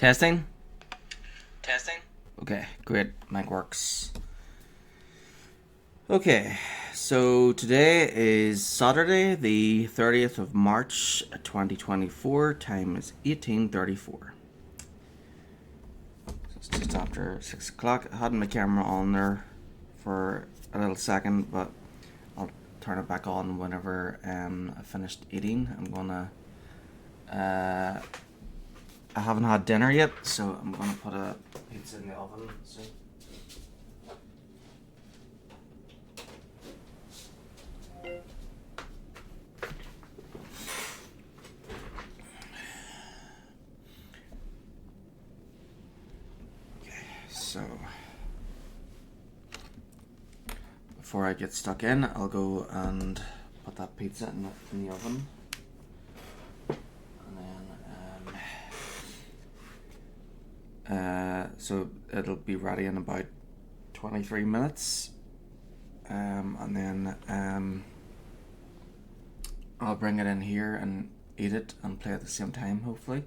Testing? Testing? Okay, great. Mic works. Okay, so today is Saturday, the 30th of March, 2024. Time is 18:34. So it's just after 6 o'clock. I had my camera on there for a little second, but I'll turn it back on whenever I finished eating. I haven't had dinner yet, so I'm gonna put a pizza in the oven soon. Okay, so before I get stuck in, I'll go and put that pizza in the oven. So it'll be ready in about 23 minutes, and then I'll bring it in here and eat it and play at the same time, hopefully.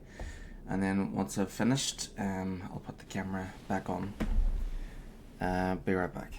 And then once I've finished, I'll put the camera back on. Be right back.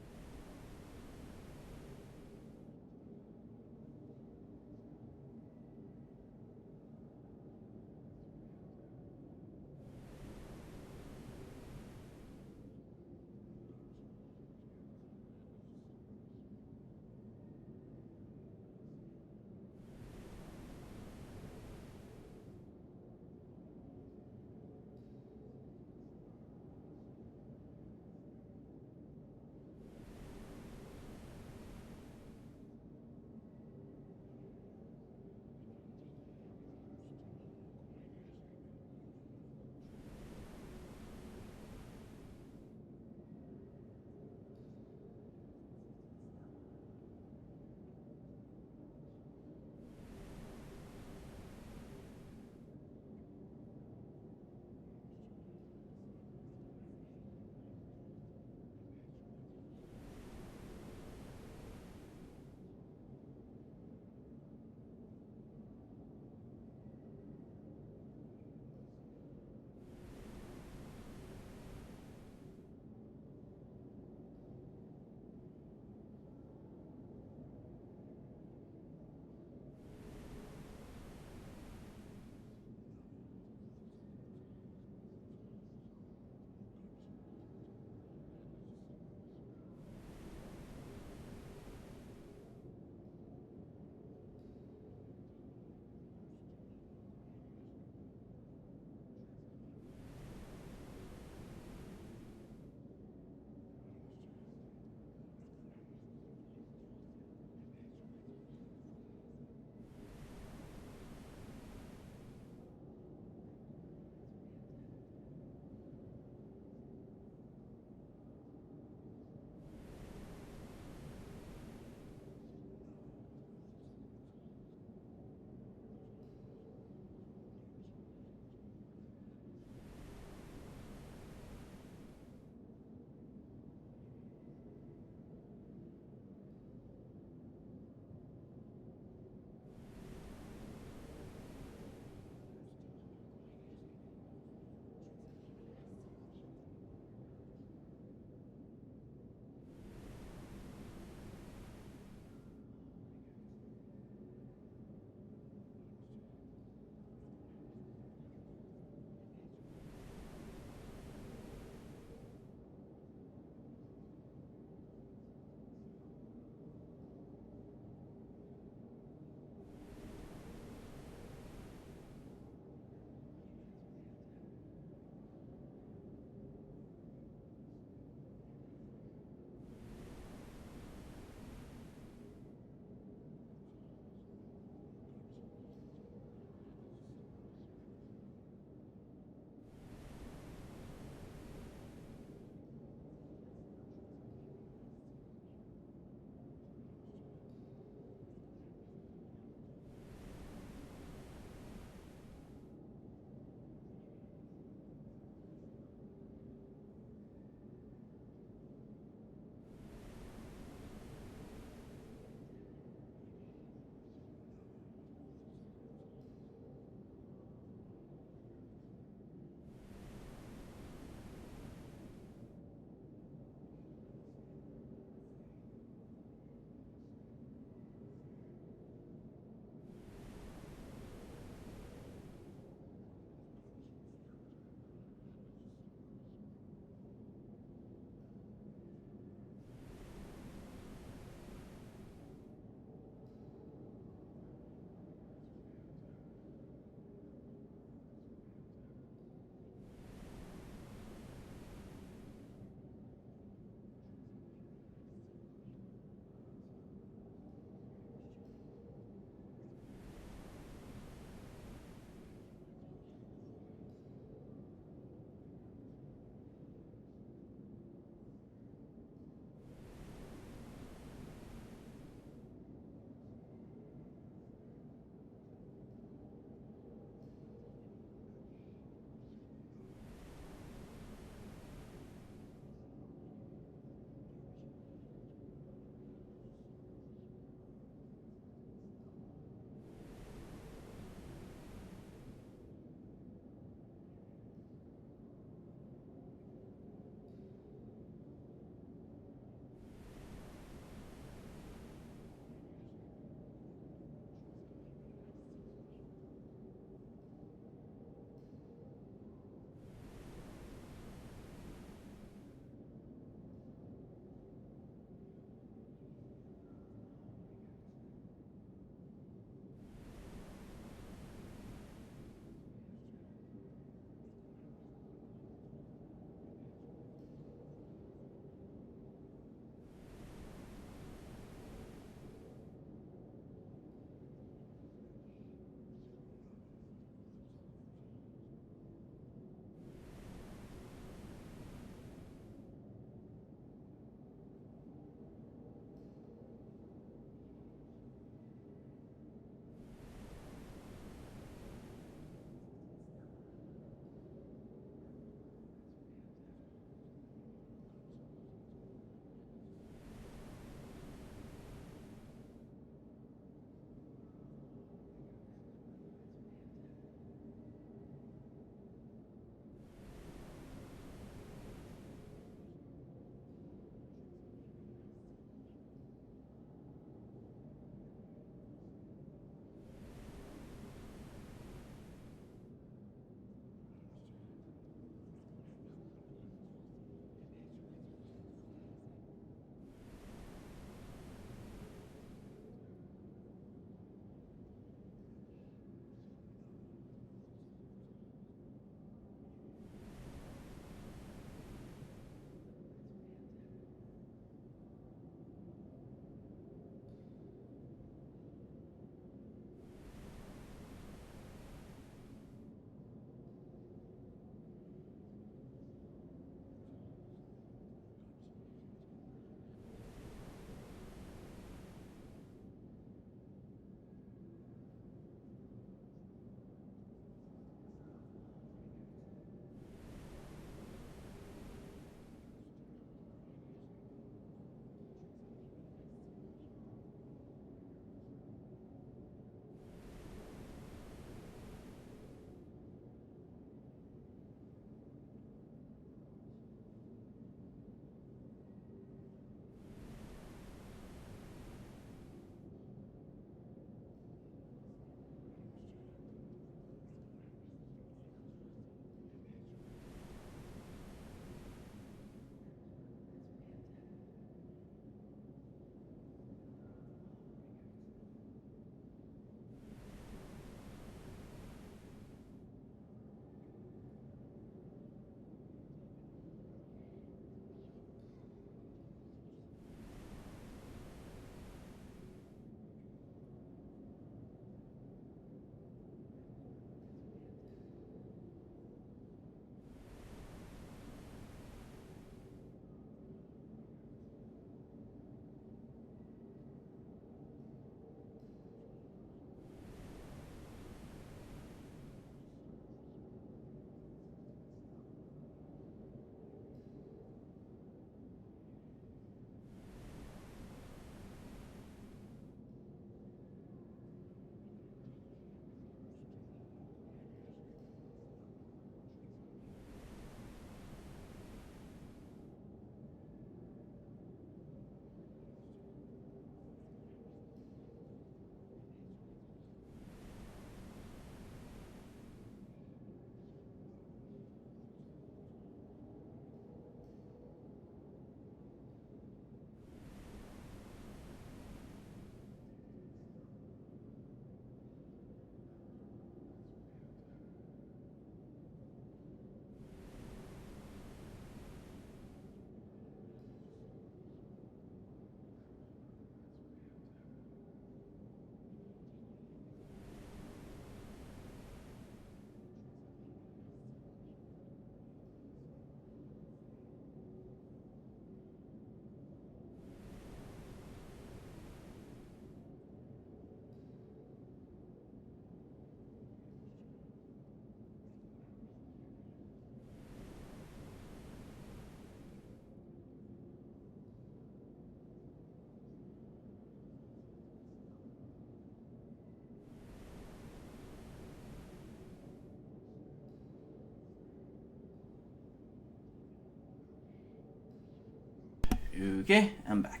Okay, I'm back.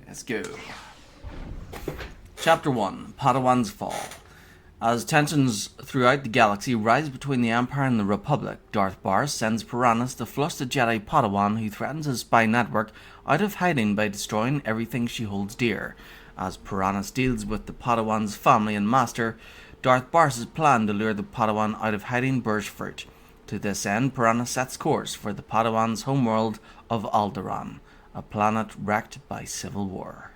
Let's go. Chapter 1, Padawan's Fall. As tensions throughout the galaxy rise between the Empire and the Republic, Darth Barth sends Piranus to flush the Jedi Padawan who threatens his spy network out of hiding by destroying everything she holds dear. As Piranus deals with the Padawan's family and master, Darth Barth's plan to lure the Padawan out of hiding bears fruit. To this end, Piranus sets course for the Padawan's homeworld of Alderaan, a planet wrecked by civil war.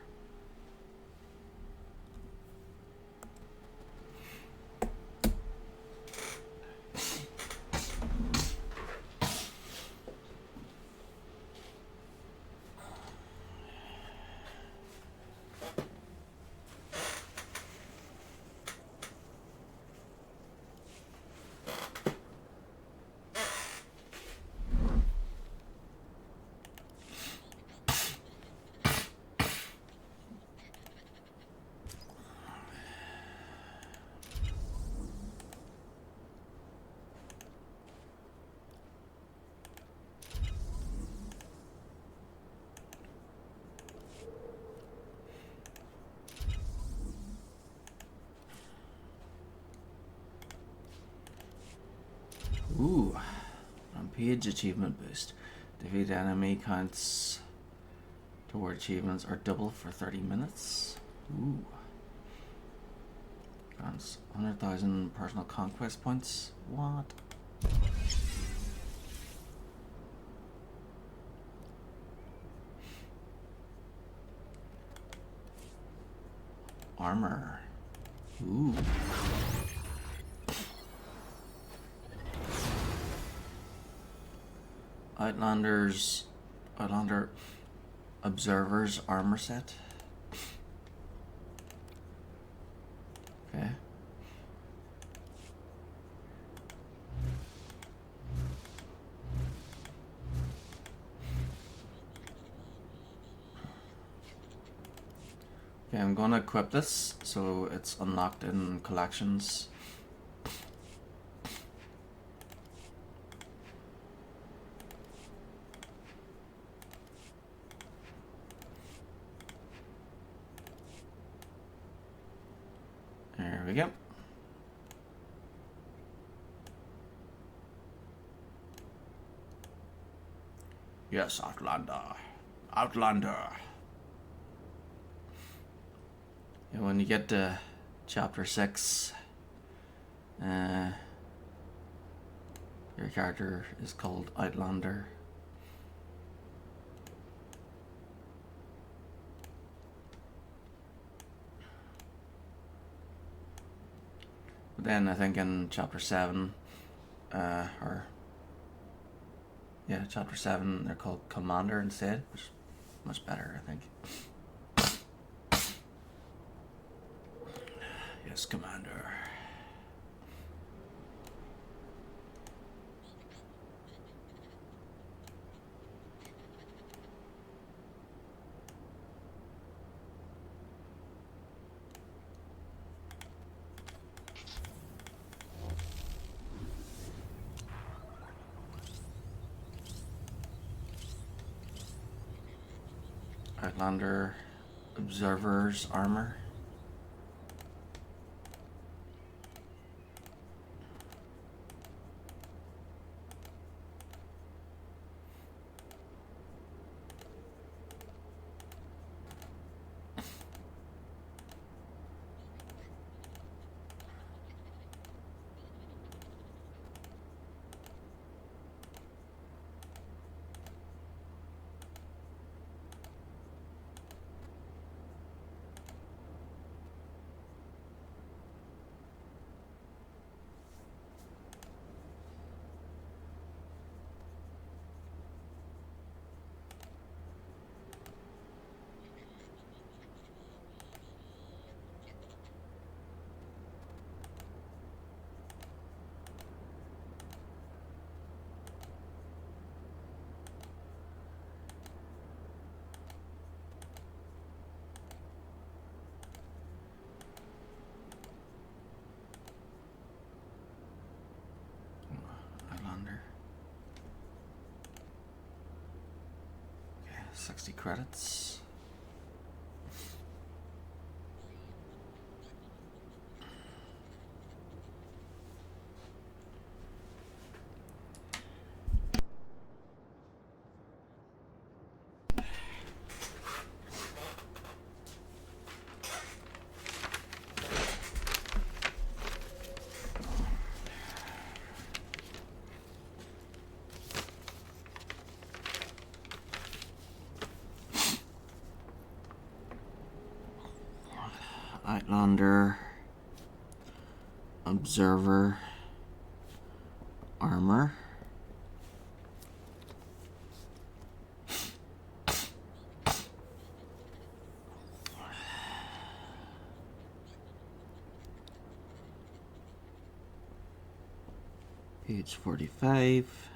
Ooh, Rampage achievement boost. Defeat enemy counts toward achievements are double for 30 minutes. Ooh. Grants 100,000 personal conquest points. What? Armor. Ooh. Outlander Observer's armor set. Okay. Okay, I'm gonna equip this so it's unlocked in collections. There we go. Yes, Outlander. Outlander. And when you get to chapter 6, your character is called Outlander. But then I think in chapter 7, chapter 7, they're called Commander instead, which is much better, I think. Yes, Commander. Outlander Observer's armor. 60 credits. Outlander, Observer, Armor, page 45,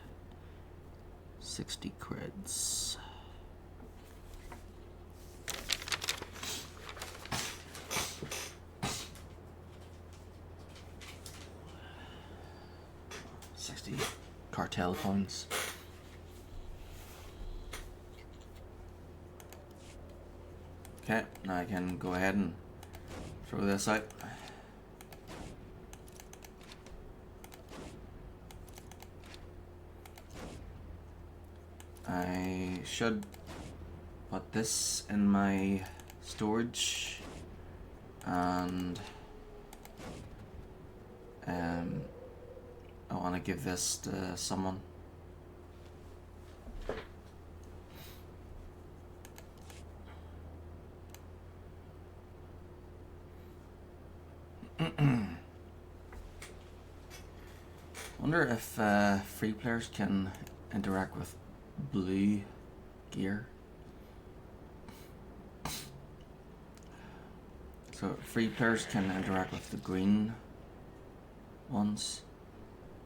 60 creds. Cartel coins. Okay, now I can go ahead and throw this out. I should put this in my storage and I want to give this to someone. Wonder if free players can interact with blue gear. So free players can interact with the green ones.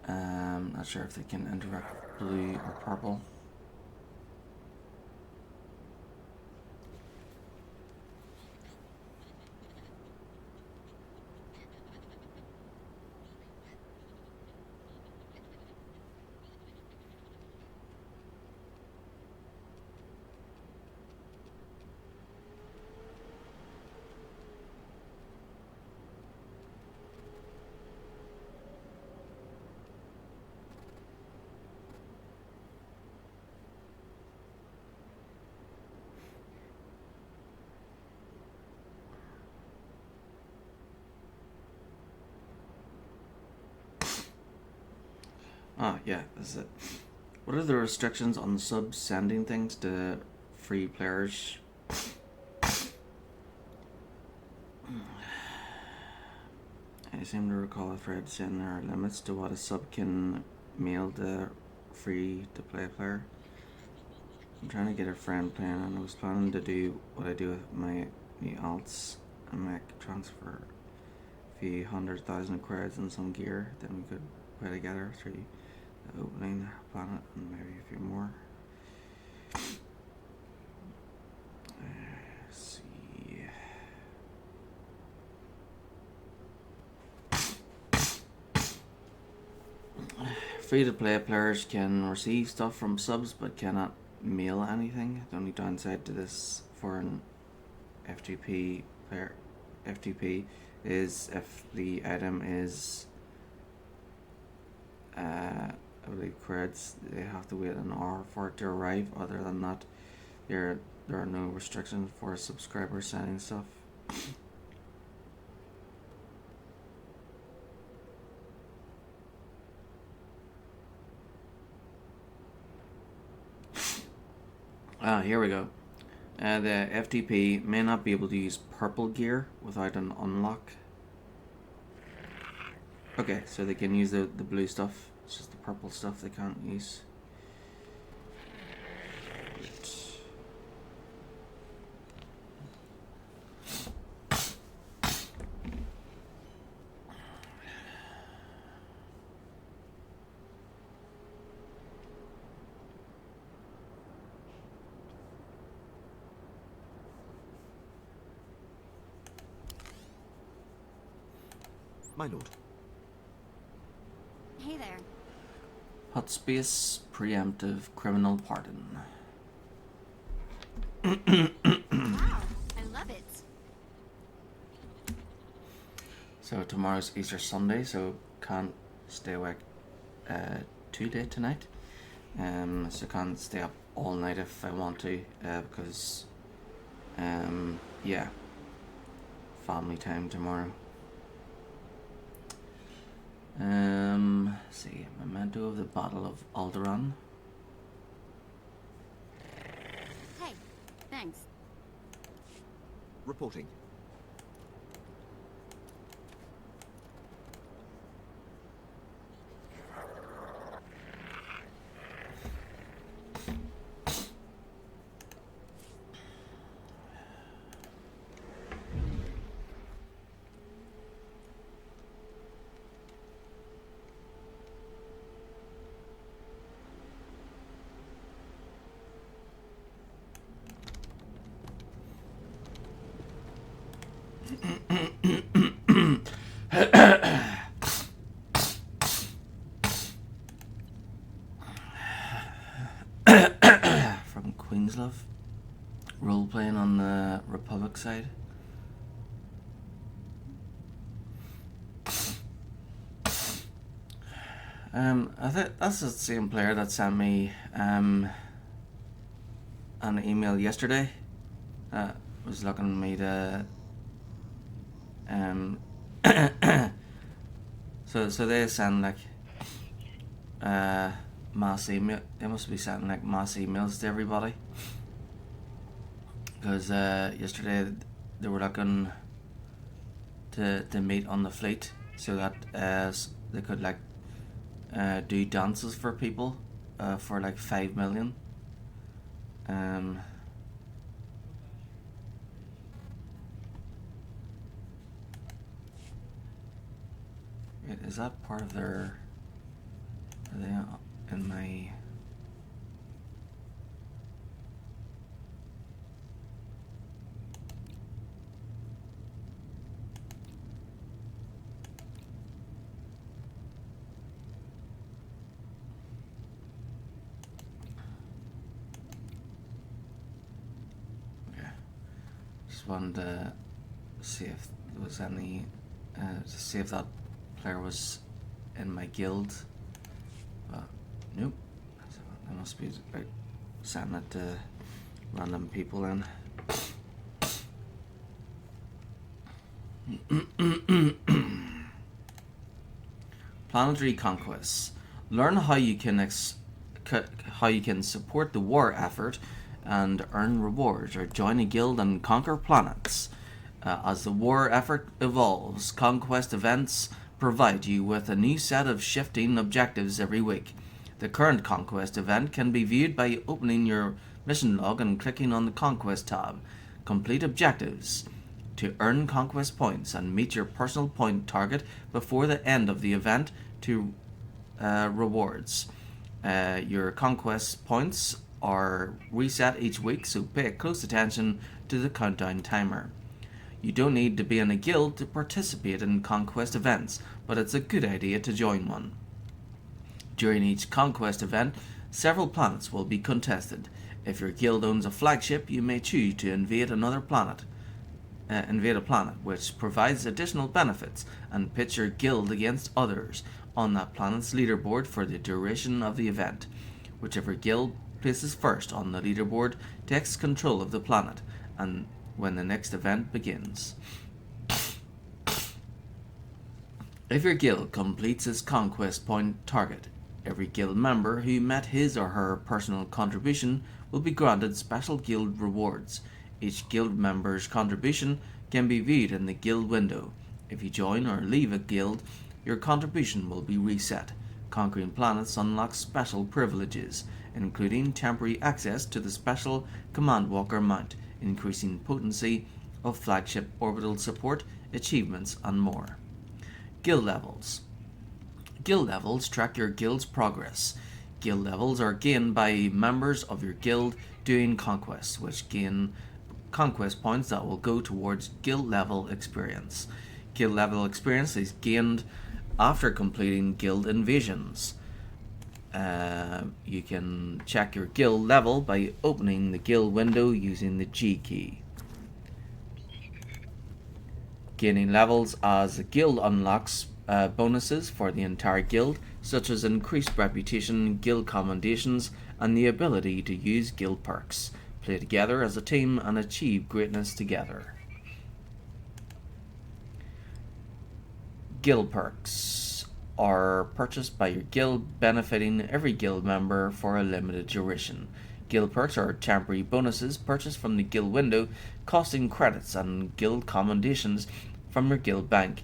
Not sure if they can interact with blue or purple. Ah, yeah, this is it. What are the restrictions on subs sending things to free players? I seem to recall a thread saying there are limits to what a sub can mail to free-to-play player. I'm trying to get a friend playing, and I was planning to do what I do with my alts and make transfer a few 100,000 creds and some gear. Then we could play together through the opening planet and maybe a few more. Let's see. Free-to-play players can receive stuff from subs but cannot mail anything. The only downside to this for an FTP player is if the item is I believe creds, they have to wait an hour for it to arrive. Other than that, there are no restrictions for subscribers sending stuff. Here we go. The FTP may not be able to use purple gear without an unlock. Okay, so they can use the blue stuff. It's just the purple stuff they can't use. My lord. Hey there. Hot space preemptive criminal pardon. Wow, I love it. So tomorrow's Easter Sunday, so can't stay awake too late tonight. So can't stay up all night if I want to, because yeah, family time tomorrow. See, memento of the Battle of Alderaan. Hey, thanks. Reporting. From Queenslove, role playing on the Republic side. I think that's the same player that sent me an email yesterday. Was looking me to so they send like mass email. They must be sending like mass emails to everybody, because yesterday they were looking to meet on the fleet so that they could like do dances for people for like 5 million. Wait, is that part of their? Are they in my? Just wanted to see if there was any, to see if that player was in my guild, but nope. So I must be like sending it to random people then. Planetary conquests. Learn how you can support the war effort and earn rewards, or join a guild and conquer planets. As the war effort evolves, conquest events provide you with a new set of shifting objectives every week. The current conquest event can be viewed by opening your mission log and clicking on the Conquest tab. Complete objectives to earn conquest points and meet your personal point target before the end of the event to rewards. Your conquest points are reset each week, so pay close attention to the countdown timer. You don't need to be in a guild to participate in conquest events, but it's a good idea to join one. During each conquest event, several planets will be contested. If your guild owns a flagship, you may choose to invade a planet, which provides additional benefits, and pit your guild against others on that planet's leaderboard for the duration of the event. Whichever guild places first on the leaderboard takes control of the planet, and when the next event begins. If your guild completes its conquest point target, every guild member who met his or her personal contribution will be granted special guild rewards. Each guild member's contribution can be viewed in the guild window. If you join or leave a guild, your contribution will be reset. Conquering planets unlocks special privileges, including temporary access to the special Command Walker mount, increasing potency of flagship orbital support, achievements, and more. Guild levels. Guild levels track your guild's progress. Guild levels are gained by members of your guild doing conquests, which gain conquest points that will go towards guild level experience. Guild level experience is gained after completing guild invasions. You can check your guild level by opening the guild window using the G key. Gaining levels as a guild unlocks bonuses for the entire guild, such as increased reputation, guild commendations, and the ability to use guild perks. Play together as a team and achieve greatness together. Guild perks are purchased by your guild, benefiting every guild member for a limited duration. Guild perks are temporary bonuses purchased from the guild window, costing credits and guild commendations from your guild bank.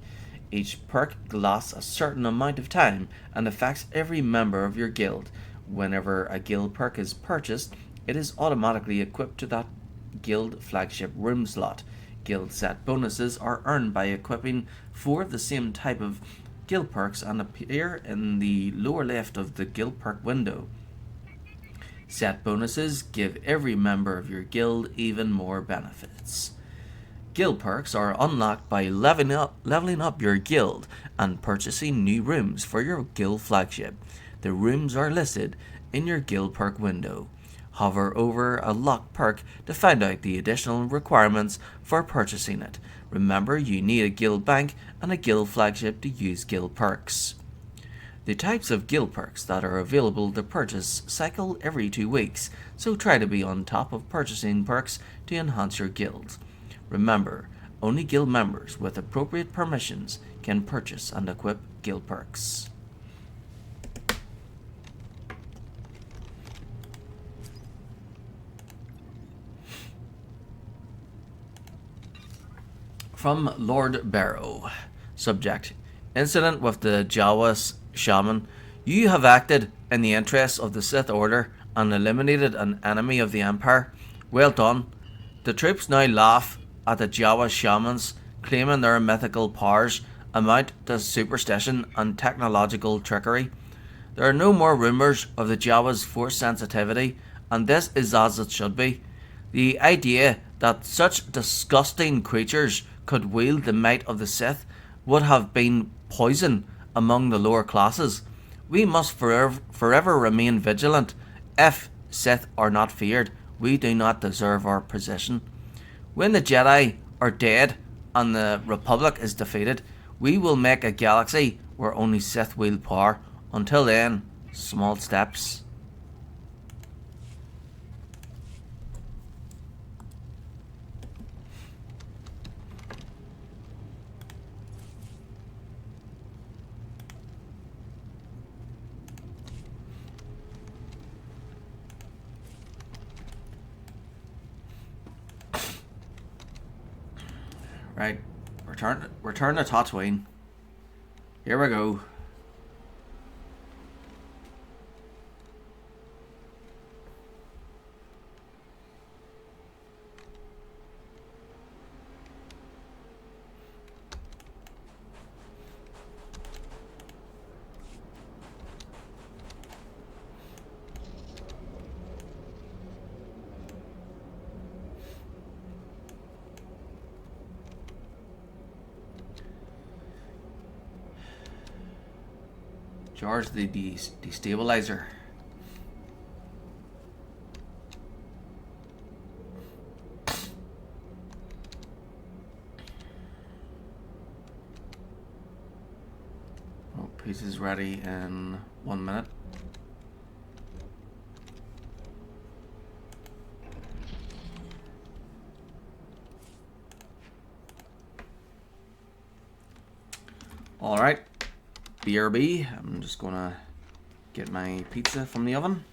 Each perk lasts a certain amount of time and affects every member of your guild. Whenever a guild perk is purchased, it is automatically equipped to that guild flagship room slot. Guild set bonuses are earned by equipping 4 of the same type of guild perks and appear in the lower left of the guild perk window. Set bonuses give every member of your guild even more benefits. Guild perks are unlocked by leveling up your guild and purchasing new rooms for your guild flagship. The rooms are listed in your guild perk window. Hover over a locked perk to find out the additional requirements for purchasing it. Remember, you need a guild bank and a guild flagship to use guild perks. The types of guild perks that are available to purchase cycle every 2 weeks, so try to be on top of purchasing perks to enhance your guild. Remember, only guild members with appropriate permissions can purchase and equip guild perks. From Lord Barrow. Subject: Incident with the Jawa shaman. You have acted in the interests of the Sith Order and eliminated an enemy of the Empire. Well done. The troops now laugh at the Jawa shamans, claiming their mythical powers amount to superstition and technological trickery. There are no more rumours of the Jawa's force sensitivity, and this is as it should be. The idea that such disgusting creatures could wield the might of the Sith would have been poison among the lower classes. We must forever remain vigilant. If Sith are not feared, we do not deserve our position. When the Jedi are dead and the Republic is defeated, we will make a galaxy where only Sith wield power. Until then, small steps. Right, return to Tatooine. Here we go. Charge the destabilizer. Oh, pieces ready in 1 minute. All right. BRB. I'm just gonna get my pizza from the oven.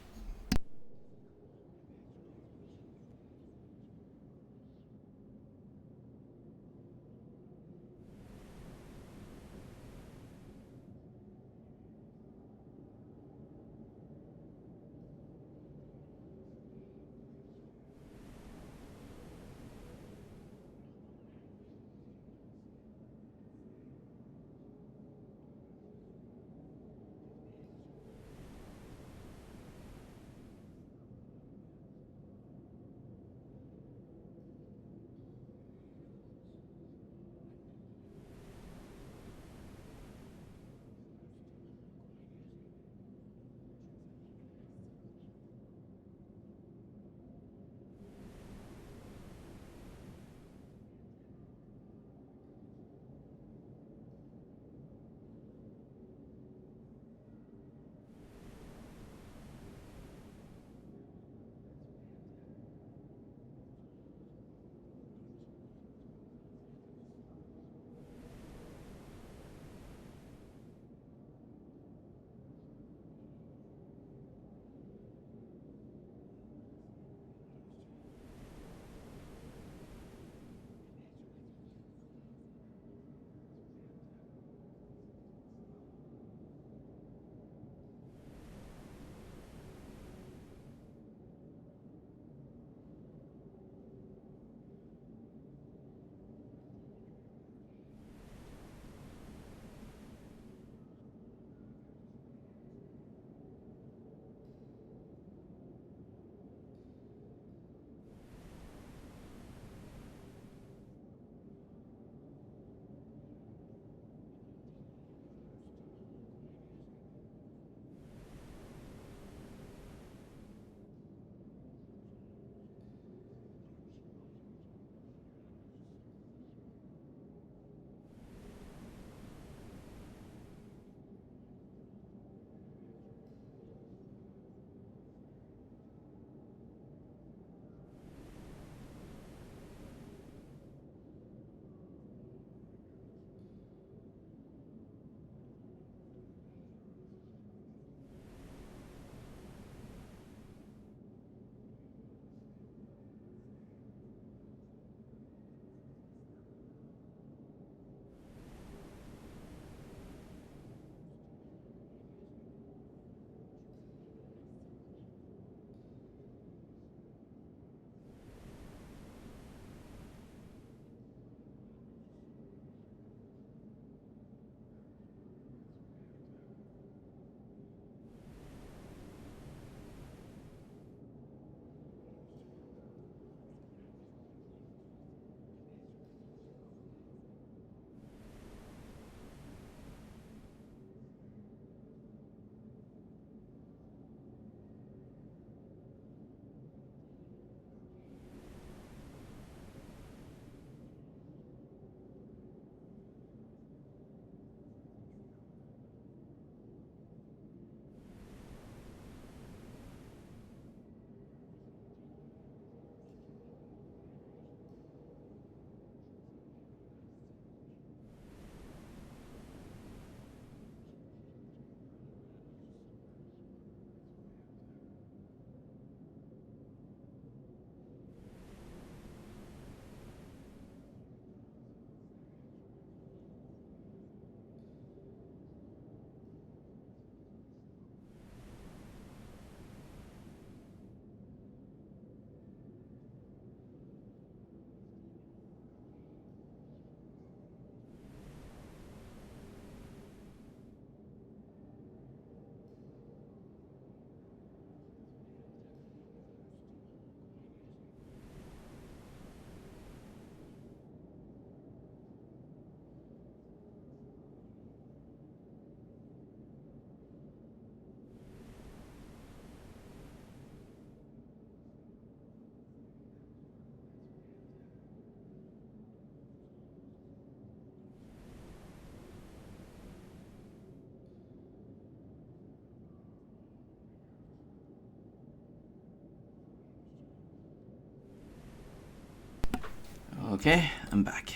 Okay, I'm back.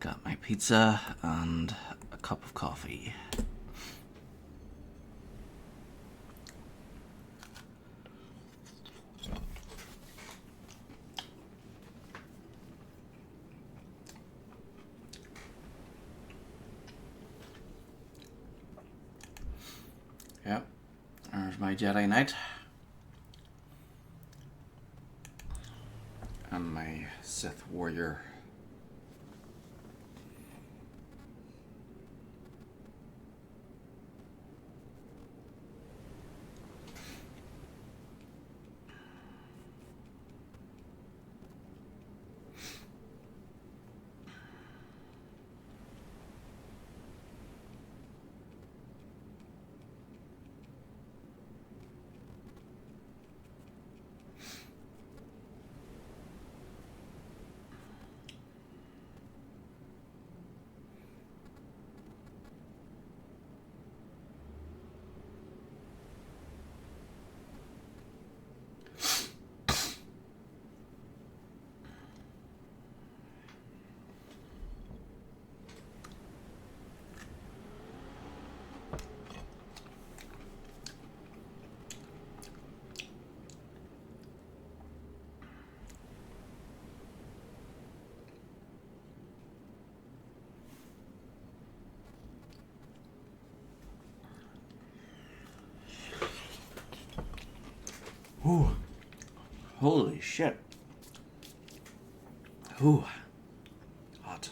Got my pizza and a cup of coffee. Yep, there's my Jedi Knight. And my Sith warrior. Ooh. Holy shit. Ooh. Hot.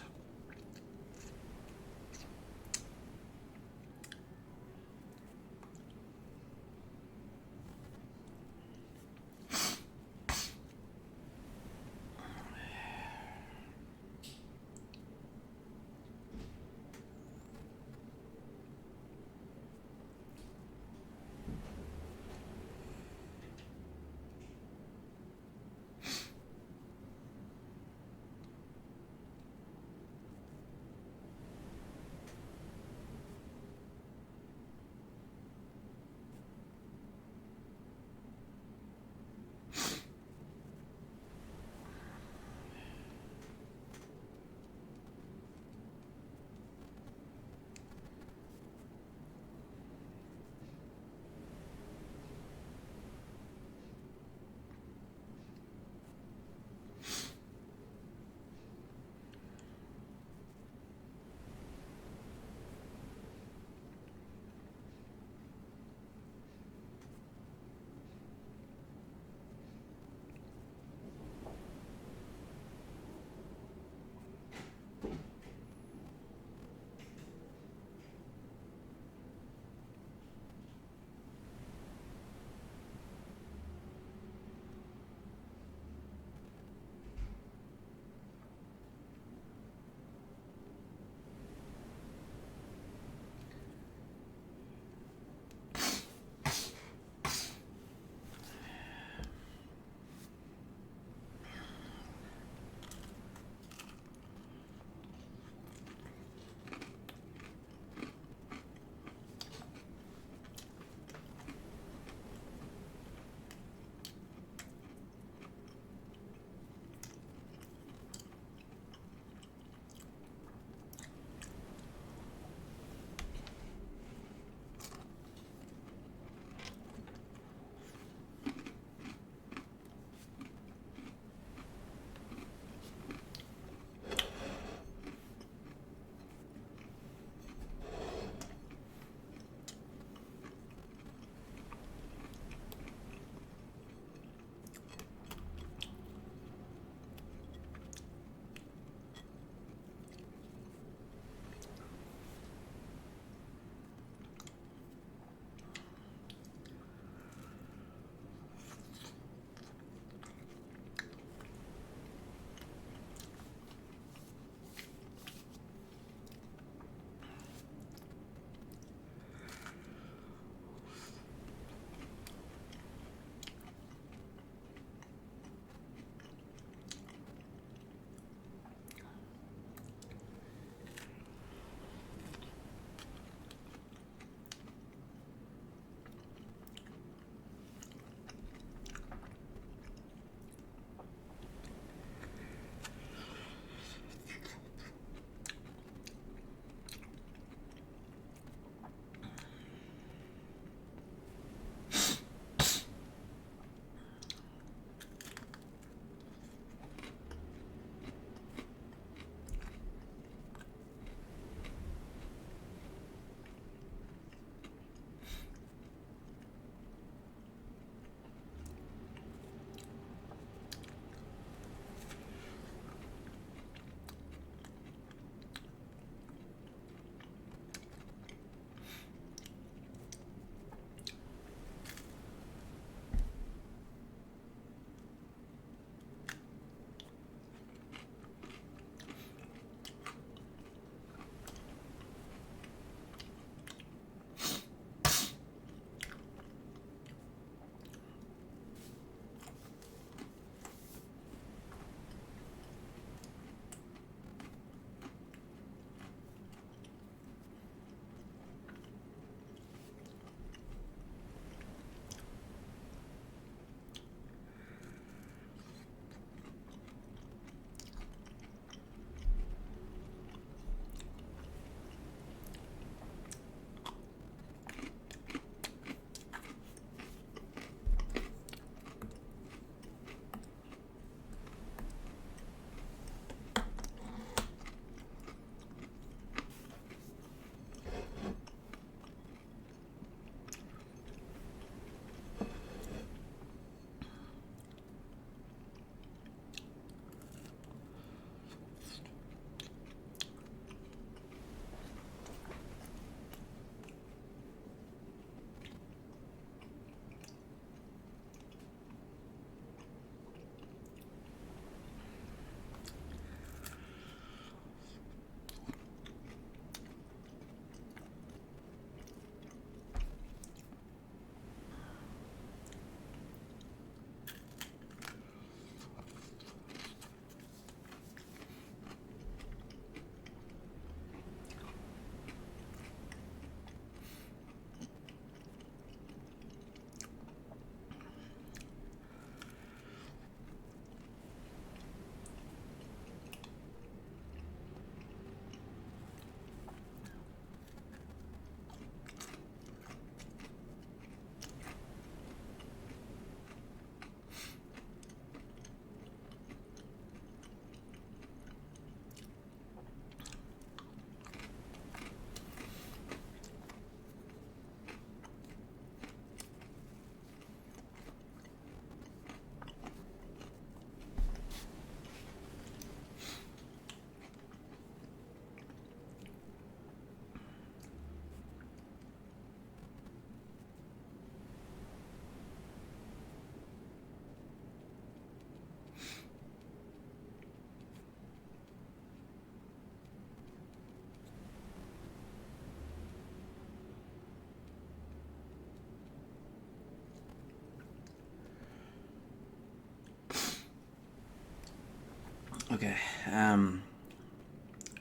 Okay.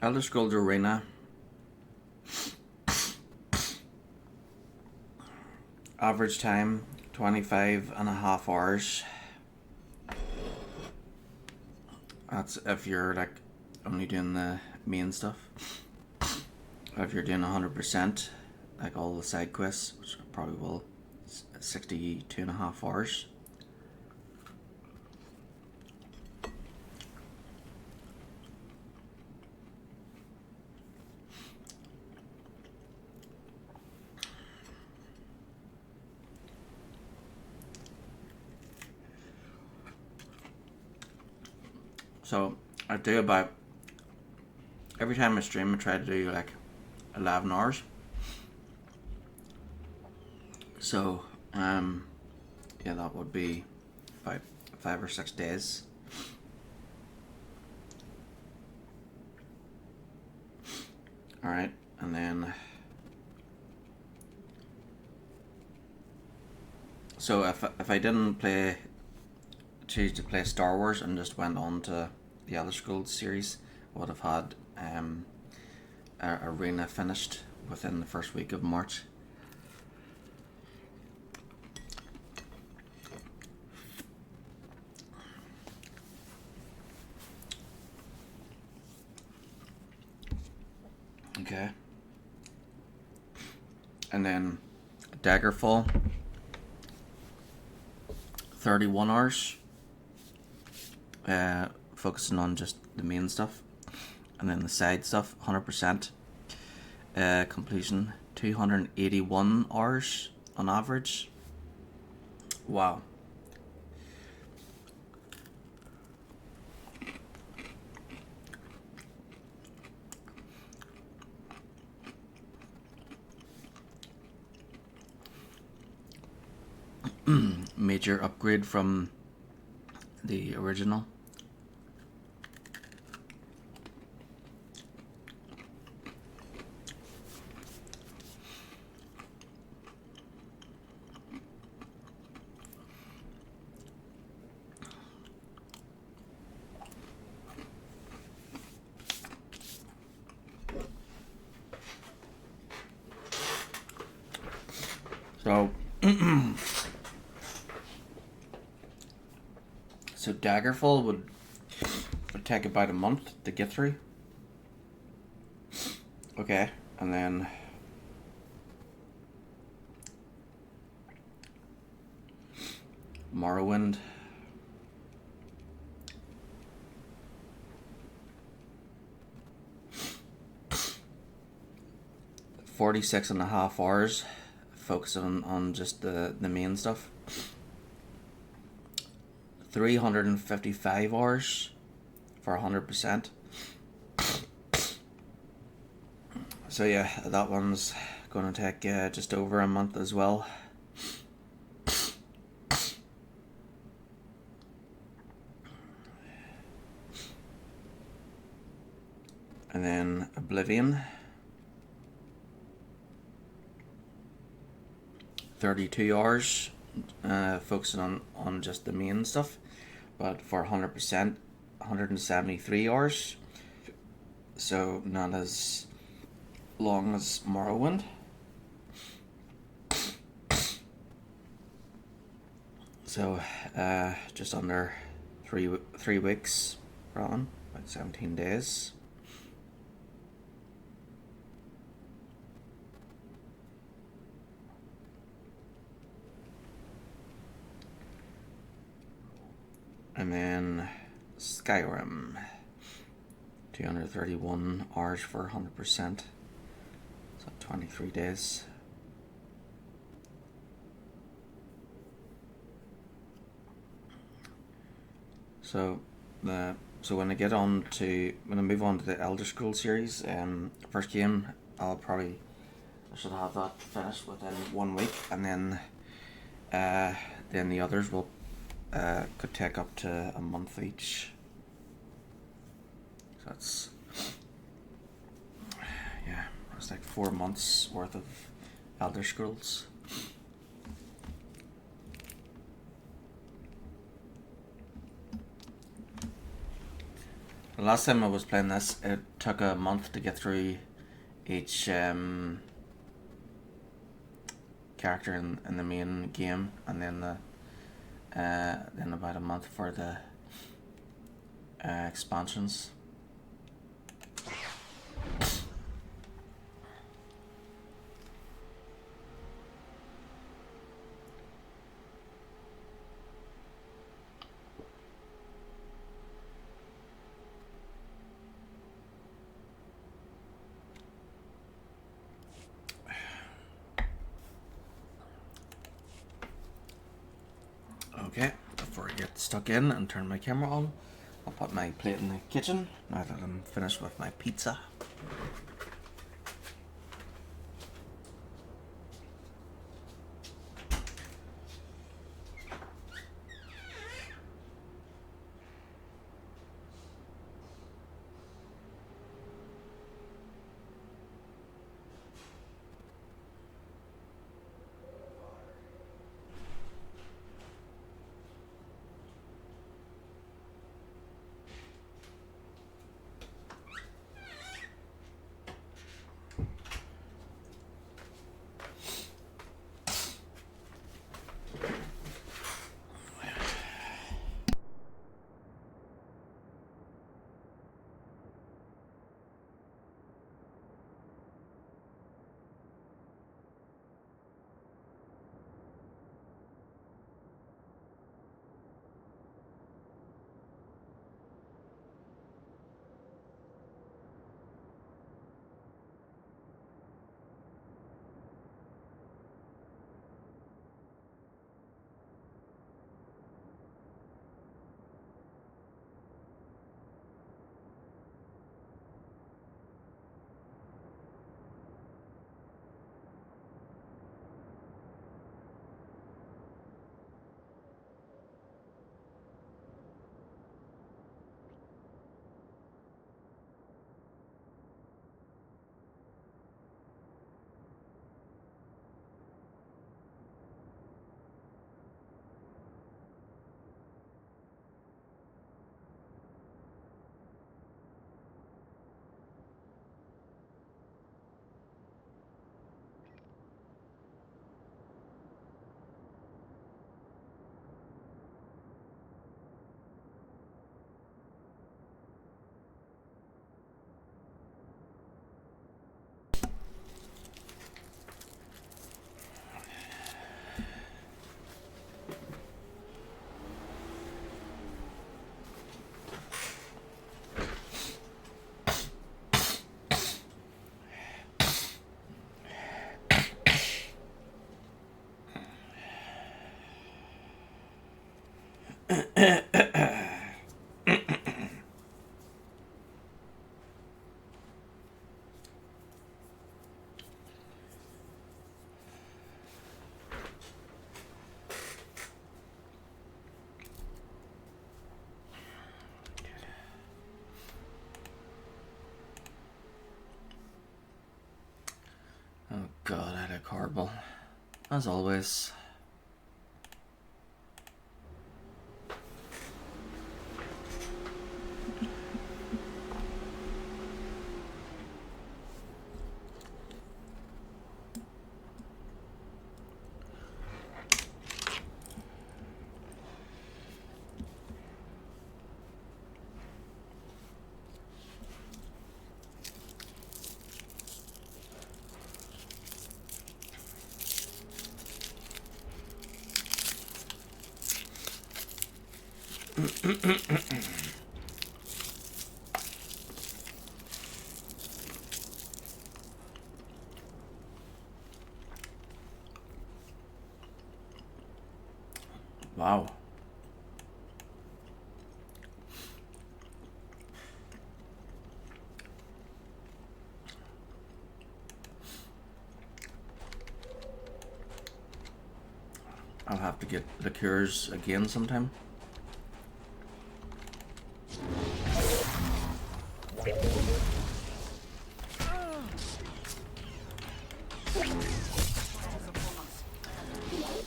Elder Scrolls Arena. Average time 25.5 hours. That's if you're like only doing the main stuff. If you're doing 100%, like all the side quests, which I probably will, 62.5 hours. So I do about, every time I stream I try to do like 11 hours. So yeah, that would be about 5 or 6 days. Alright, and then so if I didn't choose to play Star Wars and just went on to the Elder Scrolls series, I would have had Arena finished within the first week of March. Okay. And then Daggerfall, 31 hours. Focusing on just the main stuff. And then the side stuff, 100%. Completion, 281 hours on average. Wow. Major upgrade from the original. So so Daggerfall would take about a month to get through. Okay, and then Morrowind. $46.5 focusing on just the main stuff. 355 hours for 100%. So yeah, that one's gonna take just over a month as well. And then Oblivion, 32 hours, focusing on just the main stuff, but for 100%, 173 hours, so not as long as Morrowind. So just under 3 weeks for that one, about 17 days. And then Skyrim, 231 hours for 100%, so 23 days. So when I move on to the Elder Scrolls series, first game I should have that finished within 1 week, and then the others will could take up to a month each. So that's like 4 months worth of Elder Scrolls. The last time I was playing this, it took a month to get through each character in the main game, and then then about a month for the expansions. Okay, before I get stuck in and turn my camera on, I'll put my plate in the kitchen now that I'm finished with my pizza. Oh god, I had a horrible. As always. Wow. I'll have to get liqueurs again sometime.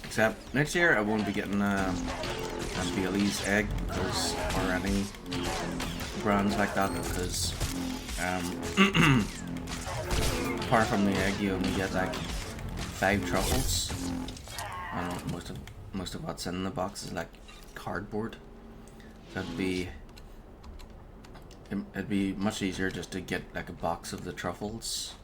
Except next year I won't be getting and Bailey's egg, because, or any brands like that, because apart from the egg, you only get like 5 truffles, and most of what's in the box is like cardboard. So it'd be much easier just to get like a box of the truffles.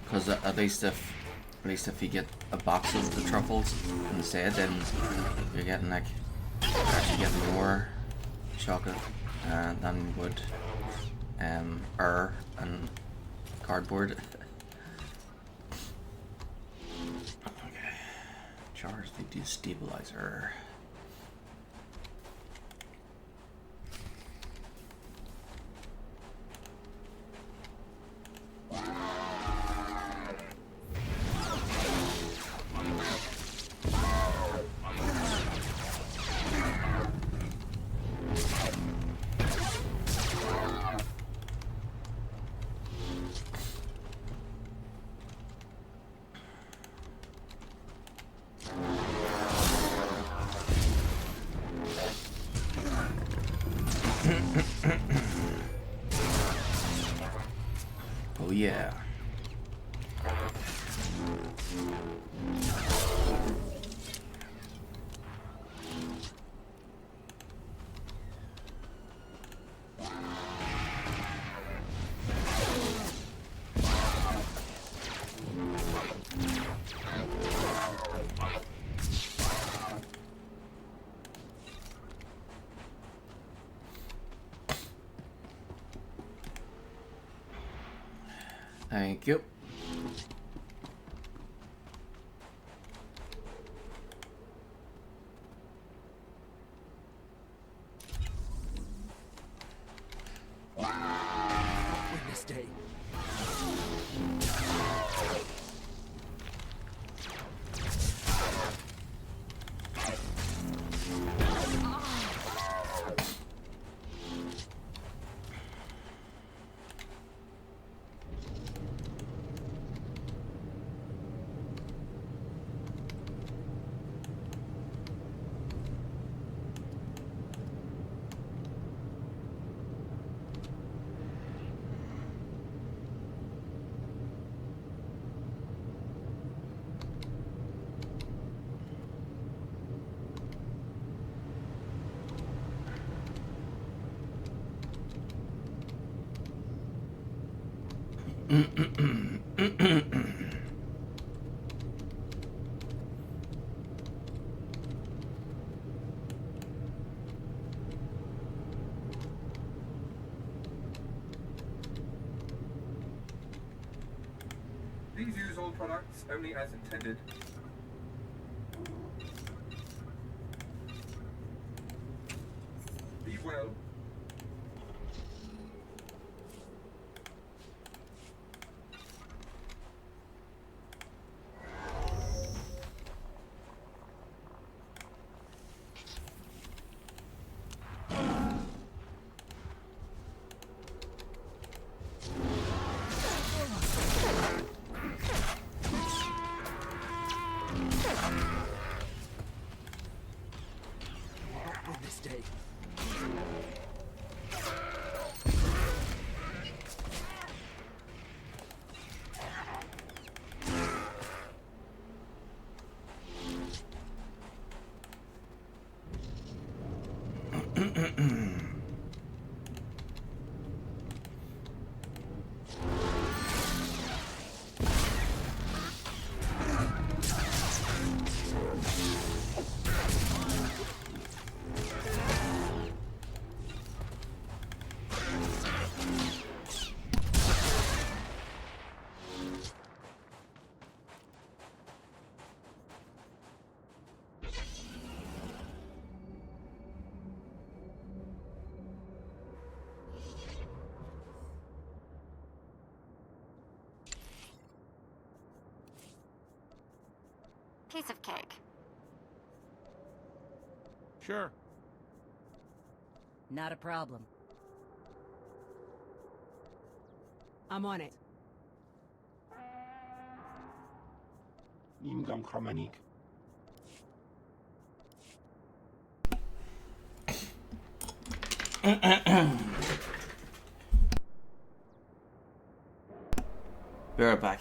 Because at least if you get a box of the truffles instead, then you're getting like actually getting more chocolate than you would and cardboard. Okay, charge the destabilizer. Oh yeah. Thank you. Witness day. Please use all products only as intended. Be well. Witness day. Piece of cake. Sure. Not a problem. I'm on it. Nim gam Kramanik. Be right back.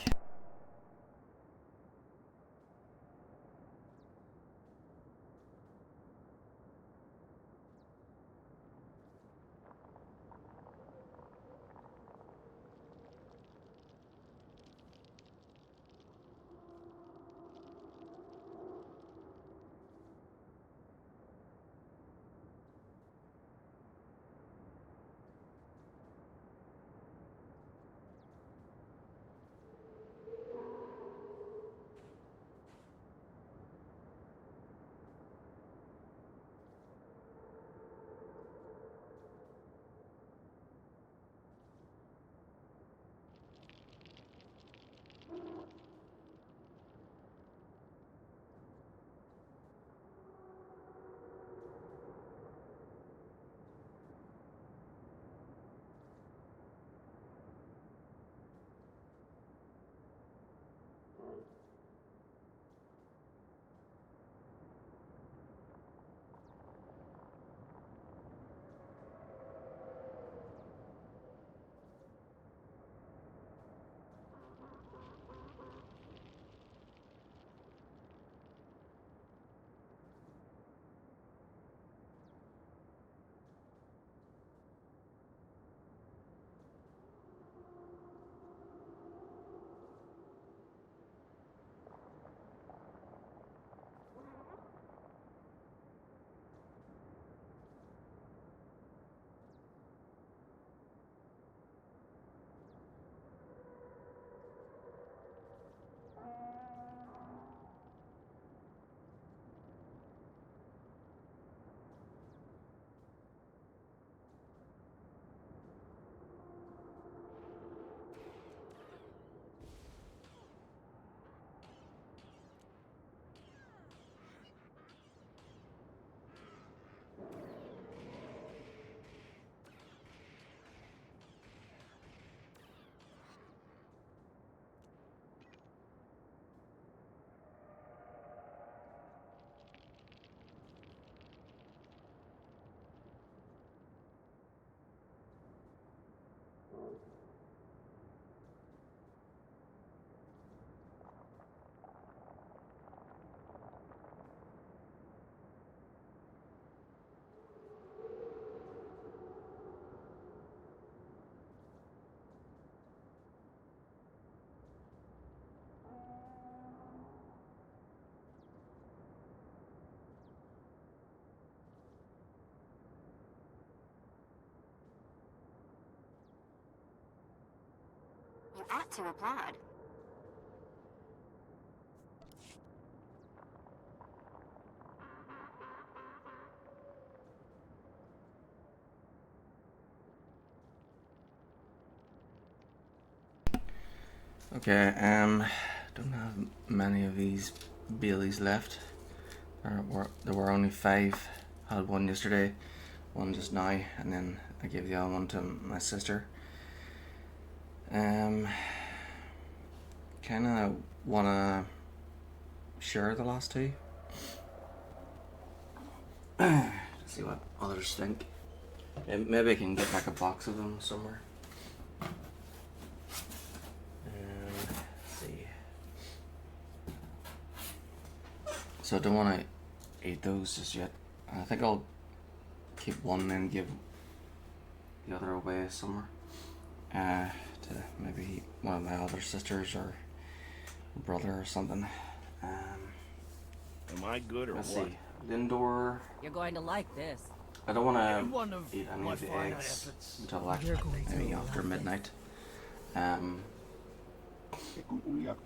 You ought to applaud. Okay, don't have many of these Baileys left. There were only 5. I had one yesterday, one just now, and then I gave the other one to my sister. Kinda wanna share the last 2. See what others think. Maybe I can get back a box of them somewhere. Let's see. So I don't want to eat those just yet. I think I'll keep one and give the other away somewhere. To maybe one of my other sisters or brother or something. Am I good or Let's what? see. Lindor. You're going to like this. I don't want One to of eat any my of the finer eggs efforts. until like You're going to maybe love after this. midnight. So we've got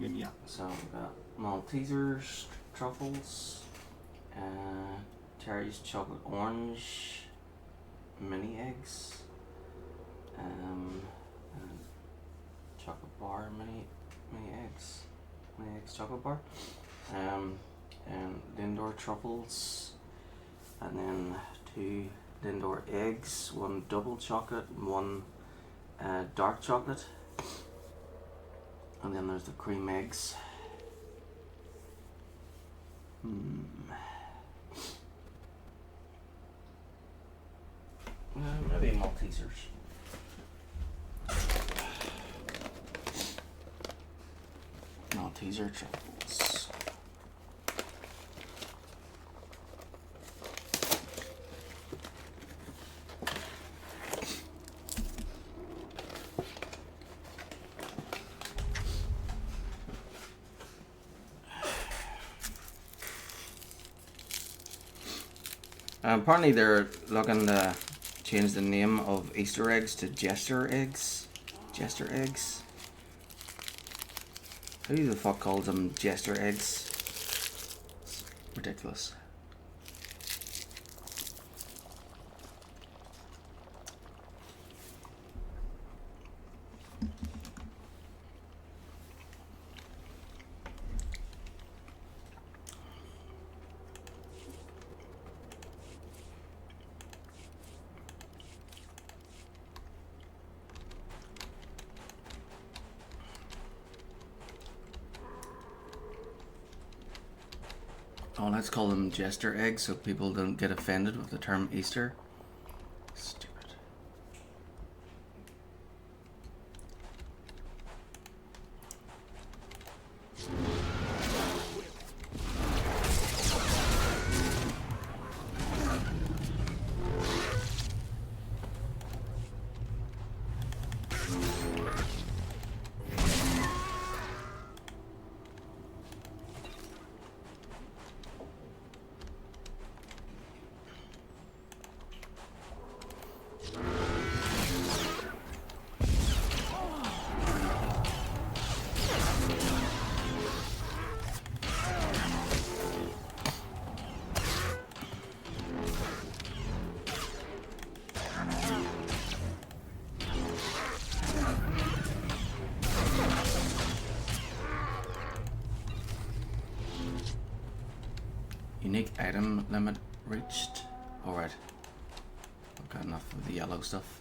Maltesers, truffles, Terry's chocolate orange, mini eggs, and chocolate bar, mini eggs chocolate bar, and Lindor truffles, and then 2 Lindor eggs, 1 double chocolate, and 1 dark chocolate. And then there's the cream eggs. Maybe Maltesers. Malteser truffles. Apparently they're looking to change the name of Easter eggs to Jester eggs. Jester eggs. Who the fuck calls them Jester eggs? It's ridiculous. Oh, let's call them Jester eggs so people don't get offended with the term Easter. Stupid. Unique item limit reached. Alright. I've got enough of the yellow stuff.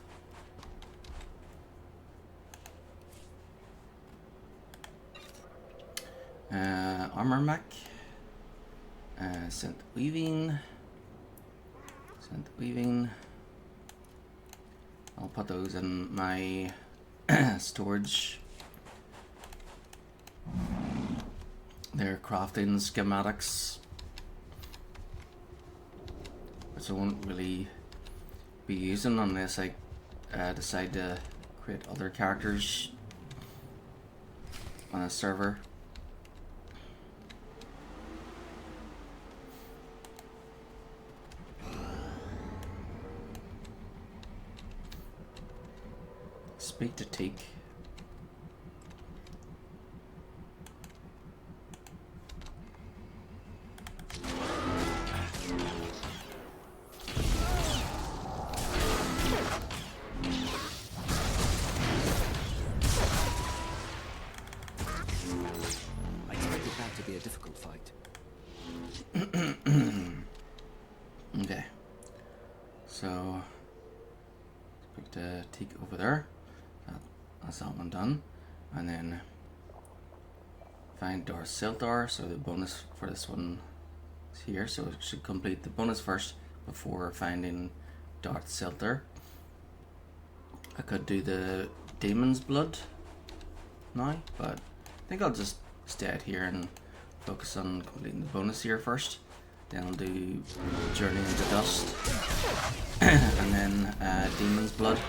Armor mech. Synth weaving. Synth weaving. I'll put those in my storage. They're crafting schematics, which I won't really be using unless I decide to create other characters on a server. Speak to Teak. I expected that to be a difficult fight. Okay. So speak to Teak over there. That's that one done. And then find Darth Sildar, so the bonus for this one is here, so it should complete the bonus first before finding Darth Sildar. I could do the Demon's Blood now, but I think I'll just stay out here and focus on completing the bonus here first. Then I'll do Journey into Dust and then Demon's Blood.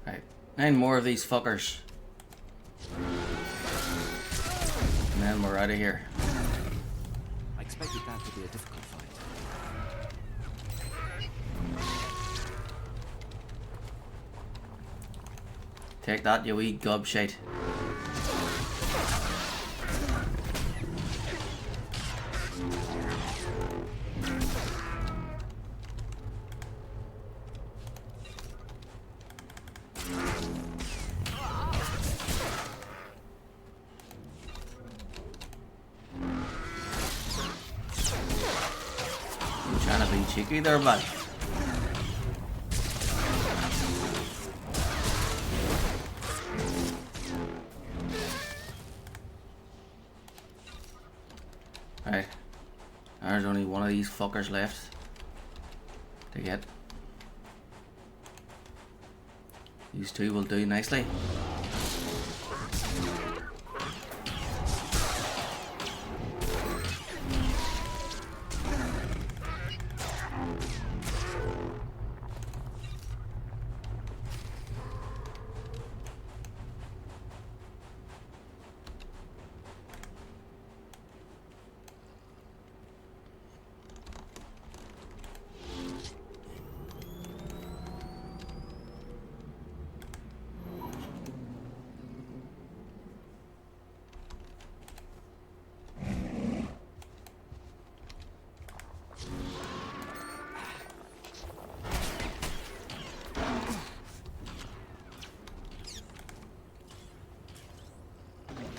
Right, 9 more of these fuckers. And then we're out of here. I expected that to be a difficult fight. Take that, you wee gobshite. You trying to be cheeky there, bud? Right. There's only one of these fuckers left to get. These two will do nicely.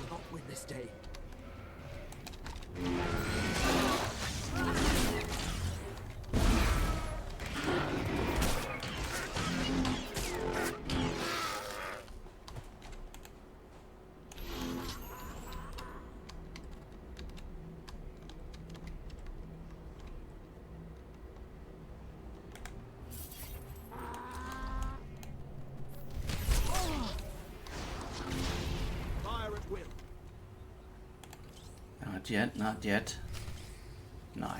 Not win this day. Fire at will. Not yet, not yet. No.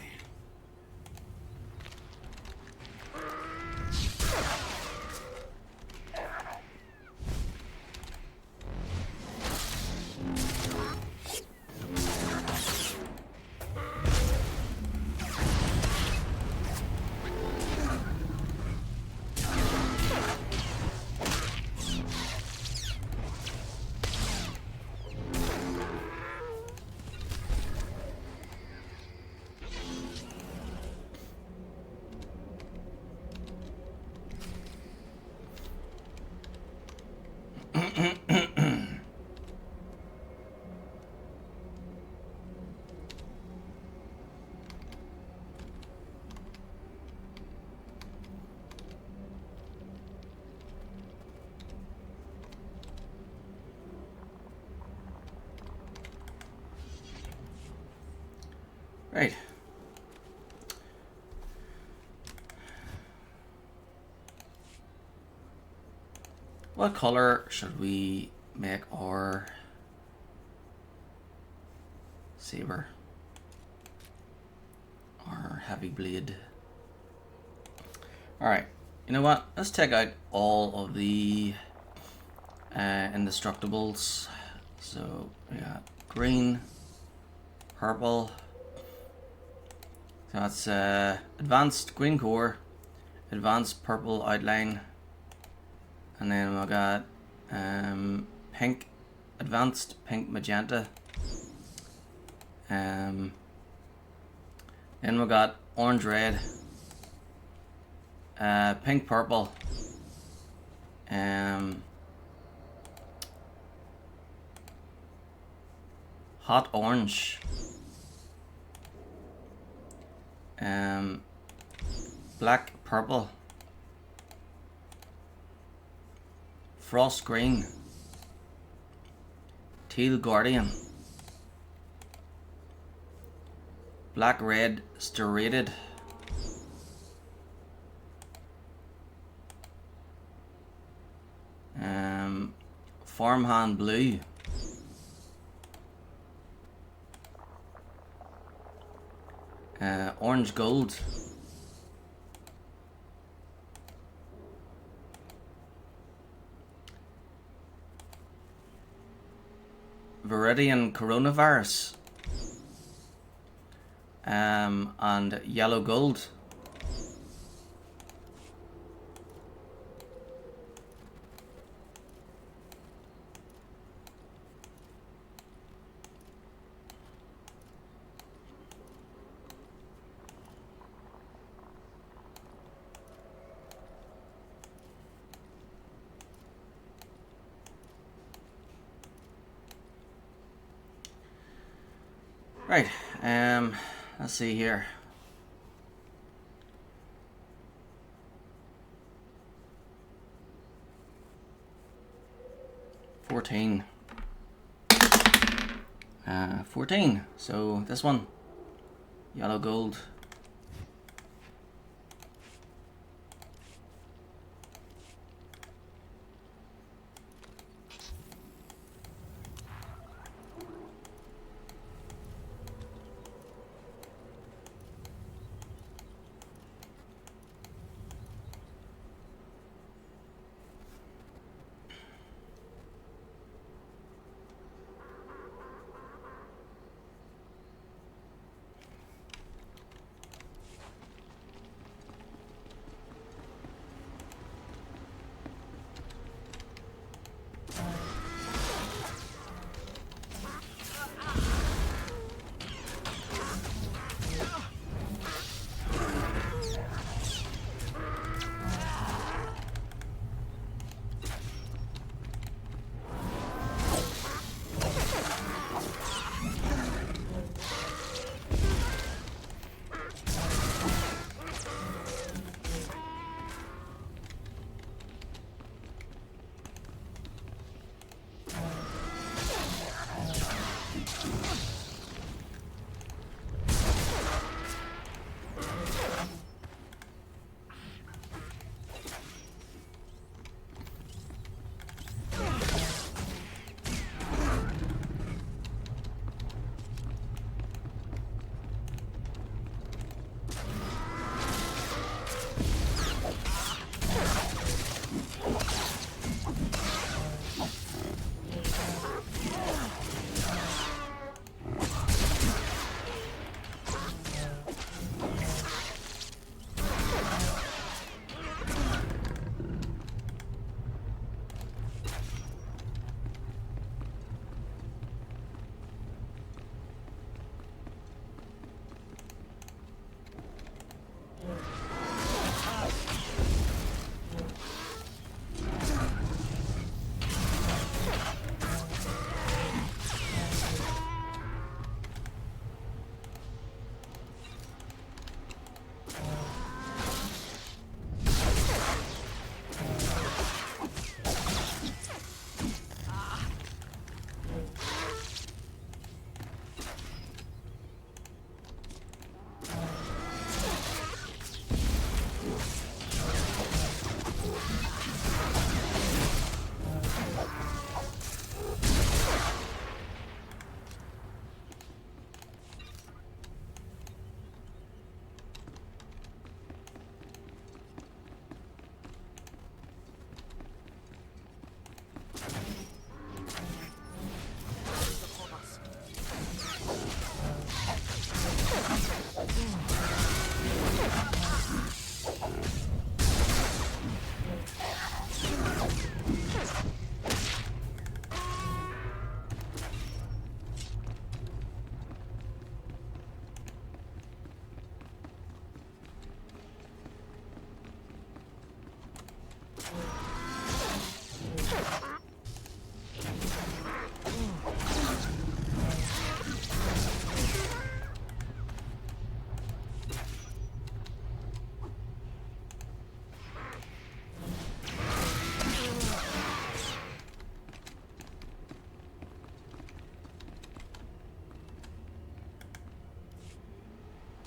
Right. What color should we make our saber? Our heavy blade. Alright, you know what? Let's take out all of the indestructibles. So we got green, purple. So that's advanced green core, advanced purple outline, And then we got pink, advanced pink magenta. Then we got orange red, pink purple, hot orange, black purple, frost green, teal guardian, black red striated, farmhand blue, orange gold, Viridian coronavirus, and yellow gold. Right, let's see here. $14. 14. So this one, yellow gold.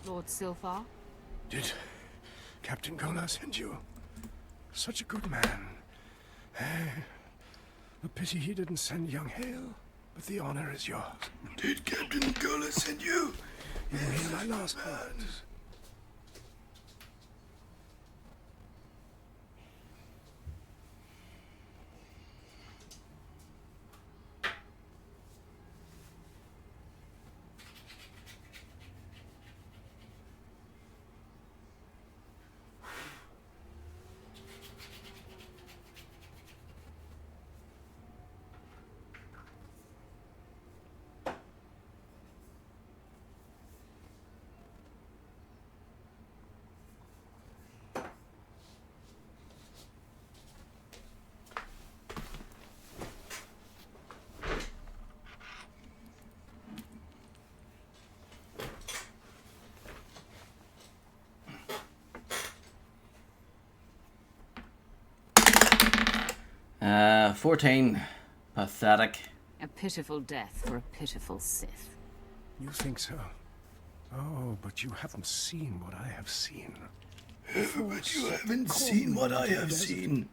Lord Silfar? Did Captain Gola send you? Such a good man. A pity he didn't send young Hale, but the honor is yours. Did Captain Gola send you? You will hear my last words. Uh, 14. Pathetic. A pitiful death for a pitiful Sith. You think so? Oh, but you haven't seen what I have seen. But you haven't seen what I have seen.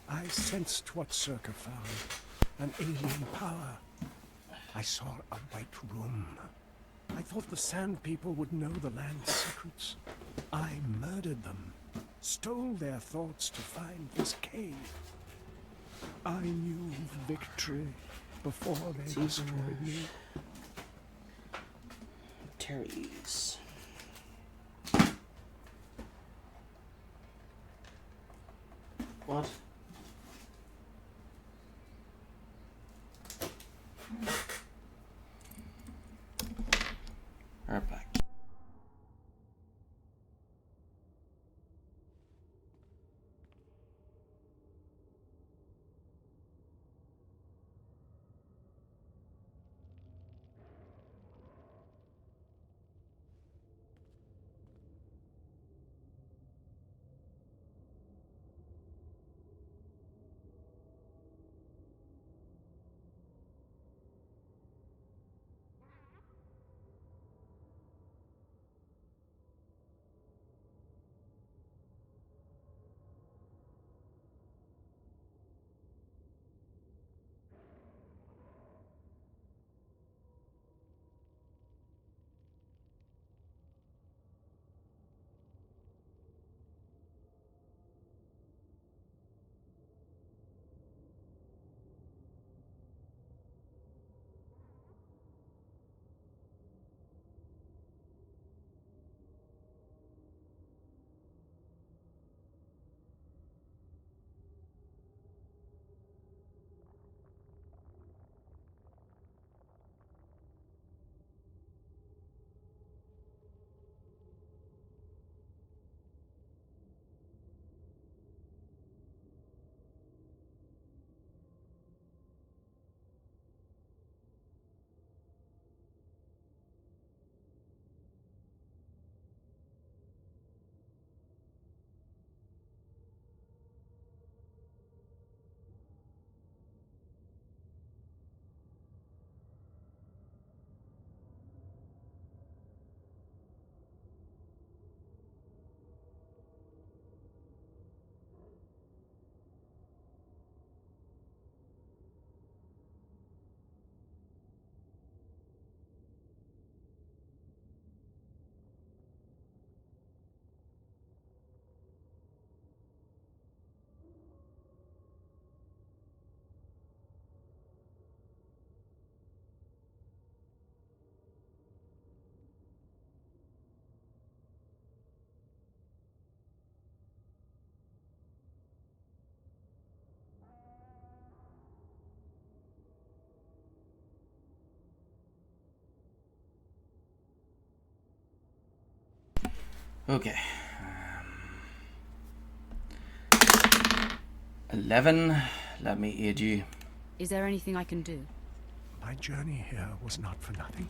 I sensed what Circa found. An alien power. I saw a white room. I thought the Sand People would know the land's secrets. I murdered them. Stole their thoughts to find this cave. I knew victory before they destroyed me. Terry's. What? Right back. Okay. 11. Let me aid you. Is there anything I can do? My journey here was not for nothing.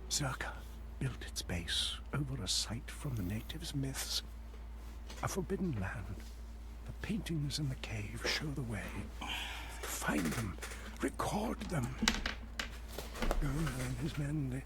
Circa built its base over a site from the natives' myths. A forbidden land. The paintings in the cave show the way. Find them. Record them. Gola and his men,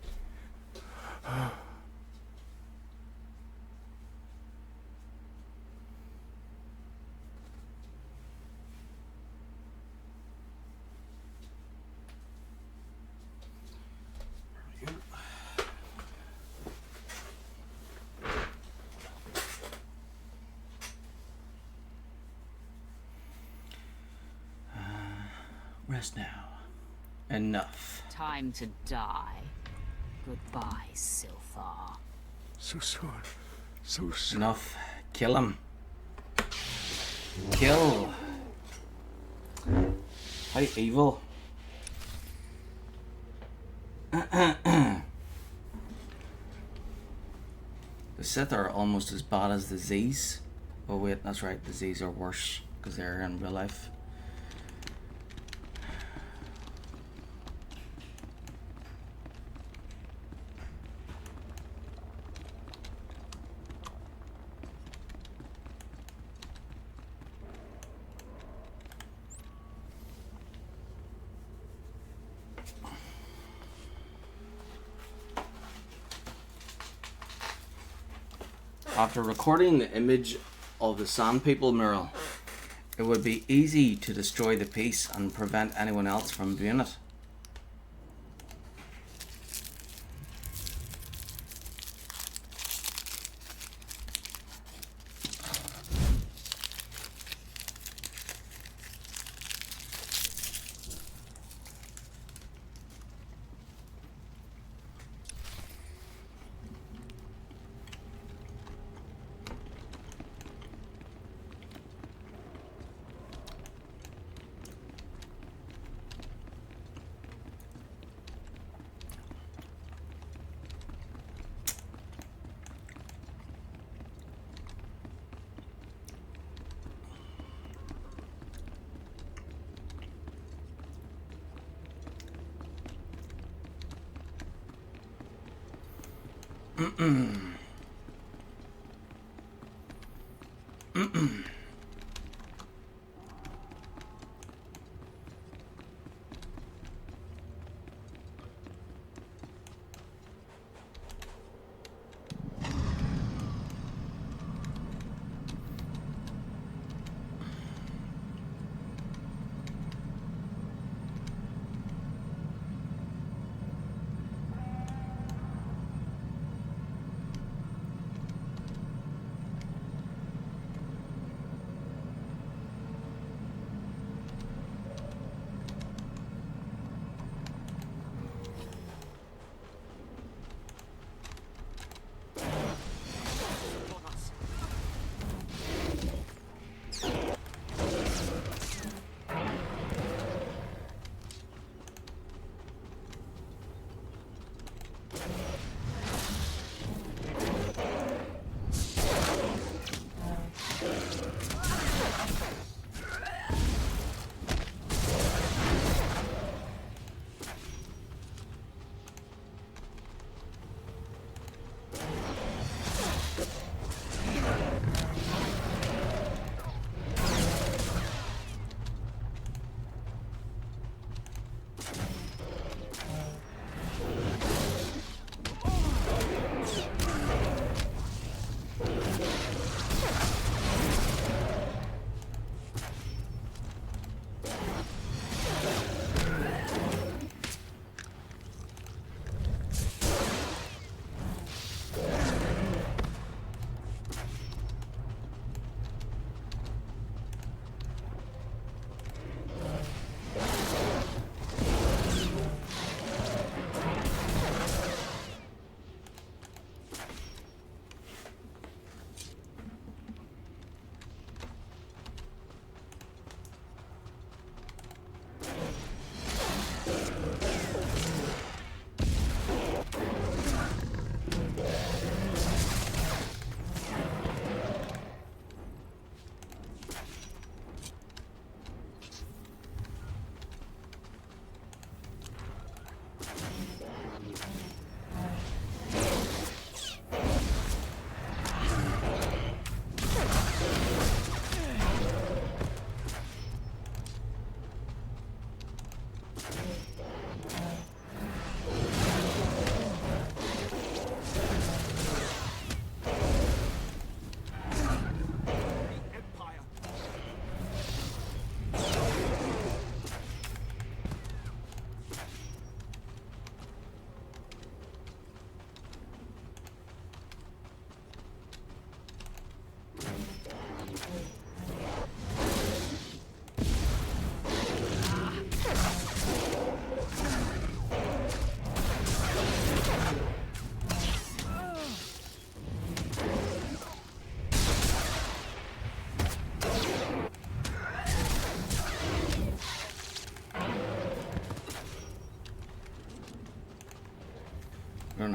Rest now. Enough. Time to die. Goodbye, Silthar. So soon. So soon. Enough. Kill him. Kill. How evil. The Sith are almost as bad as the Z's. Oh wait, that's right, the Z's are worse because they're in real life. After recording the image of the Sand People mural, it would be easy to destroy the piece and prevent anyone else from viewing it.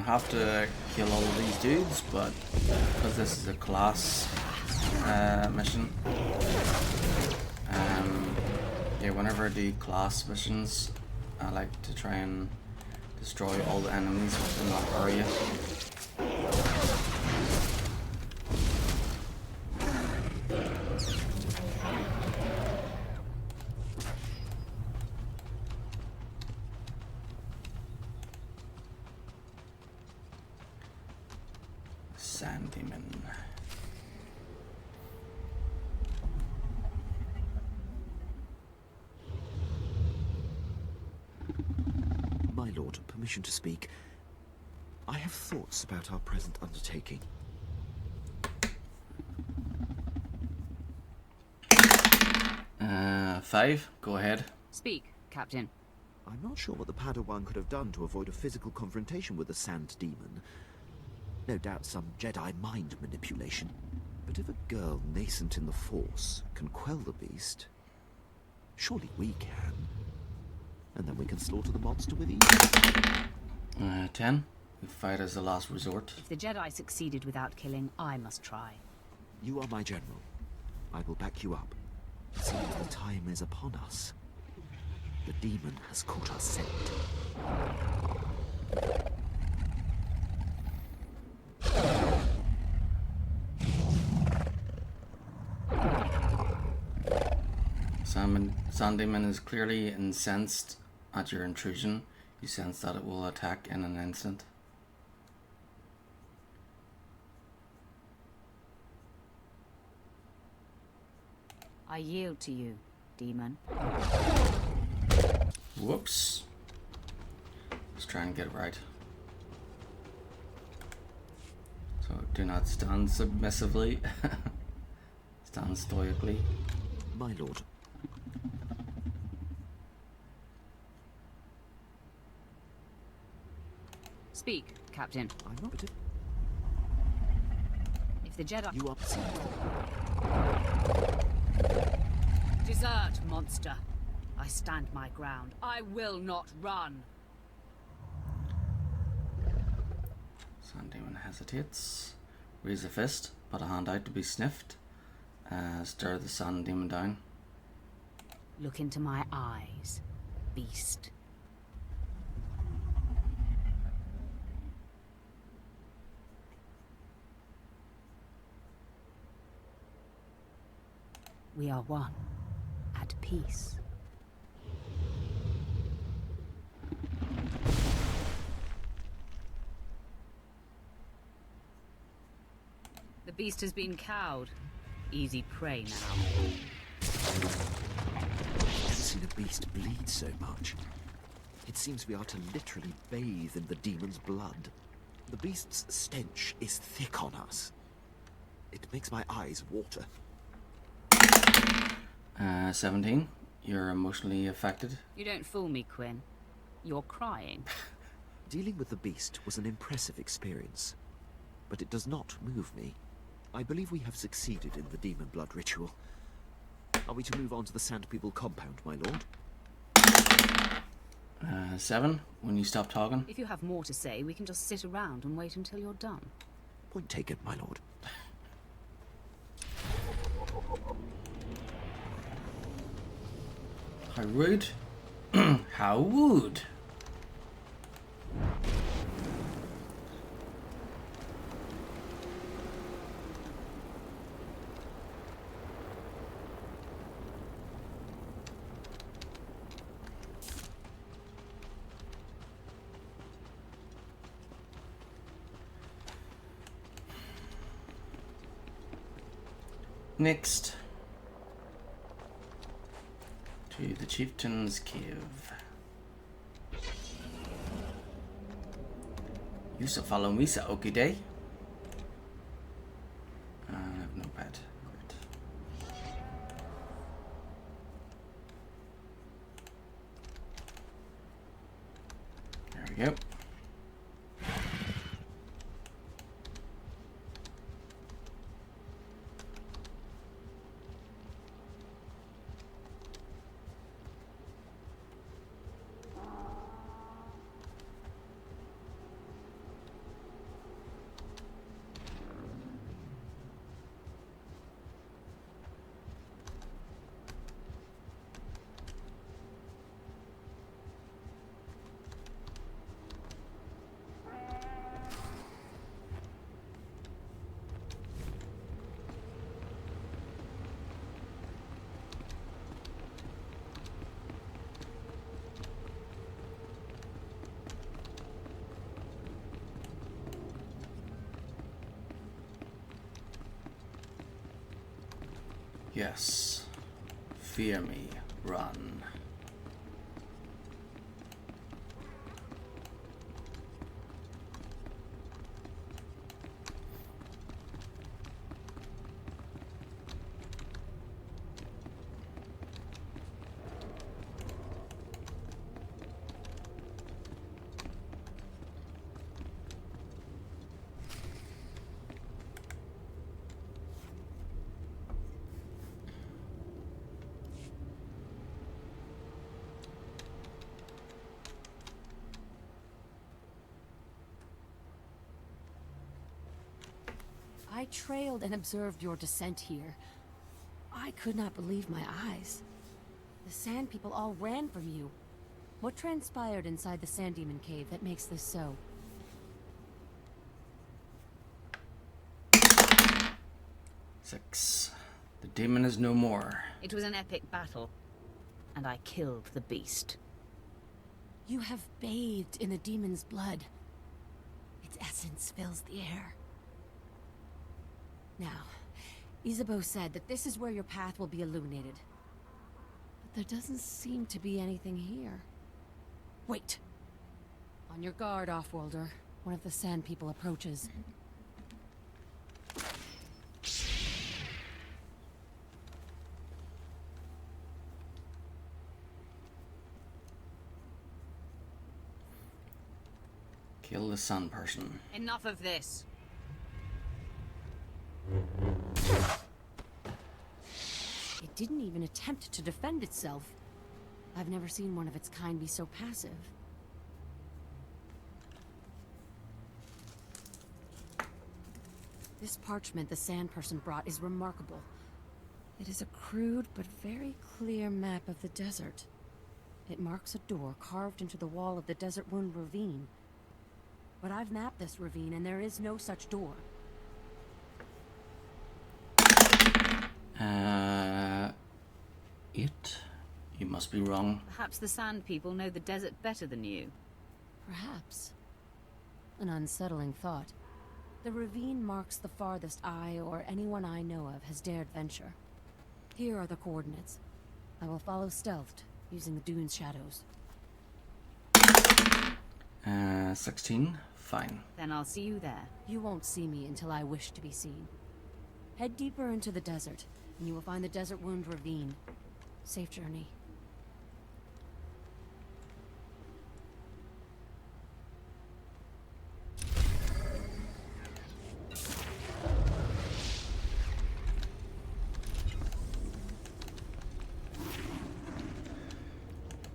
have to kill all of these dudes, but because this is a class mission, yeah, whenever I do class missions, I like to try and destroy all the enemies within that area. Sand demon. My lord, permission to speak. I have thoughts about our present undertaking. 5, go ahead. Speak, Captain. I'm not sure what the Padawan could have done to avoid a physical confrontation with the Sand Demon. No doubt some Jedi mind manipulation. But if a girl nascent in the Force can quell the beast, surely we can. And then we can slaughter the monster with ease. 10, we fight as a last resort. If the Jedi succeeded without killing, I must try. You are my general. I will back you up. It seems the time is upon us. The demon has caught our scent. Sand demon is clearly incensed at your intrusion. You sense that it will attack in an instant. I yield to you, demon. Whoops. Let's try and get it right. So do not stand submissively. Stand stoically. My lord. Speak, Captain. I'm not... If the Jedi... You are... Desert, monster. I stand my ground. I will not run. Sand demon hesitates. Raise a fist, put a hand out to be sniffed. Stir the sand demon down. Look into my eyes, beast. We are one, at peace. The beast has been cowed. Easy prey now. I've never seen a beast bleed so much. It seems we are to literally bathe in the demon's blood. The beast's stench is thick on us. It makes my eyes water. 17, you're emotionally affected. You don't fool me, Quinn. You're crying. Dealing with the beast was an impressive experience, but it does not move me. I believe we have succeeded in the demon blood ritual. Are we to move on to the Sand People compound, my lord? 7, when you stop talking. If you have more to say, we can just sit around and wait until you're done. Point taken, my lord. How rude. How rude. Next, to the Chieftain's Cave. You shall follow me, Sir Okie Day. I have no pet. Great. There we go. Yes. Fear me. Run. I trailed and observed your descent here. I could not believe my eyes. The Sand People all ran from you. What transpired inside the Sand Demon Cave that makes this so? Six. The demon is no more. It was an epic battle, and I killed the beast. You have bathed in the demon's blood. Its essence fills the air. Now, Isabeau said that this is where your path will be illuminated. But there doesn't seem to be anything here. Wait! On your guard, Offworlder. One of the Sand People approaches. Kill the sun person. Enough of this. It didn't even attempt to defend itself. I've never seen one of its kind be so passive. This parchment the Sand Person brought is remarkable. It is a crude but very clear map of the desert. It marks a door carved into the wall of the Desert Wound Ravine. But I've mapped this ravine and there is no such door. You must be wrong. Perhaps the Sand People know the desert better than you. Perhaps. An unsettling thought. The ravine marks the farthest I or anyone I know of has dared venture. Here are the coordinates. I will follow stealthed, using the dune's shadows. 16? Fine. Then I'll see you there. You won't see me until I wish to be seen. Head deeper into the desert, and you will find the Desert Wound Ravine. Safe journey.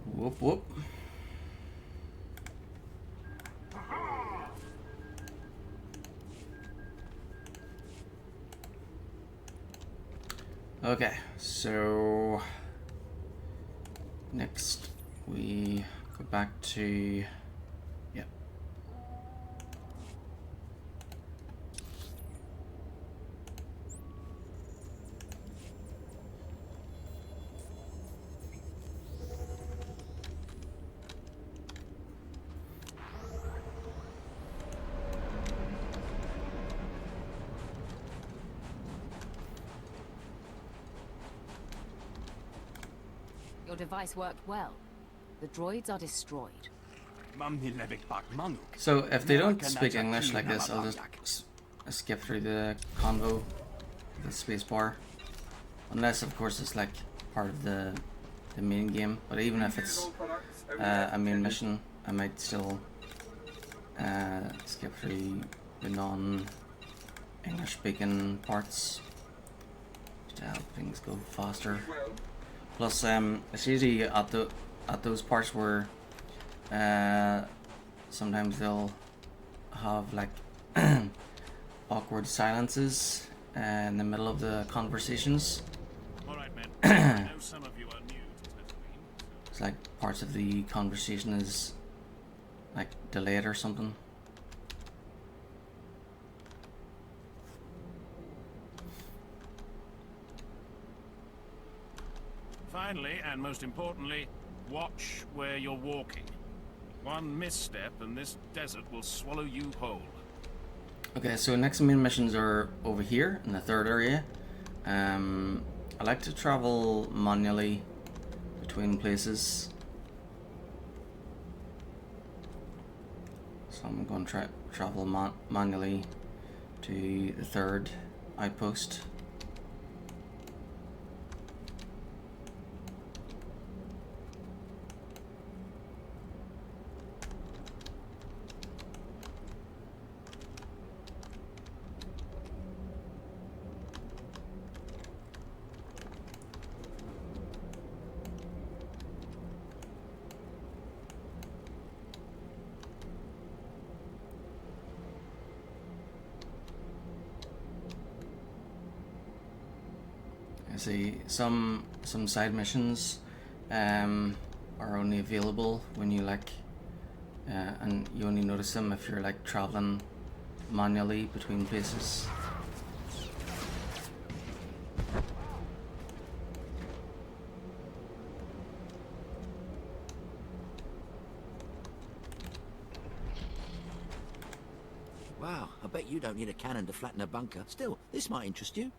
Whoop whoop. Okay, so next we go back to yep. Your device worked well. The droids are destroyed. So if they don't speak English like this, I'll just skip through the convo, the spacebar, unless of course it's like part of the main game. But even if it's a main mission, I might still skip through the non-English speaking parts to help things go faster. Plus, it's usually at those parts where sometimes they'll have like awkward silences in the middle of the conversations. All right, men. I know some of you are new to Tatooine. It's like parts of the conversation is like delayed or something. Finally, and most importantly, watch where you're walking. One misstep and this desert will swallow you whole. Okay, so next main missions are over here in the third area. I like to travel manually between places. So I'm going to travel manually to the third outpost. I see some side missions are only available when you like, and you only notice them if you're like traveling manually between places. Wow, I bet you don't need a cannon to flatten a bunker. Still, this might interest you.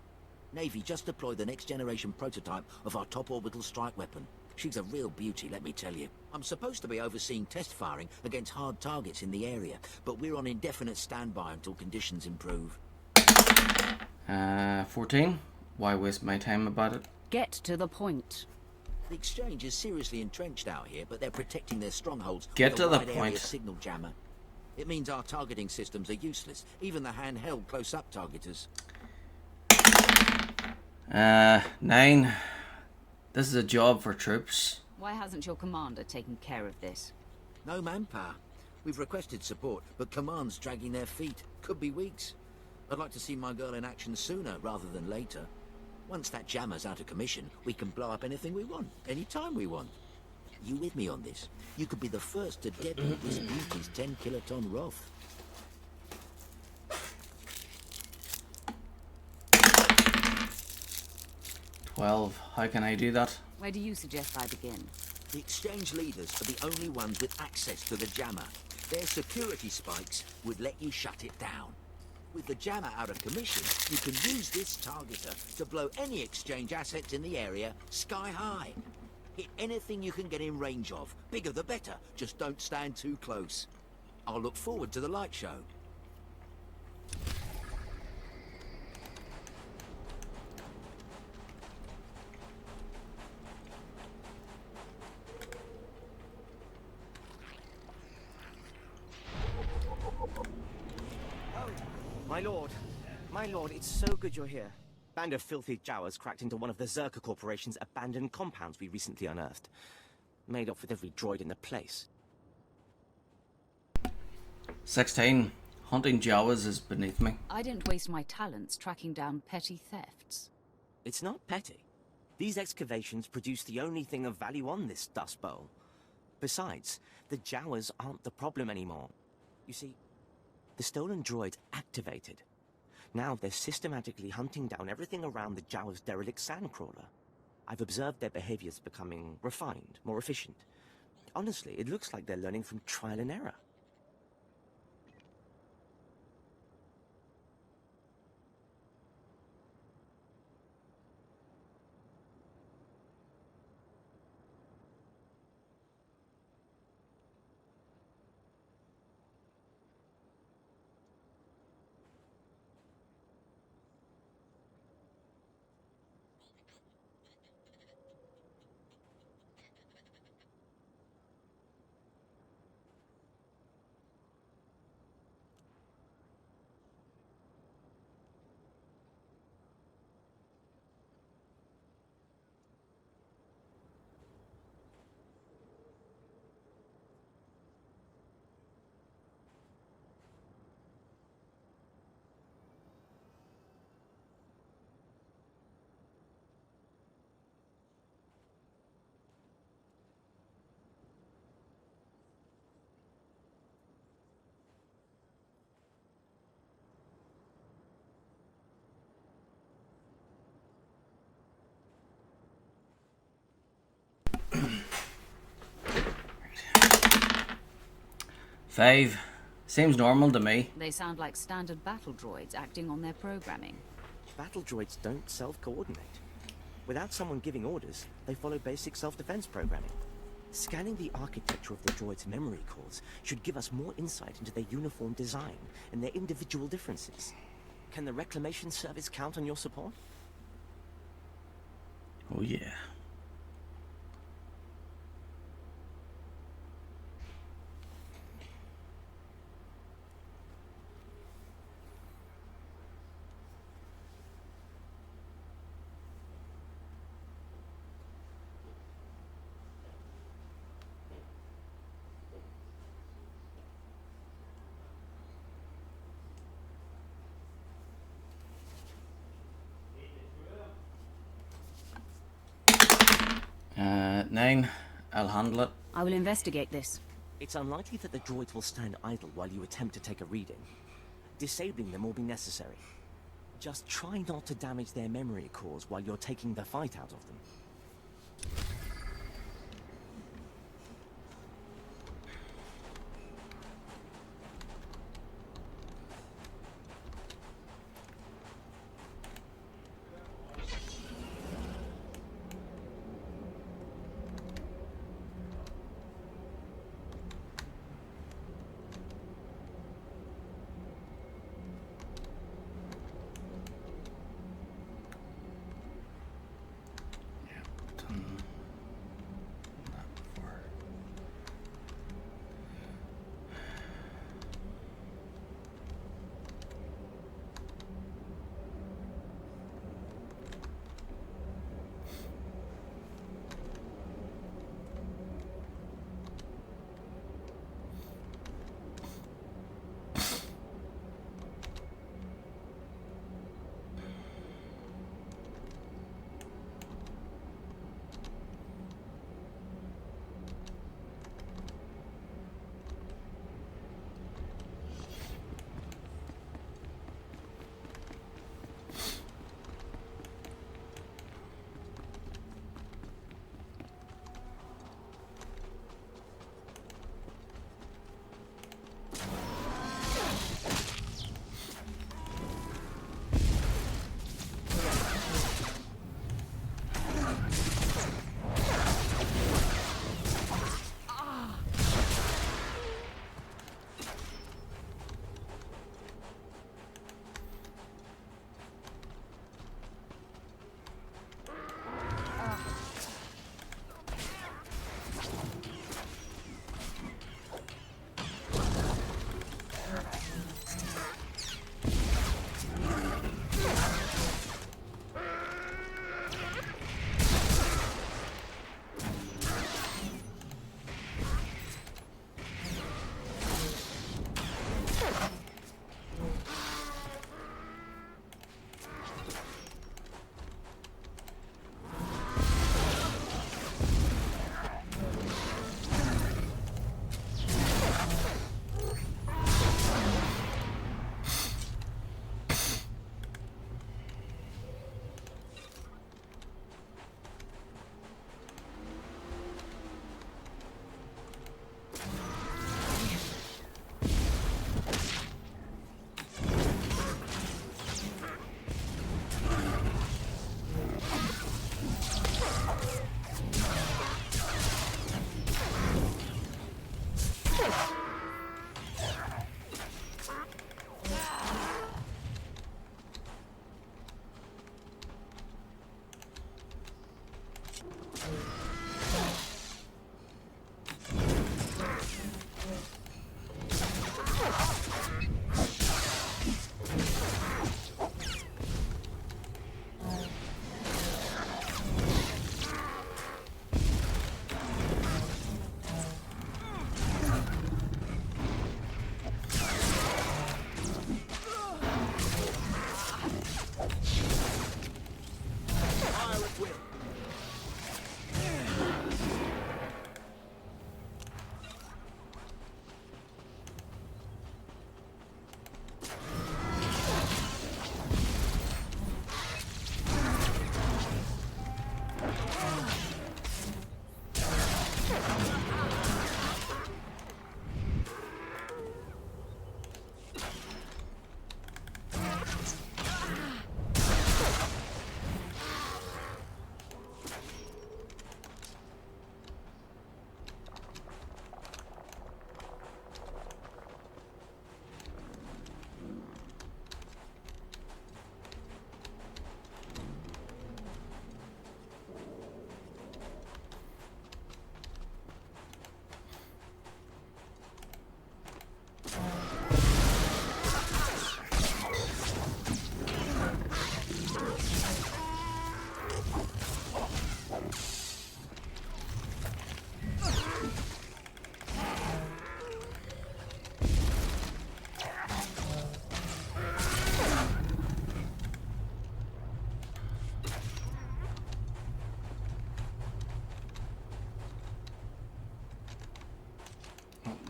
Navy just deployed the next generation prototype of our top orbital strike weapon. She's a real beauty, let me tell you. I'm supposed to be overseeing test firing against hard targets in the area, but we're on indefinite standby until conditions improve. 14. Why waste my time about it? Get to the point. The Exchange is seriously entrenched out here, but they're protecting their strongholds Get with to a the wide area point. signal jammer. It means our targeting systems are useless, even the handheld close-up targeters. 9. This is a job for troops. Why hasn't your commander taken care of this? No manpower. We've requested support, but command's dragging their feet. Could be weeks. I'd like to see my girl in action sooner rather than later. Once that jammer's out of commission, we can blow up anything we want, anytime we want. You with me on this? You could be the first to detonate this beauty's 10-kiloton Roth. How can I do that? Where do you suggest I begin? The Exchange leaders are the only ones with access to the jammer. Their security spikes would let you shut it down. With the jammer out of commission, you can use this targeter to blow any Exchange assets in the area sky high. Hit anything you can get in range of. Bigger the better, just don't stand too close. I'll look forward to the light show. My lord, it's so good you're here. Band of filthy Jawas cracked into one of the Zerka Corporation's abandoned compounds we recently unearthed. Made off with every droid in the place. 16. Hunting Jawas is beneath me. I didn't waste my talents tracking down petty thefts. It's not petty. These excavations produce the only thing of value on this Dust Bowl. Besides, the Jawas aren't the problem anymore. You see, the stolen droid activated. Now they're systematically hunting down everything around the Jawa's derelict sandcrawler. I've observed their behaviors becoming refined, more efficient. Honestly, it looks like they're learning from trial and error. Five. Seems normal to me. They sound like standard battle droids acting on their programming. Battle droids don't self-coordinate. Without someone giving orders, they follow basic self-defense programming. Scanning the architecture of the droids' memory cores should give us more insight into their uniform design and their individual differences. Can the Reclamation Service count on your support? Oh yeah. Nine. I'll handle it. I will investigate this. It's unlikely that the droids will stand idle while you attempt to take a reading. Disabling them will be necessary. Just try not to damage their memory cores while you're taking the fight out of them.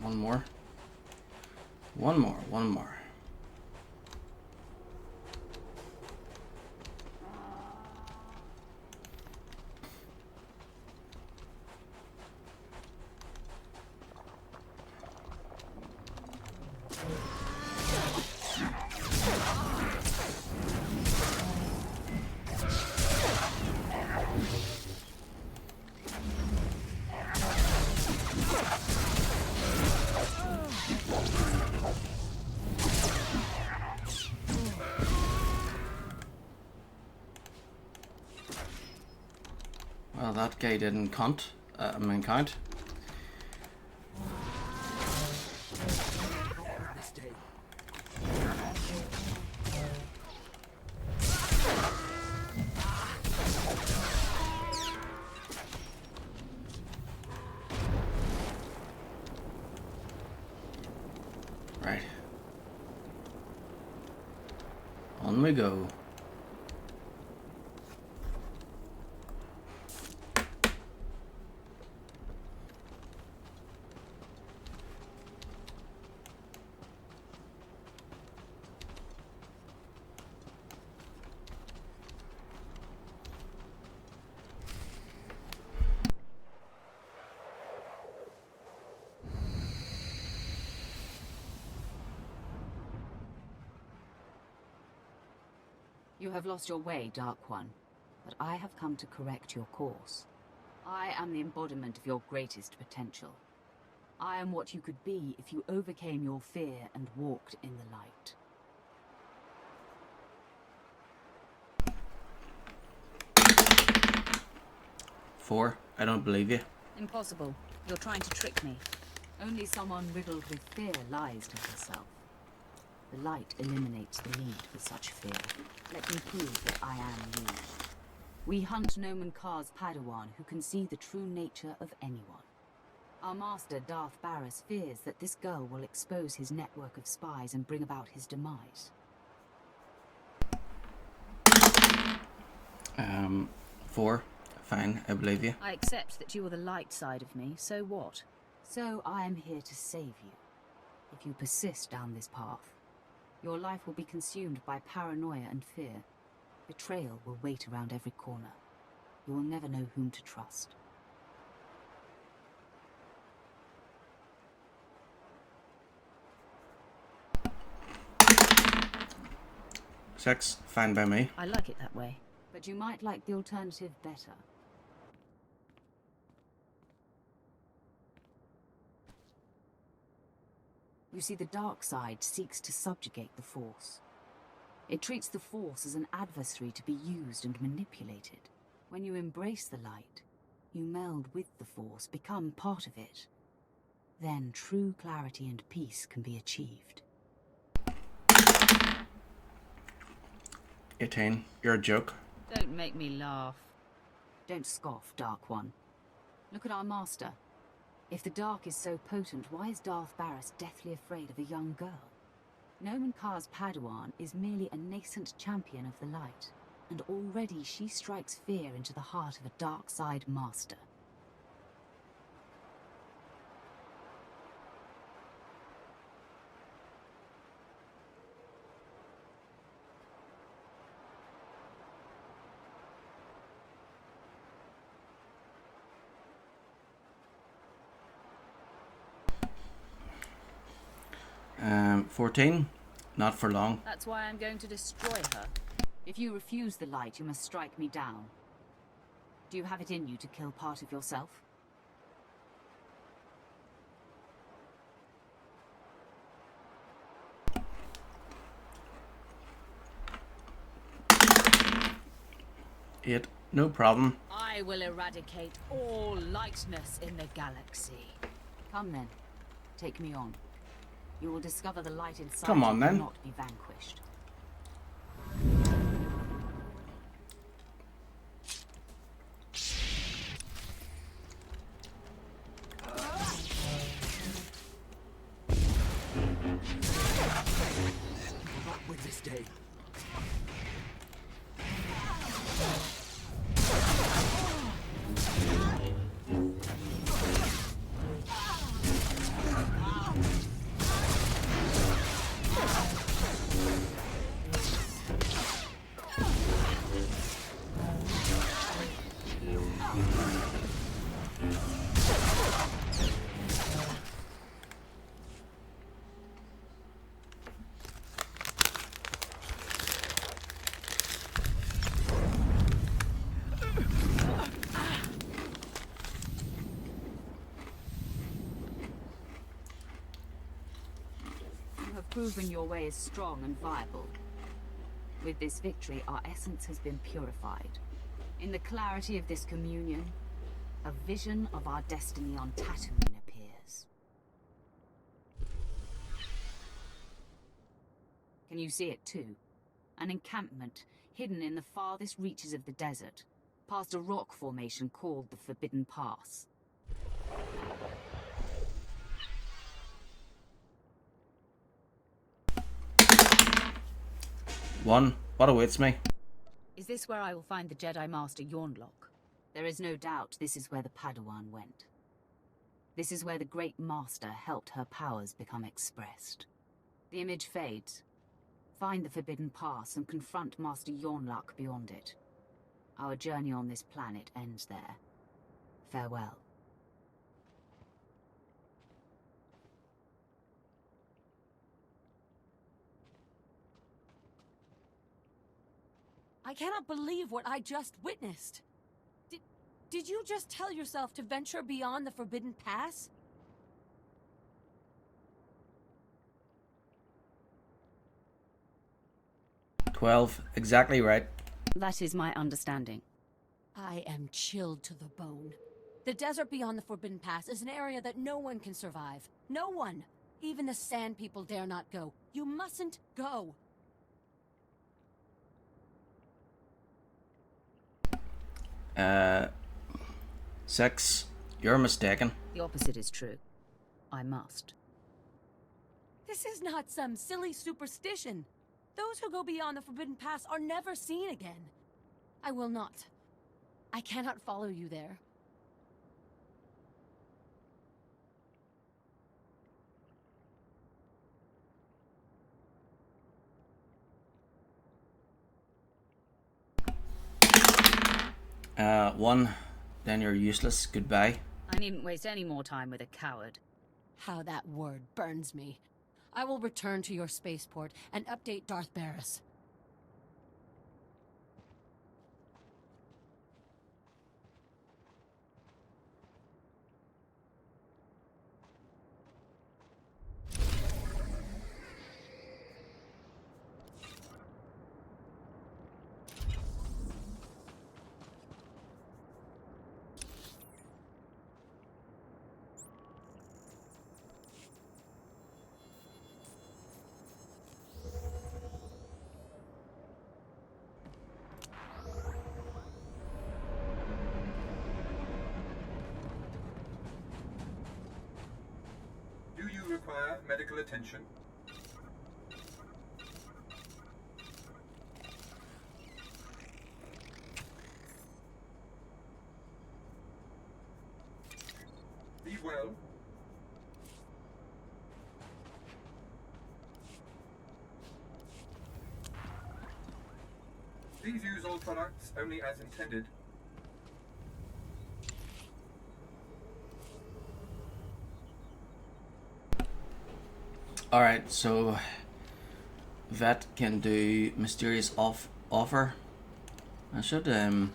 One more. One more. One more. Well, that guy didn't count. Count. Right. On we go. You have lost your way, Dark One, but I have come to correct your course. I am the embodiment of your greatest potential. I am what you could be if you overcame your fear and walked in the light. Four. I don't believe you. Impossible. You're trying to trick me. Only someone riddled with fear lies to herself. The light eliminates the need for such fear. Let me prove that I am you. We hunt Nomen Kar's Padawan who can see the true nature of anyone. Our master, Darth Barris, fears that this girl will expose his network of spies and bring about his demise. Four. Fine, I believe you. I accept that you are the light side of me, so what? So I am here to save you. If you persist down this path, your life will be consumed by paranoia and fear. Betrayal will wait around every corner. You will never know whom to trust. Six. Fine by me. I like it that way, but you might like the alternative better. You see, the dark side seeks to subjugate the Force. It treats the Force as an adversary to be used and manipulated. When you embrace the light, you meld with the Force, become part of it. Then true clarity and peace can be achieved. 18. You're a joke. Don't make me laugh. Don't scoff, Dark One. Look at our master. If the dark is so potent, why is Darth Barris deathly afraid of a young girl? Nomen Kar's Padawan is merely a nascent champion of the light, and already she strikes fear into the heart of a dark side master. Um, 14. Not for long. That's why I'm going to destroy her. If you refuse the light, you must strike me down. Do you have it in you to kill part of yourself? Eight. No problem. I will eradicate all lightness in the galaxy. Come then, take me on. You will discover the light inside. Come on, you then. will not be vanquished. Not win this day. proven your way is strong and viable. With this victory, our essence has been purified. In the clarity of this communion, a vision of our destiny on Tatooine appears. Can you see it too? An encampment hidden in the farthest reaches of the desert, past a rock formation called the Forbidden Pass. One, what awaits me? Is this where I will find the Jedi Master Yornlock? There is no doubt this is where the Padawan went. This is where the Great Master helped her powers become expressed. The image fades. Find the Forbidden Pass and confront Master Yornlock beyond it. Our journey on this planet ends there. Farewell. I cannot believe what I just witnessed. Did you just tell yourself to venture beyond the Forbidden Pass? "12, exactly right." That is my understanding. I am chilled to the bone. The desert beyond the Forbidden Pass is an area that no one can survive. No one! Even the Sand People dare not go. You mustn't go. Six, you're mistaken. The opposite is true. I must. This is not some silly superstition. Those who go beyond the Forbidden Pass are never seen again. I will not. I cannot follow you there. One, then you're useless. Goodbye. I needn't waste any more time with a coward. How that word burns me. I will return to your spaceport and update Darth Barris. Do you require medical attention? Be well. Please use all products only as intended. Alright, so Vet can do mysterious offer. I should read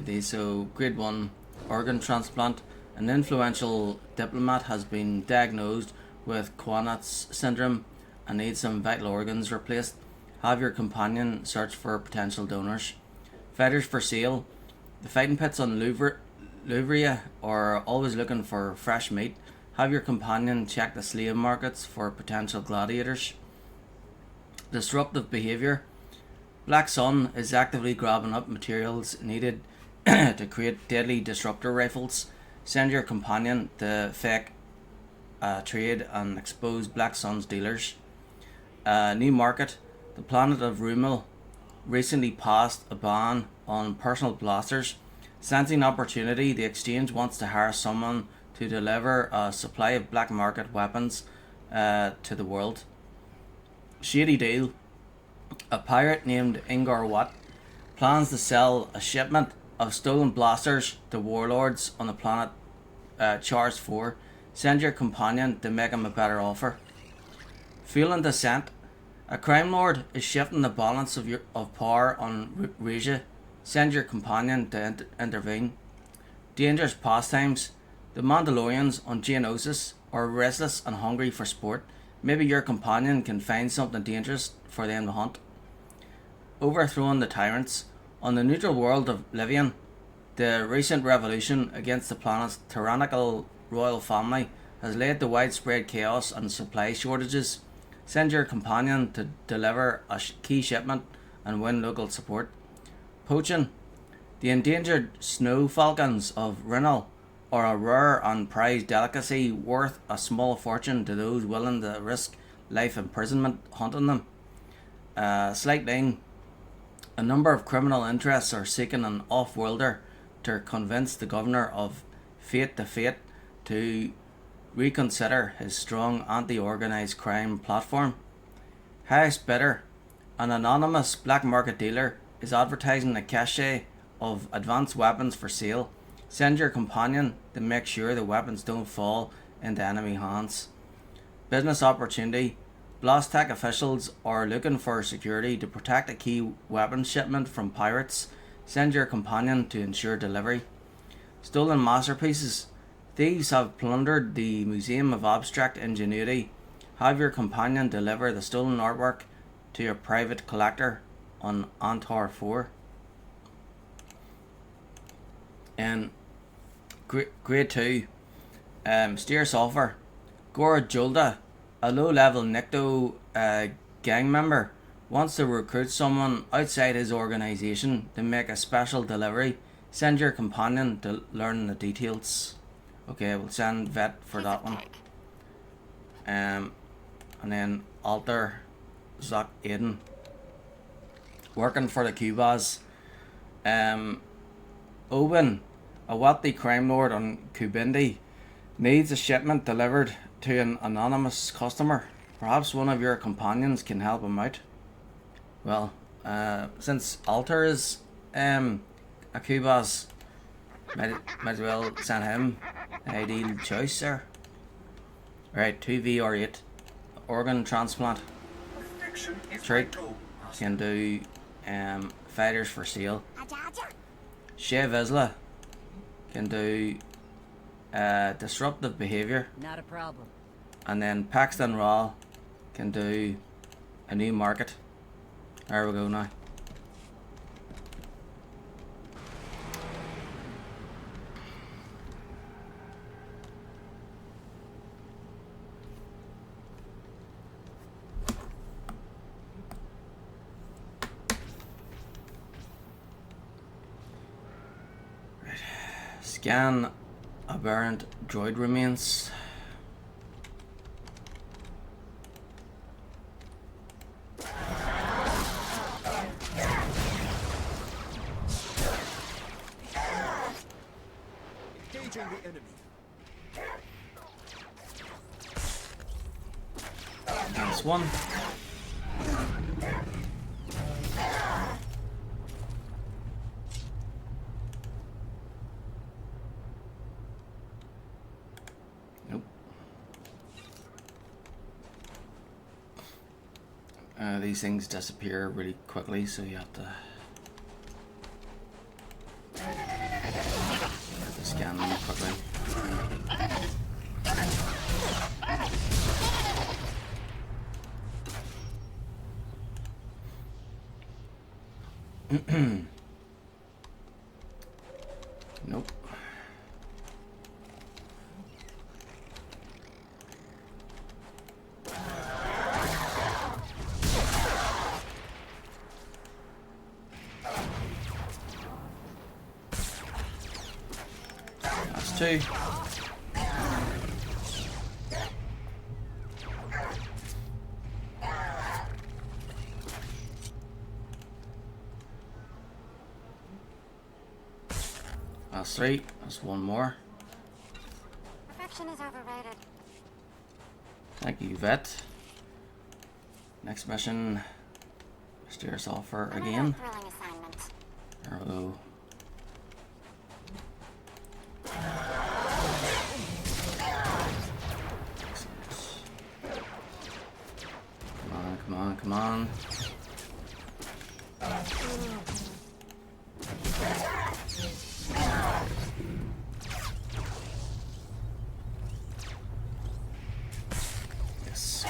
these. So grade 1 organ transplant. An influential diplomat has been diagnosed with Quanat's syndrome and needs some vital organs replaced. Have your companion search for potential donors. Fighters for sale. The fighting pits on Louvria are always looking for fresh meat. Have your companion check the slave markets for potential gladiators. Disruptive behaviour. Black Sun is actively grabbing up materials needed to create deadly disruptor rifles. Send your companion to fake trade and expose Black Sun's dealers. New market. The planet of Rumel recently passed a ban on personal blasters. Sensing opportunity, the exchange wants to hire someone to deliver a supply of black market weapons to the world. Shady deal. A pirate named Ingar Watt plans to sell a shipment of stolen blasters to warlords on the planet Chars 4. Send your companion to make him a better offer. Feeling dissent. A crime lord is shifting the balance of power on Regia. Send your companion to intervene. Dangerous pastimes. The Mandalorians on Geonosis are restless and hungry for sport. Maybe your companion can find something dangerous for them to hunt. Overthrowing the tyrants. On the neutral world of Livian, the recent revolution against the planet's tyrannical royal family has led to widespread chaos and supply shortages. Send your companion to deliver a key shipment and win local support. Poaching. The endangered snow falcons of Rinal are a rare and prized delicacy worth a small fortune to those willing to risk life imprisonment hunting them. Slight line. A number of criminal interests are seeking an off-worlder to convince the governor of Fate to reconsider his strong anti-organised crime platform. Highest bidder. An anonymous black market dealer is advertising a cache of advanced weapons for sale. Send your companion to make sure the weapons don't fall into enemy hands. Business opportunity. Blastech officials are looking for security to protect a key weapons shipment from pirates. Send your companion to ensure delivery. Stolen masterpieces. Thieves have plundered the Museum of Abstract Ingenuity. Have your companion deliver the stolen artwork to your private collector on Antar 4. And grade 2. Steer Sulfur. Gora Julda, a low-level Nikto gang member, wants to recruit someone outside his organisation to make a special delivery. Send your companion to learn the details. Okay, we'll send Vet for that one. And then Alter Zak Aiden, working for the Cubas. Owen, a wealthy crime lord on Kubindi, needs a shipment delivered to an anonymous customer. Perhaps one of your companions can help him out. Well, since Alter is a Cubas, might as well send him an ideal choice there. Right, 2VR8, organ transplant. Trick can do fighters for sale. Shea Vizsla can do disruptive behaviour. Not a problem. And then Paxton Raw can do a new market. There we go now. Scan aberrant droid remains. Engaging the enemy. That's one. Nope. These things disappear really quickly, so you have to scan them quickly. Nope. That's two. That's three. That's one more. Perfection is overrated. Thank you, Vet. Next mission. Steer Sulfur again. Thrilling assignment. There we go. Come on, come on. Yes.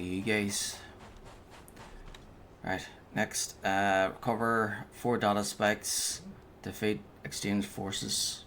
you guys. Right, next, recover 4 data spikes, defeat exchange forces.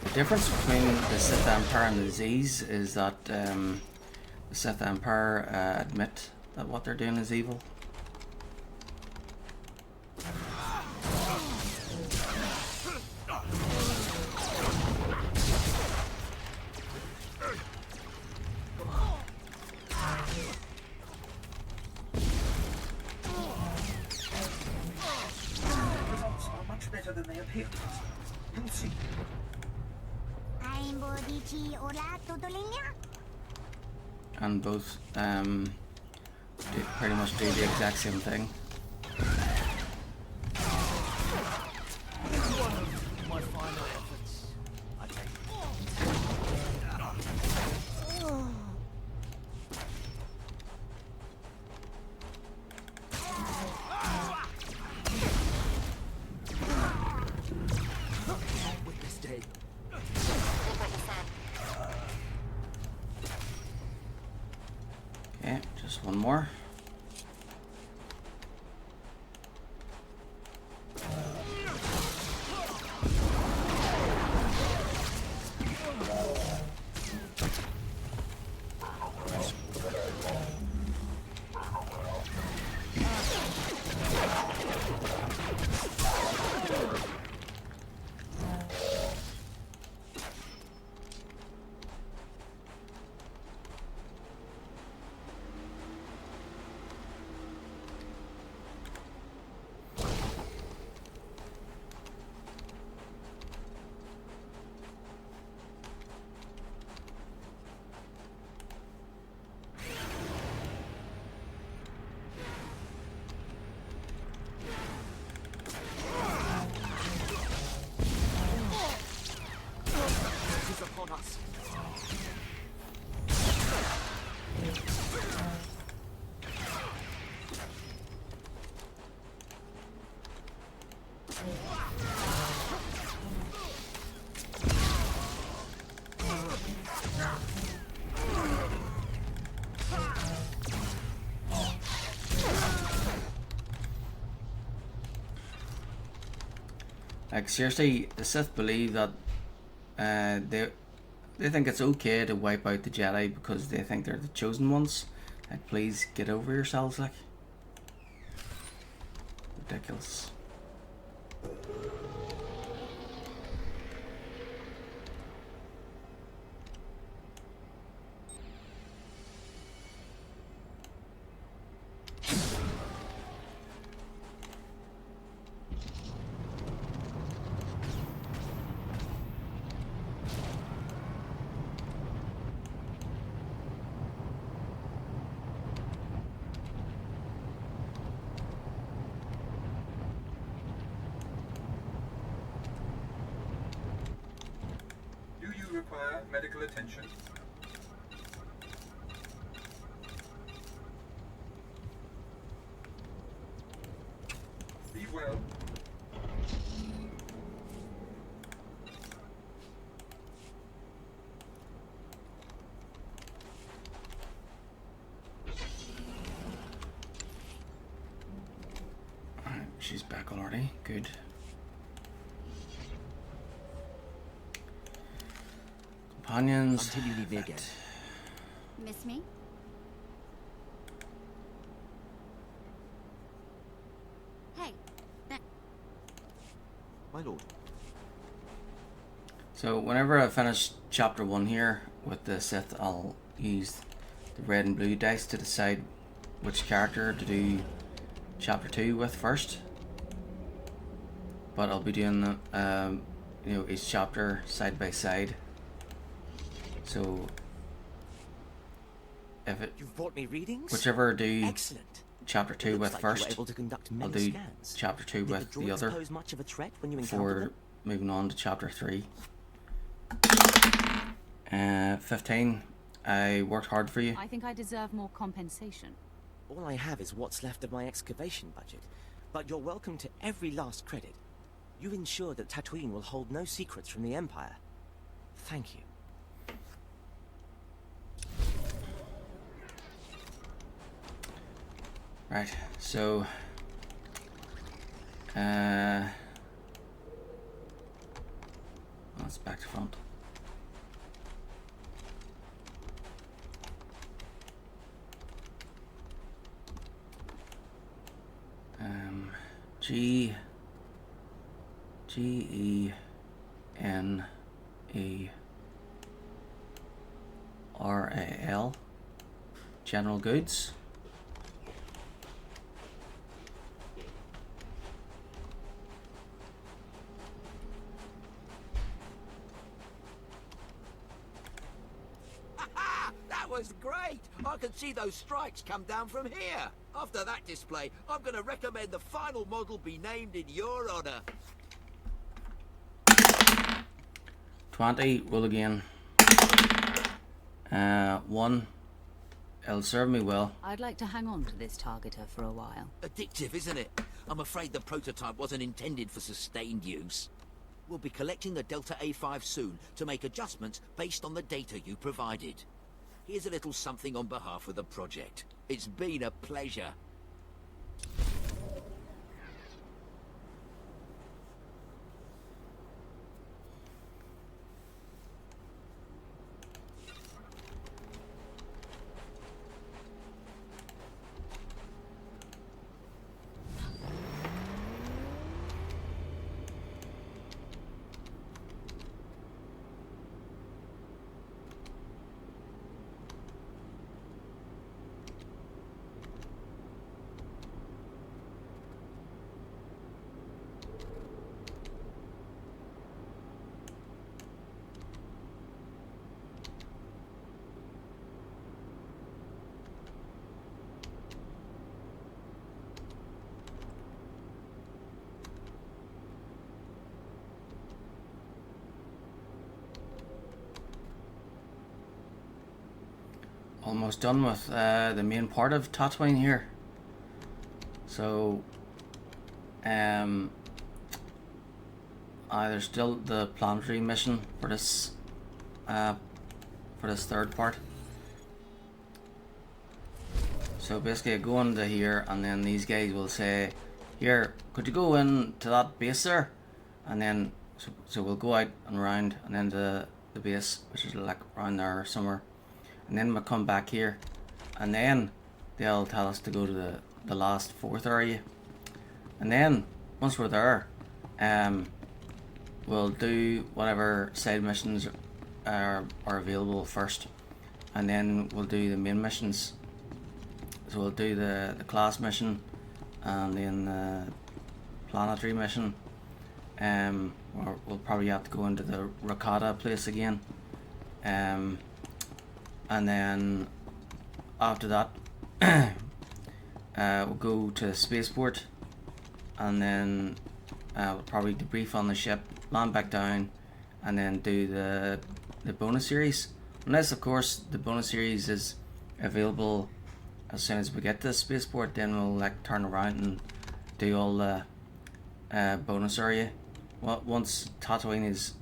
The difference between the Sith Empire and the Z's is that the Sith Empire admit that what they're doing is evil. Results are much better than they appear. You'll see. And both pretty much do the exact same thing. My final efforts. Witness day. Okay, just one more. Is upon us. Like seriously, the Sith believe that they think it's okay to wipe out the Jedi because they think they're the chosen ones. Like, please get over yourselves, like. Ridiculous. Do you require medical attention? Be well. Alright, she's back already. Good. Companions. Until you need me again. Miss me? Hey, My lord. So whenever I finish chapter 1 here with the Sith, I'll use the red and blue dice to decide which character to do chapter 2 with first. But I'll be doing the, you know, each chapter side by side. So if it, You've brought me readings? whichever I do Excellent. chapter 2 with Like you were first, able to conduct I'll many do scans. chapter 2 Did with the the droids other pose much of a threat when you encountered before them? moving on to chapter 3. 15. I worked hard for you. I think I deserve more compensation. All I have is what's left of my excavation budget, but you're welcome to every last credit. You ensure that Tatooine will hold no secrets from the Empire. Thank you. Right, so let's back to front. General, General Goods. That was great! I can see those strikes come down from here. After that display, I'm going to recommend the final model be named in your honor. 20 will again. 1. It'll serve me well. I'd like to hang on to this targeter for a while. Addictive, isn't it? I'm afraid the prototype wasn't intended for sustained use. We'll be collecting the Delta A5 soon to make adjustments based on the data you provided. Here's a little something on behalf of the project. It's been a pleasure. Almost done with the main part of Tatooine here. So, there's still the planetary mission for this third part. So basically, I go into here, and then these guys will say, "Here, could you go in to that base there?" And then so we'll go out and around, and then the base, which is like around there somewhere. And then we'll come back here, and then they'll tell us to go to the last fourth area. And then once we're there, we'll do whatever side missions are available first, and then we'll do the main missions. So we'll do the class mission, and then the planetary mission. Or we'll probably have to go into the Rakata place again. And then after that, we'll go to spaceport, and then we'll probably debrief on the ship, land back down, and then do the bonus series. Unless, of course, the bonus series is available as soon as we get to the spaceport, then we'll like turn around and do all the bonus area. Well, once Tatooine is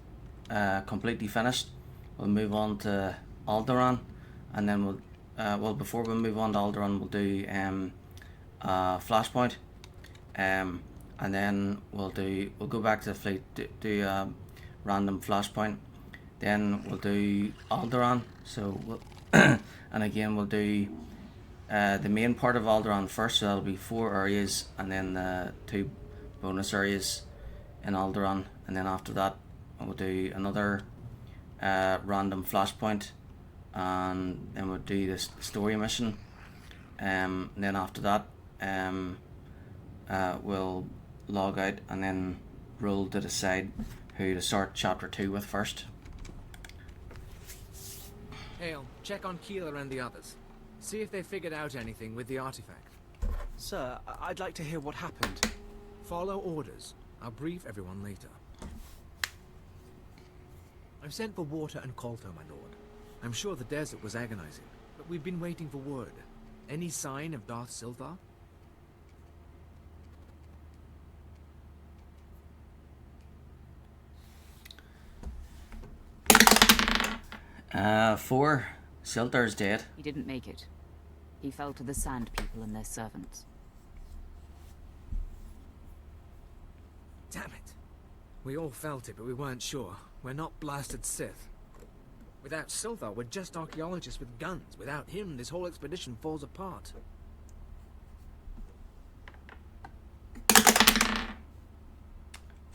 completely finished, we'll move on to Alderaan. And then we'll, well, before we move on to Alderaan, we'll do Flashpoint, and then we'll go back to the fleet, do random Flashpoint, Then we'll do Alderaan. So we'll and again we'll do the main part of Alderaan first. So that'll be 4 areas, and then the 2 bonus areas in Alderaan, and then after that we'll do another random flashpoint, and then we'll do this story mission. And then after that we'll log out and then roll to decide who to start chapter 2 with first. Hale, check on Keeler and the others. See if they figured out anything with the artifact. Sir, I'd like to hear what happened. Follow orders. I'll brief everyone later. I've sent for Water and Colter, my lord. I'm sure the desert was agonizing, but we've been waiting for word. Any sign of Darth Silthar? 4. Sildar's dead. He didn't make it. He fell to the Sand People and their servants. Damn it. We all felt it, but we weren't sure. We're not blasted Sith. Without Silthar, we're just archaeologists with guns. Without him, this whole expedition falls apart.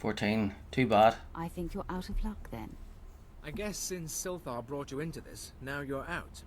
$14. Too bad. I think you're out of luck then. I guess since Silthar brought you into this, now you're out.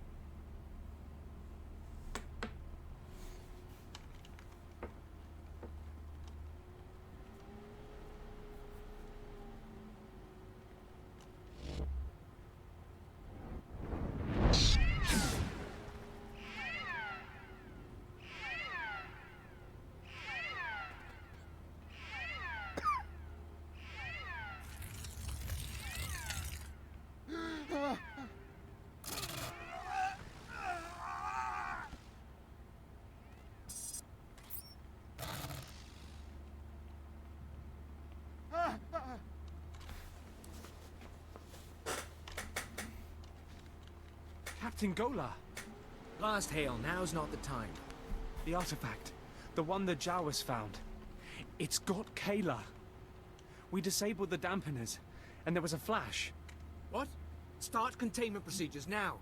Captain Gola! Last Hale, now's not the time. The artifact. The one the Jawas found. It's got Kayla. We disabled the dampeners, and there was a flash. What? Start containment procedures now.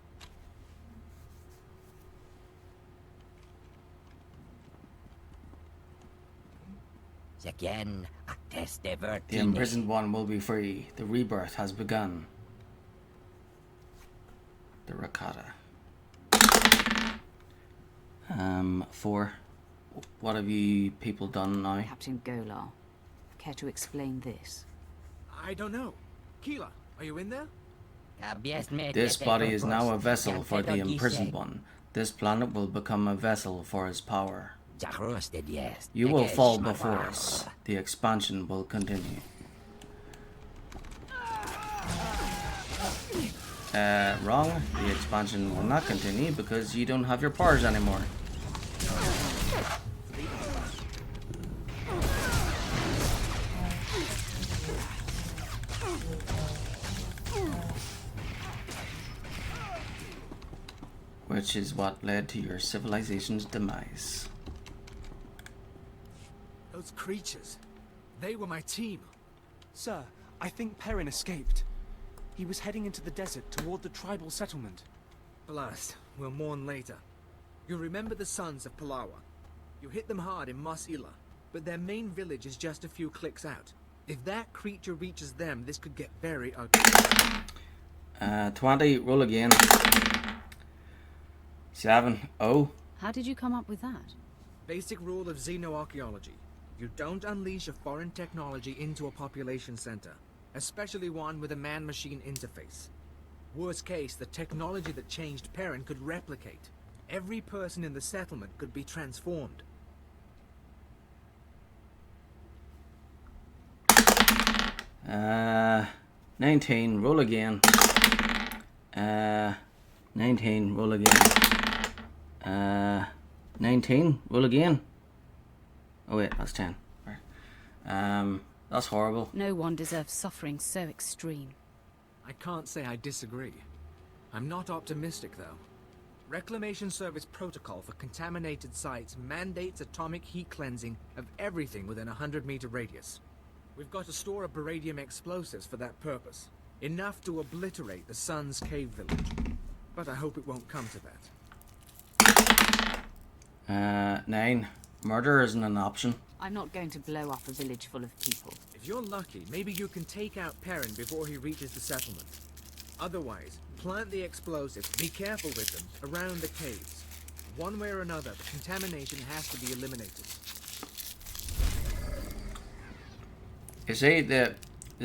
Again, a test ever. The imprisoned one will be free. The rebirth has begun. The Rakata. 4. What have you people done now? Captain Golar, care to explain this? I don't know. Keeler, are you in there? This body is now a vessel for the imprisoned one. This planet will become a vessel for his power. You will fall before us. The expansion will continue. Wrong. The expansion will not continue because you don't have your powers anymore. Which is what led to your civilization's demise. Those creatures. They were my team. Sir, I think Perrin escaped. He was heading into the desert toward the tribal settlement. Blast. We'll mourn later. You remember the sons of Palawa. You hit them hard in Mos Ila, but their main village is just a few clicks out. If that creature reaches them, this could get very ugly. 20. Roll again. 7. Oh. How did you come up with that? Basic rule of xenoarchaeology. You don't unleash a foreign technology into a population center, especially one with a man-machine interface. Worst case, the technology that changed Perrin could replicate. Every person in the settlement could be transformed. Uh, 19. Roll again. 19. Roll again. 19. Roll again. Oh wait, that's 10. Right. That's horrible. No one deserves suffering so extreme. I can't say I disagree. I'm not optimistic, though. Reclamation Service protocol for contaminated sites mandates atomic heat cleansing of everything within a 100-meter radius. We've got to store a beradium explosives for that purpose. Enough to obliterate the Sun's Cave village. But I hope it won't come to that. 9. Murder isn't an option. I'm not going to blow up a village full of people. If you're lucky, maybe you can take out Perrin before he reaches the settlement. Otherwise, plant the explosives, be careful with them, around the caves. One way or another, the contamination has to be eliminated. You see, the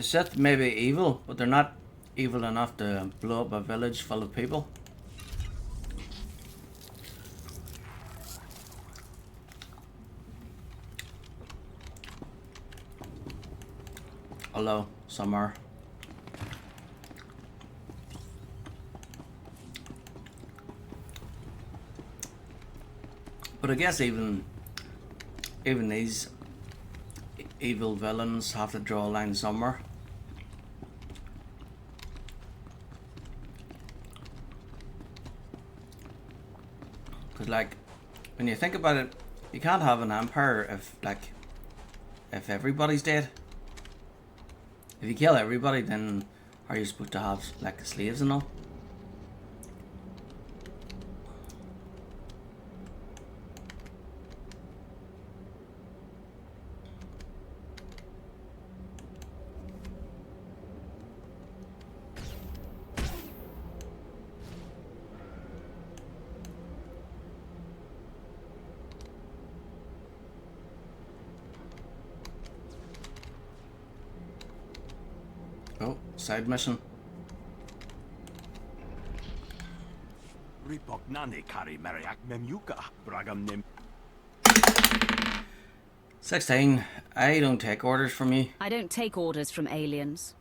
Sith may be evil, but they're not evil enough to blow up a village full of people. Hello, Summer. But I guess even these evil villains have to draw a line somewhere. Because, like, when you think about it, you can't have an empire if everybody's dead. If you kill everybody, then how are you supposed to have, like, slaves and all? Oh, side mission. 16. I don't take orders from you. I don't take orders from aliens.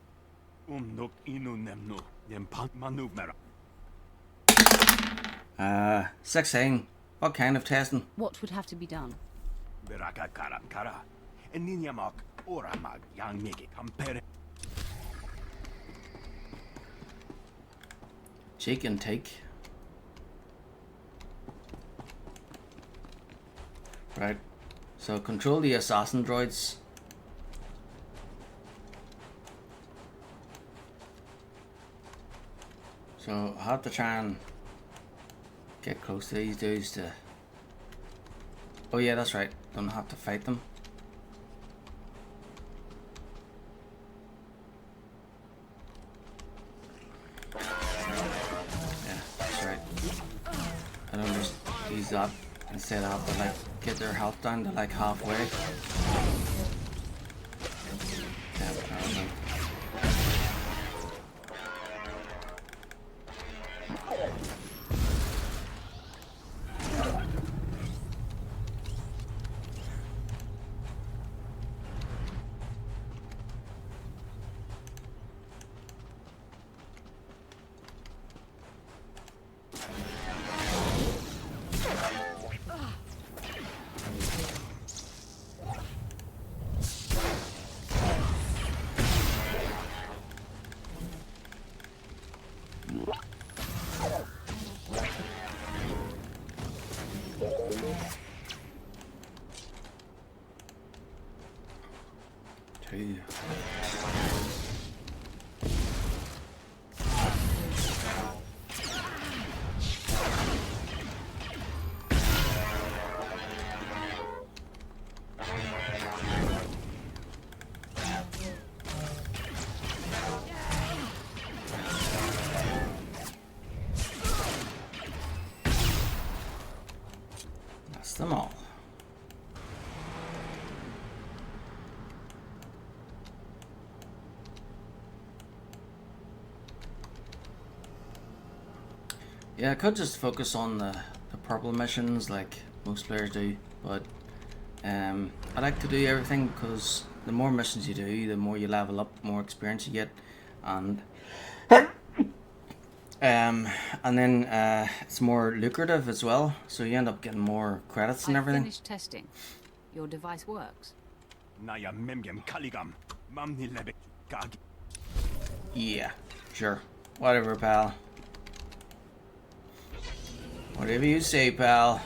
16. What kind of testing? What would have to be done? Cheek and take. Right. So control the assassin droids. So I have to try and get close to these dudes to... Oh yeah, that's right. Don't have to fight them. Yeah, that's right. I don't just use that. Instead I have to, like, get their health down to, like, halfway. Yeah, apparently. Two. That's them all. Yeah, I could just focus on the purple missions like most players do, but I like to do everything because the more missions you do, the more you level up, more experience you get, and then it's more lucrative as well, so you end up getting more credits and everything. Finished testing. Your device works. Yeah, sure. Whatever, pal. Whatever you say, pal.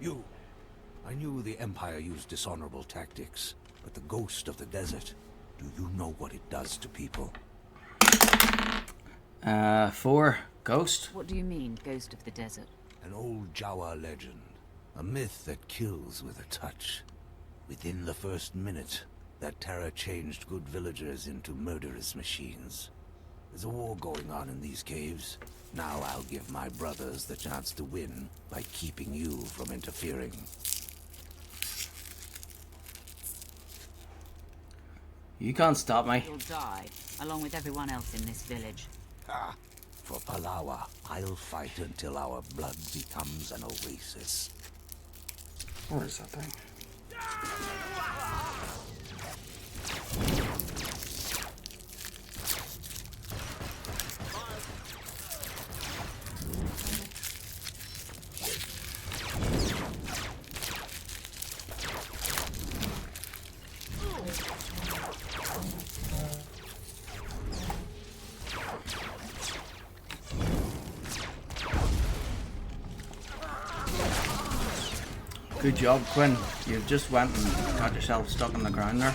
You. I knew the Empire used dishonorable tactics, but the ghost of the desert, do you know what it does to people? 4. Ghost? What do you mean, ghost of the desert? An old Jawa legend. A myth that kills with a touch. Within the first minute, that terror changed good villagers into murderous machines. There's a war going on in these caves. Now I'll give my brothers the chance to win by keeping you from interfering. You can't stop me. You'll die, along with everyone else in this village. Ah, for Palawa, I'll fight until our blood becomes an oasis. Where is that thing? Good job, Quinn. You just went and got yourself stuck in the ground there.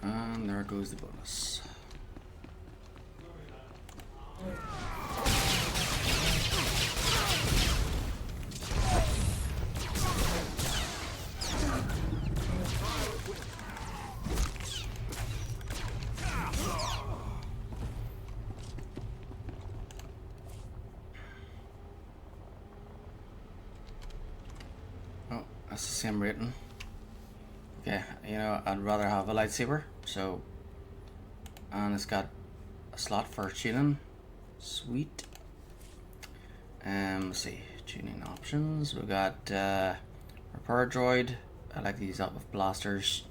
And there goes the bonus. Oh, that's the same rating. Okay, you know, I'd rather have a lightsaber, so, and it's got a slot for tuning. Sweet. Let's see, tuning options. We've got repair droid. I like to use that with blasters,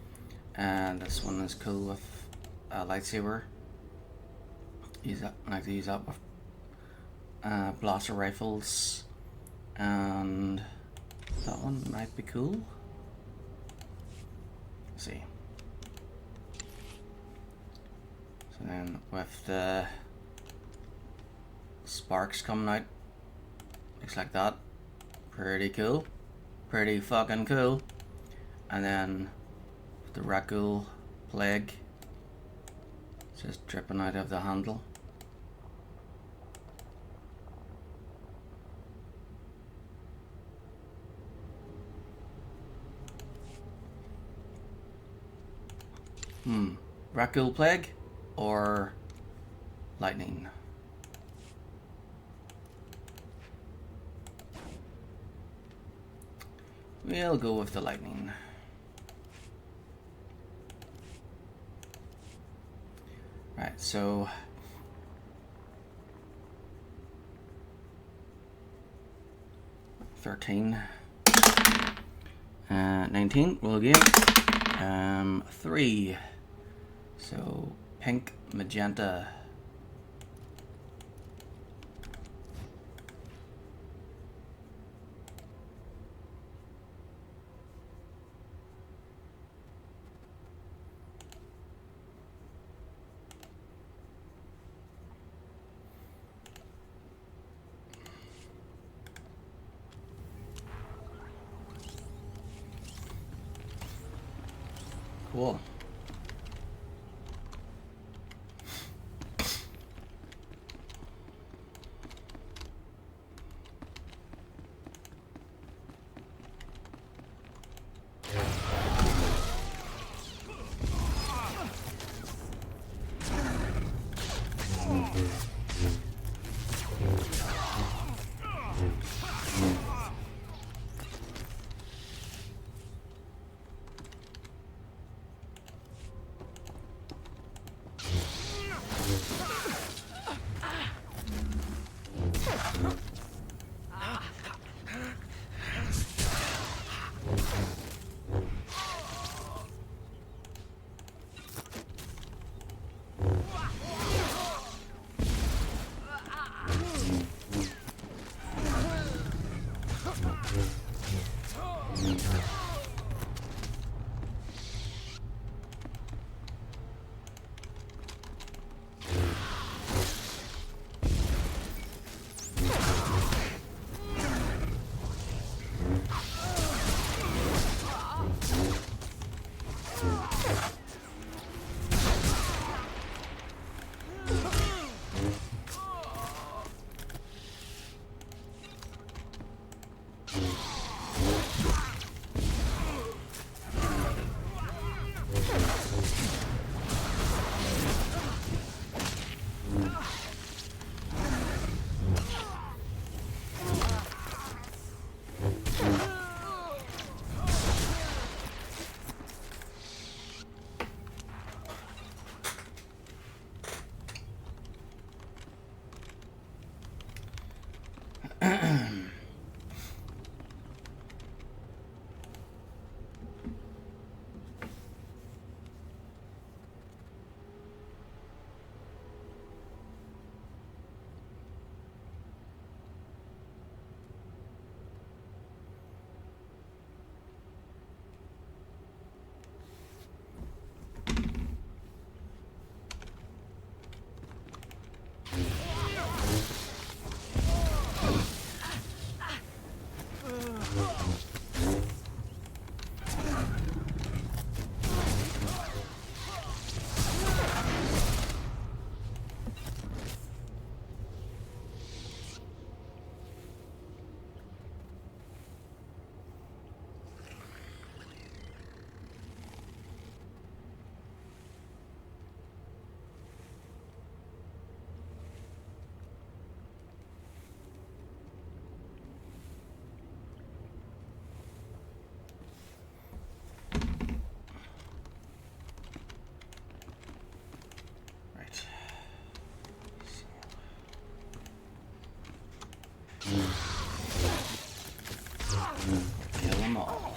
and this one is cool with a lightsaber. I like to use that with blaster rifles, and that one might be cool. See. So then with the sparks coming out, looks like that. Pretty cool. Pretty fucking cool. And then with the Rakul plague just dripping out of the handle. Rakul plague or lightning? We'll go with the lightning. Right, so $13, 19. We'll again 3. So pink, magenta. Cool. Kill them all.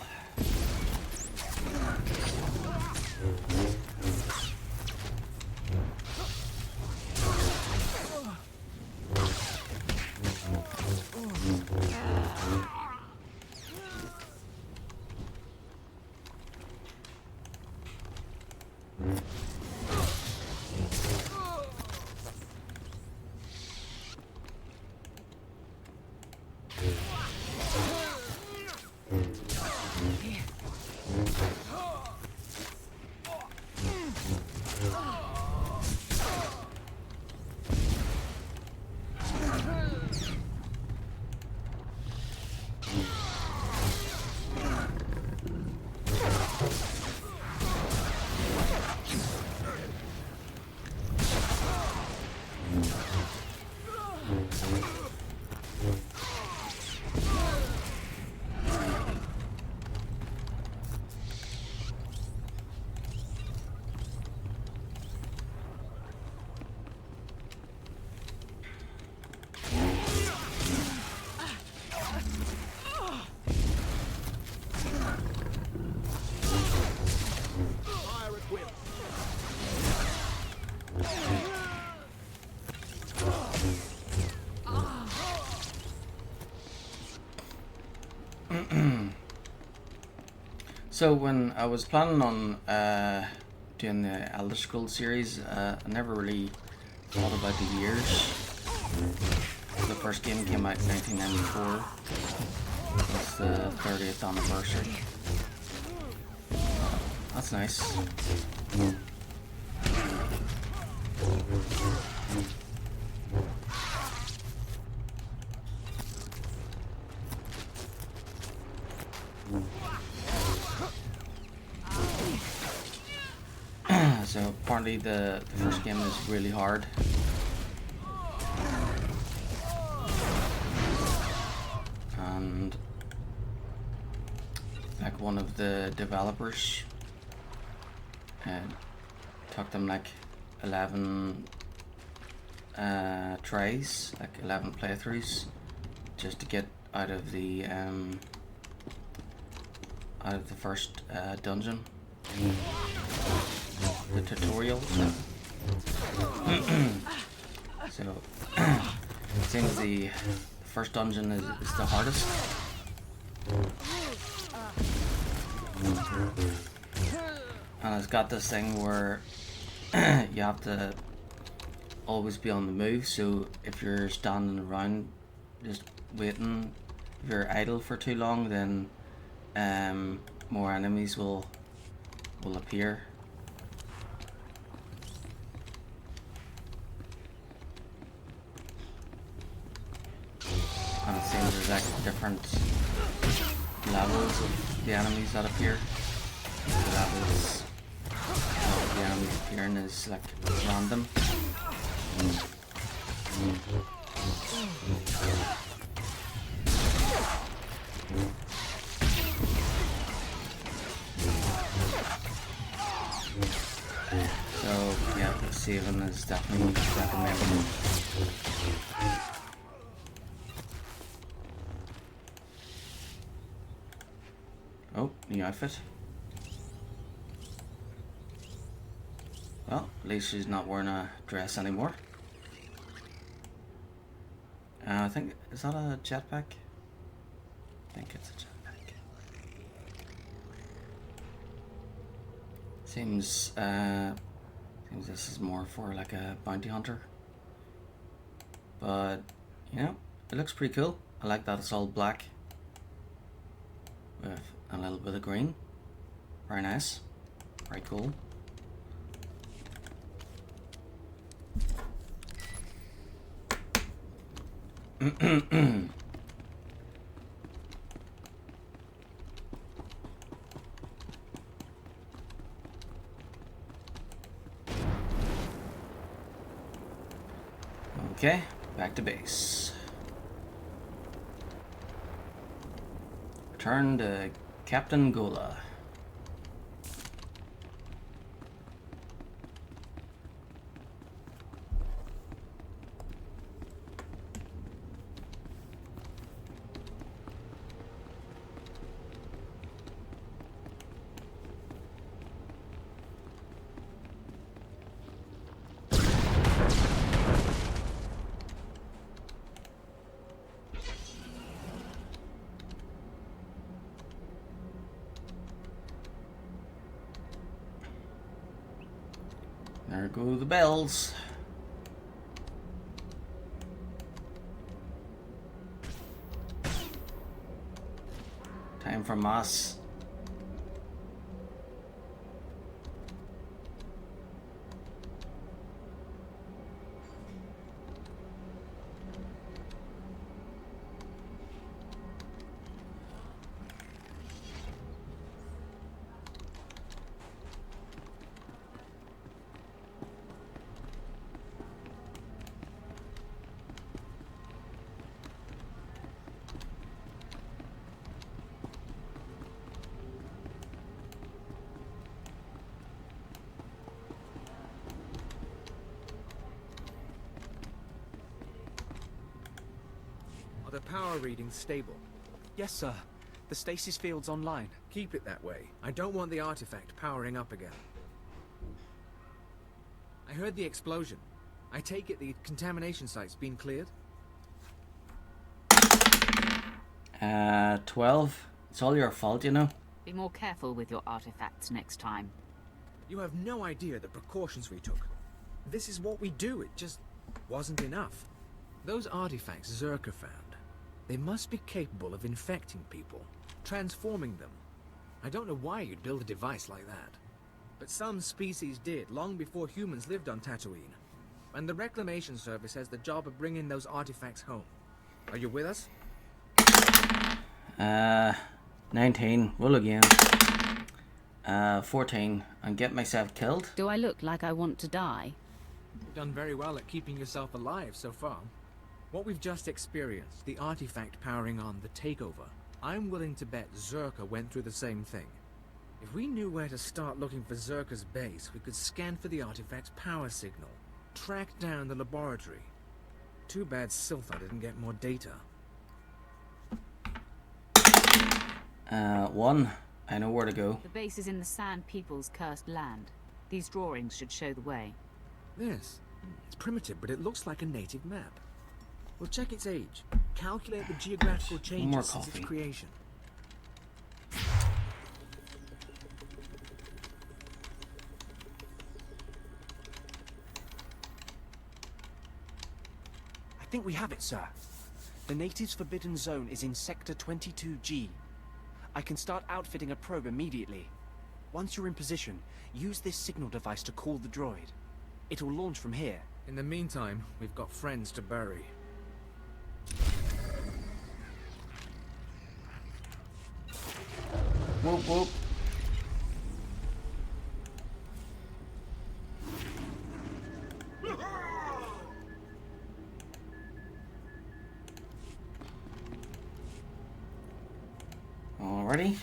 So when I was planning on doing the Elder Scrolls series, I never really thought about the years. The first game came out in 1994. It's the 30th anniversary. That's nice. So apparently the first game is really hard. And like one of the developers took them like 11 tries, like 11 playthroughs, just to get out of the first dungeon, the tutorial. So it seems the first dungeon is the hardest. And it's got this thing where you have to always be on the move, so if you're standing around just waiting, if you're idle for too long, then more enemies will appear. And it seems there's like different levels of the enemies that appear. The levels of the enemies appearing is like random. So yeah, saving is definitely recommended. Oh, new outfit. Well, at least she's not wearing a dress anymore. I think, is that a jetpack? I think it's a jetpack. Seems this is more for like a bounty hunter. But, you know, it looks pretty cool. I like that it's all black with a little bit of green. Very nice. Very cool. Okay, back to base. Return to Captain Gola. There go the bells. Time for mass. The power reading's stable. Yes, sir. The stasis field's online. Keep it that way. I don't want the artifact powering up again. I heard the explosion. I take it the contamination site's been cleared? 12. It's all your fault, you know. Be more careful with your artifacts next time. You have no idea the precautions we took. This is what we do. It just wasn't enough. Those artifacts Zerka found, they must be capable of infecting people, transforming them. I don't know why you'd build a device like that. But some species did, long before humans lived on Tatooine. And the Reclamation Service has the job of bringing those artifacts home. Are you with us? 19. Roll again. 14. And get myself killed. Do I look like I want to die? You've done very well at keeping yourself alive so far. What we've just experienced, the artifact powering on the takeover, I'm willing to bet Zerka went through the same thing. If we knew where to start looking for Zerka's base, we could scan for the artifact's power signal, track down the laboratory. Too bad Siltha didn't get more data. 1. I know where to go. The base is in the Sand People's cursed land. These drawings should show the way. Yes. It's primitive, but it looks like a native map. We'll check its age. Calculate the geographical changes since its creation. I think we have it, sir. The natives' forbidden zone is in Sector 22G. I can start outfitting a probe immediately. Once you're in position, use this signal device to call the droid. It'll launch from here. In the meantime, we've got friends to bury. Whoop whoop. Alrighty.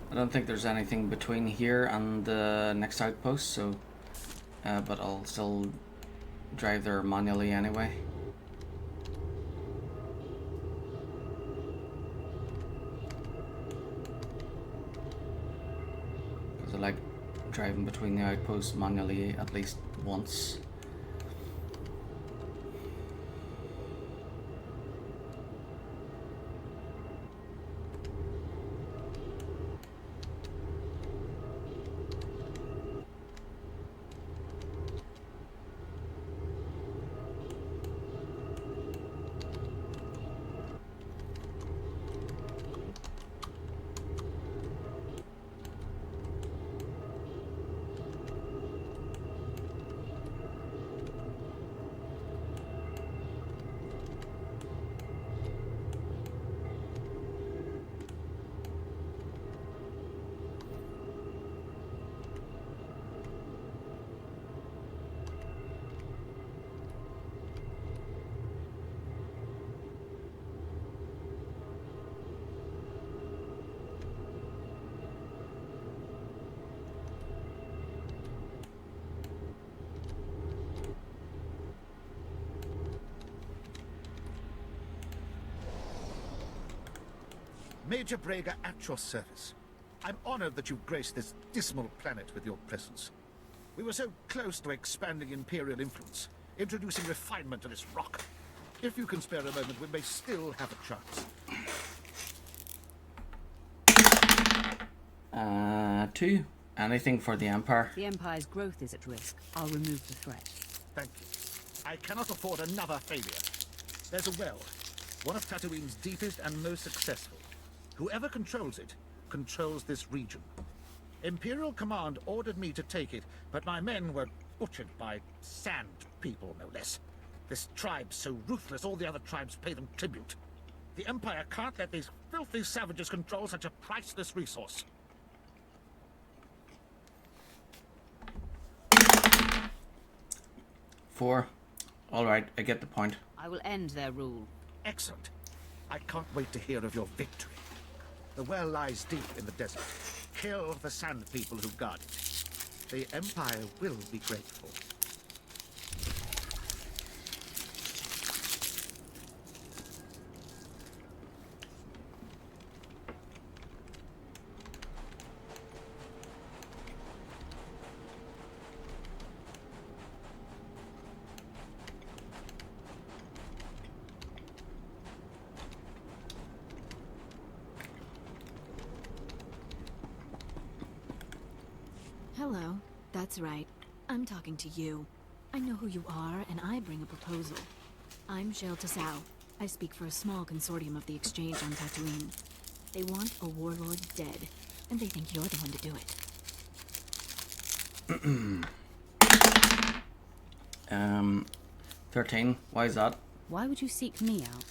I don't think there's anything between here and the next outpost, so but I'll still drive there manually anyway. Because I like driving between the outposts manually at least once. Major Braga at your service. I'm honored that you've graced this dismal planet with your presence. We were so close to expanding Imperial influence, introducing refinement to this rock. If you can spare a moment, we may still have a chance. 2. Anything for the Empire? The Empire's growth is at risk. I'll remove the threat. Thank you. I cannot afford another failure. There's a well, one of Tatooine's deepest and most successful. Whoever controls it, controls this region. Imperial Command ordered me to take it, but my men were butchered by Sand People, no less. This tribe's so ruthless, all the other tribes pay them tribute. The Empire can't let these filthy savages control such a priceless resource. Four. Alright, I get the point. I will end their rule. Excellent. I can't wait to hear of your victory. The well lies deep in the desert. Kill the Sand People who guard it. The Empire will be grateful. Hello. That's right. I'm talking to you. I know who you are, and I bring a proposal. I'm Shel Tassau. I speak for a small consortium of the Exchange on Tatooine. They want a warlord dead, and they think you're the one to do it. 13. Why is that? Why would you seek me out?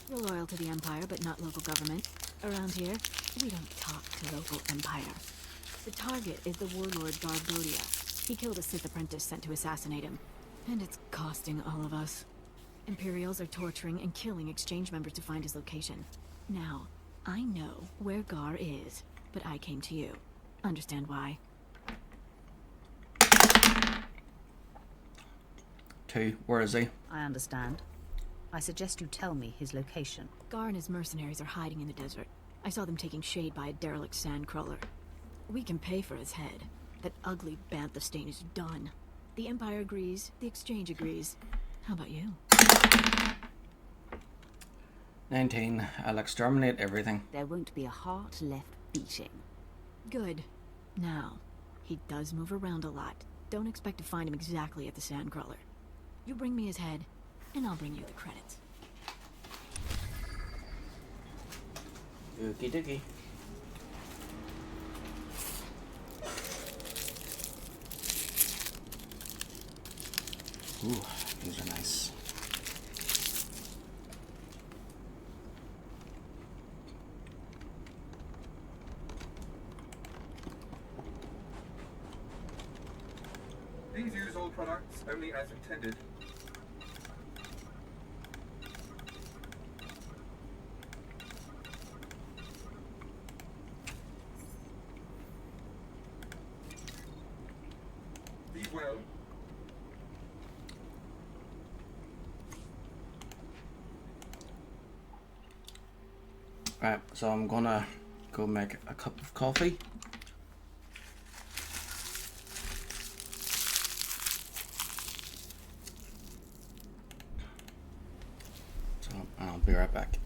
We're loyal to the Empire, but not local government. Around here, we don't talk to local Empire. The target is the warlord Garbodia. He killed a Sith apprentice sent to assassinate him. And it's costing all of us. Imperials are torturing and killing Exchange members to find his location. Now, I know where Gar is, but I came to you. Understand why? 2. Where is he? I understand. I suggest you tell me his location. Gar and his mercenaries are hiding in the desert. I saw them taking shade by a derelict sandcrawler. We can pay for his head. That ugly bantha stain is done. The Empire agrees, the Exchange agrees. How about you? 19. I'll exterminate everything. There won't be a heart left beating. Good. Now, he does move around a lot. Don't expect to find him exactly at the sandcrawler. You bring me his head, and I'll bring you the credits. Okie dokie. Ooh, these are nice. Please use all products only as intended. Be well. Right, so I'm gonna go make a cup of coffee. So I'll be right back.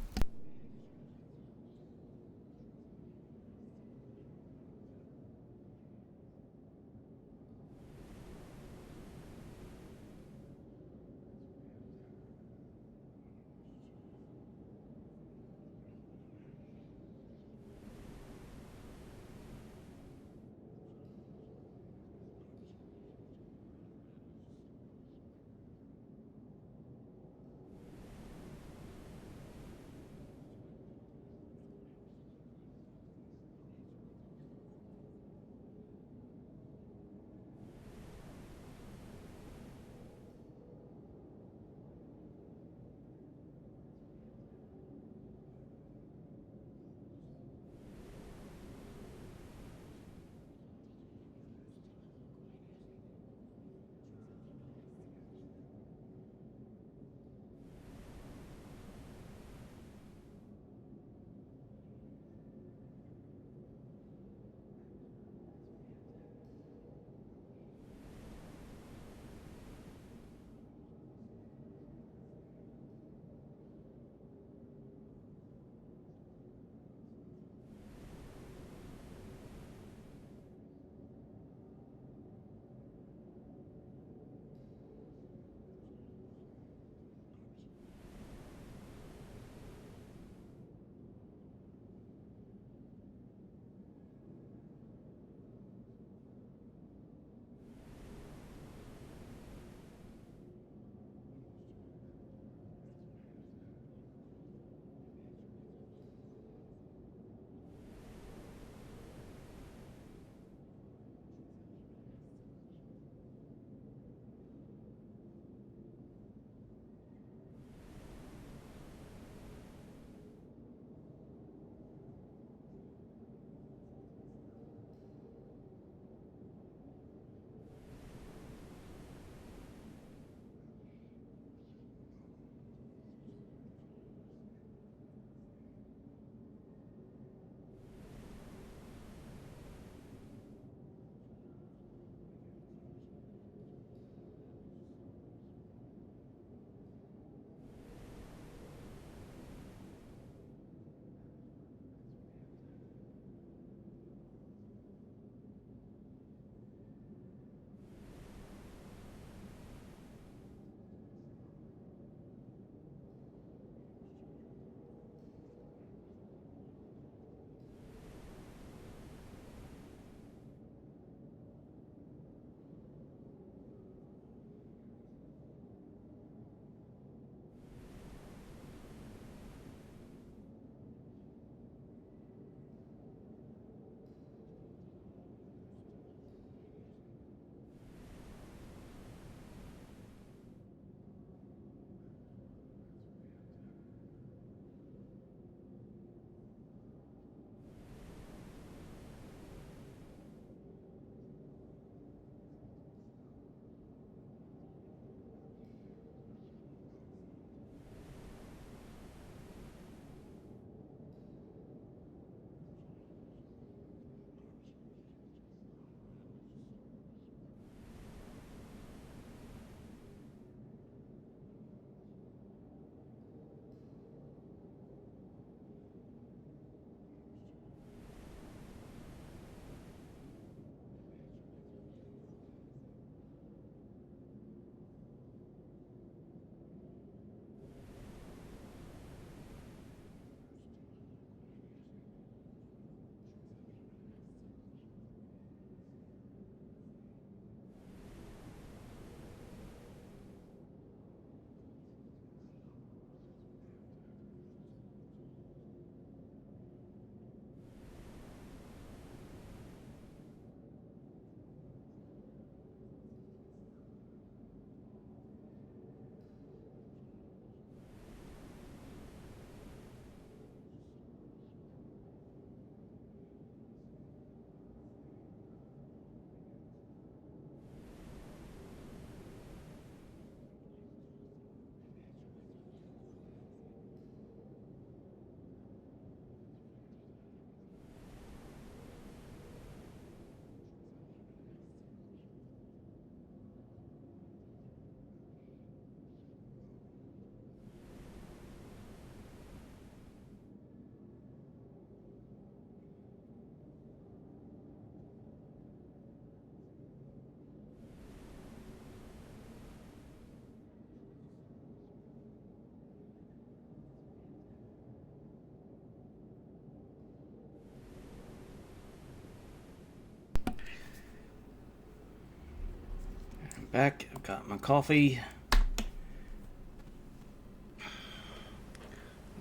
back. I've got my coffee.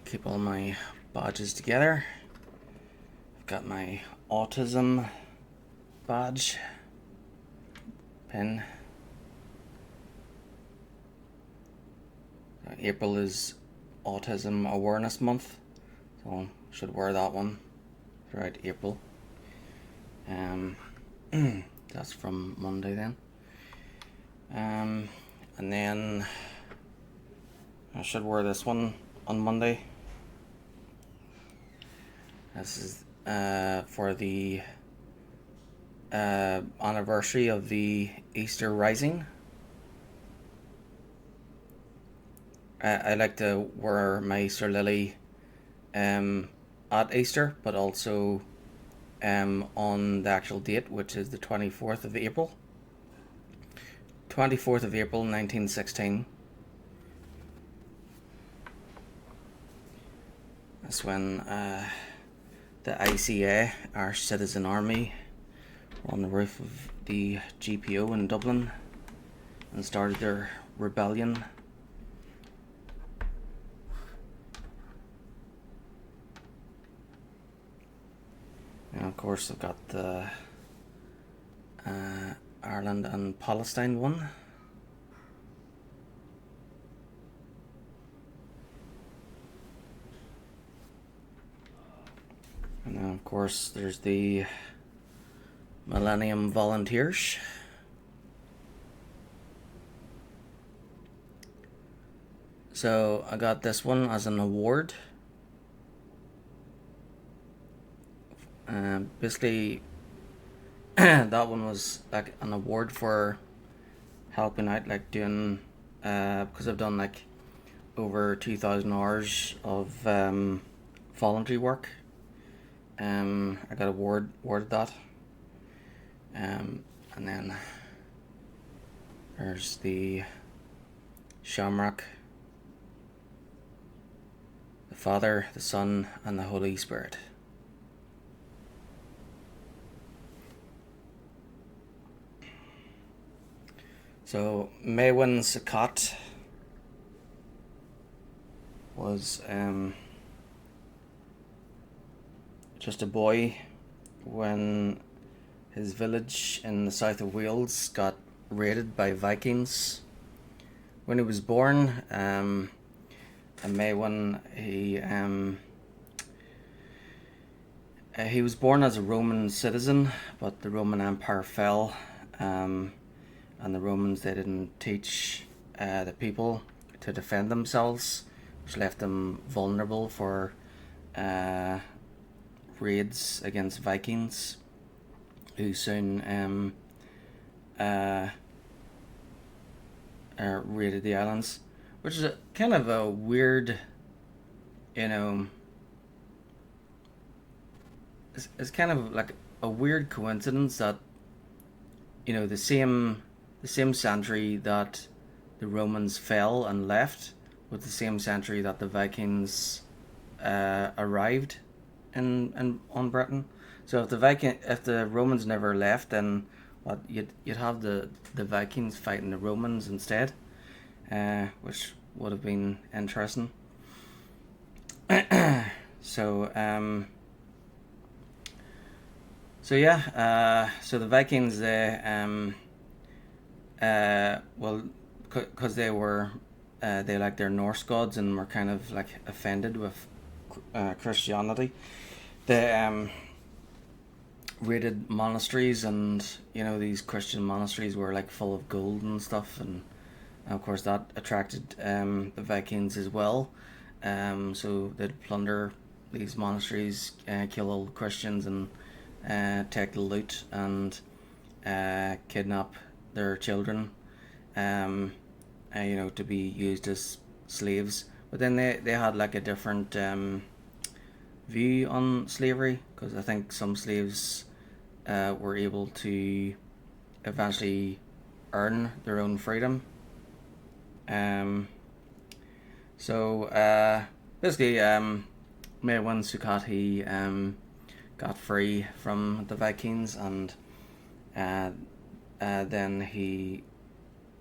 Keep all my badges together. I've got my autism badge. Pin. April is Autism Awareness Month, so I should wear that one throughout April. That's from Monday then. And then I should wear this one on Monday. This is for the anniversary of the Easter Rising. I like to wear my Easter lily at Easter, but also on the actual date, which is the 24th of April. 24th of April 1916. That's when the ICA, our citizen army, were on the roof of the GPO in Dublin and started their rebellion. And of course I've got the Ireland and Palestine one. And then of course there's the Millennium Volunteers. So I got this one as an award. Basically that one was like an award for helping out, like doing because I've done like over 2,000 hours of voluntary work. I got awarded that. And then there's the Shamrock, the Father, the Son, and the Holy Spirit. So Maewyn Succat was just a boy when his village in the south of Wales got raided by Vikings. When he was born, Maewyn, he was born as a Roman citizen, but the Roman Empire fell, and the Romans, they didn't teach the people to defend themselves, which left them vulnerable for raids against Vikings, who soon raided the islands, which is kind of a weird, it's kind of like a weird coincidence that, the same century that the Romans fell and left was the same century that the Vikings arrived on Britain. So if the Romans never left, then what you'd have the Vikings fighting the Romans instead, which would have been interesting. So so the Vikings, because they were they liked their Norse gods and were kind of like offended with Christianity, they raided monasteries, and these Christian monasteries were like full of gold and stuff, and of course that attracted the Vikings as well. So they'd plunder these monasteries, kill all the Christians, and take the loot and kidnap their children, to be used as slaves. But then they had like a different view on slavery, because I think some slaves were able to eventually earn their own freedom. Basically, Maewyn Succat, he got free from the Vikings, and then he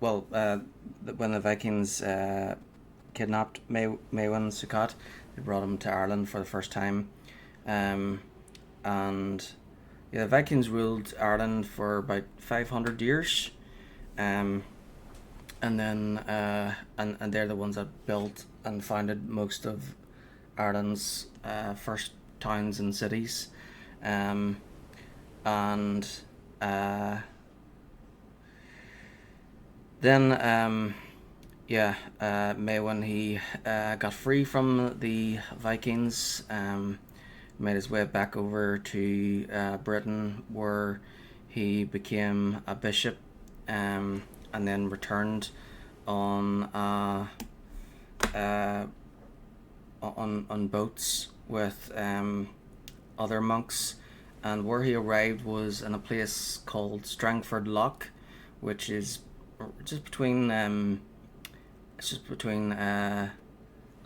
when the Vikings kidnapped Maewyn Succat, they brought him to Ireland for the first time, and the Vikings ruled Ireland for about 500 years, and then and they're the ones that built and founded most of Ireland's first towns and cities, and then Maewyn, he got free from the Vikings, made his way back over to Britain, where he became a bishop, and then returned on boats with other monks, and where he arrived was in a place called Strangford Lough, which is just between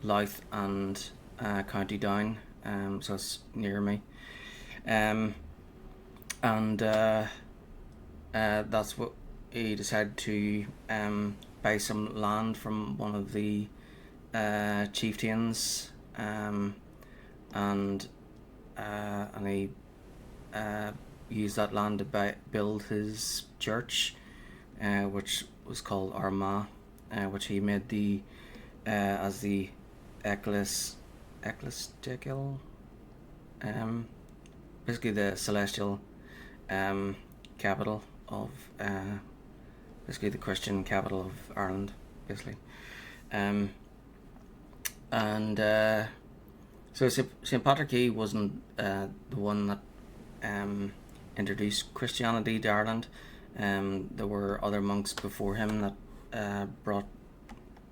Louth and County Down, so it's near me, and that's what he decided to buy some land from one of the chieftains, and he used that land to build his church, which was called Armagh, which he made the as the ecclesiastical, basically the celestial capital of basically the Christian capital of Ireland, basically, so St. Patrick, he wasn't the one that introduced Christianity to Ireland. There were other monks before him that brought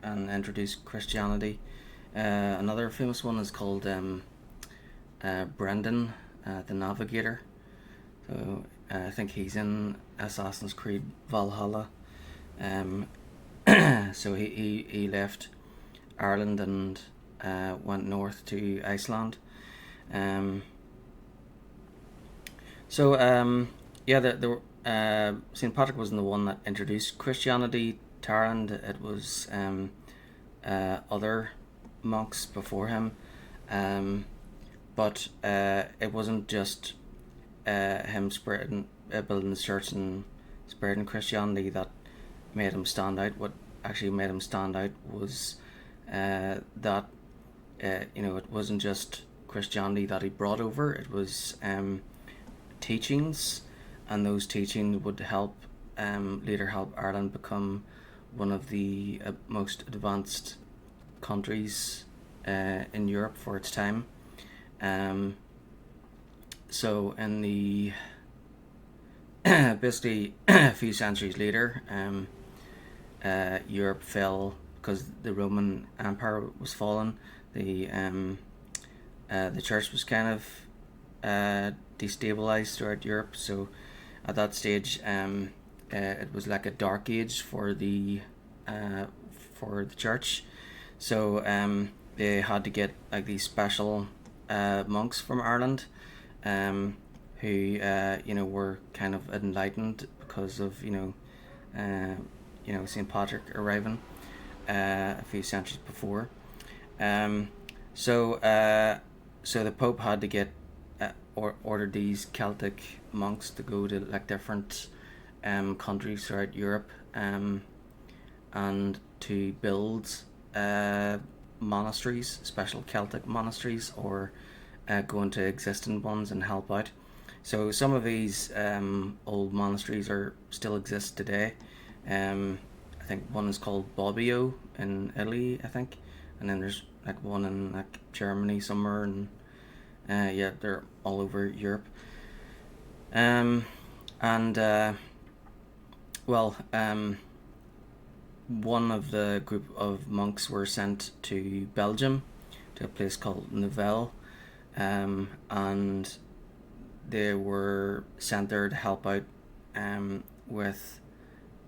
and introduced Christianity. Another famous one is called Brendan the Navigator. So I think he's in Assassin's Creed Valhalla. So he left Ireland and went north to Iceland. St. Patrick wasn't the one that introduced Christianity to Ireland. It was other monks before him, but it wasn't just him building the church and spreading Christianity that made him stand out. What actually made him stand out was that it wasn't just Christianity that he brought over. It was teachings, and those teachings would later help Ireland become one of the most advanced countries in Europe for its time. So in the basically a few centuries later, Europe fell because the Roman Empire was fallen. The church was kind of destabilized throughout Europe. So at that stage, it was like a dark age for the church. So they had to get like these special monks from Ireland, who were kind of enlightened because of St. Patrick arriving a few centuries before. So the Pope had to get ordered these Celtic monks to go to like different countries throughout Europe, and to build monasteries, special Celtic monasteries, or go into existing ones and help out. So some of these old monasteries still exist today. I think one is called Bobbio in Italy, I think, and then there's like one in like Germany somewhere, and they're all over Europe. One of the group of monks were sent to Belgium, to a place called Nivelles, and they were sent there to help out with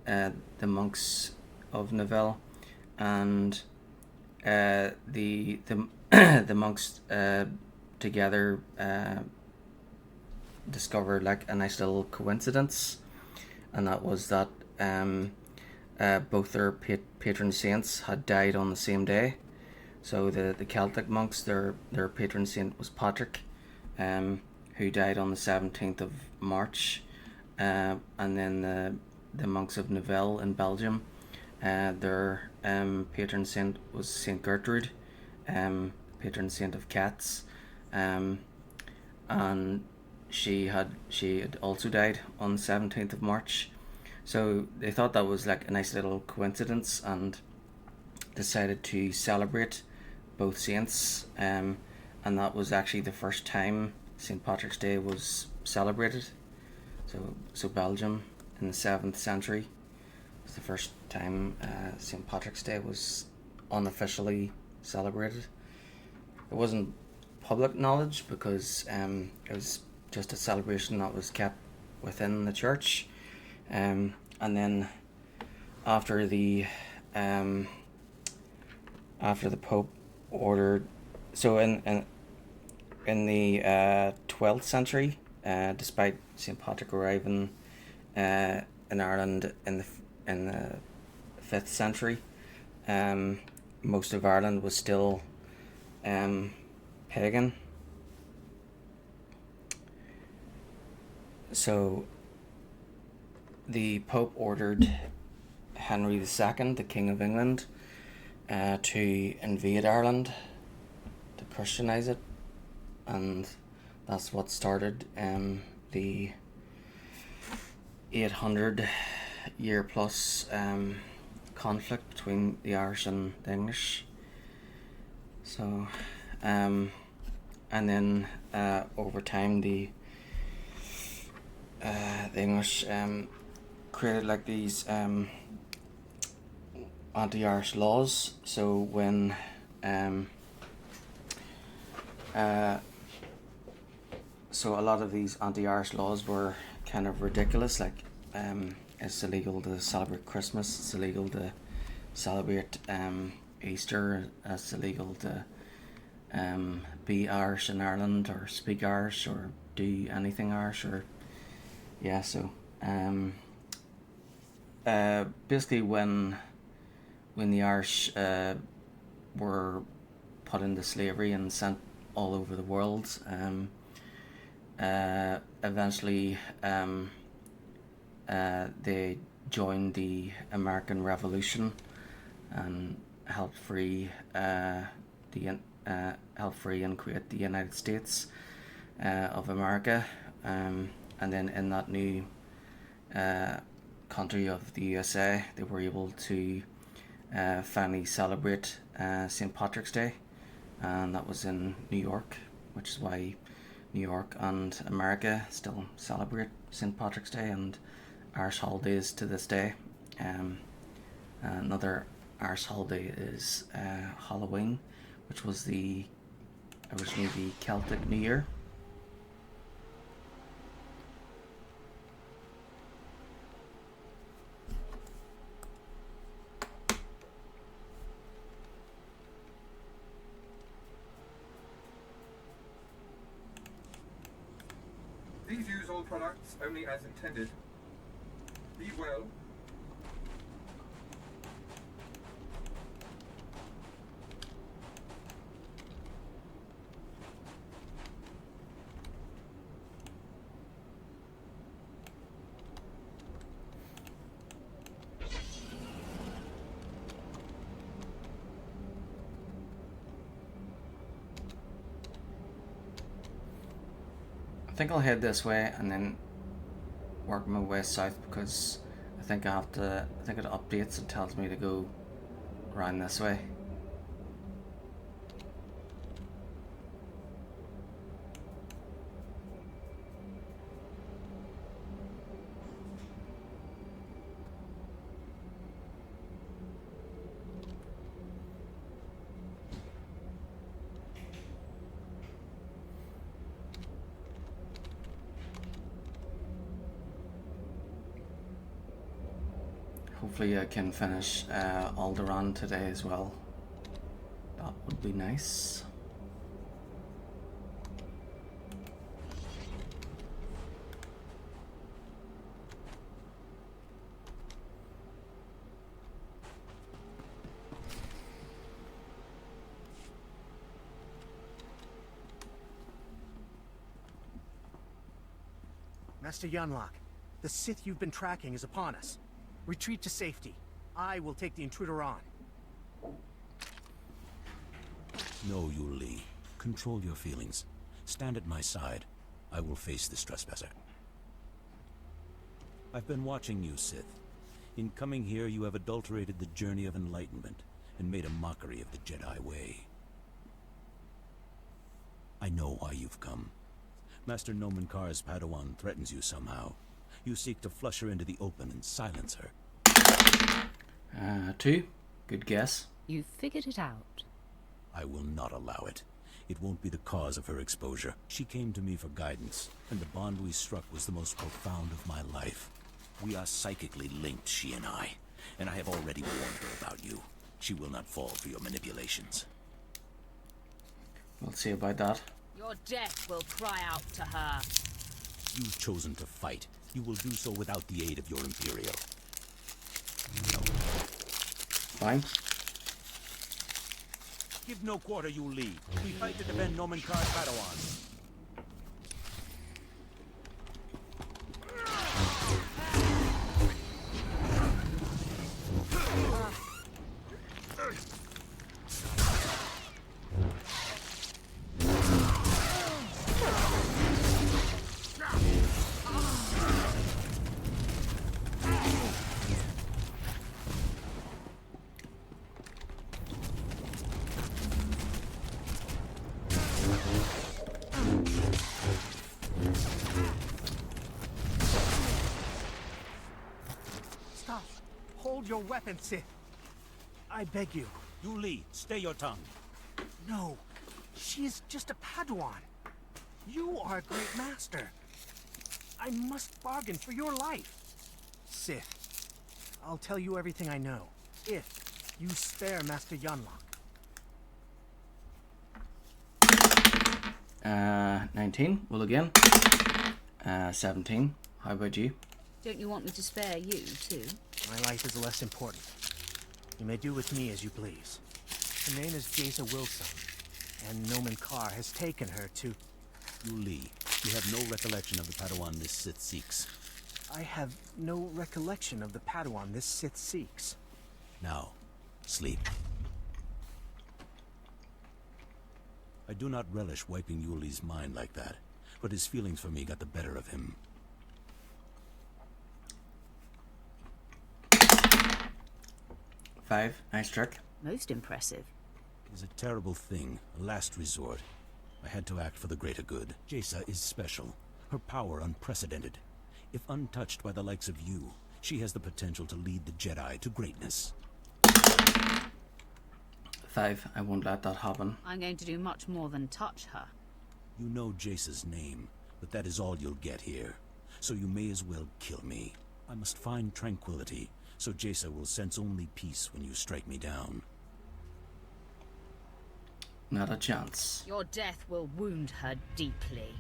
the monks of Nivelles, and the monks together discovered like a nice little coincidence, and that was that both their patron saints had died on the same day. So the Celtic monks, their patron saint was Patrick, who died on the 17th of March, and then the monks of Nivelles in Belgium, their patron saint was Saint Gertrude, patron saint of cats, and she had also died on the 17th of March. So they thought that was like a nice little coincidence and decided to celebrate both saints, and that was actually the first time St. Patrick's Day was celebrated. So Belgium in the 7th century was the first time St. Patrick's Day was unofficially celebrated. It wasn't public knowledge because it was just a celebration that was kept within the church, and then after the Pope ordered, so in the 12th century, despite St. Patrick arriving in Ireland in the 5th century, most of Ireland was still pagan. So the Pope ordered Henry II, the King of England, to invade Ireland, to Christianize it, and that's what started the 800-year plus conflict between the Irish and the English. So, and then over time the English created like these anti-Irish laws. So when so a lot of these anti-Irish laws were kind of ridiculous, like it's illegal to celebrate Christmas, it's illegal to celebrate Easter, it's illegal to be Irish in Ireland or speak Irish or do anything Irish, or so basically when the Irish were put into slavery and sent all over the world, eventually they joined the American Revolution and helped free and create the United States of America, and then in that new country of the USA, they were able to finally celebrate St. Patrick's Day, and that was in New York, which is why New York and America still celebrate St. Patrick's Day and Irish holidays to this day. Another Irish holiday is Halloween, which was originally the Celtic New Year. Please use all products only as intended. Be well. I think I'll head this way and then work my way south, because I think it updates and tells me to go around this way. Hopefully I can finish Alderaan today as well. That would be nice. Master Yunlock, the Sith you've been tracking is upon us. Retreat to safety. I will take the intruder on. No, Yu Li. Control your feelings. Stand at my side. I will face this trespasser. I've been watching you, Sith. In coming here, you have adulterated the journey of enlightenment and made a mockery of the Jedi way. I know why you've come. Master Nomen Kar's Padawan threatens you somehow. You seek to flush her into the open and silence her. 2. Good guess. You figured it out. I will not allow it. It won't be the cause of her exposure. She came to me for guidance, and the bond we struck was the most profound of my life. We are psychically linked, she and I have already warned her about you. She will not fall for your manipulations. We'll see about that. Your death will cry out to her. You've chosen to fight. You will do so without the aid of your Imperial. No. Fine. Give no quarter, Yu Li. We fight to defend Nomen Kar's Padawan. Stop. Hold your weapon, Sith. I beg you. Yu Li, stay your tongue. No. She is just a Padawan. You are a great master. I must bargain for your life. Sith, I'll tell you everything I know, if you spare Master Yunlock. 19. Well, again. 17. How about you? Don't you want me to spare you, too? My life is less important. You may do with me as you please. Her name is Jaisa Wilson, and Nomen Kar has taken her to... Yu Li, you have no recollection of the Padawan this Sith seeks. I have no recollection of the Padawan this Sith seeks. Now, sleep. I do not relish wiping Yu Li's mind like that, but his feelings for me got the better of him. Five. Nice trick. Most impressive. It is a terrible thing, a last resort. I had to act for the greater good. Jaisa is special, her power unprecedented. If untouched by the likes of you, she has the potential to lead the Jedi to greatness. 5. I won't let that happen. I'm going to do much more than touch her. You know Jace's name, but that is all you'll get here. So you may as well kill me. I must find tranquility, so Jaisa will sense only peace when you strike me down. Not a chance. Your death will wound her deeply.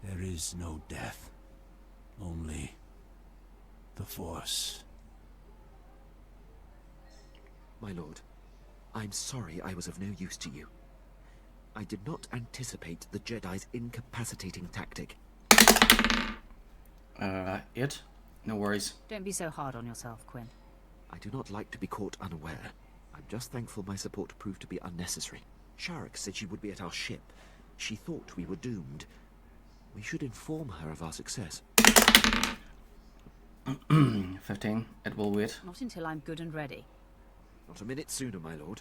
There is no death. Only the Force. My lord, I'm sorry I was of no use to you. I did not anticipate the Jedi's incapacitating tactic. 8. No worries. Don't be so hard on yourself, Quinn. I do not like to be caught unaware. I'm just thankful my support proved to be unnecessary. Sharuk said she would be at our ship. She thought we were doomed. We should inform her of our success. 15. It will wait. Not until I'm good and ready. Not a minute sooner, my lord.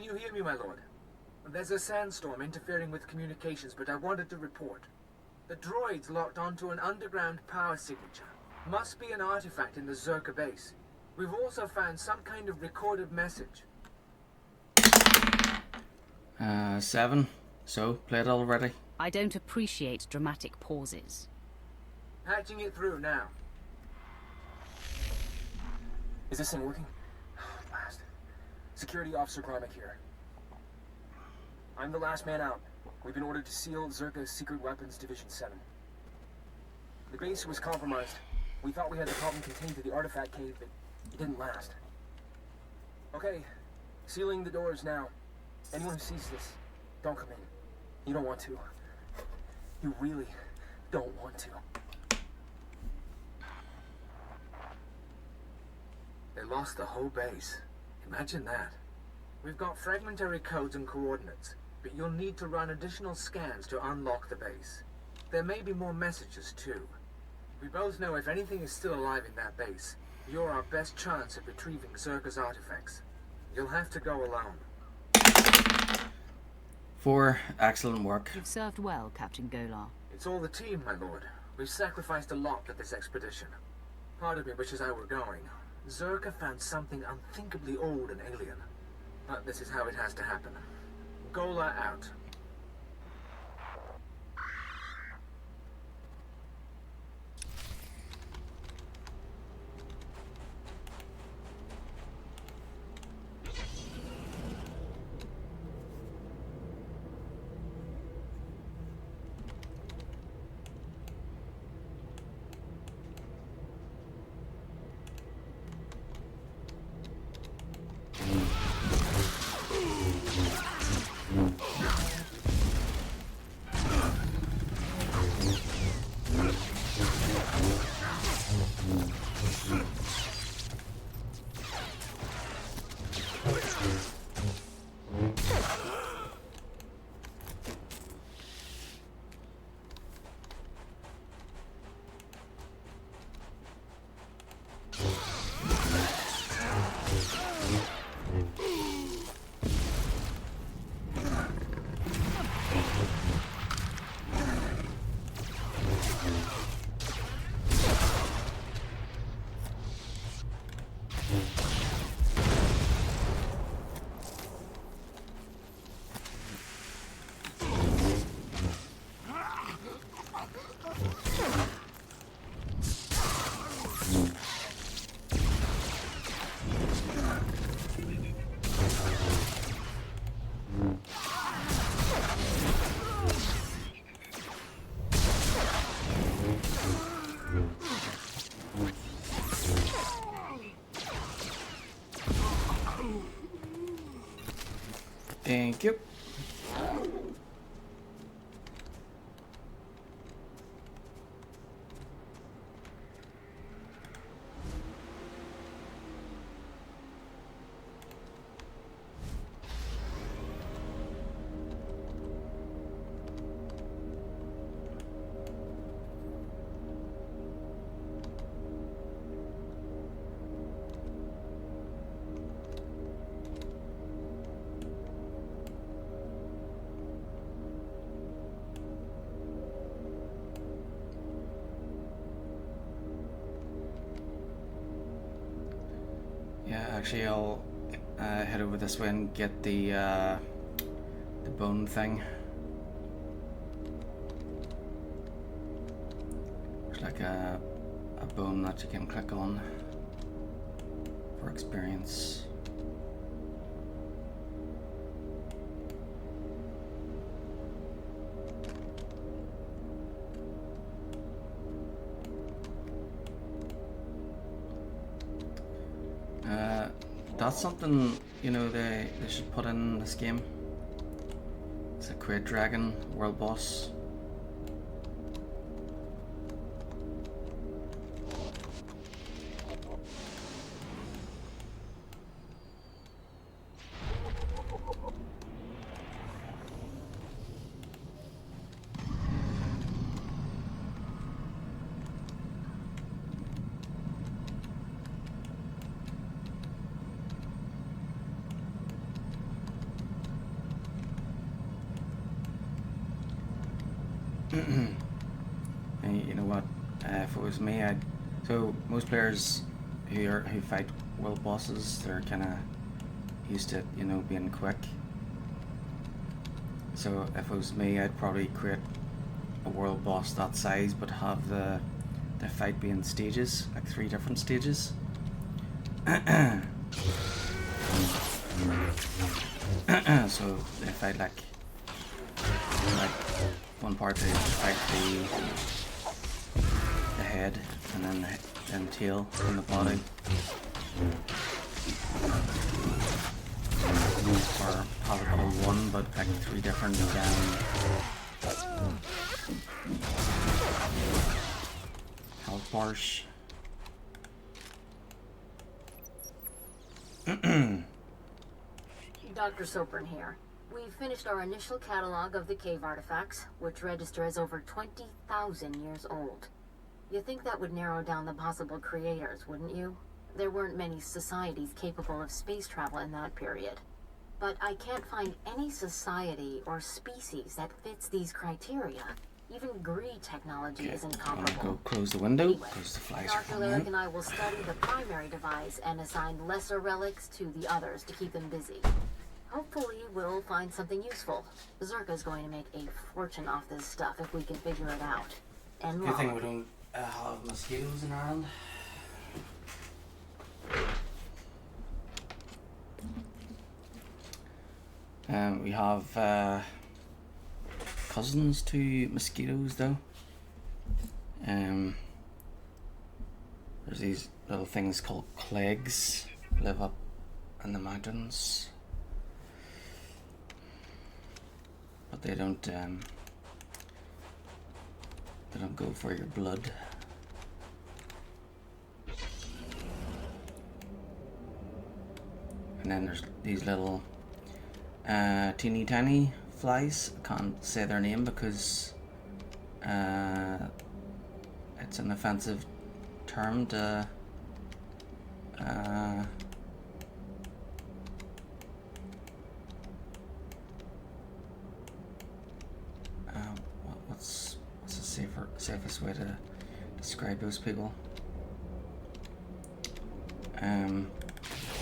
Can you hear me, my lord? There's a sandstorm interfering with communications, but I wanted to report. The droids locked onto an underground power signature. Must be an artifact in the Zerka base. We've also found some kind of recorded message. 7. So, played already. I don't appreciate dramatic pauses. Patching it through now. Is this thing working? Blast. Security Officer Gromick here. I'm the last man out. We've been ordered to seal Zerka's Secret Weapons Division 7. The base was compromised. We thought we had the problem contained to the artifact cave, but it didn't last. Okay, sealing the doors now. Anyone who sees this, don't come in. You don't want to. You really don't want to. They lost the whole base. Imagine that. We've got fragmentary codes and coordinates, but you'll need to run additional scans to unlock the base. There may be more messages, too. We both know if anything is still alive in that base, you're our best chance of retrieving Zerka's artifacts. You'll have to go alone. 4. Excellent work. You've served well, Captain Golar. It's all the team, my lord. We've sacrificed a lot for this expedition. Part of me wishes I were going. Zerka found something unthinkably old and alien. But this is how it has to happen. Golar out. Thank you. Yeah, actually, I'll head over this way and get the bone thing. Looks like a bone that you can click on for experience. That's something, you know, they should put in this game. It's a Great Dragon world boss. And you know what? If it was me, so most players who fight world bosses, they're kind of used to, you know, being quick. So if it was me, I'd probably create a world boss that size, but have the fight be in stages, like 3 different stages. So they fight like one part they fight the head, and then the tail and the body. Or have it all one, but like 3 different health bars. Dr. Sopran here. We've finished our initial catalog of the cave artifacts, which register as over 20,000 years old. You think that would narrow down the possible creators, wouldn't you? There weren't many societies capable of space travel in that period. But I can't find any society or species that fits these criteria. Even Gree technology isn't comparable. Go close the window, Anyway, because the flies are Dr. coming Lyric in. and I will study the primary device and assign lesser relics to the others to keep them busy. Hopefully, we'll find something useful. Zerka's going to make a fortune off this stuff if we can figure it out. And Good thing we don't have mosquitoes in Ireland. We have cousins to mosquitoes, though. There's these little things called clegs, live up in the mountains, but they don't go for your blood. And then there's these little teeny tiny flies. I can't say their name because it's an offensive term to what's the safest way to describe those people?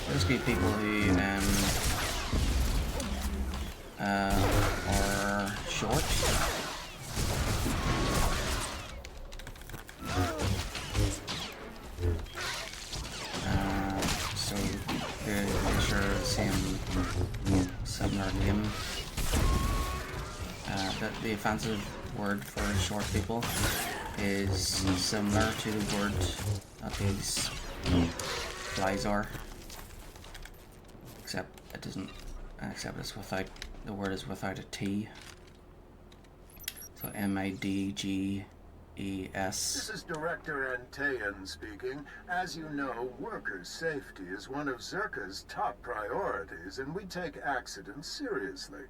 Basically people who are short. So they share the same similar name. The offensive word for short people is similar to the word that these flies are, except it doesn't. Except it's without, the word is without a T. So MIDGES. This is Director Antaean speaking. As you know, workers' safety is one of Zerka's top priorities, and we take accidents seriously.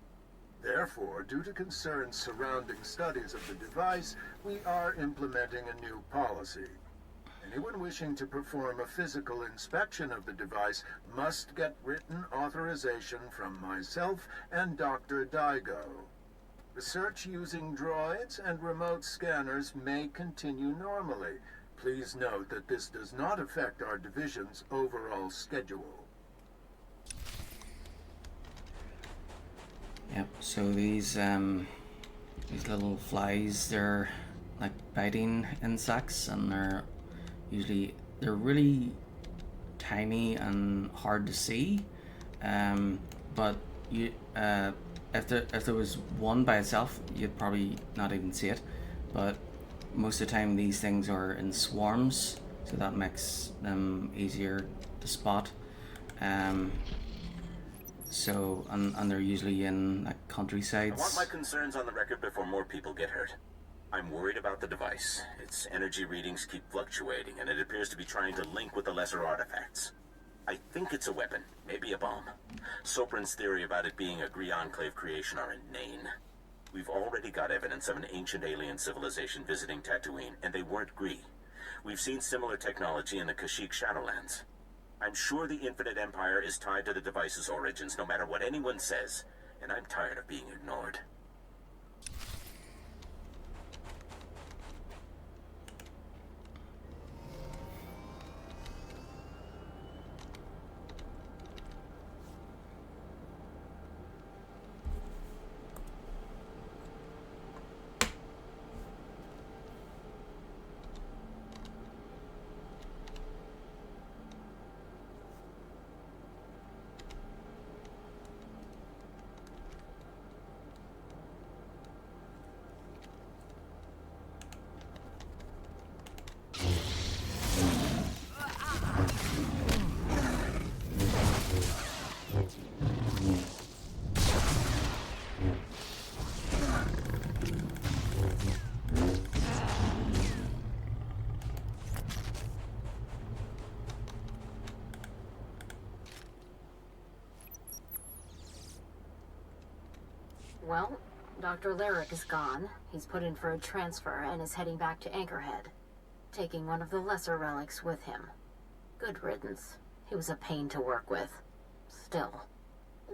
Therefore, due to concerns surrounding studies of the device, we are implementing a new policy. Anyone wishing to perform a physical inspection of the device must get written authorization from myself and Dr. Daigo. Research using droids and remote scanners may continue normally. Please note that this does not affect our division's overall schedule. Yep, so these little flies, they're like biting insects, and they're really tiny and hard to see. But you if there was one by itself, you'd probably not even see it. But most of the time these things are in swarms, so that makes them easier to spot. So and they're usually in like countrysides. I want my concerns on the record before more people get hurt. I'm worried about the device. Its energy readings keep fluctuating, and it appears to be trying to link with the lesser artifacts. I think it's a weapon, maybe a bomb. Sopran's theory about it being a Gree Enclave creation are inane. We've already got evidence of an ancient alien civilization visiting Tatooine, and they weren't Gree. We've seen similar technology in the Kashyyyk Shadowlands. I'm sure the Infinite Empire is tied to the device's origins, no matter what anyone says, and I'm tired of being ignored. Well, Dr. Lyric is gone. He's put in for a transfer and is heading back to Anchorhead, taking one of the lesser relics with him. Good riddance. He was a pain to work with. Still.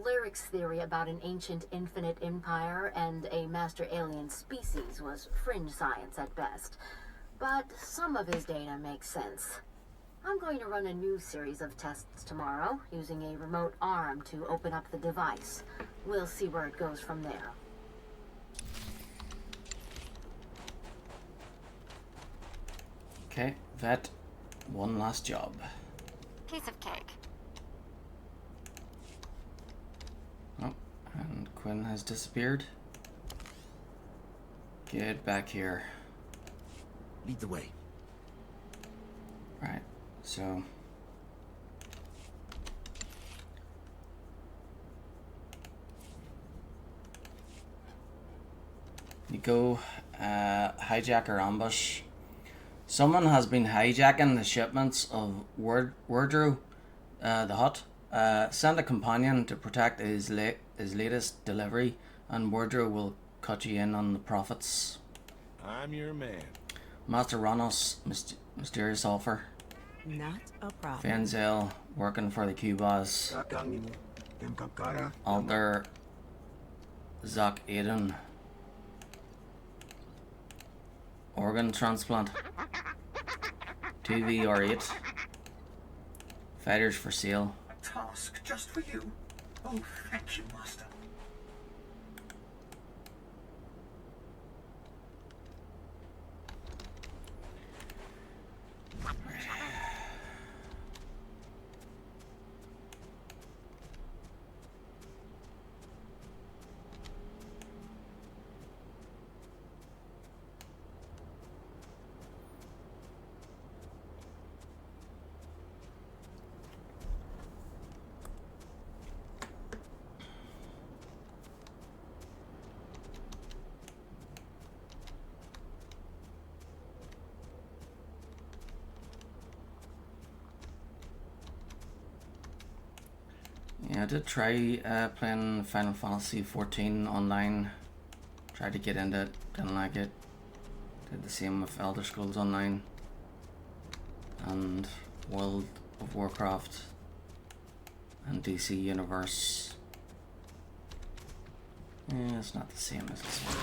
Lyric's theory about an ancient infinite empire and a master alien species was fringe science at best, but some of his data makes sense. I'm going to run a new series of tests tomorrow, using a remote arm to open up the device. We'll see where it goes from there. Okay, vet, one last job. Piece of cake. Oh, and Quinn has disappeared. Get back here. Lead the way. Right, so... you go, hijack or ambush. Someone has been hijacking the shipments of Wardrow, the hut. Send a companion to protect his latest delivery, and Wardrow will cut you in on the profits. I'm your man. Master Ranos, mysterious offer. Not a problem. Fenzel, working for the Q-Boss. Alter Zach Aiden. Organ transplant. 2VR8. Fighters for sale. A task just for you. Oh, thank you, Master. Yeah, I did try playing Final Fantasy 14 online. Tried to get into it, didn't like it. Did the same with Elder Scrolls Online and World of Warcraft and DC Universe. Yeah, it's not the same as this one.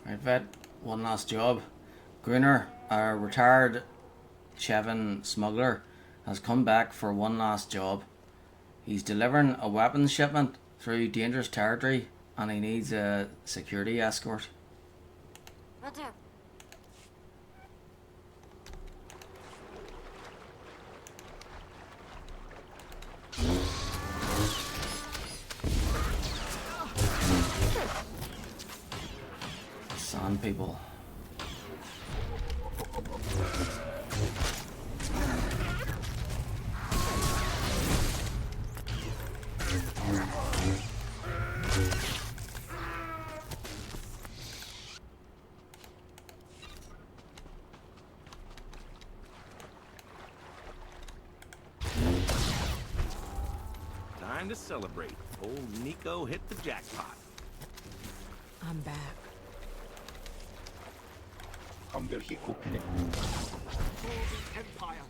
Right, vet, one last job. Gruner, a retired Chevin smuggler, has come back for one last job. He's delivering a weapons shipment through dangerous territory and he needs a security escort. Will do. Sand people. Time to celebrate. Old Nico hit the jackpot. I'm back. Come welche Gruppen. Empire.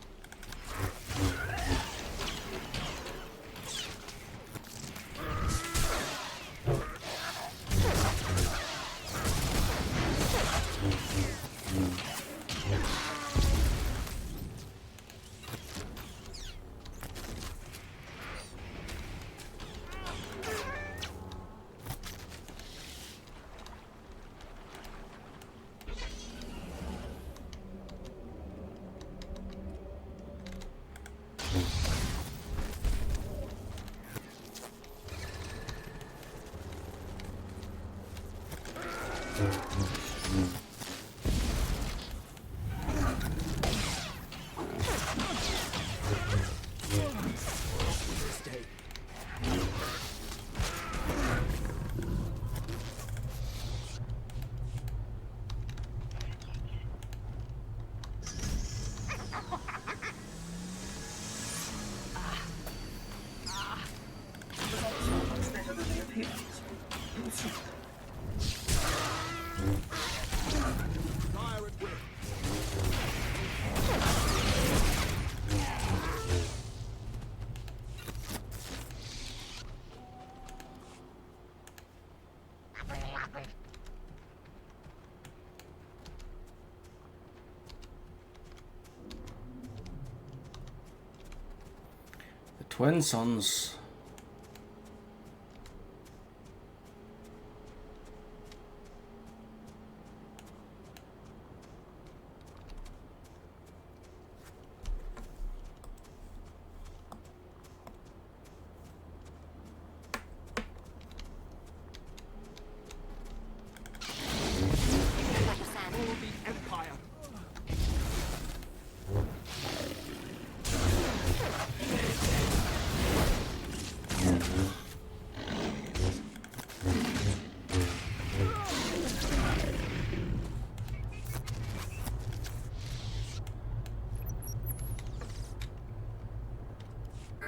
The Twin Sons.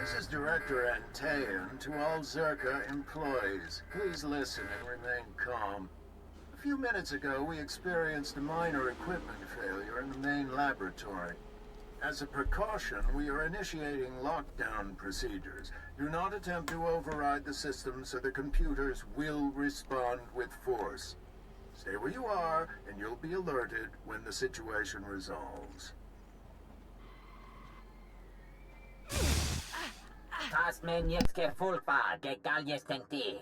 This is Director Antaean to all Zerka employees. Please listen and remain calm. A few minutes ago, we experienced a minor equipment failure in the main laboratory. As a precaution, we are initiating lockdown procedures. Do not attempt to override the system, so the computers will respond with force. Stay where you are, and you'll be alerted when the situation resolves. Tasmen jetzt verfügbar, egal jetzt kennt ihr.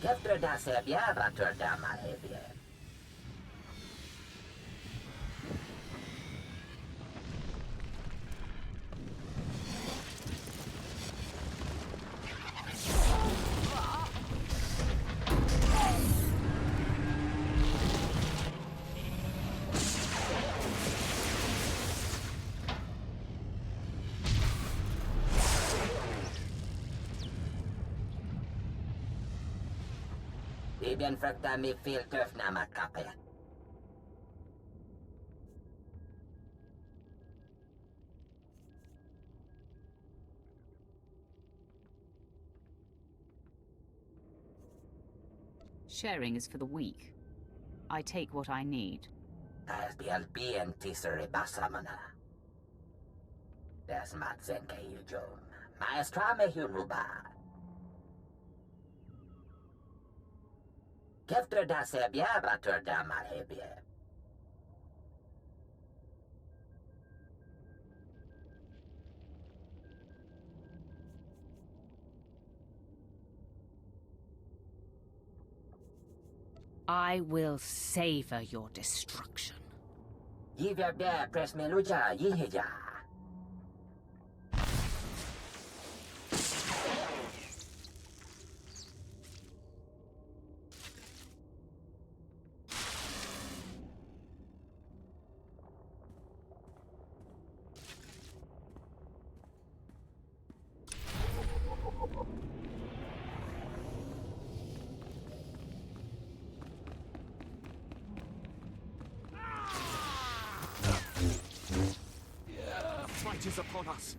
Képtőd szép jelre törtem már évje. bien fruktar mig fel töfna makape. Sharing is for the weak. I take what I need. Das bial bien tisere basamana. Das matsen kayujom. Maestra me hunuba. Kefter da sebia batur da malhebie. I will savor your destruction. Yivya bia pres meluja yihija. Fight is upon us.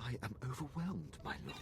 I am overwhelmed, my lord.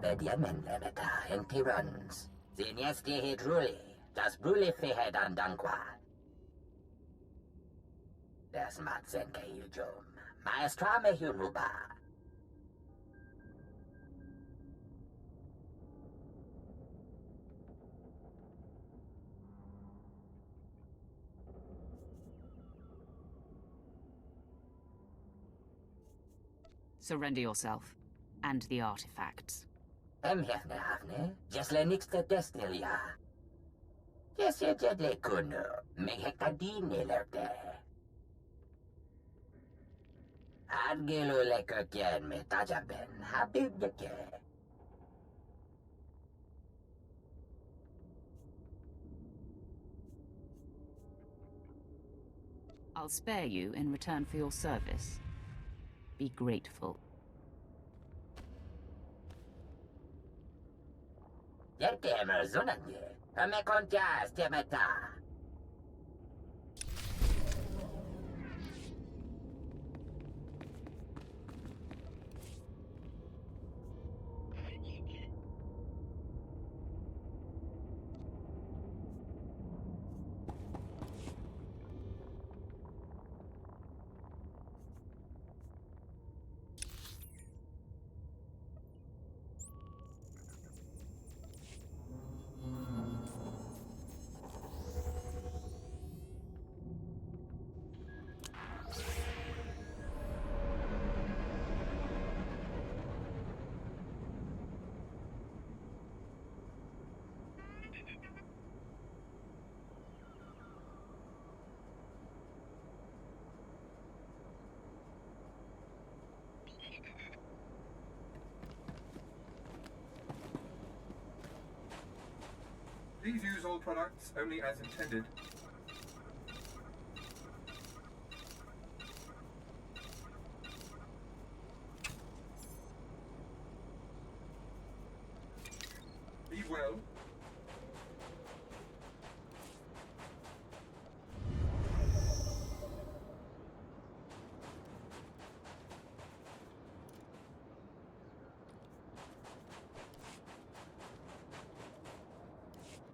Bediamen lemeta en tirans. Zinesti hidruli, das bruli fihed andanqua. Das matzenke yujum, maestra me hunuba. Surrender yourself, and the artifacts. Hefne havne, jesle nixte destilia. Jesje jedle kuno, mehekadine lerte. Adgelu lekokien me tajaben, habib yeke. I'll spare you in return for your service. Be grateful. Yetemer zunanye, me kontias temeta. Please use all products only as intended. Be well.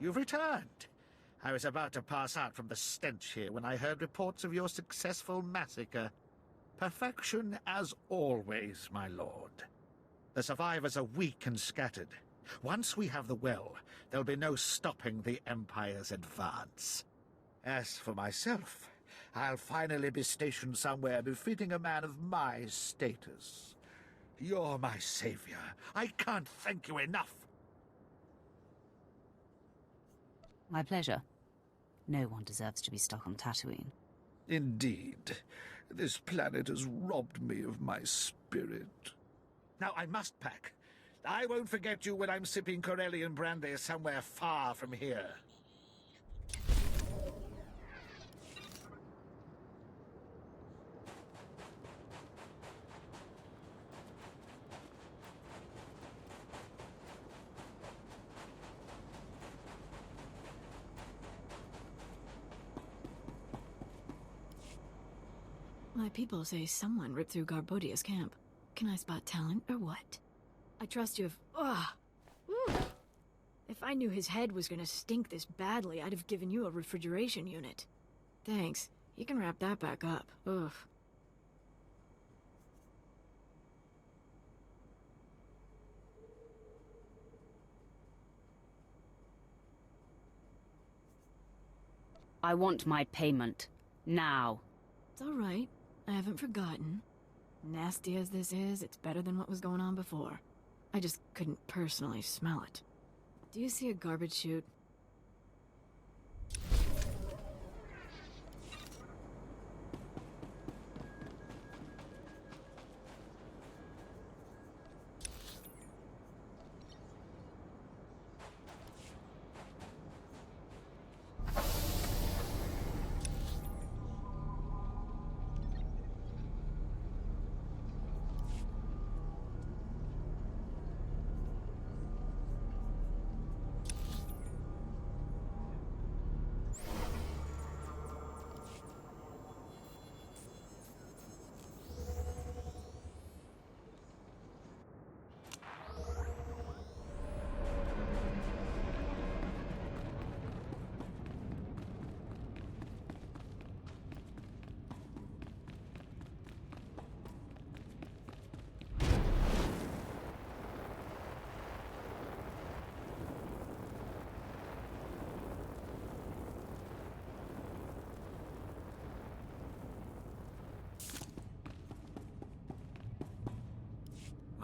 You've returned. I was about to pass out from the stench here when I heard reports of your successful massacre. Perfection as always, my lord. The survivors are weak and scattered. Once we have the well, there'll be no stopping the Empire's advance. As for myself, I'll finally be stationed somewhere befitting a man of my status. You're my savior. I can't thank you enough. My pleasure. No one deserves to be stuck on Tatooine. Indeed. This planet has robbed me of my spirit. Now I must pack. I won't forget you when I'm sipping Corellian brandy somewhere far from here. My people say someone ripped through Garbodia's camp. Can I spot talent or what? I trust you if... Ugh! Ooh. If I knew his head was gonna stink this badly, I'd have given you a refrigeration unit. Thanks. You can wrap that back up. Ugh. I want my payment. Now. It's all right. I haven't forgotten. Nasty as this is, it's better than what was going on before. I just couldn't personally smell it. Do you see a garbage chute?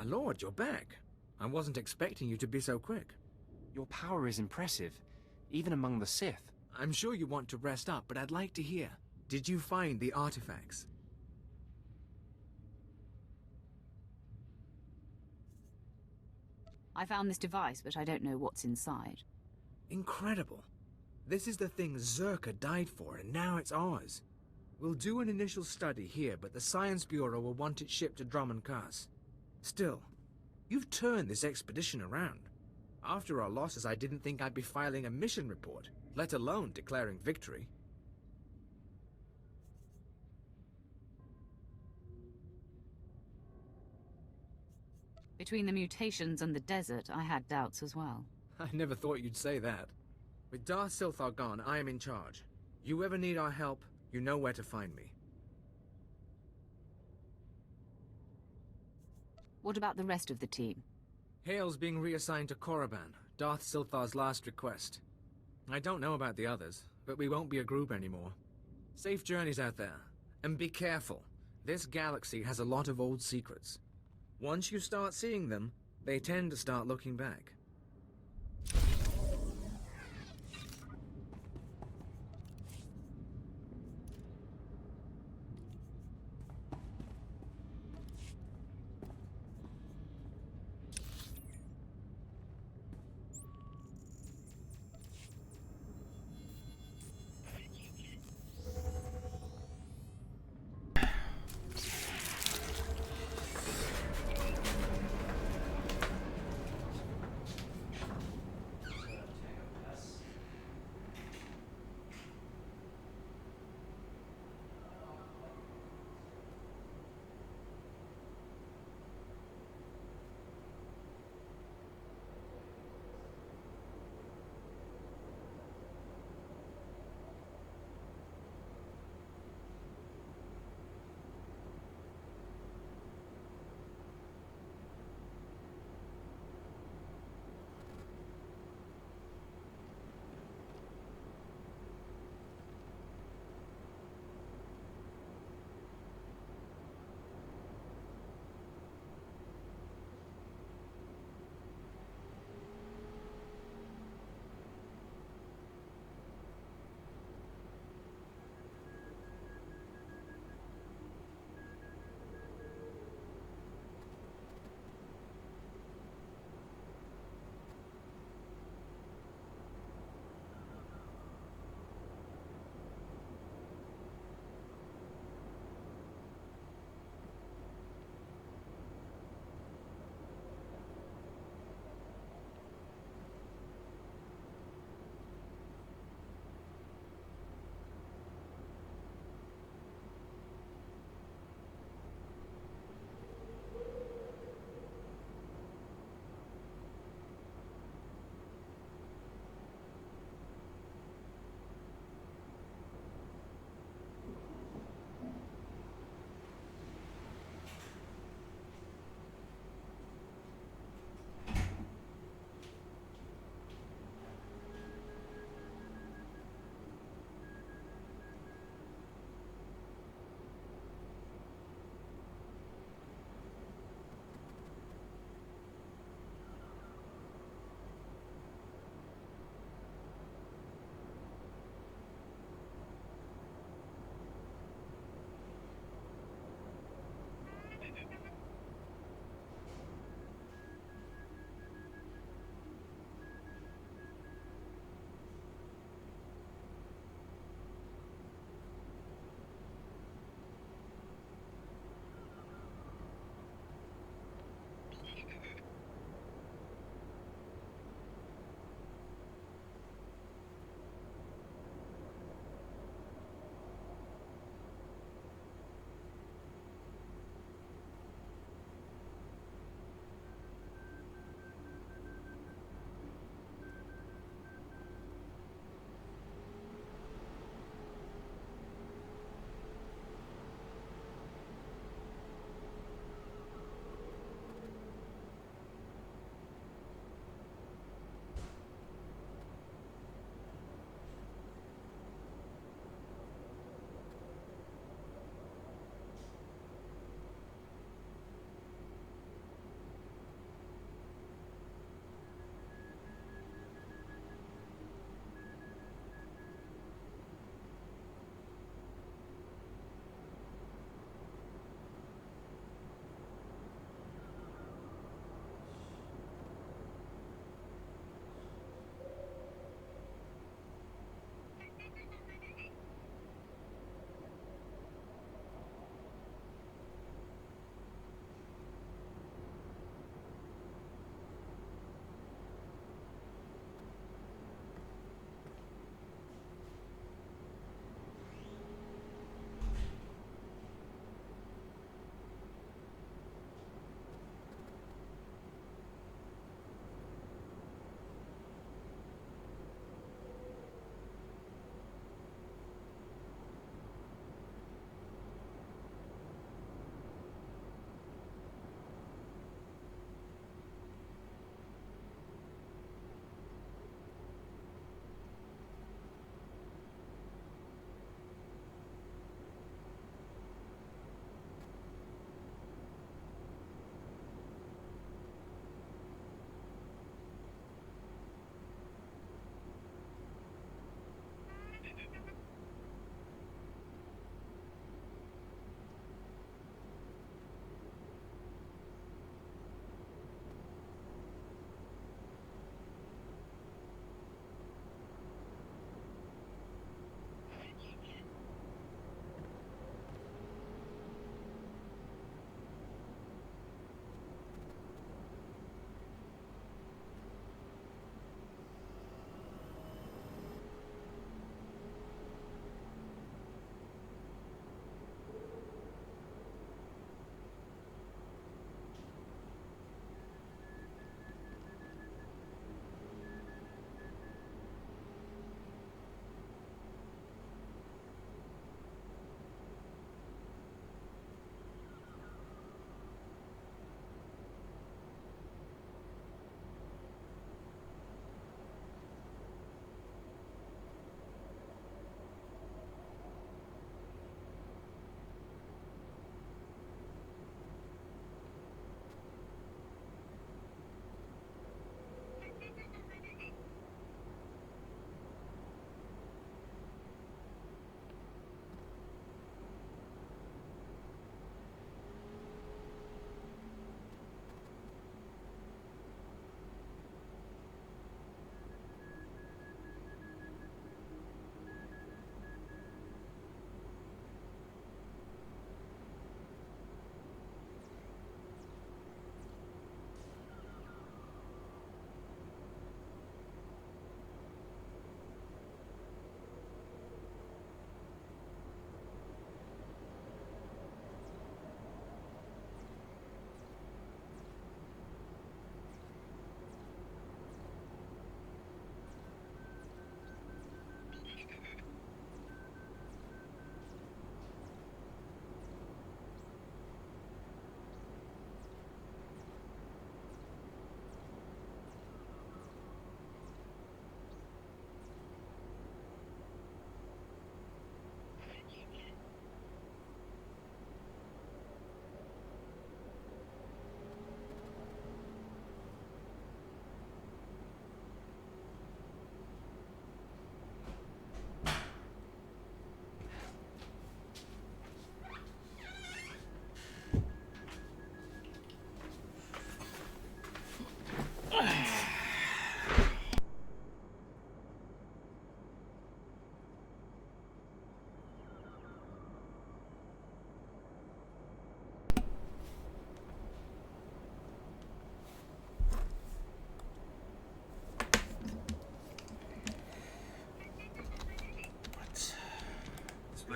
lord, you're back. I wasn't expecting you to be so quick. Your power is impressive, even among the Sith. I'm sure you want to rest up, but I'd like to hear. Did you find the artifacts? I found this device, but I don't know what's inside. Incredible. This is the thing Zerka died for, and now it's ours. We'll do an initial study here, but the Science Bureau will want it shipped to Drummond Cars. Still, you've turned this expedition around. After our losses, I didn't think I'd be filing a mission report, let alone declaring victory. Between the mutations and the desert, I had doubts as well. I never thought you'd say that. With Darth Silthar gone, I am in charge. You ever need our help, you know where to find me. What about the rest of the team? Hale's being reassigned to Korriban, Darth Silthar's last request. I don't know about the others, but we won't be a group anymore. Safe journeys out there, and be careful. This galaxy has a lot of old secrets. Once you start seeing them, they tend to start looking back.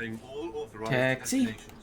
displaying all authorized Taxi. destinations.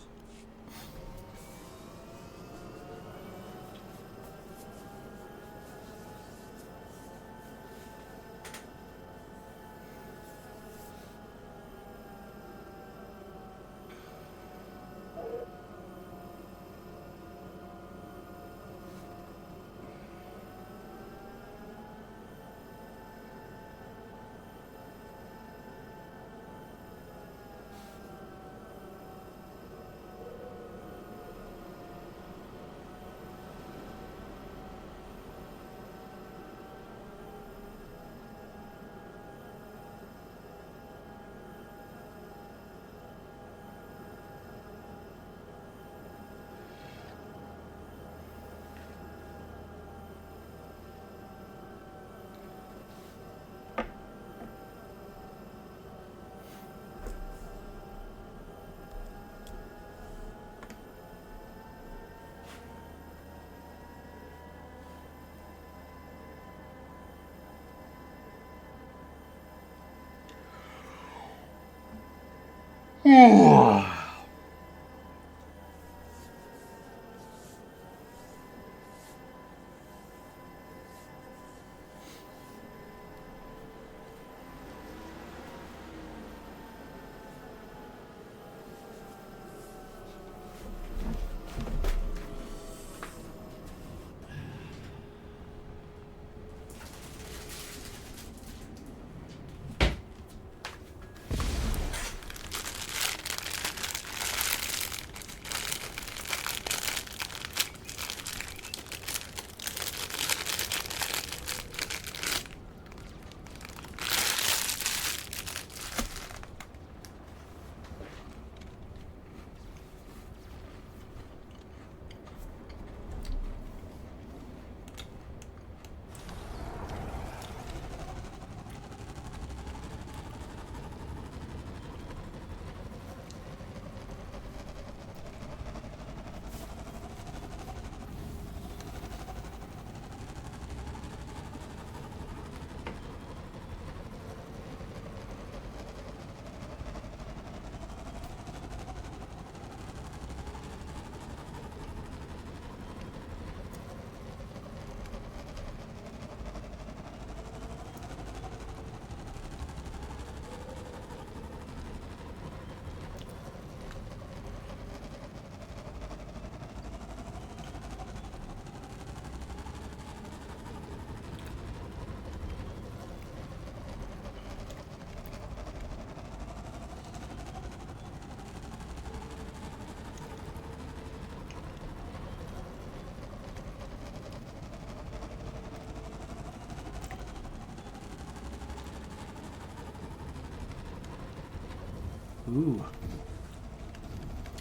Ooh.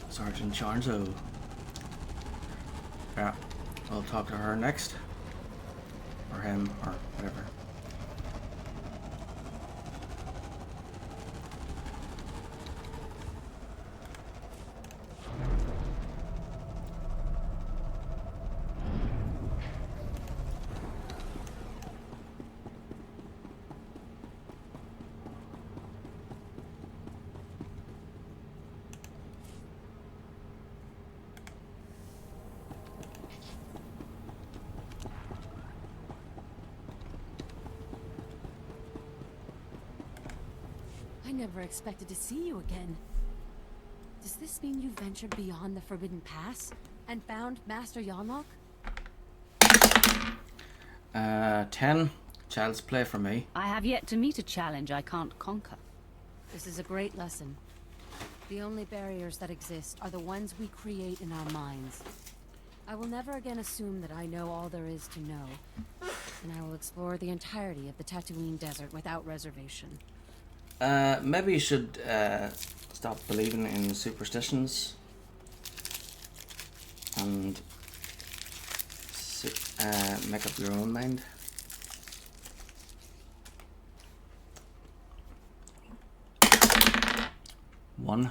Sergeant Charnzo. Yeah, I'll talk to her next. Or him, or whatever. I never expected to see you again. Does this mean you ventured beyond the Forbidden Pass and found Master Yonlock? 10. Child's play for me. I have yet to meet a challenge I can't conquer. This is a great lesson. The only barriers that exist are the ones we create in our minds. I will never again assume that I know all there is to know, and I will explore the entirety of the Tatooine Desert without reservation. Maybe you should stop believing in superstitions and make up your own mind. One.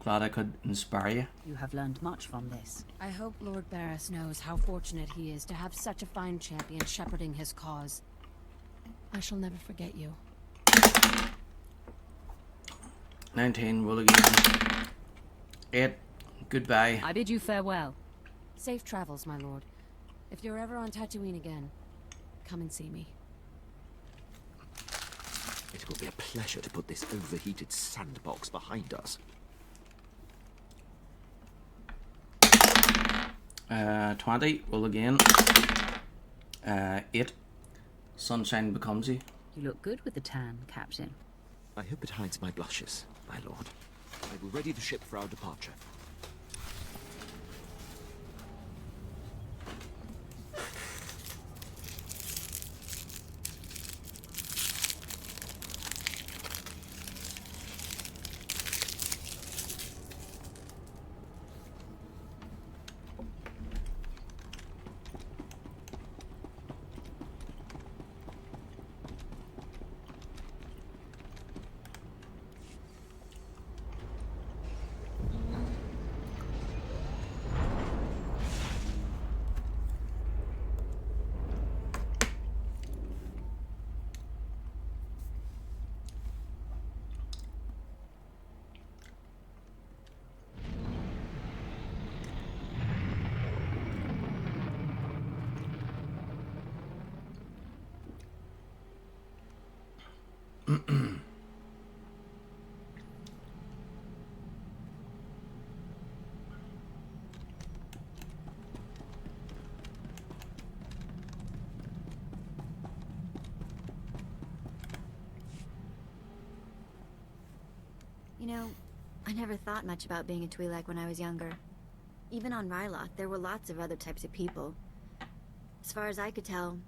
Glad I could inspire you. You have learned much from this. I hope Lord Barris knows how fortunate he is to have such a fine champion shepherding his cause. I shall never forget you. 19, roll again. 8, goodbye. I bid you farewell. Safe travels, my lord. If you're ever on Tatooine again, come and see me. It will be a pleasure to put this overheated sandbox behind us. 20, roll again. 8, sunshine becomes you. You look good with the tan, Captain. I hope it hides my blushes, my lord. I will ready the ship for our departure. You know, I never thought much about being a Twi'lek when I was younger. Even on Ryloth, there were lots of other types of people. As far as I could tell,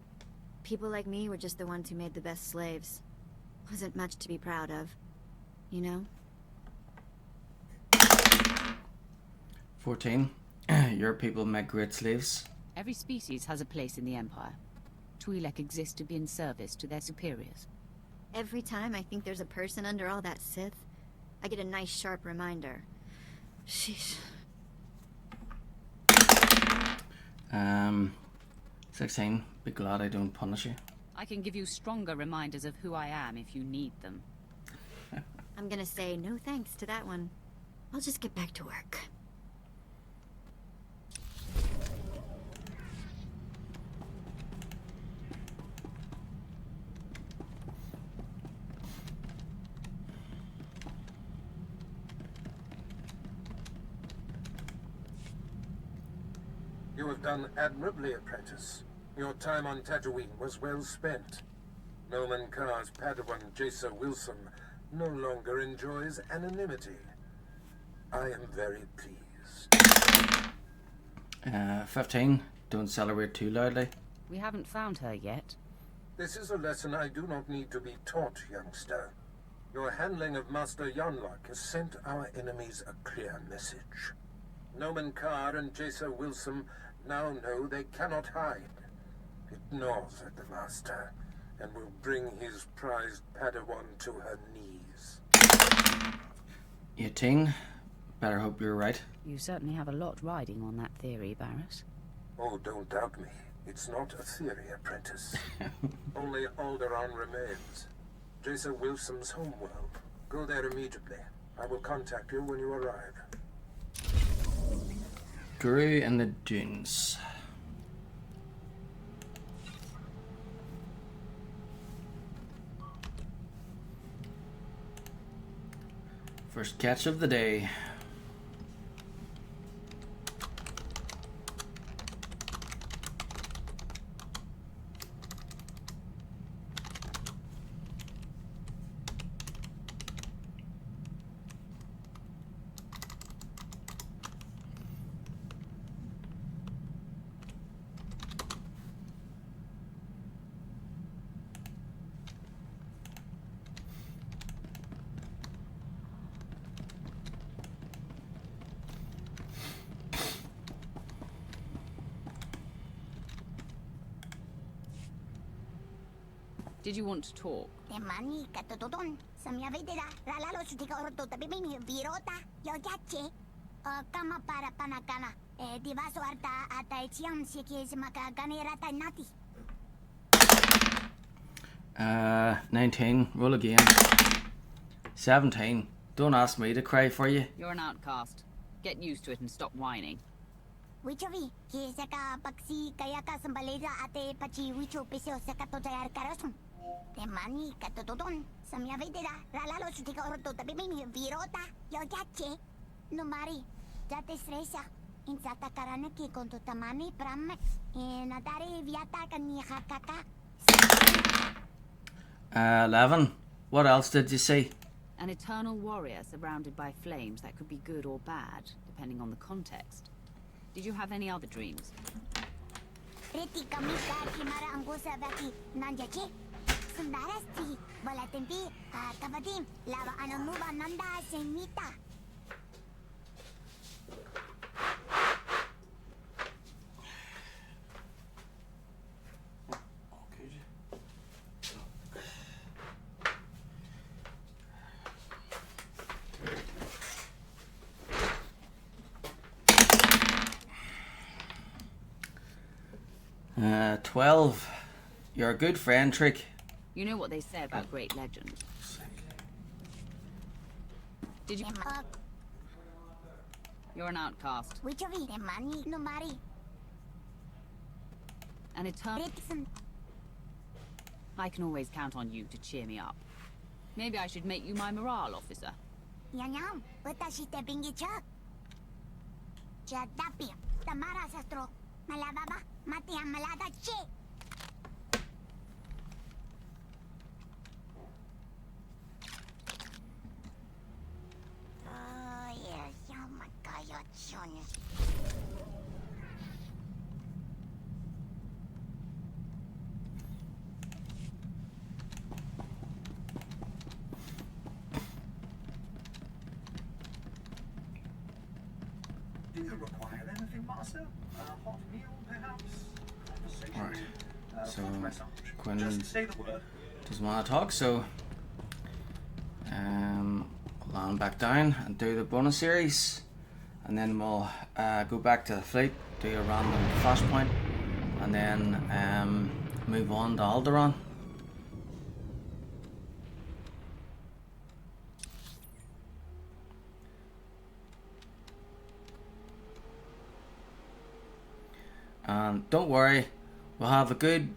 people like me were just the ones who made the best slaves. Wasn't much to be proud of, you know? 14, your people make great slaves. Every species has a place in the Empire. Twi'lek exist to be in service to their superiors. Every time I think there's a person under all that Sith, I get a nice sharp reminder. Sheesh. 16, be glad I don't punish you. I can give you stronger reminders of who I am if you need them. I'm gonna say no thanks to that one. I'll just get back to work. You have done admirably, apprentice. Your time on Tatooine was well spent. Noman Carr's Padawan Jason Wilson no longer enjoys anonymity. I am very pleased. 15, don't celebrate too loudly. We haven't found her yet. This is a lesson I do not need to be taught, youngster. Your handling of Master Yonlok has sent our enemies a clear message. Noman Carr and Jason Wilson now know they cannot hide. It gnaws at the Master, and will bring his prized Padawan to her knees. 18, better hope you're right. You certainly have a lot riding on that theory, Barris. Oh, don't doubt me. It's not a theory, apprentice. Only Alderaan remains. Jason Wilson's homeworld. Go there immediately. I will contact you when you arrive. Guru and the Dunes. First catch of the day. Did you want to talk? Temani katotodon. Samyavidera. Lalalo sutika orto tabimini virota. Yogache. Kama para panakana. Divaso arta ataichiam sikis makaganirata nati. 19, roll again. 17, Don't ask me to cry for you. You're an outcast. Get used to it and stop whining. Wichovi, kisa ka paksi kaya ka sambaleza ate pachi wicho pesio sa katotayar karasun. Temani katotodon, samya vedera, ralalo sutika orto tabimini virota, yogache. Numari, jate stresa, insata karana ki konto tamani pramek, natari viata kani hakaka. 11. What else did you see? An eternal warrior surrounded by flames that could be good or bad, depending on the context. Did you have any other dreams? Reti kamika kimara angosa vaki nanjache. Sundarasti, balatempi, kavadim, lava ananuba nanda senita. Uh, 12. You're a good friend, Trick. You know what they say about great legends. Did you... You're an outcast. An eternal... I can always count on you to cheer me up. Maybe I should make you my morale officer. Yanyam, watashi te bingi chak. Chadapi, tamara sastro. Malababa, mati amalada che. Oh yes, yamakaya chon. Do you require anything, Master? A hot meal, perhaps? Alright, so Quinn Just say the word. doesn't want to talk, so land back down and do the bonus series, and then we'll go back to the fleet, do a random flashpoint, and then move on to Alderaan. And don't worry, we'll have a good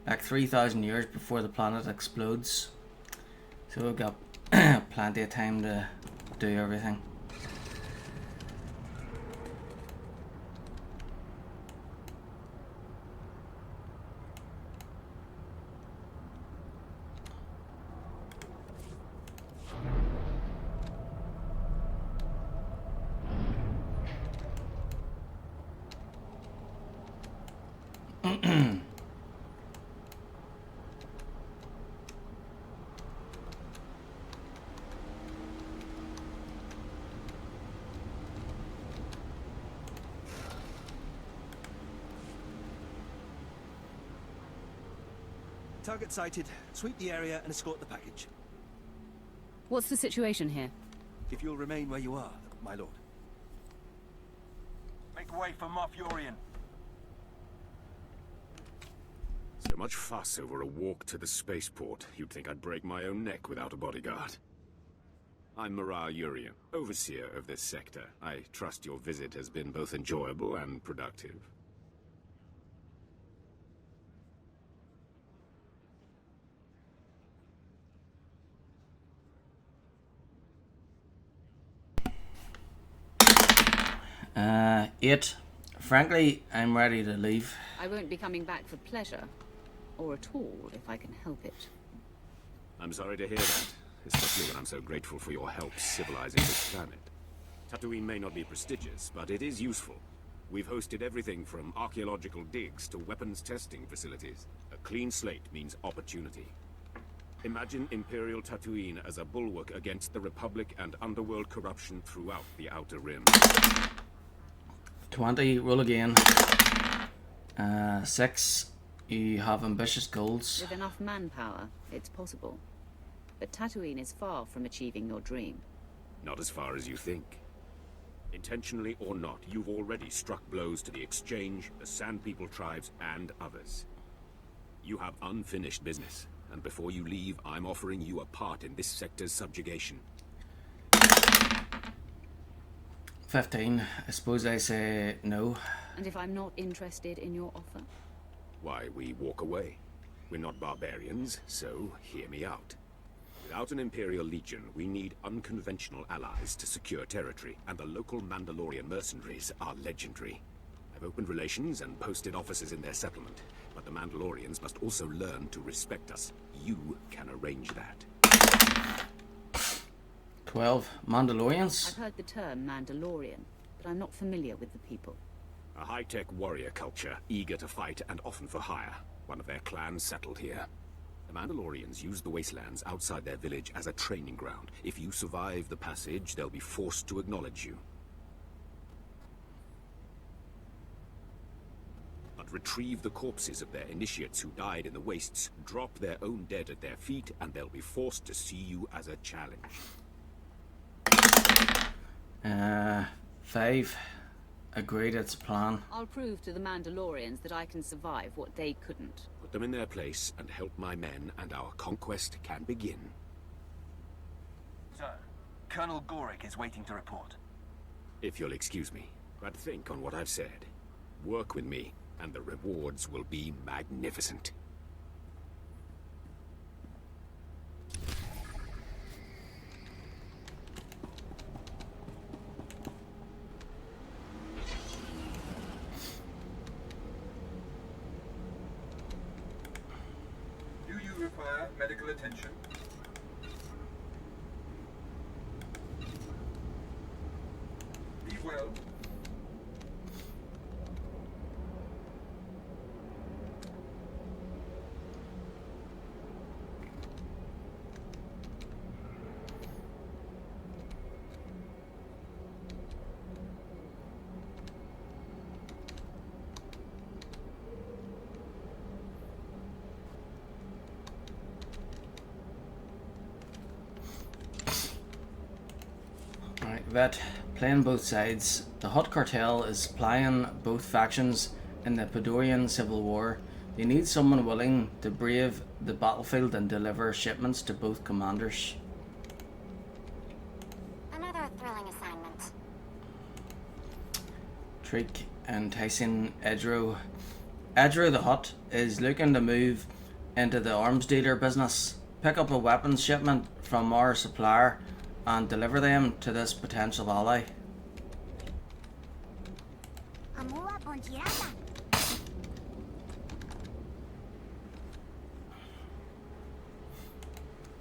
like 3,000 years before the planet explodes, so we've got plenty of time to do everything. Target sighted. Sweep the area and escort the package. What's the situation here? If you'll remain where you are, my lord. Make way for Moff Yorian. So much fuss over a walk to the spaceport. You'd think I'd break my own neck without a bodyguard. I'm Mara Yurian, overseer of this sector. I trust your visit has been both enjoyable and productive. Frankly, I'm ready to leave. I won't be coming back for pleasure, or at all, if I can help it. I'm sorry to hear that, especially when I'm so grateful for your help civilizing this planet. Tatooine may not be prestigious, but it is useful. We've hosted everything from archaeological digs to weapons testing facilities. A clean slate means opportunity. Imagine Imperial Tatooine as a bulwark against the Republic and underworld corruption throughout the Outer Rim. 20, roll again. 6, you have ambitious goals. With enough manpower, it's possible. But Tatooine is far from achieving your dream. Not as far as you think. Intentionally or not, you've already struck blows to the Exchange, the Sand People tribes, and others. You have unfinished business, and before you leave, I'm offering you a part in this sector's subjugation. 15. I suppose I say no. And if I'm not interested in your offer? Why, we walk away. We're not barbarians, so hear me out. Without an Imperial Legion, we need unconventional allies to secure territory, and the local Mandalorian mercenaries are legendary. I've opened relations and posted officers in their settlement, but the Mandalorians must also learn to respect us. You can arrange that. 12. Mandalorians? I've heard the term Mandalorian, but I'm not familiar with the people. A high-tech warrior culture, eager to fight and often for hire. One of their clans settled here. The Mandalorians use the wastelands outside their village as a training ground. If you survive the passage, they'll be forced to acknowledge you. But retrieve the corpses of their initiates who died in the wastes, drop their own dead at their feet, and they'll be forced to see you as a challenge. 5. Agreed, it's a plan. I'll prove to the Mandalorians that I can survive what they couldn't. Put them in their place and help my men, and our conquest can begin. Sir, Colonel Gorick is waiting to report. If you'll excuse me, but think on what I've said. Work with me, and the rewards will be magnificent. Do you require medical attention? Be well. Alright, Vet, playing both sides. The Hutt cartel is supplying both factions in the Podorian Civil War. They need someone willing to brave the battlefield and deliver shipments to both commanders. Another thrilling assignment. Treek enticing Edro. Edro the Hutt is looking to move into the arms dealer business, pick up a weapons shipment from our supplier, and deliver them to this potential ally. Amua Ponchirata.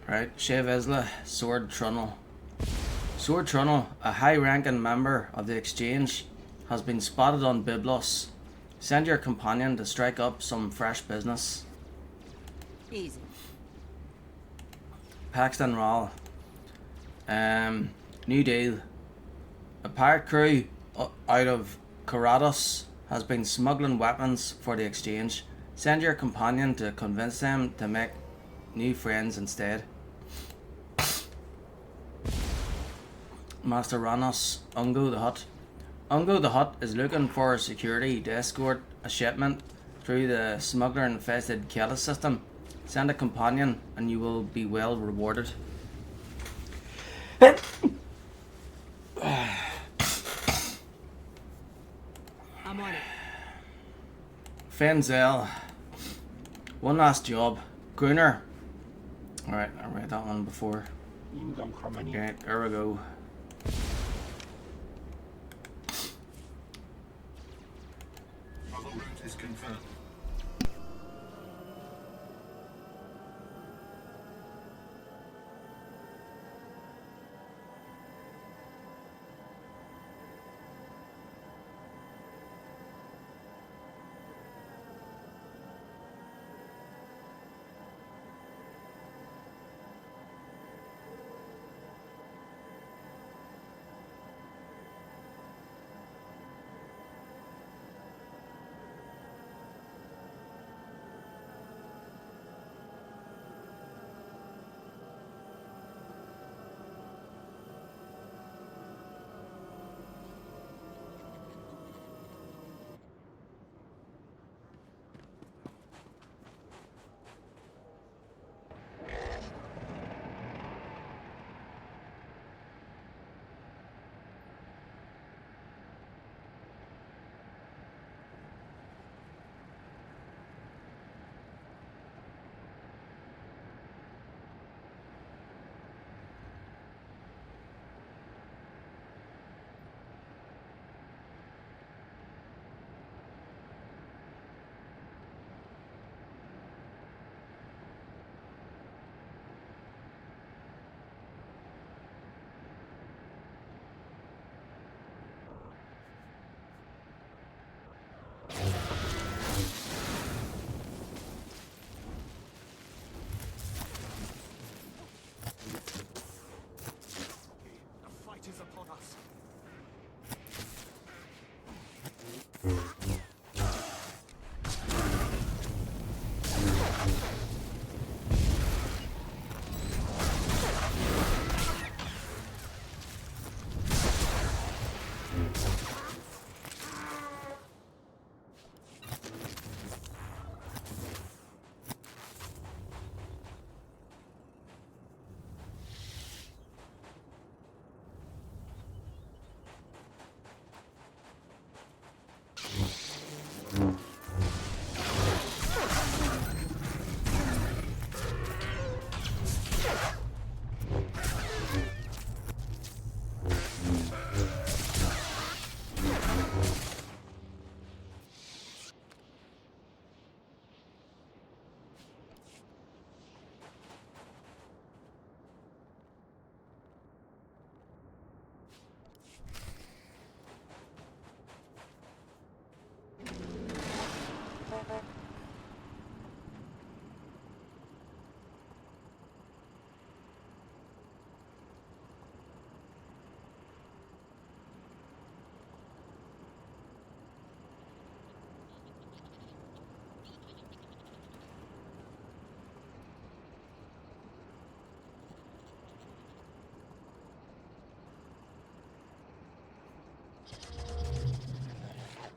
Right, Shev Isla, Sword Trunnel. Sword Trunnel, a high-ranking member of the Exchange, has been spotted on Byblos. Send your companion to strike up some fresh business. Easy. Paxton Rall. New deal. A pirate crew out of Karados has been smuggling weapons for the Exchange. Send your companion to convince them to make new friends instead. Master Ranos, Ungo the Hutt. Ungo the Hutt is looking for security to escort a shipment through the smuggler-infested Kelis system. Send a companion and you will be well rewarded. I'm on it. Fenzel. One last job. Gruner. Alright, I read that one before. Okay, there we go. Other route is confirmed.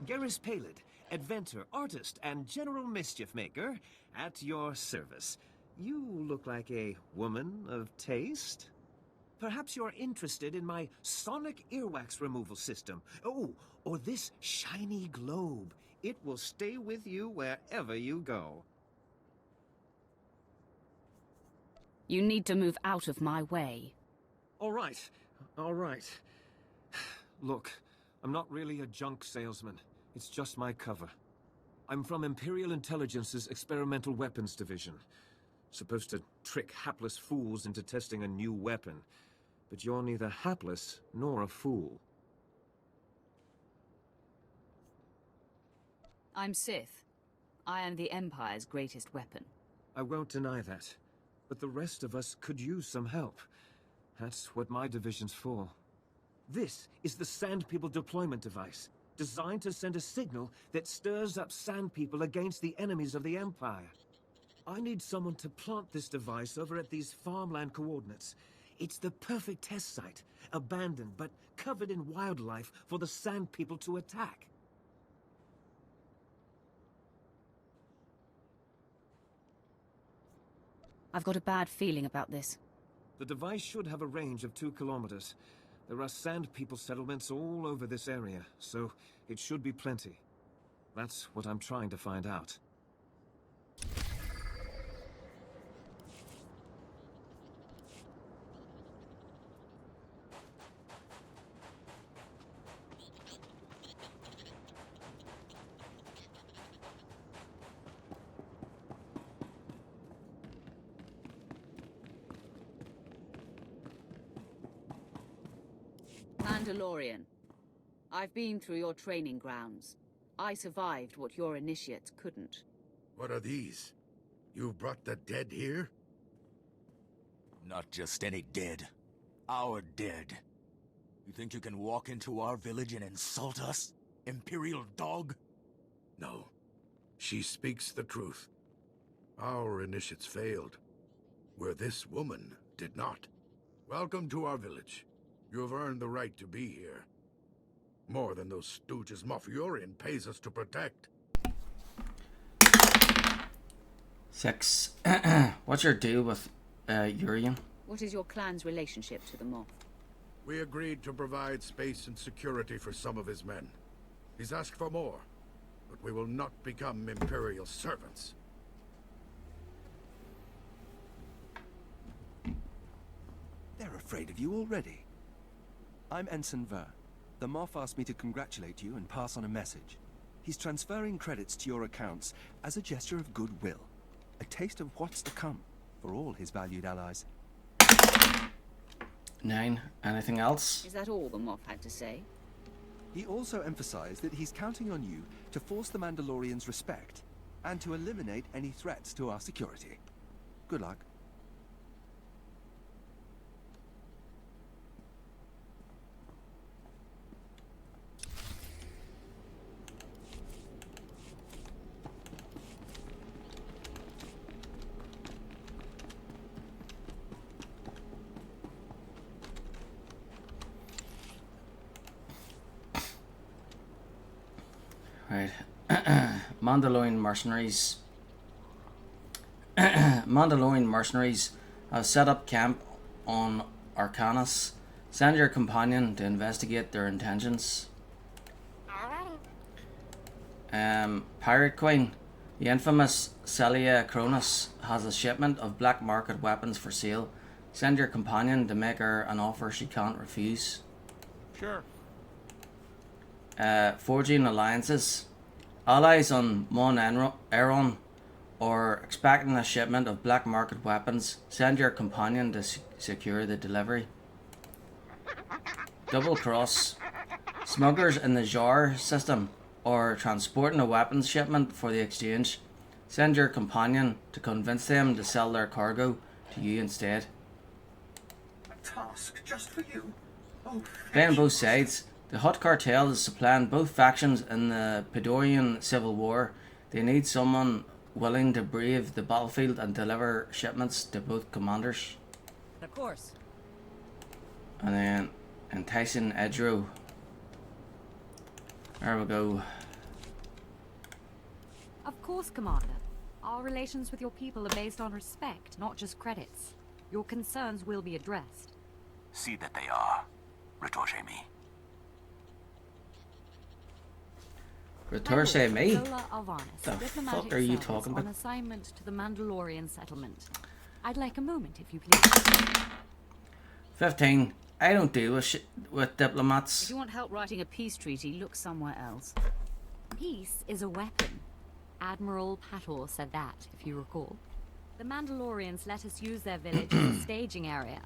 Garrus Palid, inventor, artist, and general mischief maker, at your service. You look like a woman of taste. Perhaps you're interested in my sonic earwax removal system. Oh, or this shiny globe. It will stay with you wherever you go. You need to move out of my way. All right. Look, I'm not really a junk salesman. It's just my cover. I'm from Imperial Intelligence's Experimental Weapons Division. Supposed to trick hapless fools into testing a new weapon. But you're neither hapless nor a fool. I'm Sith. I am the Empire's greatest weapon. I won't deny that. But the rest of us could use some help. That's what my division's for. This is the Sand People deployment device, designed to send a signal that stirs up Sand People against the enemies of the Empire. I need someone to plant this device over at these farmland coordinates. It's the perfect test site, abandoned but covered in wildlife for the Sand People to attack. I've got a bad feeling about this. The device should have a range of 2 kilometers. There are Sand People settlements all over this area, so it should be plenty. That's what I'm trying to find out. Mandalorian. I've been through your training grounds. I survived what your initiates couldn't. What are these? You've brought the dead here? Not just any dead. Our dead. You think you can walk into our village and insult us? Imperial dog? No. She speaks the truth. Our initiates failed, where this woman did not. Welcome to our village. You have earned the right to be here. More than those stooges Moff Yorian pays us to protect. 6. What's your deal with Yorian? What is your clan's relationship to the Moff? We agreed to provide space and security for some of his men. He's asked for more, but we will not become Imperial servants. They're afraid of you already. I'm Ensign Ver. The Moff asked me to congratulate you and pass on a message. He's transferring credits to your accounts as a gesture of goodwill. A taste of what's to come for all his valued allies. 9. Anything else? Is that all the Moff had to say? He also emphasized that he's counting on you to force the Mandalorians' respect and to eliminate any threats to our security. Good luck. Right. Mandalorian mercenaries. Mandalorian mercenaries have set up camp on Arcanus. Send your companion to investigate their intentions. Pirate Queen. The infamous Celia Cronus has a shipment of black market weapons for sale. Send your companion to make her an offer she can't refuse. Sure. Forging alliances. Allies on Mon Aeron are expecting a shipment of black market weapons. Send your companion to secure the delivery. Double cross. Smugglers in the Jar system are transporting a weapons shipment for the exchange. Send your companion to convince them to sell their cargo to you instead. A task just for you. Oh, Playing both sides. The Hutt cartel is supplying both factions in the Pedorian civil war. They need someone willing to brave the battlefield and deliver shipments to both commanders. Of course. And then enticing Edro. There we go. course, Commander. Our relations with your people are based on respect, not just credits. Your concerns will be addressed. See that they are. Retorche me. Retorche me? Zola Alvarez, The diplomatic fuck are you service talking on about? assignment to the Mandalorian settlement. I'd like a moment, if you please. 15. I don't deal with diplomats. If you want help writing a peace treaty, look somewhere else. Peace is a weapon. Admiral Pator said that, if you recall. The Mandalorians let us use their village as a staging area.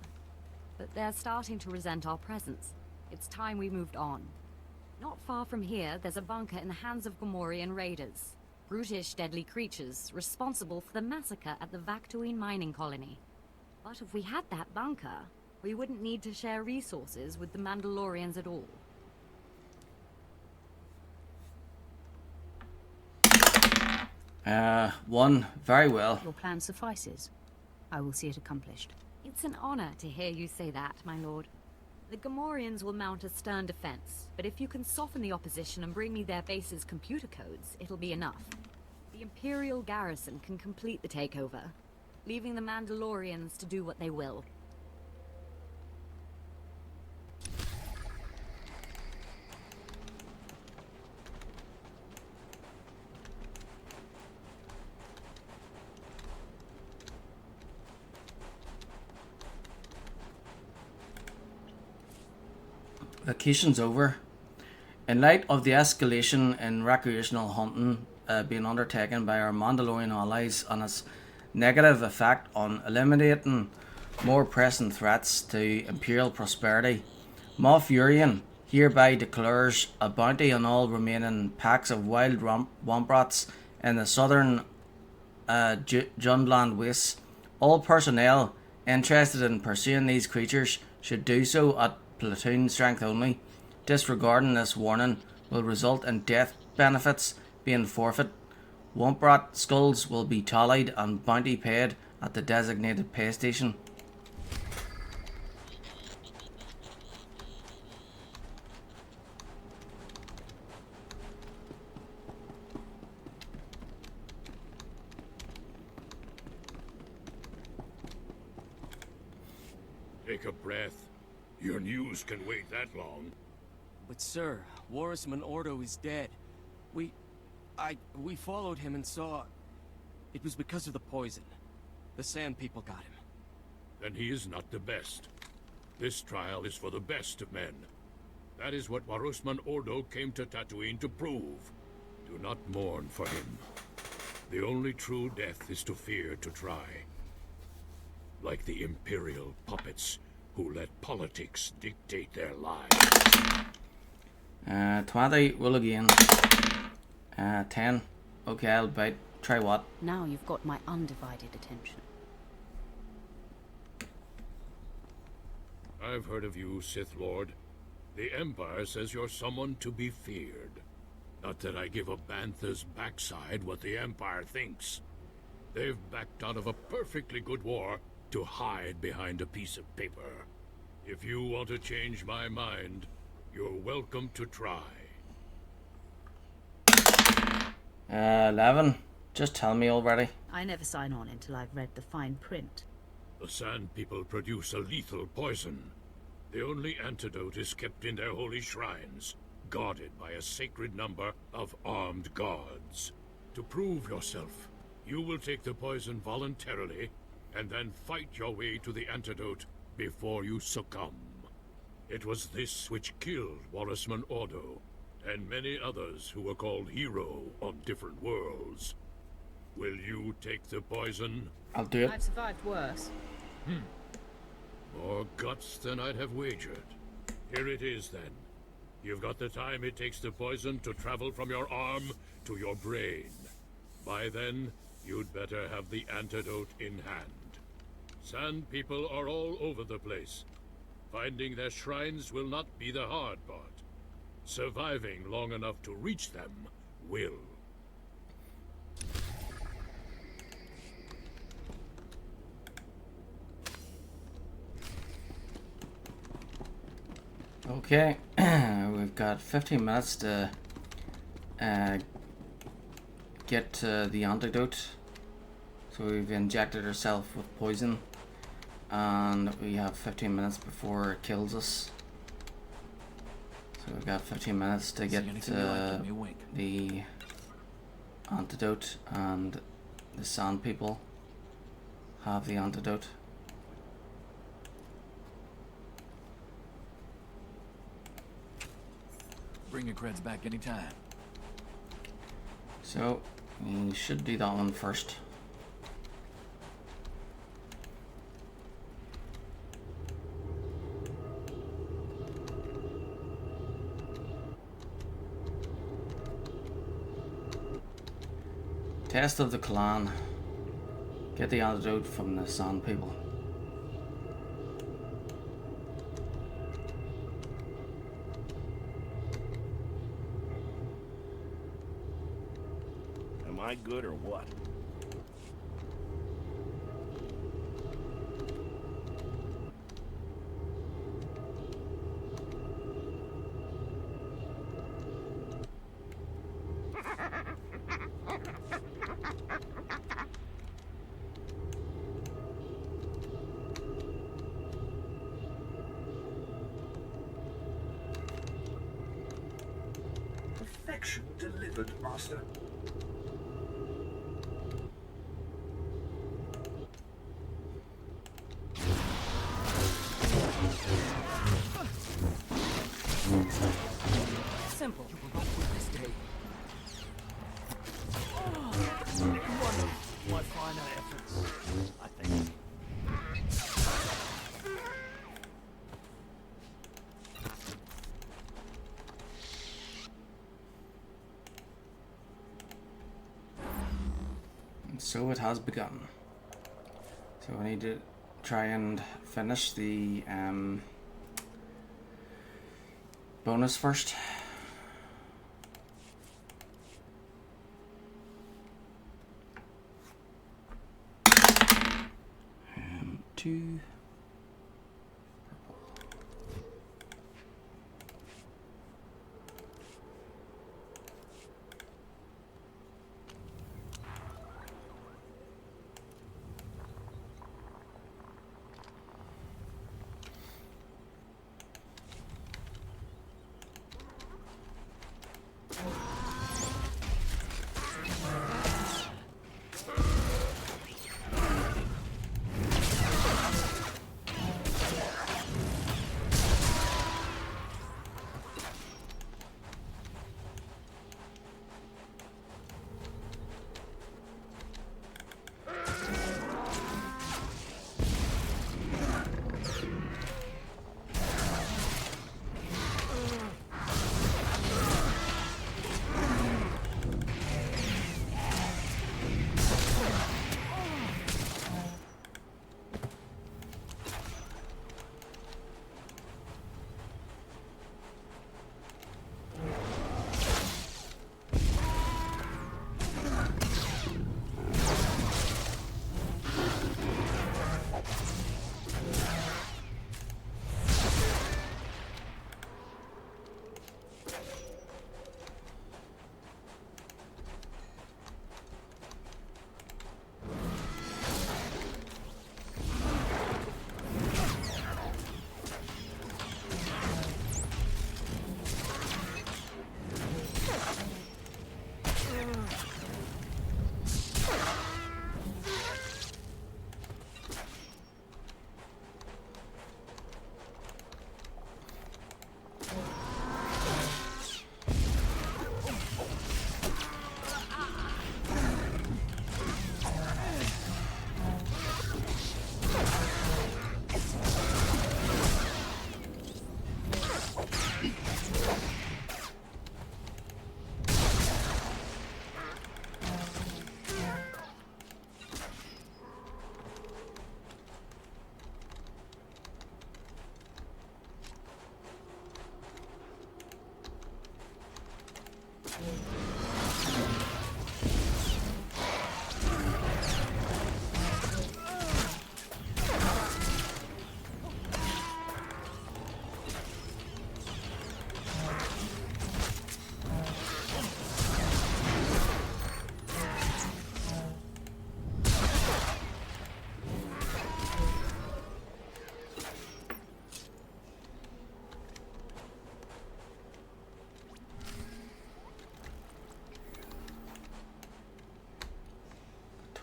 But they're starting to resent our presence. It's time we moved on. Not far from here, there's a bunker in the hands of Gamorrean raiders. Brutish, deadly creatures, responsible for the massacre at the Vaktuin mining colony. But if we had that bunker, we wouldn't need to share resources with the Mandalorians at all. One. Very well. Your plan suffices. I will see it accomplished. It's an honor to hear you say that, my lord. The Gamorreans will mount a stern defense, but if you can soften the opposition and bring me their base's computer codes, it'll be enough. The Imperial garrison can complete the takeover, leaving the Mandalorians to do what they will. Vacation's over. In light of the escalation in recreational hunting being undertaken by our Mandalorian allies and its negative effect on eliminating more pressing threats to Imperial prosperity, Moff Urian hereby declares a bounty on all remaining packs of wild wombrats in the southern Junbland wastes. All personnel interested in pursuing these creatures should do so at platoon strength only. Disregarding this warning will result in death benefits being forfeit. Wombrat skulls will be tallied and bounty paid at the designated pay station. Take a breath. Your news can wait that long. But sir, Warisman Ordo is dead. We followed him and saw... It was because of the poison. The Sand People got him. Then he is not the best. This trial is for the best of men. That is what Warusman Ordo came to Tatooine to prove. Do not mourn for him. The only true death is to fear to try. Like the Imperial puppets who let politics dictate their lives. 20, roll again. 10. Okay, I'll bite. Try what? Now you've got my undivided attention. I've heard of you, Sith Lord. The Empire says you're someone to be feared. Not that I give a bantha's backside what the Empire thinks. They've backed out of a perfectly good war to hide behind a piece of paper. If you want to change my mind, you're welcome to try. 11. Just tell me already. I never sign on until I've read the fine print. The Sand People produce a lethal poison. The only antidote is kept in their holy shrines, guarded by a sacred number of armed guards. To prove yourself, you will take the poison voluntarily, and then fight your way to the antidote before you succumb. It was this which killed Warisman Ordo, and many others who were called hero on different worlds. Will you take the poison? I'll do it. I've survived worse. More guts than I'd have wagered. Here it is, then. You've got the time it takes the poison to travel from your arm to your brain. By then, you'd better have the antidote in hand. Sand People are all over the place. Finding their shrines will not be the hard part. Surviving long enough to reach them will. Okay, we've got 15 minutes to get the antidote. So we've injected ourselves with poison, and we have 15 minutes before it kills us. So we've got 15 minutes to get the antidote, and the sand people have the antidote. Bring your creds back anytime. So we should do that one first. Test of the clan. Get the antidote from the sand people. Am I good or what? Perfection delivered, Master. Simple. You will not win this day. One of my finer efforts, I think. So it has begun. So I need to try and finish the bonus first. Two.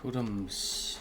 Totems.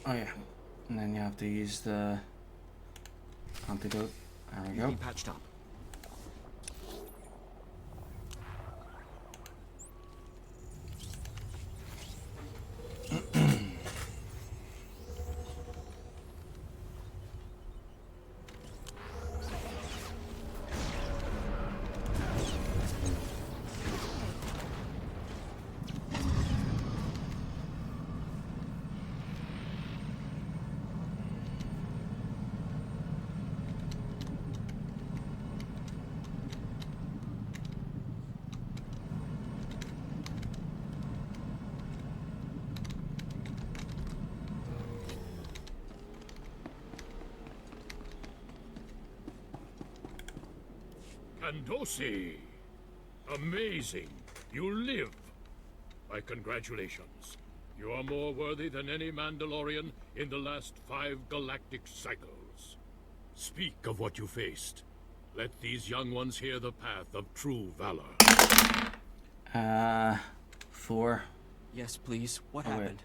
Oh yeah, and then you have to use the antidote. There we go. Be patched up. Candosi! Amazing! You live! My congratulations. You are more worthy than any Mandalorian in the last 5 galactic cycles. Speak of what you faced. Let these young ones hear the path of true valor. 4. Yes, please. What happened?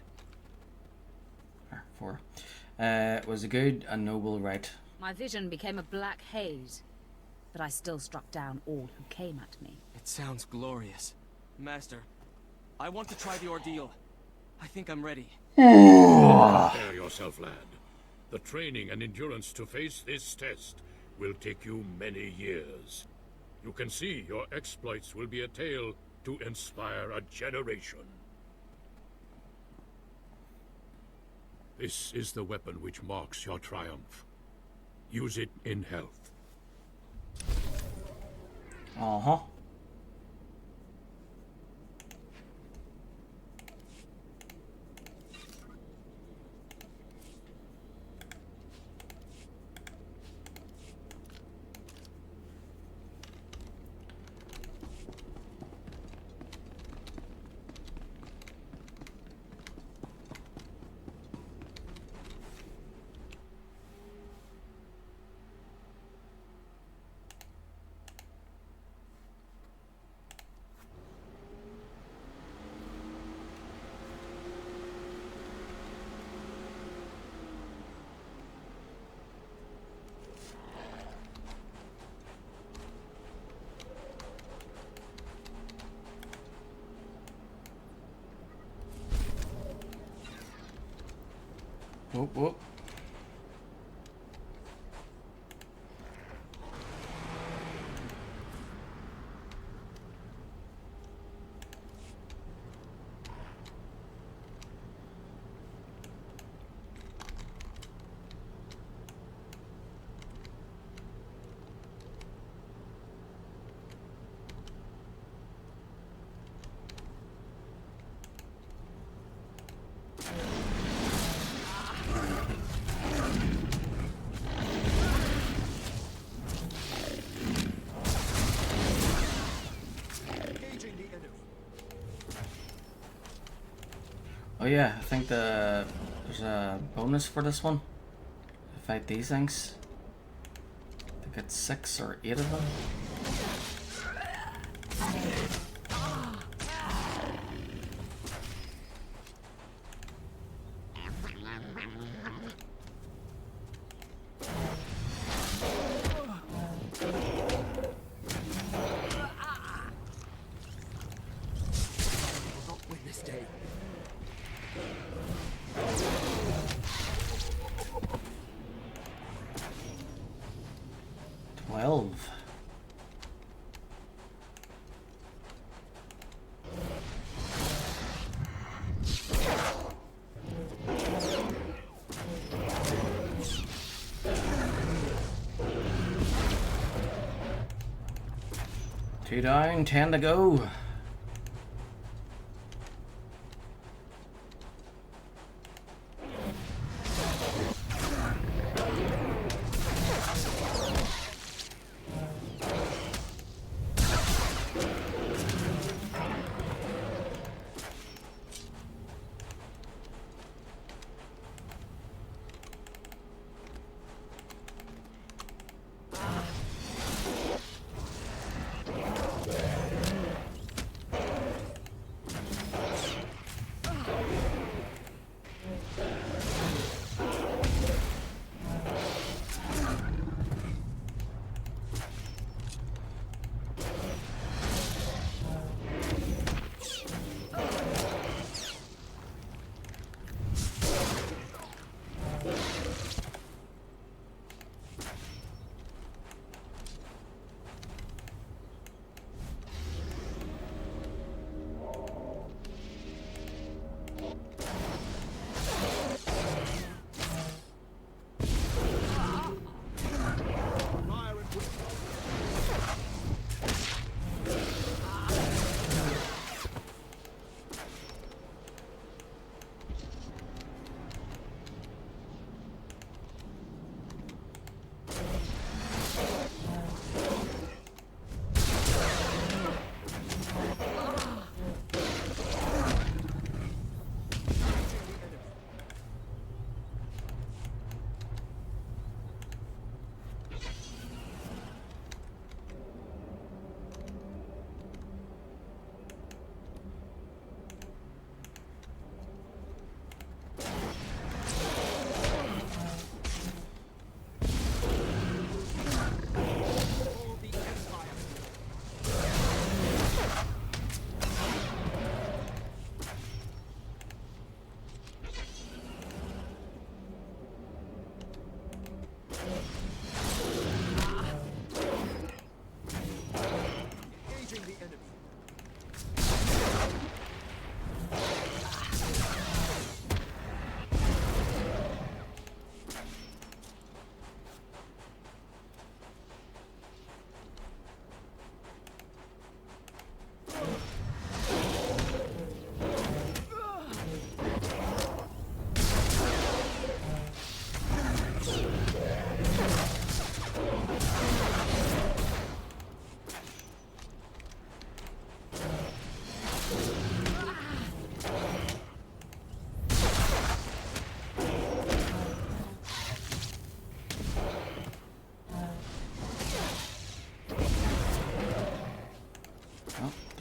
4. It was a good and noble right. My vision became a black haze, but I still struck down all who came at me. It sounds glorious. Master, I want to try the ordeal. I think I'm ready. Prepare yourself, lad. The training and endurance to face this test will take you many years. You can see your exploits will be a tale to inspire a generation. This is the weapon which marks your triumph. Use it in health. Uh-huh. Whoop, whoop. Oh yeah, I think there's a bonus for this one. Fight these things. I think it's 6 or 8 of them. Two down, 10 to go.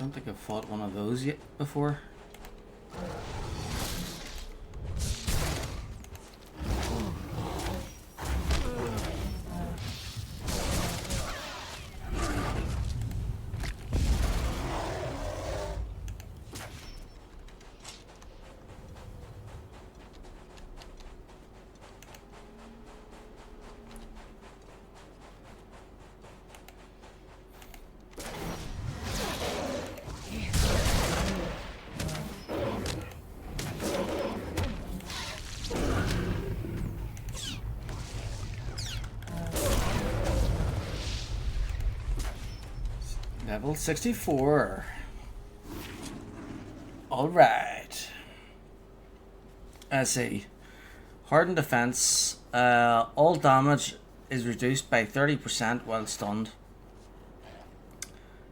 don't think I've fought one of those yet before. Level 64. Alright. Let's see. Hardened defense. All damage is reduced by 30% while stunned.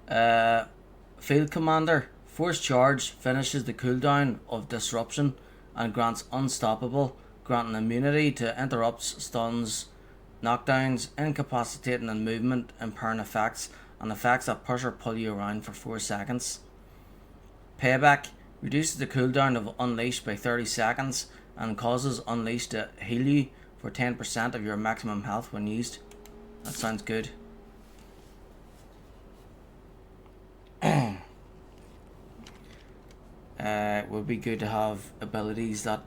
Field Commander. Force Charge finishes the cooldown of Disruption and grants Unstoppable, granting immunity to interrupts, stuns, knockdowns, incapacitating and movement, impairing effects, and effects that push or pull you around for 4 seconds. Payback reduces the cooldown of Unleash by 30 seconds and causes Unleash to heal you for 10% of your maximum health when used. That sounds good. It would be good to have abilities that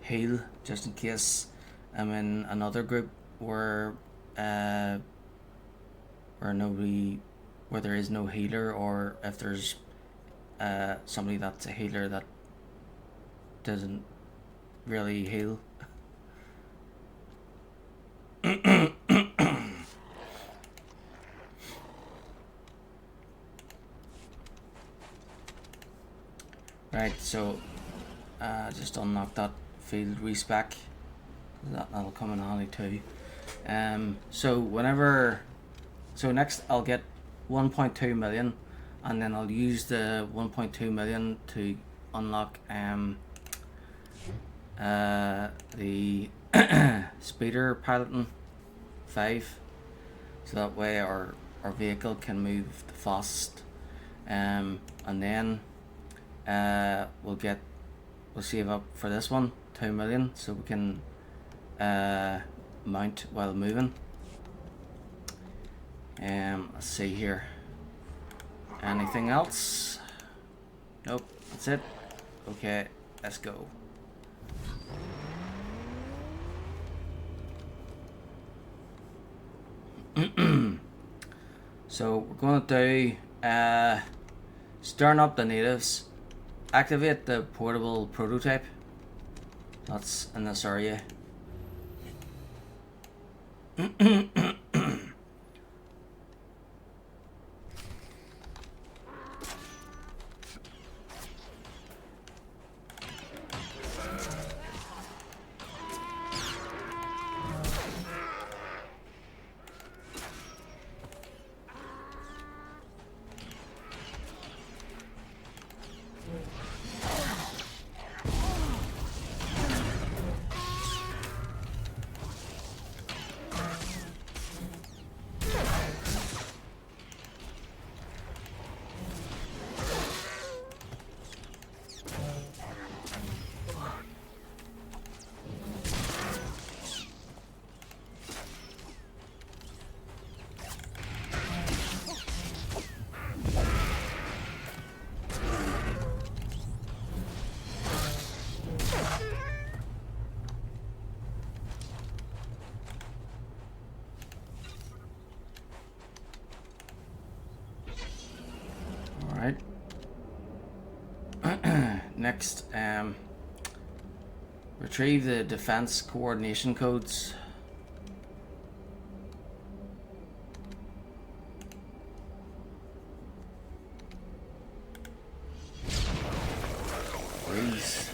heal, just in case I'm in another group where there is no healer, or if there's somebody that's a healer that doesn't really heal. Right, so just unlock that field respec. That'll come in handy too. So next I'll get 1.2 million, and then I'll use the 1.2 million to unlock the speeder piloting 5, so that way our vehicle can move the fastest, and then we'll save up for this one 2 million so we can mount while moving. Let's see here. Anything else? Nope, that's it. Okay, let's go. So we're going to do stirring up the natives, activate the portable prototype. That's in this area. Alright. Next, retrieve the defense coordination codes. Please.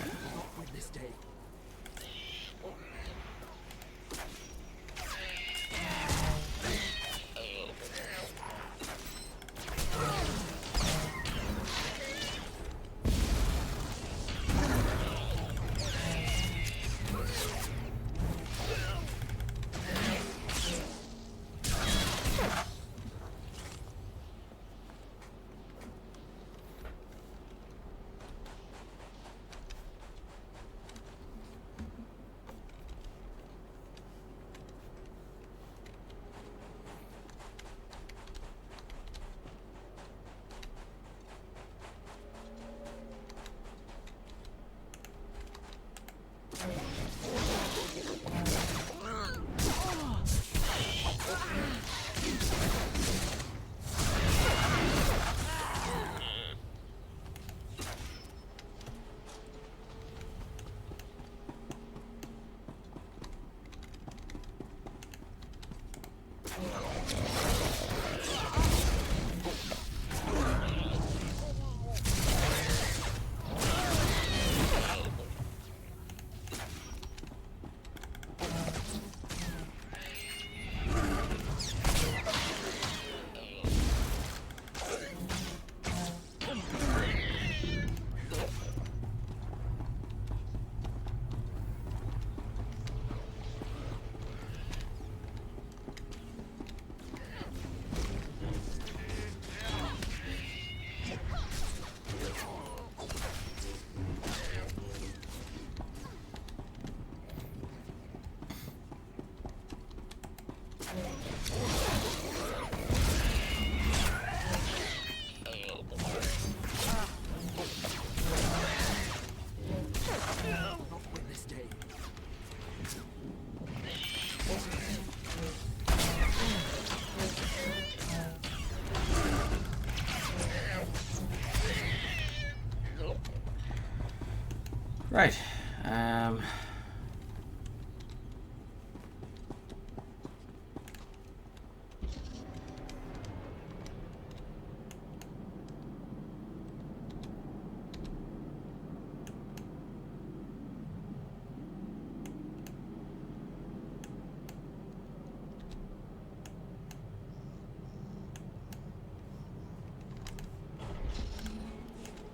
Right.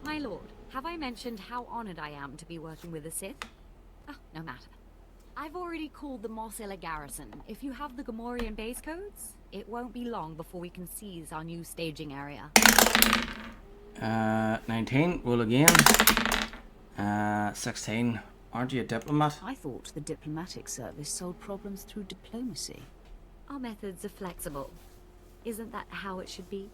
My lord, have I mentioned how honored I am to be working with the Sith? Oh, no matter. I've already called the Mos Illa garrison. If you have the Gamorrean base codes, it won't be long before we can seize our new staging area. 19, roll again. 16, aren't you a diplomat? I thought the diplomatic service solved problems through diplomacy. Our methods are flexible. Isn't that how it should be?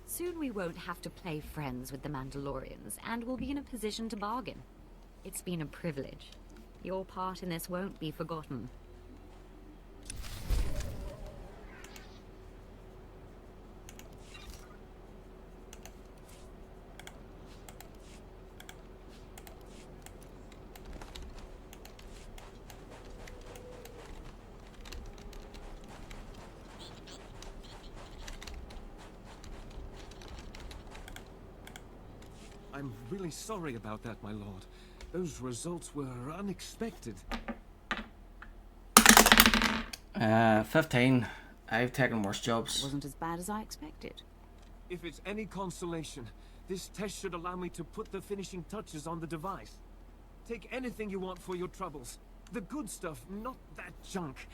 Soon we won't have to play friends with the Mandalorians, and we'll be in a position to bargain. It's been a privilege. Your part in this won't be forgotten. I'm really sorry about that, my lord. Those results were unexpected. 15. I've taken worse jobs. Wasn't as bad as I expected. If it's any consolation, this test should allow me to put the finishing touches on the device. Take anything you want for your troubles. The good stuff, not that junk.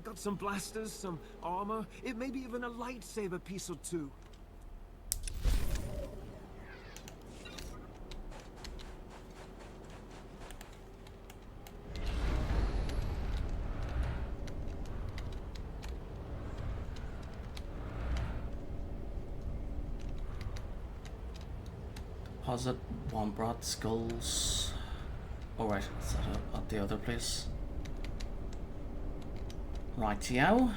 Got some blasters, some armor, it may be even a lightsaber piece or two. Deposit, one brought skulls. Oh right, is that at the other place? Rightio.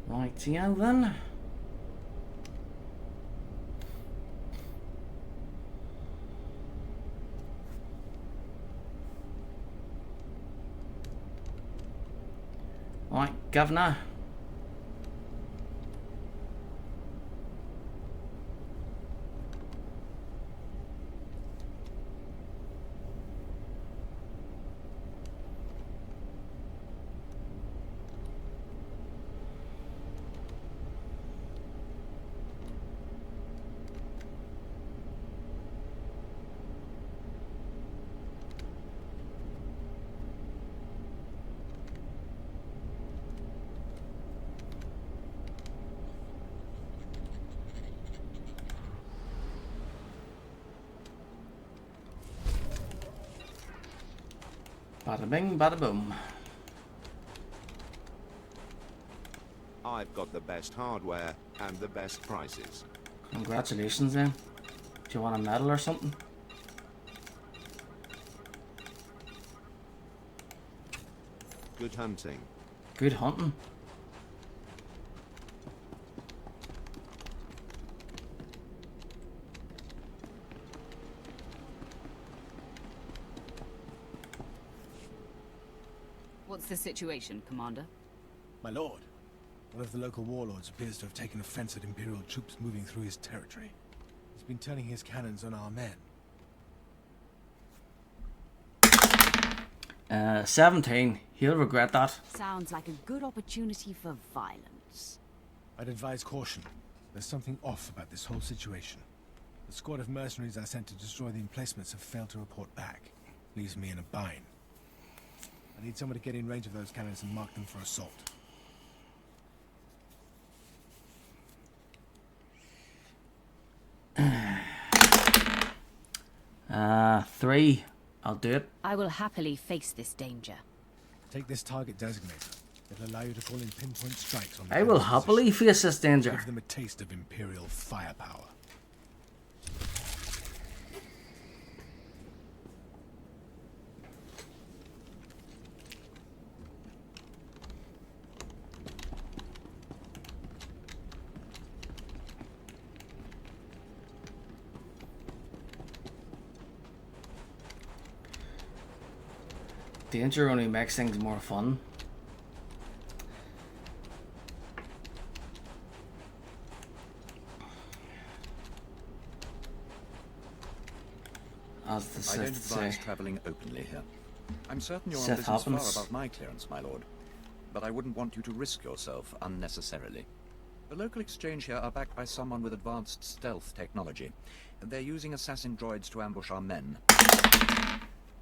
Rightio then. Right, Governor. Bada bing, bada boom. I've got the best hardware and the best prices. Congratulations then. Do you want a medal or something? Good hunting. Good hunting. What's the situation, Commander? My lord, one of the local warlords appears to have taken offense at Imperial troops moving through his territory. He's been turning his cannons on our men. 17. He'll regret that. Sounds like a good opportunity for violence. I'd advise caution. There's something off about this whole situation. The squad of mercenaries I sent to destroy the emplacements have failed to report back. Leaves me in a bind. I need someone to get in range of those cannons and mark them for assault. 3. I'll do it. I will happily face this danger. Take this target designator. It'll allow you to call in pinpoint strikes on the I will enemy's happily position. face this danger. Give them a taste of Imperial firepower. danger only makes things more fun. As the I don't Sith advise say. traveling openly here. I'm certain you're on Sith business happens. far above my clearance, my lord. But I wouldn't want you to risk yourself unnecessarily. The local exchange here are backed by someone with advanced stealth technology. They're using assassin droids to ambush our men.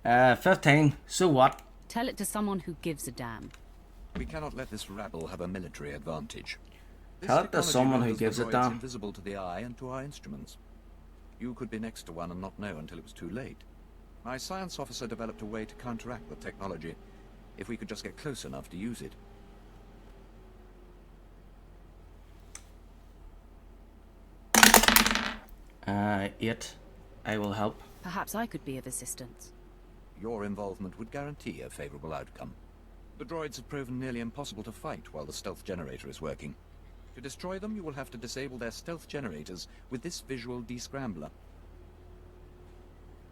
15. So what? Tell it to someone who gives a damn. We cannot let this rabble have a military advantage. This Tell it to technology someone who renders the gives a droids damn. invisible to the eye and to our instruments. You could be next to one and not know until it was too late. My science officer developed a way to counteract the technology, if we could just get close enough to use it. It. I will help. Perhaps I could be of assistance. Your involvement would guarantee a favorable outcome. The droids have proven nearly impossible to fight while the stealth generator is working. To destroy them, you will have to disable their stealth generators with this visual descrambler.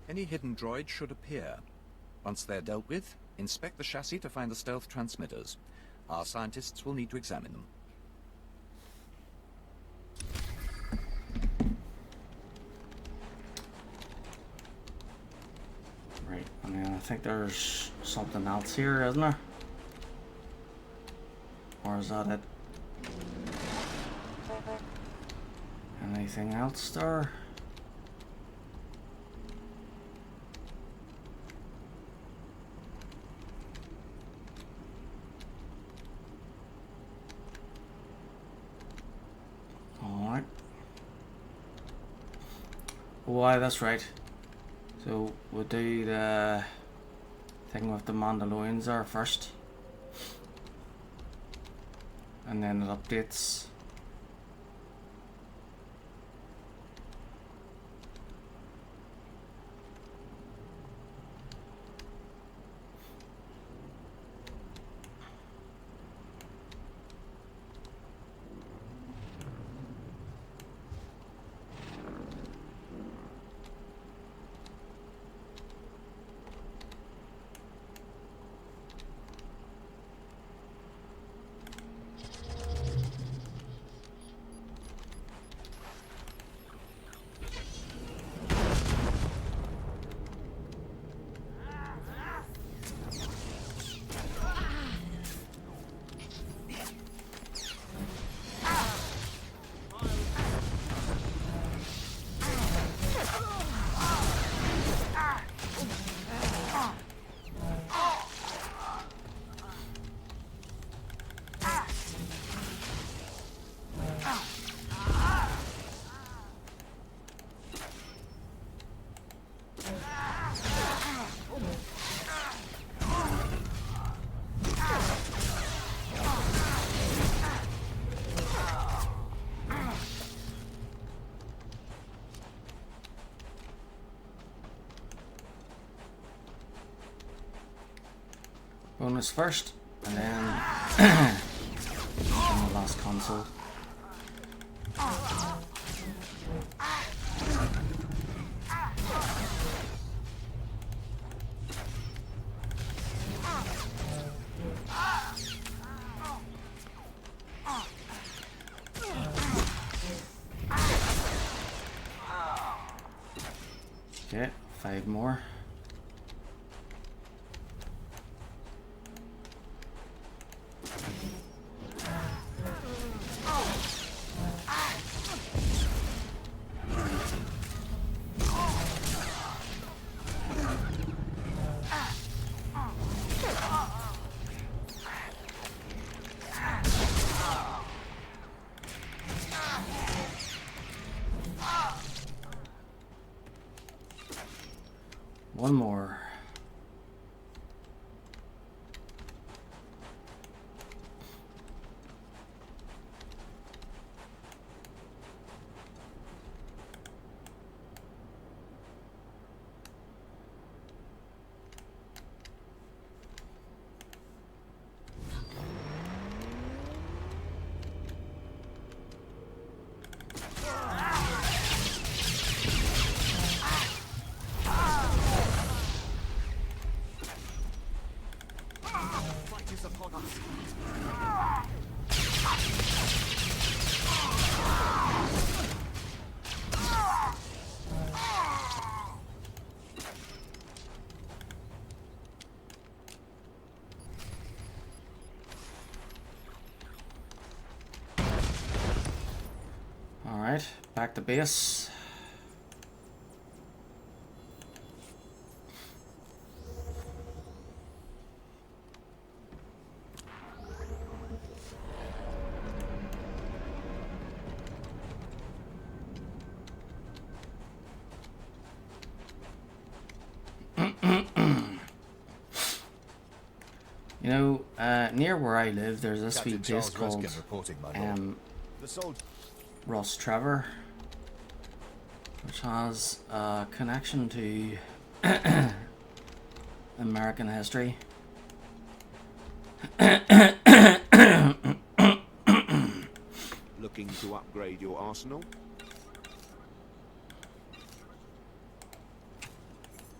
Any hidden droid should appear. Once they're dealt with, inspect the chassis to find the stealth transmitters. Our scientists will need to examine them. Right, and then I think there's something else here, isn't there? Or is that it? Anything else there? Alright. Why, that's right. So we'll do the thing with the Mandalorians there first. And then it updates. Bonus first, and then on the last console. Okay, 5 more. One more. Alright, back to base. You know, near where I live, there's this wee place called Ross Trevor, which has a connection to American history. Looking to upgrade your arsenal?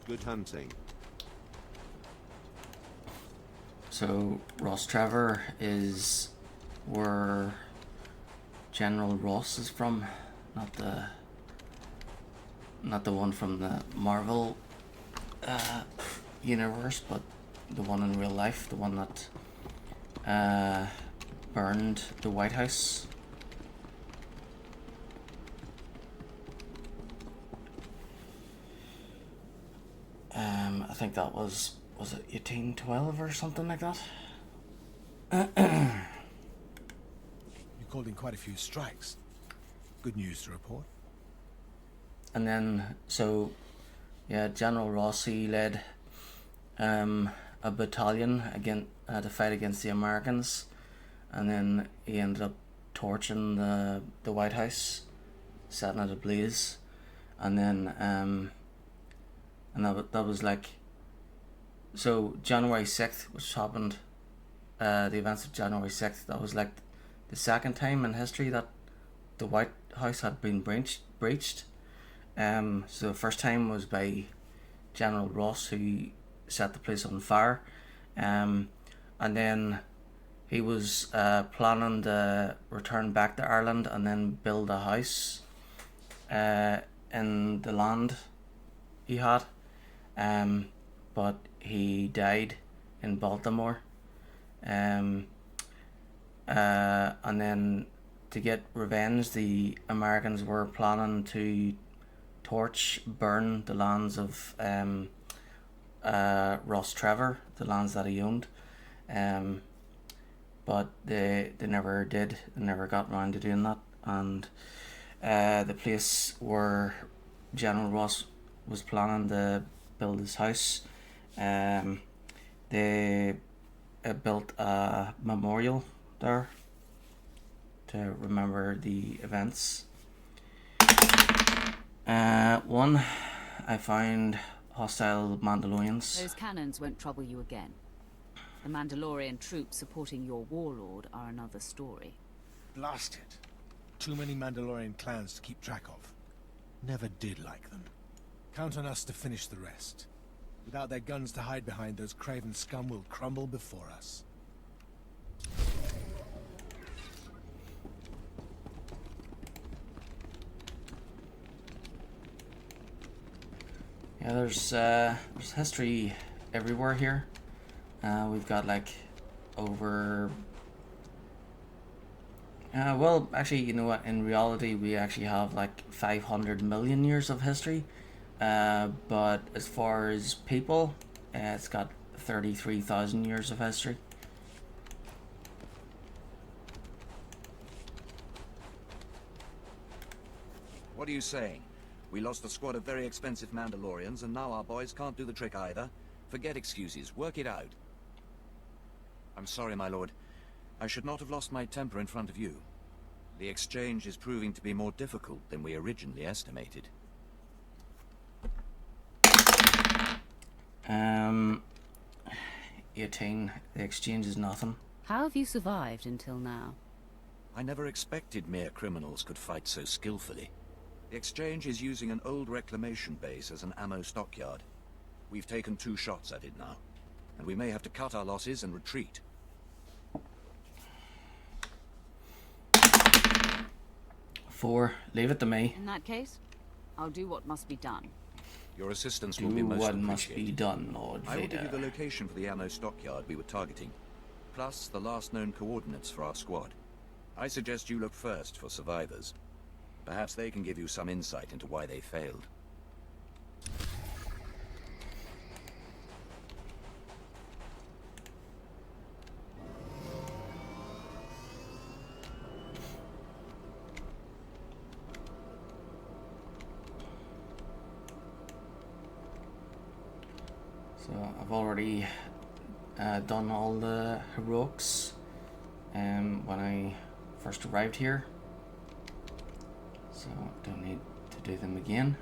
Good hunting. So Ross Trevor is where General Ross is from, not the one from the Marvel universe, but the one in real life, the one that burned the White House. I think that was it 1812 or something like that? You called in quite a few strikes. Good news to report. And then, so, yeah, General Rossi led a battalion to fight against the Americans, and then he ended up torching the White House, setting it ablaze, and then and that was like, so January 6th, which happened, the events of January 6th, that was like the second time in history that the White House had been breached. So the first time was by General Ross, who set the place on fire, and then he was planning to return back to Ireland and then build a house in the land he had, but he died in Baltimore, and then to get revenge, the Americans were planning to burn the lands of Ross Trevor, the lands that he owned, but they never did. They never got around to doing that, and the place where General Ross was planning to build his house, they built a memorial there to remember the events. One, I found hostile Mandalorians. Those cannons won't trouble you again. The Mandalorian troops supporting your warlord are another story. Blast it. Too many Mandalorian clans to keep track of. Never did like them. Count on us to finish the rest. Without their guns to hide behind, those craven scum will crumble before us. Yeah, there's history everywhere here. We've got like over... well, actually, you know what? In reality, we actually have like 500 million years of history. But as far as people, it's got 33,000 years of history. What are you saying? We lost a squad of very expensive Mandalorians, and now our boys can't do the trick either? Forget excuses. Work it out. I'm sorry, my lord. I should not have lost my temper in front of you. The exchange is proving to be more difficult than we originally estimated. 18. The exchange is nothing. How have you survived until now? I never expected mere criminals could fight so skillfully. The exchange is using an old reclamation base as an ammo stockyard. We've taken 2 shots at it now, and we may have to cut our losses and retreat. 4. Leave it to me. In that case, I'll do what must be done. Your assistance will be most appreciated. Must be done, Lord I will give you Vader. the location for the ammo stockyard we were targeting, plus the last known coordinates for our squad. I suggest you look first for survivors. Perhaps they can give you some insight into why they failed. So I've already done all the heroics when I first arrived here, so don't need to do them again.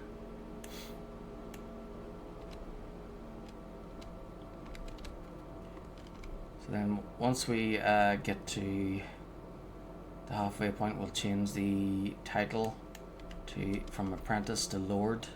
So then once we get to the halfway point, we'll change the title to from apprentice to lord.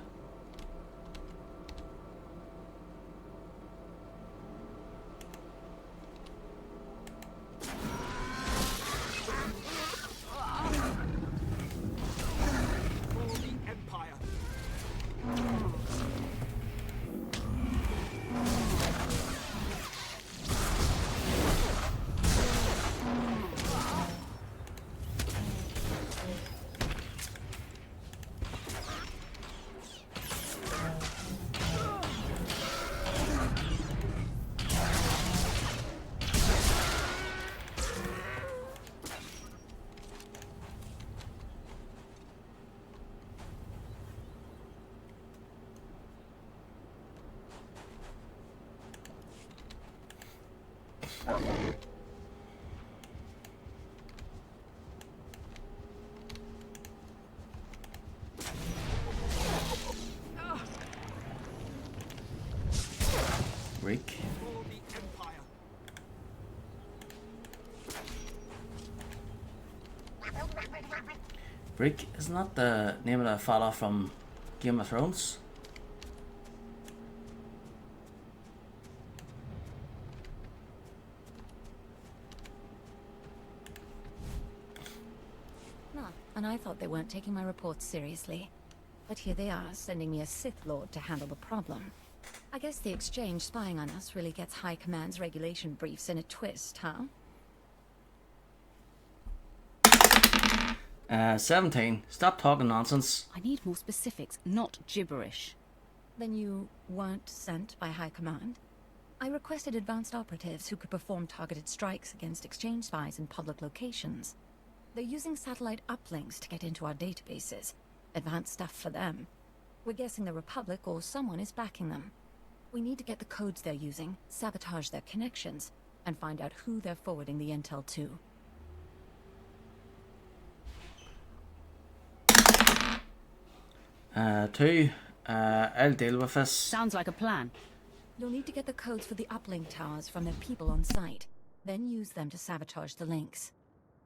Rick. Rick, isn't that the name of the fella from Game of Thrones? No, and I thought they weren't taking my reports seriously. But here they are, sending me a Sith Lord to handle the problem. I guess the Exchange spying on us really gets High Command's regulation briefs in a twist, huh? 17. Stop talking nonsense. I need more specifics, not gibberish. Then you weren't sent by High Command? I requested advanced operatives who could perform targeted strikes against Exchange spies in public locations. They're using satellite uplinks to get into our databases. Advanced stuff for them. We're guessing the Republic or someone is backing them. We need to get the codes they're using, sabotage their connections, and find out who they're forwarding the intel to. I'll deal with this. Sounds like a plan. You'll need to get the codes for the uplink towers from the people on site, then use them to sabotage the links.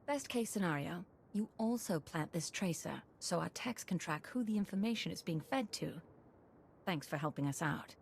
Best case scenario, you also plant this tracer, so our techs can track who the information is being fed to. Thanks for helping us out.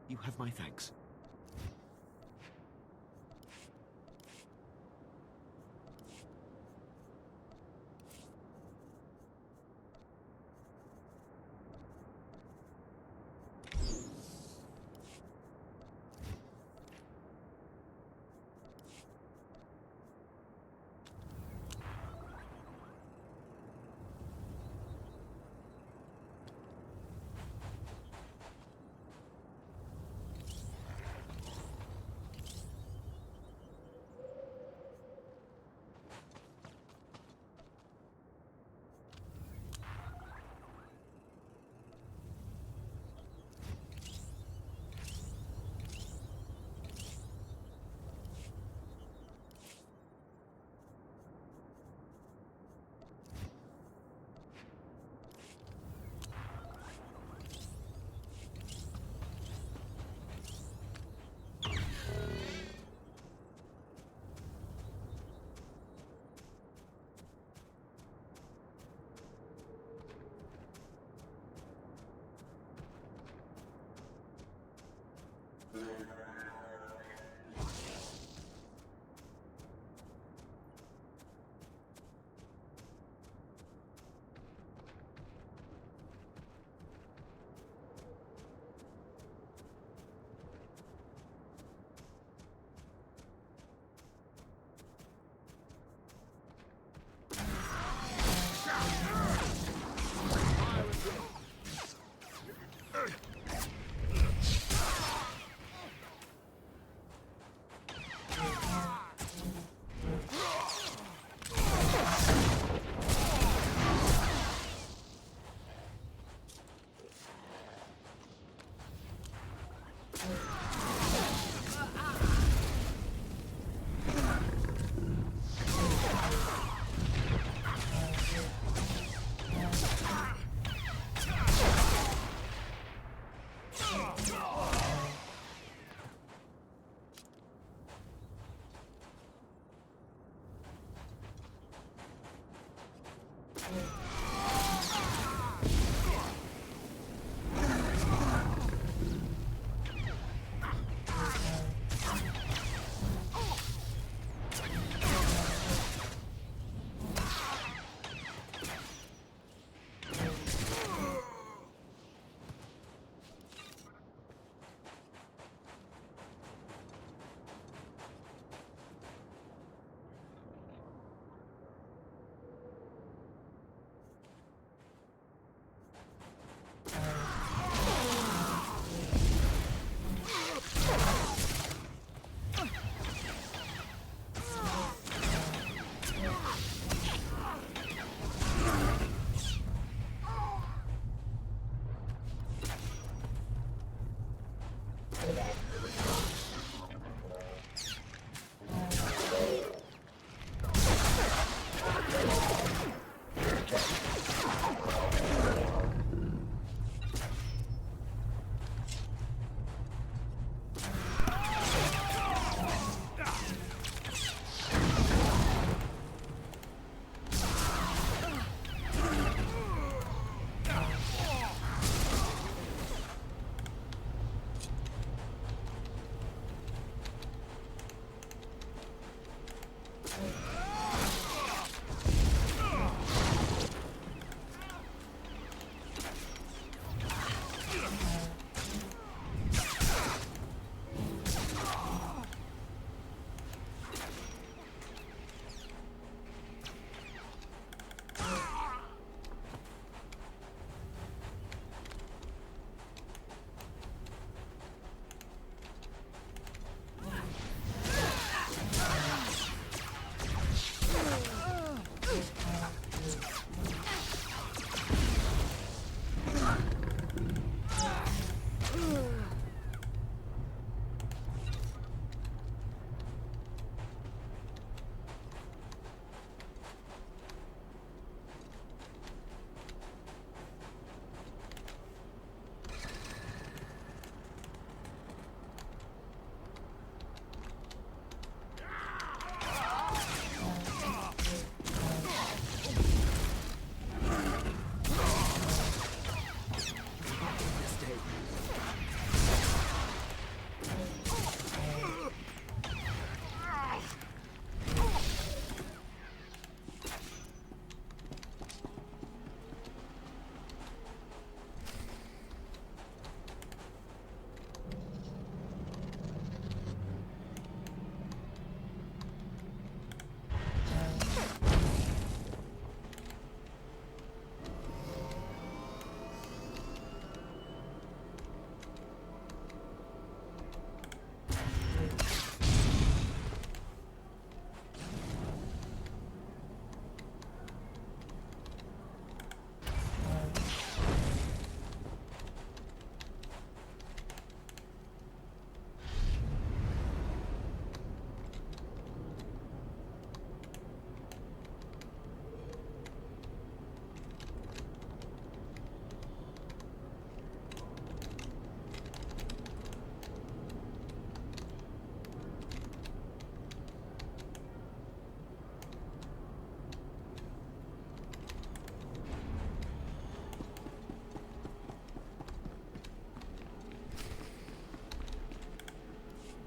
You have my thanks.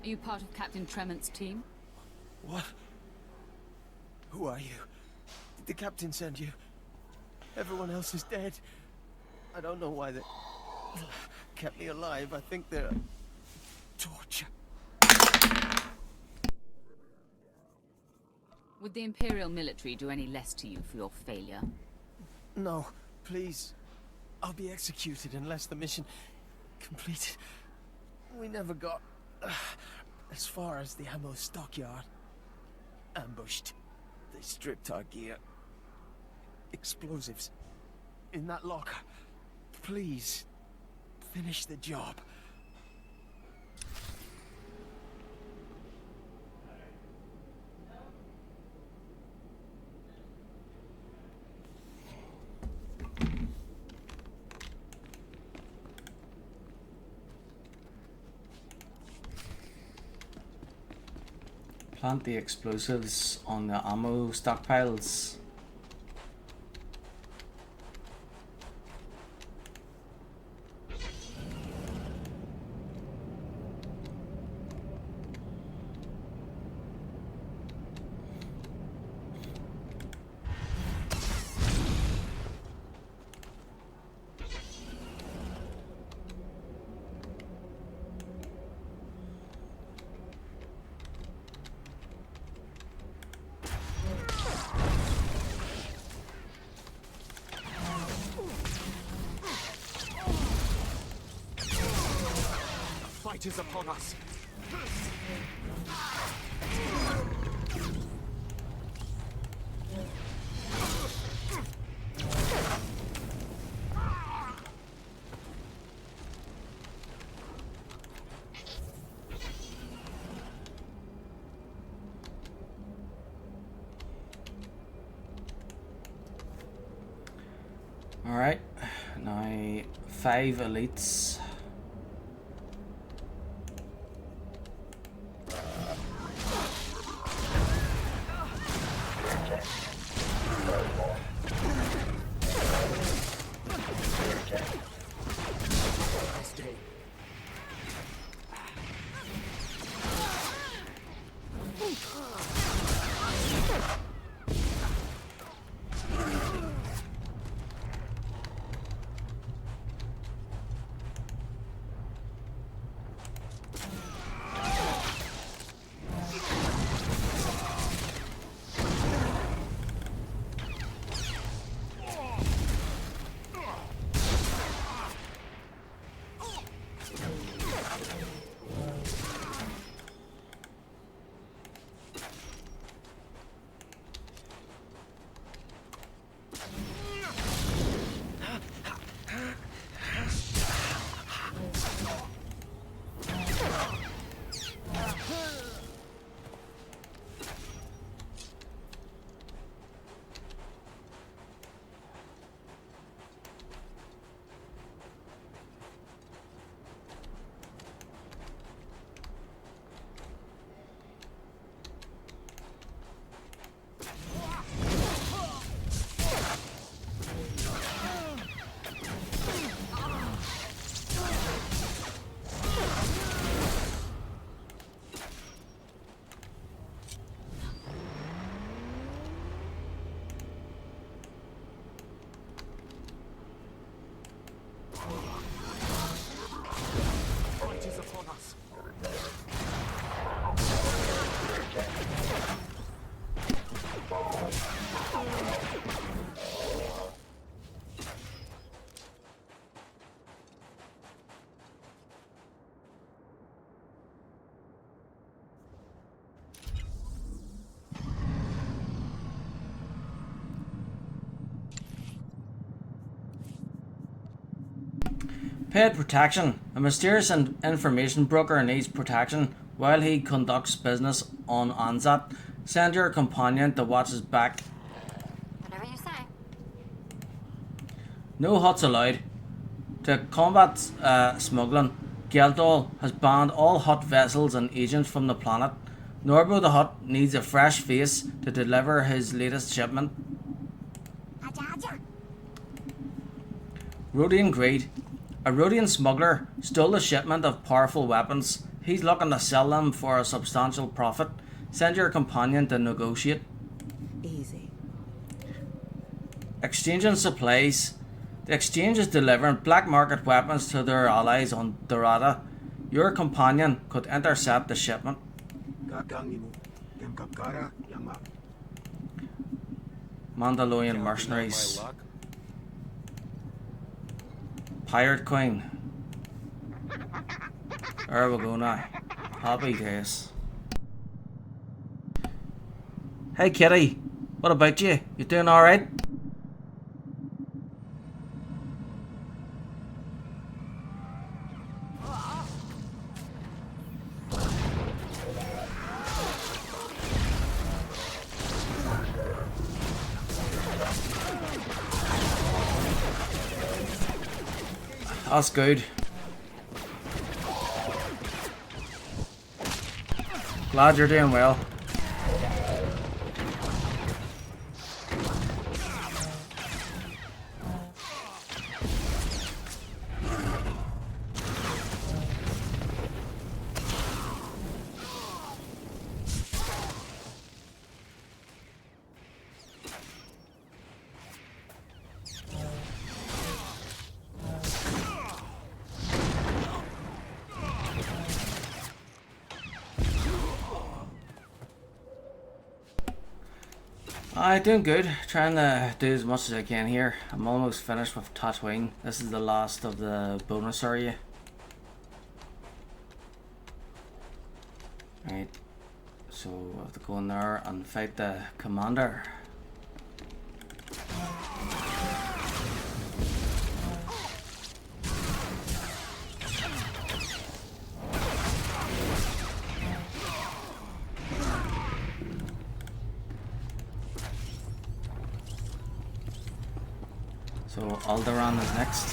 Are you part of Captain Tremont's team? What? Who are you? Did the captain send you? Everyone else is dead. I don't know why they kept me alive. I think they're torture. Would the Imperial military do any less to you for your failure? No, please. I'll be executed unless the mission completed. We never got as far as the ammo stockyard. Ambushed. They stripped our gear. Explosives. In that locker. Please. Finish the job. Plant the explosives on the ammo stockpiles. Fight is upon us. Alright, now 5 elites. Paid protection. A mysterious information broker needs protection while he conducts business on Anzat. Send your companion to watch his back. Whatever you say. No huts allowed. To combat smuggling, Geldol has banned all hut vessels and agents from the planet. Norbo the Hut needs a fresh face to deliver his latest shipment. Rhodian greed. A Rhodian smuggler stole a shipment of powerful weapons. He's looking to sell them for a substantial profit. Send your companion to negotiate. Easy. Exchanging supplies. The exchange is delivering black market weapons to their allies on Dorada. Your companion could intercept the shipment. Mandalorian mercenaries. Pirate Queen. There we go now. Happy days. Hey Kitty, what about you? You doing alright? That's good. Glad you're doing well. Doing good. Trying to do as much as I can here. I'm almost finished with Tatooine. This is the last of the bonus area. Right, so I have to go in there and fight the commander. So Alderaan is next.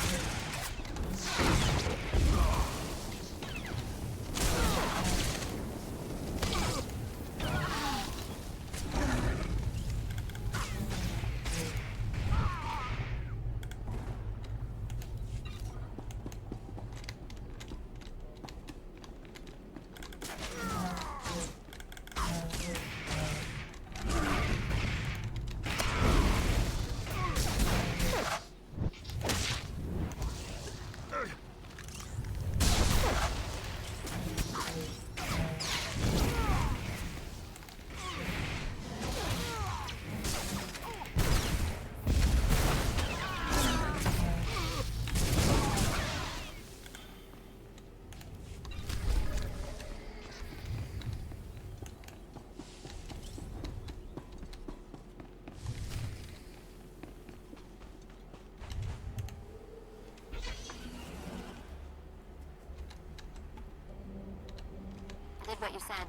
Did what you said.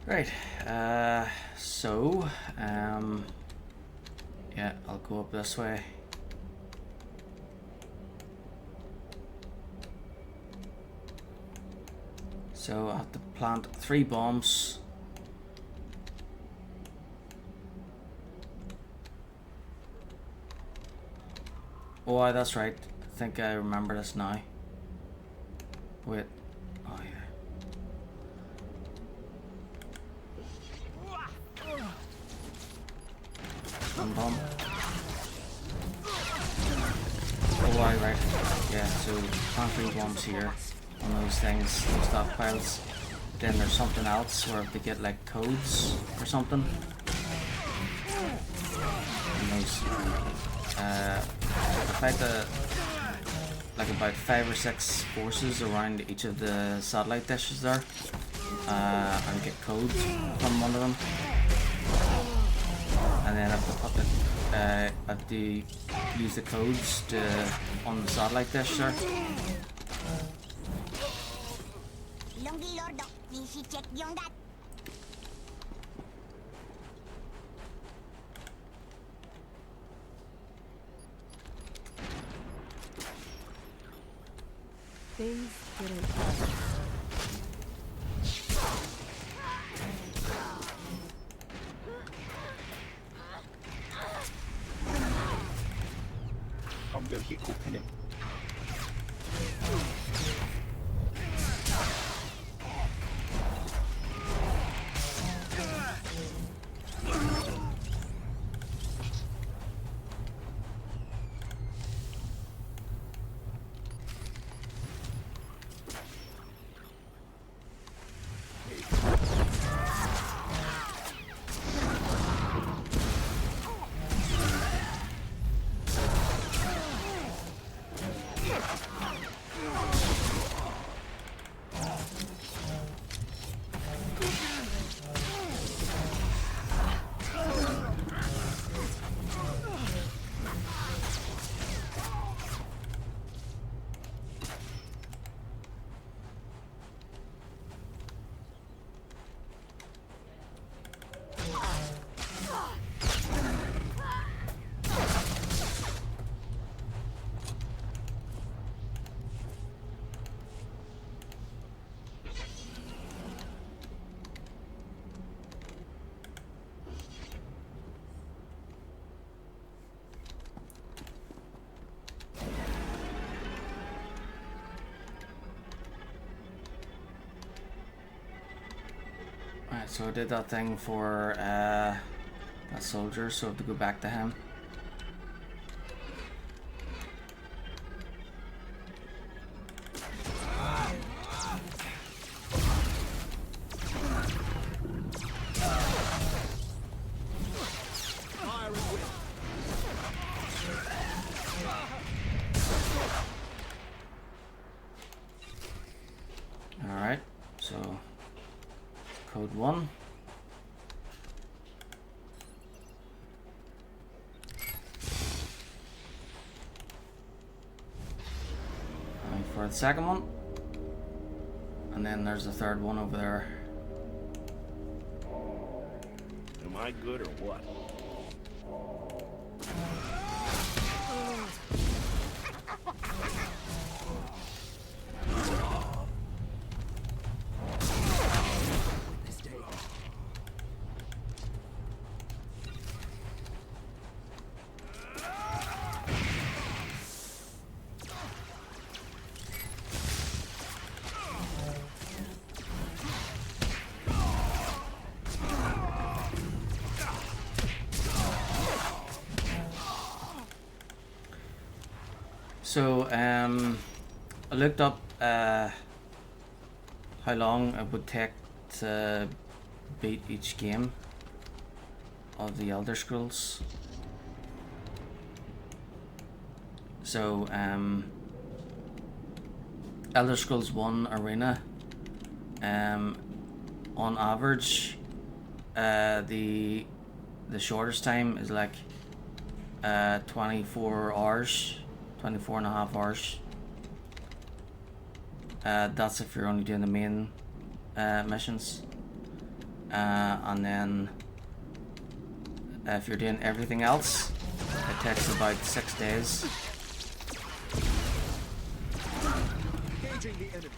Right, yeah, I'll go up this way. So I have to plant 3 bombs. Oh, that's right. I think I remember this now. Wait. Oh, yeah. One bomb. Oh, right. Yeah, so plant 3 bombs here on those things, those stockpiles. Then there's something else where they get like codes or something. And those, I fight like about 5 or 6 forces around each of the satellite dishes there, and get codes from one of them. And then I have to use the codes on the satellite dish there. Things didn't Alright, so I did that thing for that soldier, so I have to go back to him. Code 1. And for the second one. And then there's the third one over there. Am I good or what? So, I looked up how long it would take to beat each game of the Elder Scrolls. So, Elder Scrolls 1 Arena, on average, the shortest time is like 24 hours. 24 and a half hours. That's if you're only doing the main missions. And then if you're doing everything else, it takes about 6 days. Engaging the enemy.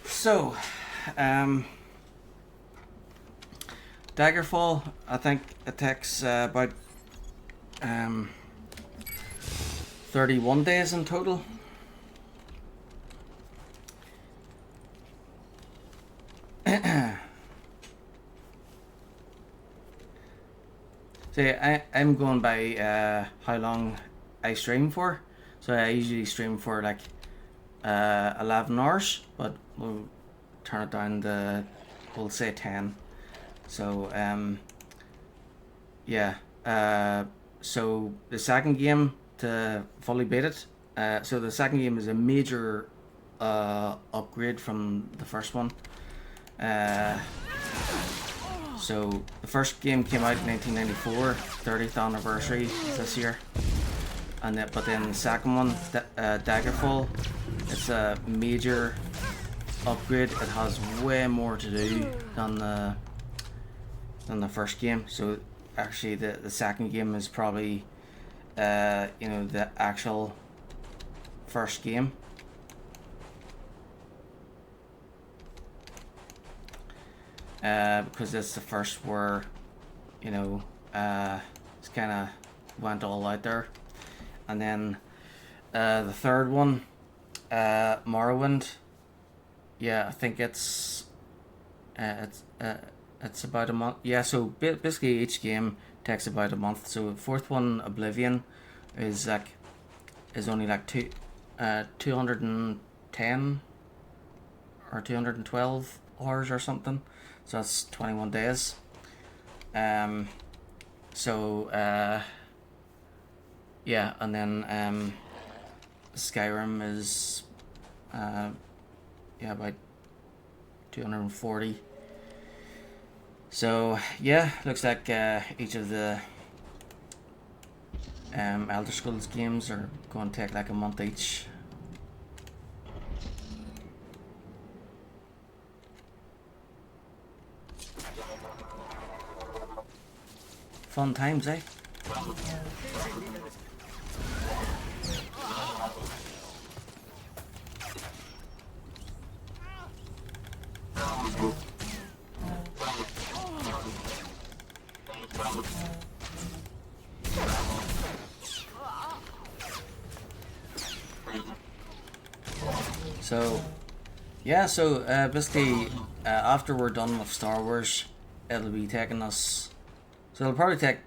So, Daggerfall, I think it takes about 31 days in total. See, I'm going by how long I stream for. So I usually stream for like 11 hours, but we'll turn it down to, we'll say 10. So yeah, so the second game to fully beat it, so the second game is a major upgrade from the first one. So the first game came out in 1994, 30th anniversary this year, and but then the second one, Daggerfall, it's a major upgrade. It has way more to do than the first game. So actually, the second game is probably you know, the actual first game. Because it's the first where, you know, it's kind of went all out there, and then the third one, Morrowind. Yeah, I think it's about a month. Yeah, so basically each game takes about a month. So the fourth one, Oblivion, is only like 210 or 212 hours or something. So that's 21 days. So yeah, and then Skyrim is yeah, about 240. So yeah, looks like each of the Elder Scrolls games are going to take like a month each. Fun times, eh? So, yeah, so basically, after we're done with Star Wars, it'll be taking us. So it'll probably take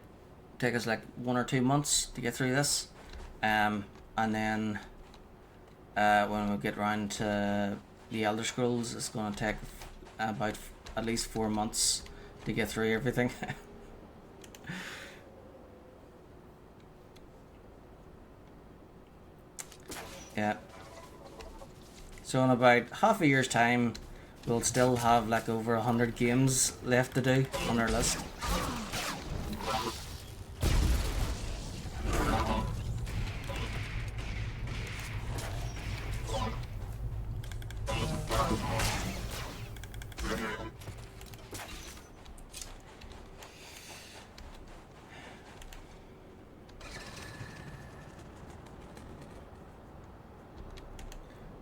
us like 1 or 2 months to get through this, and then when we get around to the Elder Scrolls, it's going to take about at least 4 months to get through everything. Yeah. So in about half a year's time, we'll still have like over 100 games left to do on our list.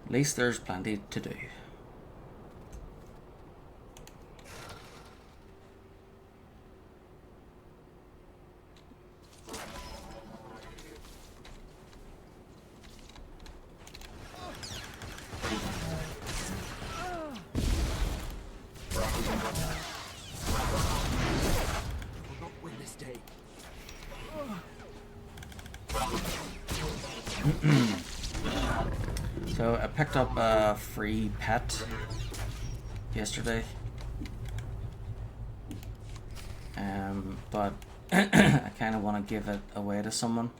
At least there's plenty to do. So I picked up a free pet yesterday, but I kind of want to give it away to someone.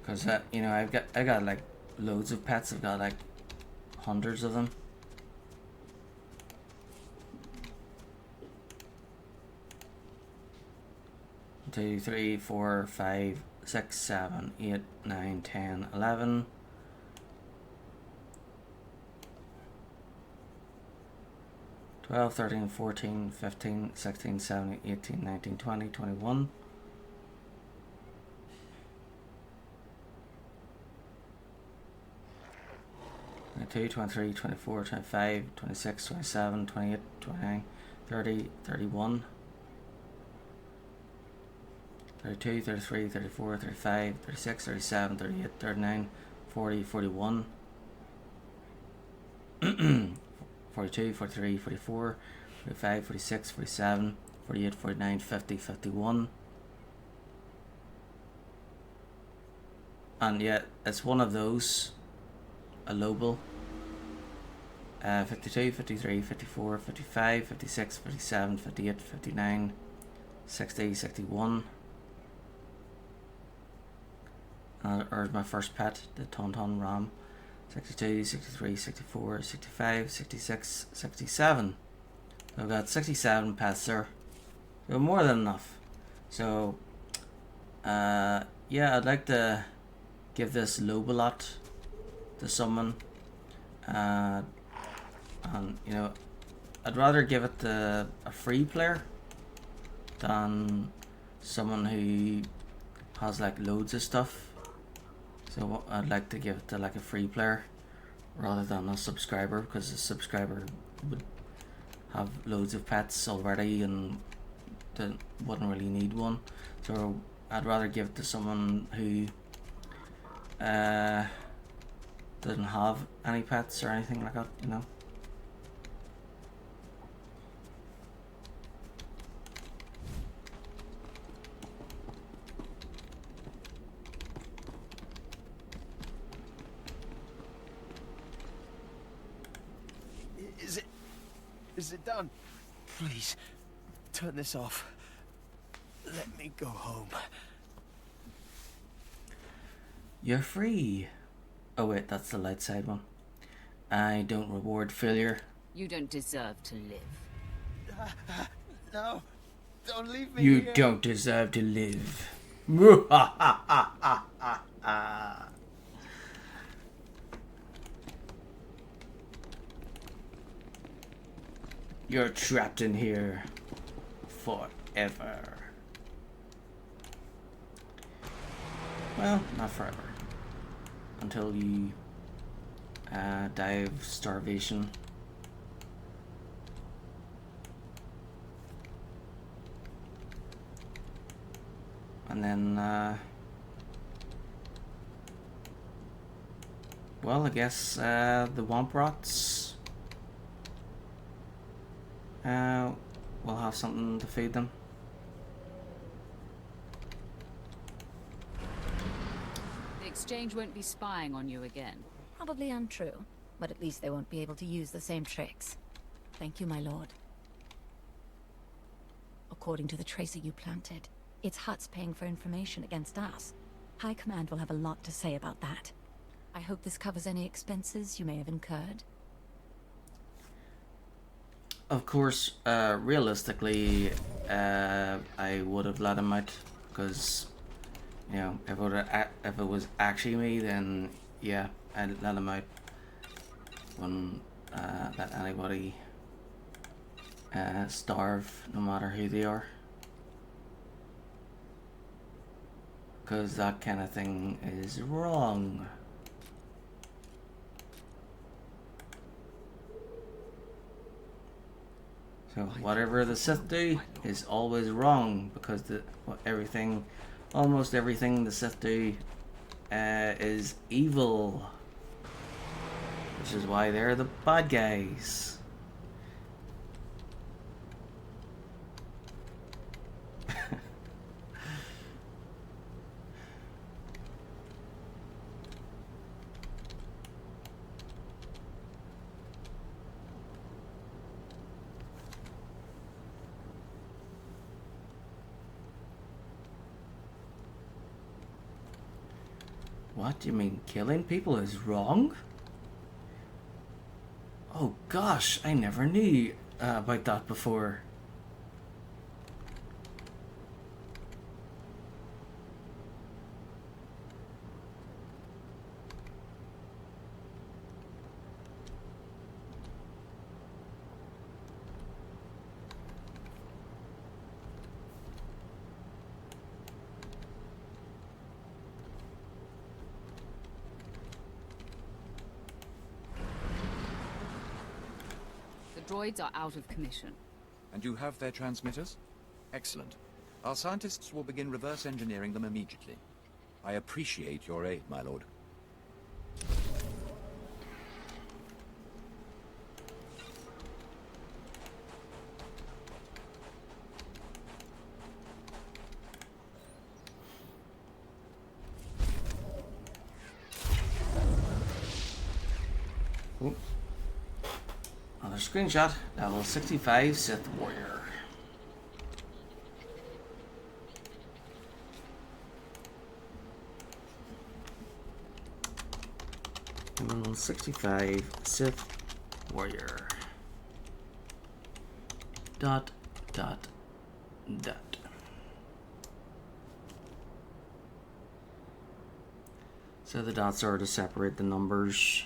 Cause you know, I got like loads of pets. I've got like hundreds of them. Two, 3, 4, 5, 6, 7, 8, 9, 10, 11. 12, 13, 14, 15, 16, 17, 18, 19, 20, 21. Two, 23, 24, 25, 26, 27, 28, 29, 30, 31. 32, 33, 34, 35, 36, 37, 38, 39, 40, 41, 42, 43, 44, 45, 46, 47, 48, 49, 50, 51. And yet, it's one of those, a Lobel. 52, 53, 54, 55, 56, 57, 58, 59, 60, 61. Or my first pet, the Tauntaun Ram. 62, 63, 64, 65, 66, 67. So I've got 67 pets there. So more than enough. So, yeah, I'd like to give this Lobelot to someone. And, you know, I'd rather give it to a free player than someone who has like loads of stuff. So I'd like to give it to like a free player rather than a subscriber, because a subscriber would have loads of pets already and wouldn't really need one. So I'd rather give it to someone who doesn't have any pets or anything like that, you know. Is it done? Please, turn this off. Let me go home. You're free. Oh wait, that's the light side one. I don't reward failure. You don't deserve to live. No, don't leave me You here. don't deserve to live. You're trapped in here forever. Well, not forever. Until you die of starvation. and then well, I guess the Womp Rots will have something to feed them. The Exchange won't be spying on you again. Probably untrue, but at least they won't be able to use the same tricks. Thank you, my lord. According to the tracer you planted, it's Hutt's paying for information against us. High Command will have a lot to say about that. I hope this covers any expenses you may have incurred. Of course, realistically, I would have let him out, because, you know, if it was actually me, then yeah, I'd let him out. Wouldn't let anybody starve, no matter who they are, because that kind of thing is wrong. So whatever the Sith do is always wrong, because almost everything the Sith do is evil, which is why they're the bad guys. What do you mean killing people is wrong? Oh gosh, I never knew about that before. Droids are out of commission. And you have their transmitters? Excellent. Our scientists will begin reverse engineering them immediately. I appreciate your aid, my lord. Ooh. Another screenshot. Level 65 Sith Warrior. Level 65 Sith Warrior. Dot. So the dots are to separate the numbers.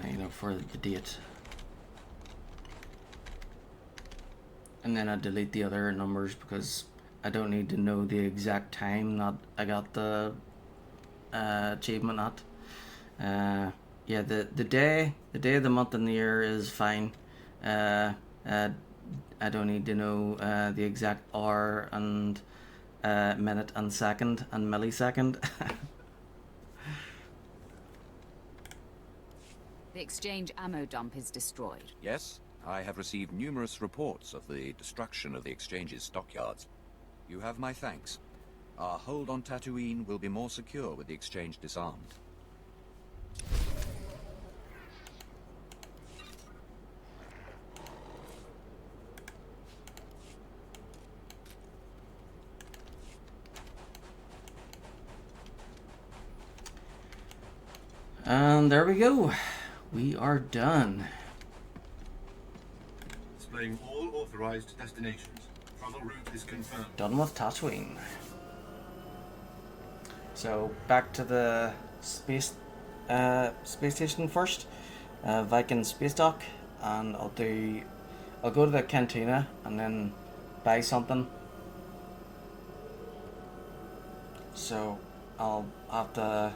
You know, for the date. And then I delete the other numbers because I don't need to know the exact time that I got the achievement at. Yeah, the day, the month, and the year is fine. I don't need to know the exact hour and minute and second and millisecond. The Exchange ammo dump is destroyed. Yes, I have received numerous reports of the destruction of the Exchange's stockyards. You have my thanks. Our hold on Tatooine will be more secure with the Exchange disarmed. And there we go. We are done. Displaying all authorized destinations. Travel route is confirmed. Done with Tatooine. So back to the space station first. Viking space dock, and I'll go to the cantina and then buy something. So I'll have to.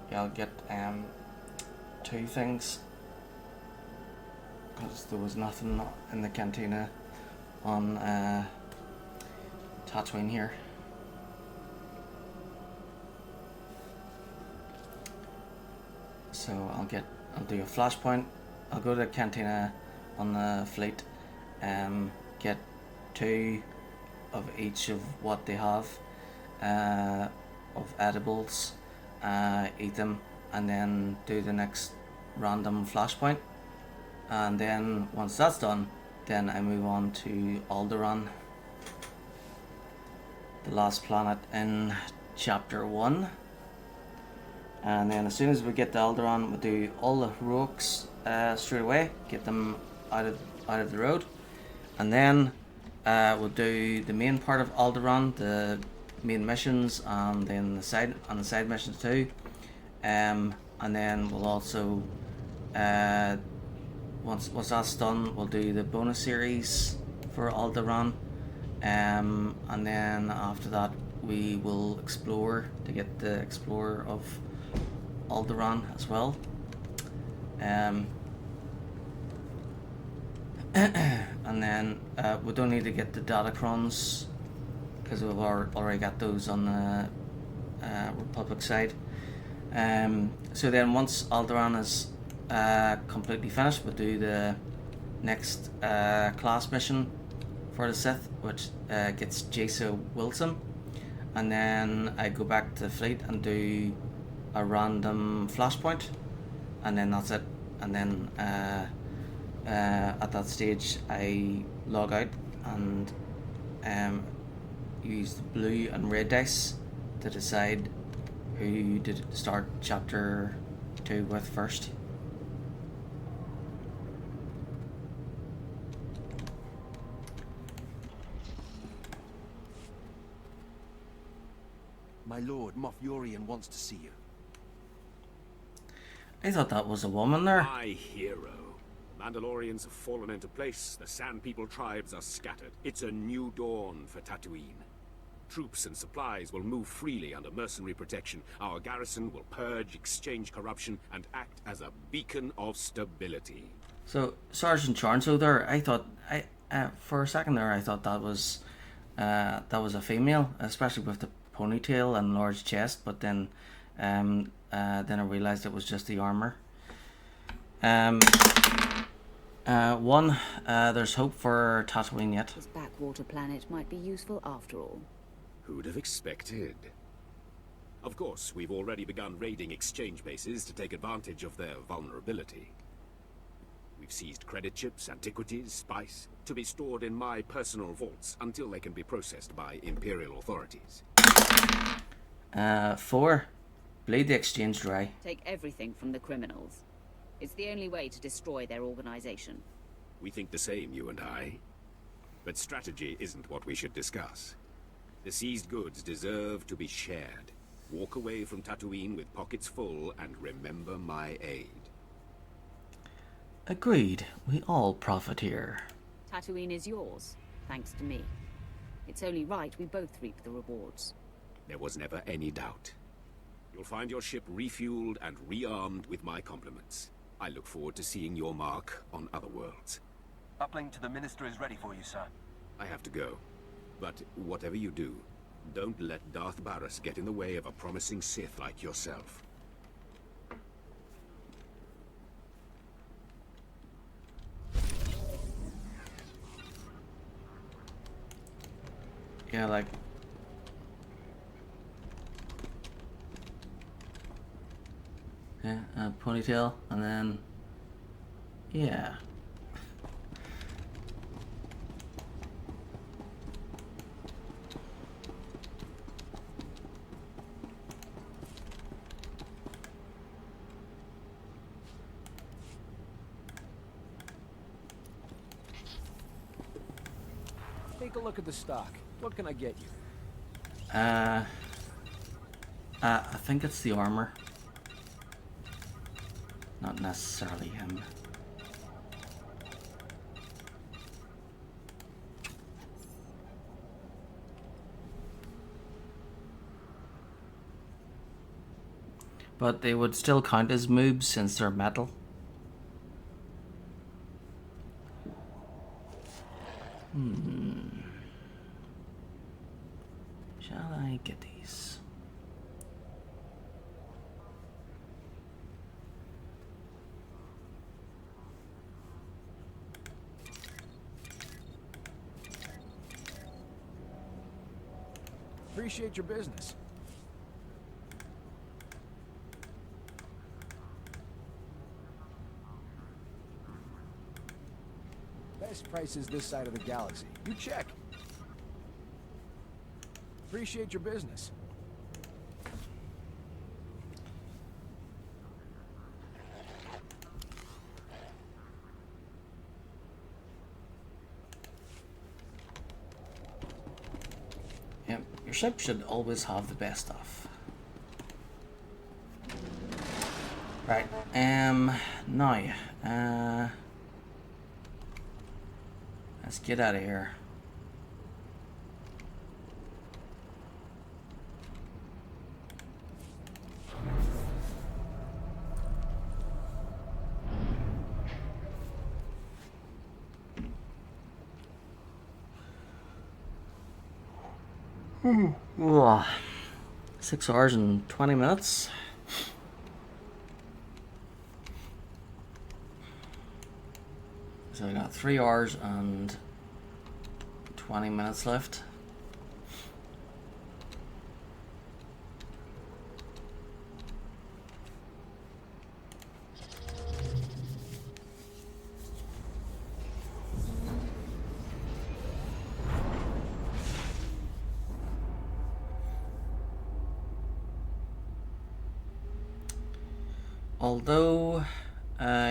Yeah, I'll get 2 things because there was nothing in the cantina on Tatooine here. So I'll do a flashpoint. I'll go to the cantina on the fleet, get 2 of each of what they have of edibles, eat them, and then do the next random flashpoint. And then once that's done, then I move on to Alderaan, the last planet in chapter 1. And then as soon as we get to Alderaan, we'll do all the heroics straight away, get them out of the road, and then we'll do the main part of Alderaan, the main missions, and then the side missions too. And then we'll also once that's done, we'll do the bonus series for Alderaan, and then after that we will explore to get the Explorer of Alderaan as well. And then we don't need to get the Datacrons because we've already got those on the Republic side. So then once Alderaan is completely finished, we'll do the next class mission for the Sith, which gets Jason Wilson, and then I go back to the fleet and do a random flashpoint, and then that's it. And then at that stage I log out and use the blue and red dice to decide who to start chapter 2 with first. My lord, Moff Yorian wants to see you. I thought that was a woman there. My hero. Mandalorians have fallen into place. The Sand People tribes are scattered. It's a new dawn for Tatooine. Troops and supplies will move freely under mercenary protection. Our garrison will purge, exchange corruption, and act as a beacon of stability. So Sergeant Charnso there, I thought for a second there I thought that was a female, especially with the ponytail and large chest. But then I realized it was just the armor. There's hope for Tatooine yet. This backwater planet might be useful after all. Who'd have expected? Of course, we've already begun raiding exchange bases to take advantage of their vulnerability. We've seized credit chips, antiquities, spice, to be stored in my personal vaults until they can be processed by Imperial authorities. 4. Bleed the exchange dry. Take everything from the criminals. It's the only way to destroy their organization. We think the same, you and I. But strategy isn't what we should discuss. The seized goods deserve to be shared. Walk away from Tatooine with pockets full and remember my aid. Agreed. We all profit here. Tatooine is yours, thanks to me. It's only right we both reap the rewards. There was never any doubt. You'll find your ship refueled and rearmed with my compliments. I look forward to seeing your mark on other worlds. Uplink to the Minister is ready for you, sir. I have to go. But whatever you do, don't let Darth Barris get in the way of a promising Sith like yourself. Yeah, like... Yeah, ponytail, and then... Yeah. Take a look at the stock. What can I get you? I think it's the armor. Not necessarily him. But they would still count as moobs since they're metal. Shall I get these? Appreciate your business. Best prices this side of the galaxy. You check. Appreciate your business. Yep, your ship should always have the best stuff. Right, now, let's get out of here. Ooh, 6 hours and 20 minutes. So I got 3 hours and 20 minutes left. Although,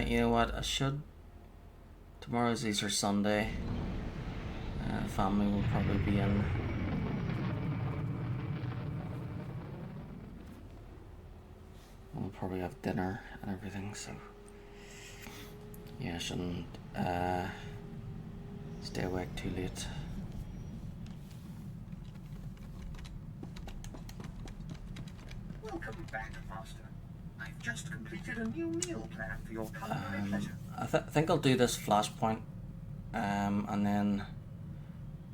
you know what, I should. Tomorrow's Easter Sunday. Family will probably be in. We'll probably have dinner and everything, so yeah, I shouldn't stay awake too late. Welcome back, Master. I've just completed a new meal plan for your culinary pleasure. I think I'll do this flashpoint, and then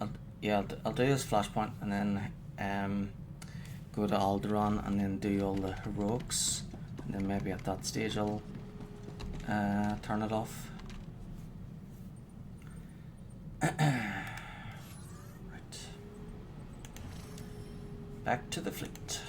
I'll do this flashpoint, and then go to Alderaan, and then do all the heroics, and then maybe at that stage I'll turn it off. Right. Back to the fleet.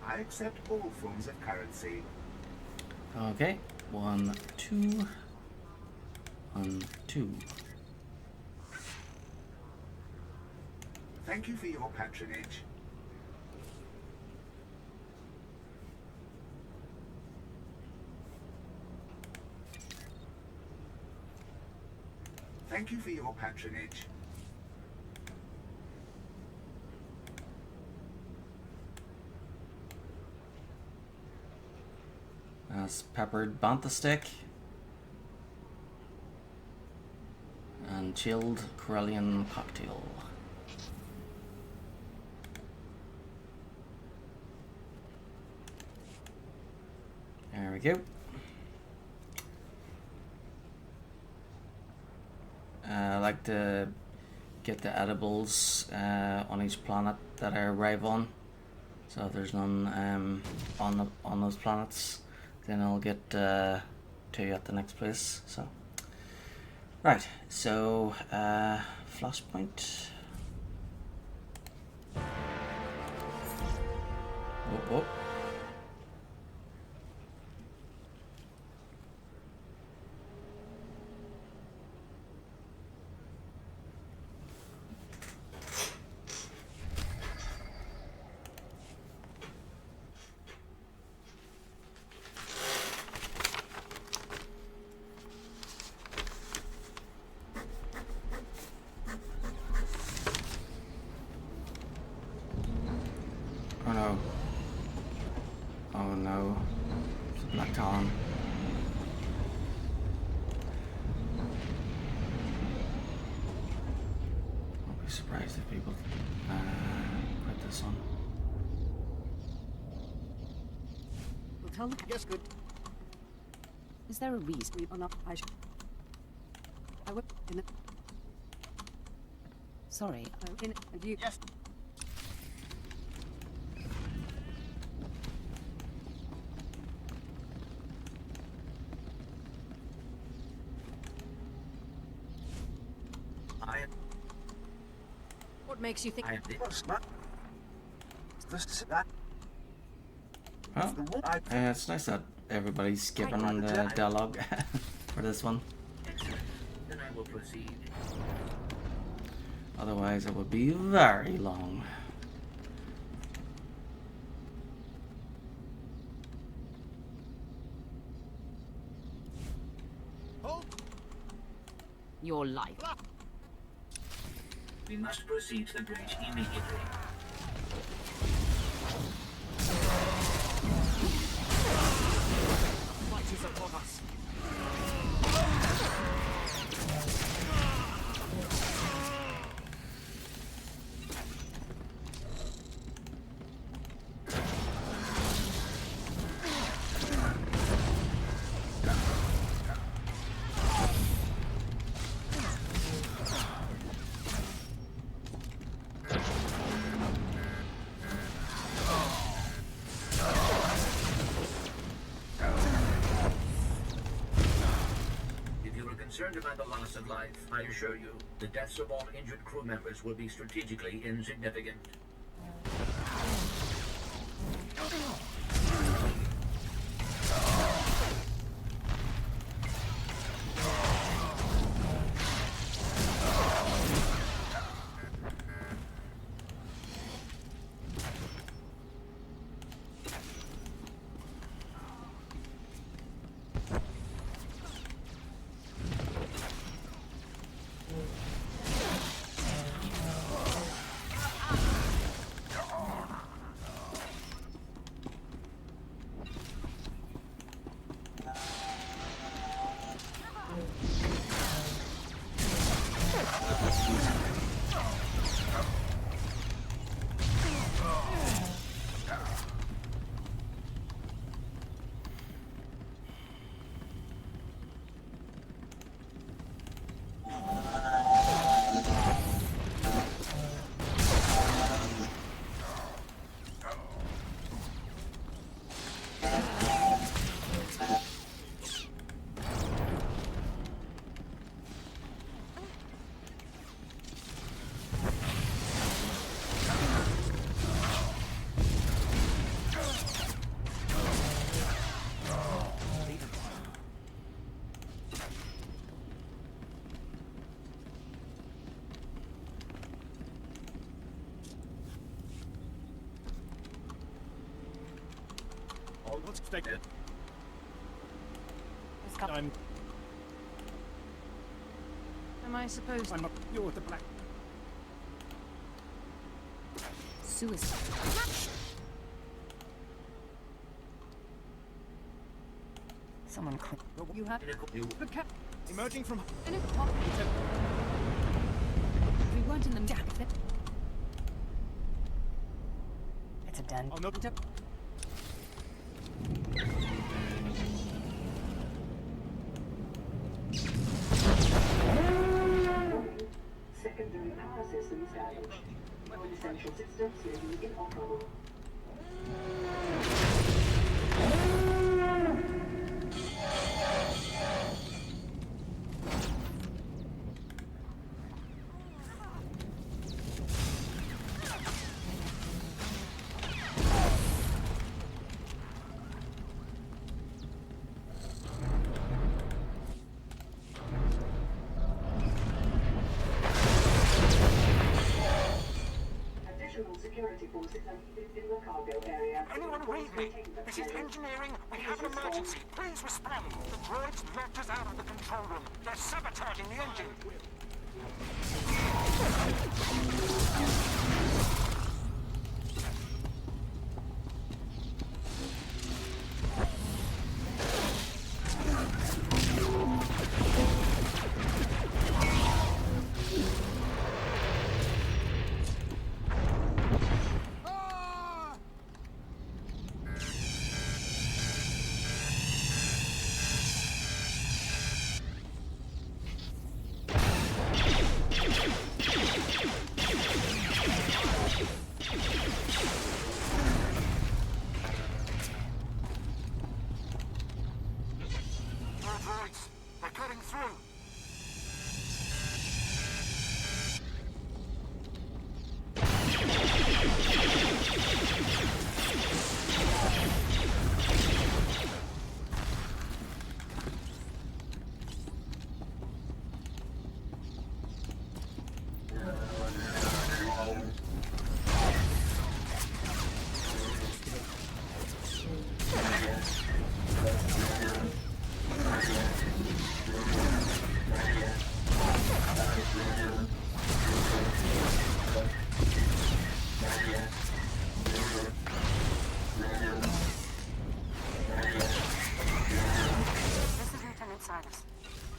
I accept all forms of currency. Okay, 1, 2, 1, 2. Thank you for your patronage. Thank you for your patronage. That's peppered bantha stick and chilled Corellian cocktail. go. I like to get the edibles on each planet that I arrive on. So if there's none on those planets, then I'll get 2 at the next place. So right, so flashpoint. Whoop whoop. Oh no. Oh no. It's a Black Talon. I'll be surprised if people quit this one. We'll tell them. Yes, good. Is there a reason or not? I would. Sorry. And you. Yes. What makes you think? Oh, it's nice that everybody's skipping the dialogue for this one. Then I will proceed. Otherwise, it would be very long. Your life. We must proceed to the bridge immediately. Fight is upon us. Concerned about the loss of life, I assure you, the deaths of all injured crew members will be strategically insignificant. Let's take it. I'm. Am I supposed? I'm up. You're the black. Suicide. Someone could. You have. Good cap. Emerging from. We weren't in the damn thing. It's a den. Oh no. systems down. All essential systems may be inoperable. Security forces are needed in the cargo area. Anyone read me? This is engineering. We have an emergency. Please respond. The droids locked us out of the control room. They're sabotaging the engine. They're cutting through.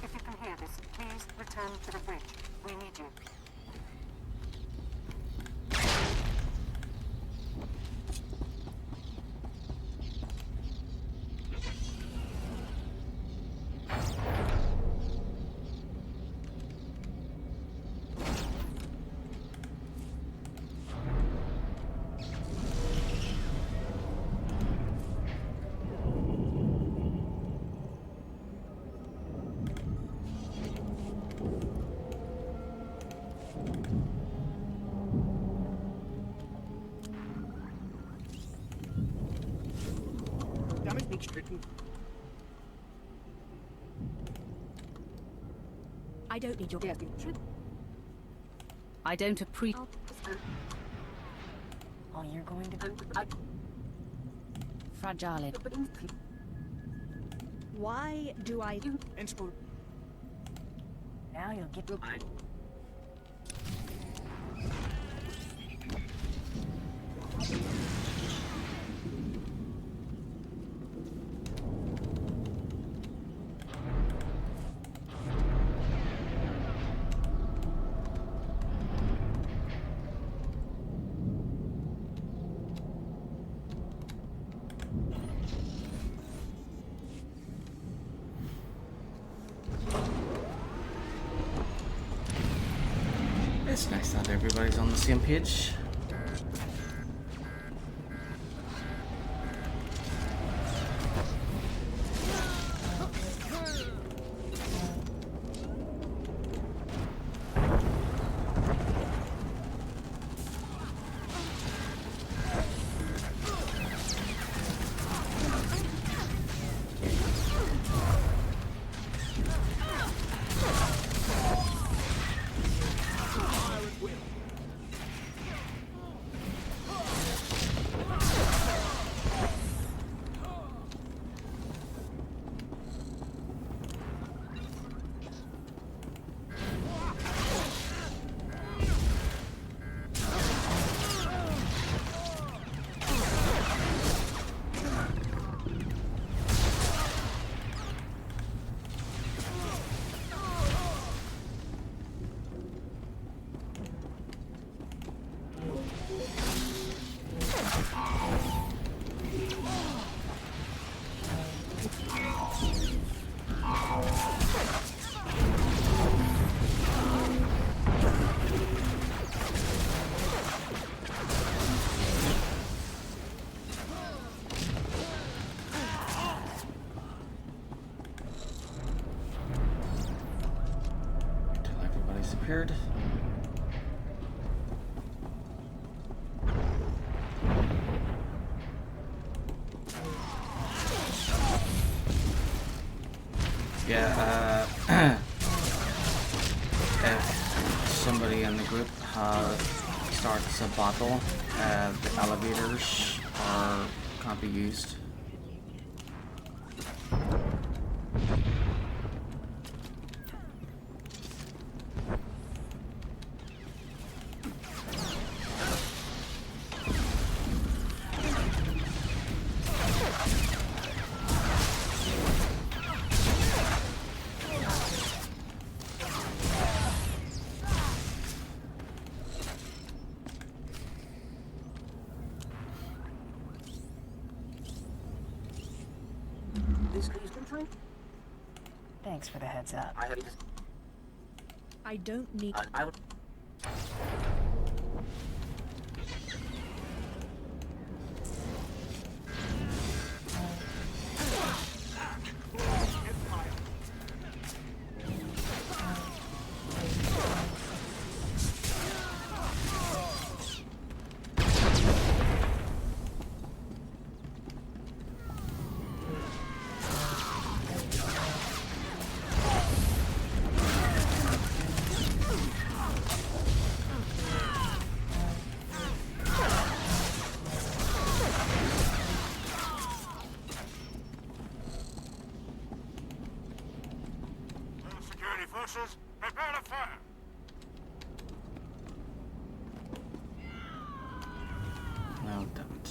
If you can hear this, please return to the bridge. We need you. I don't need your I don't appreciate. Oh, you're going to. Fragile. Why do I? Now you'll get. It's nice that everybody's on the same page. repaired. Yeah, if somebody in the group starts a battle, the elevators can't be used. Thanks for the heads up. I don't need. I would. Forces, prepare to fire! No, don't.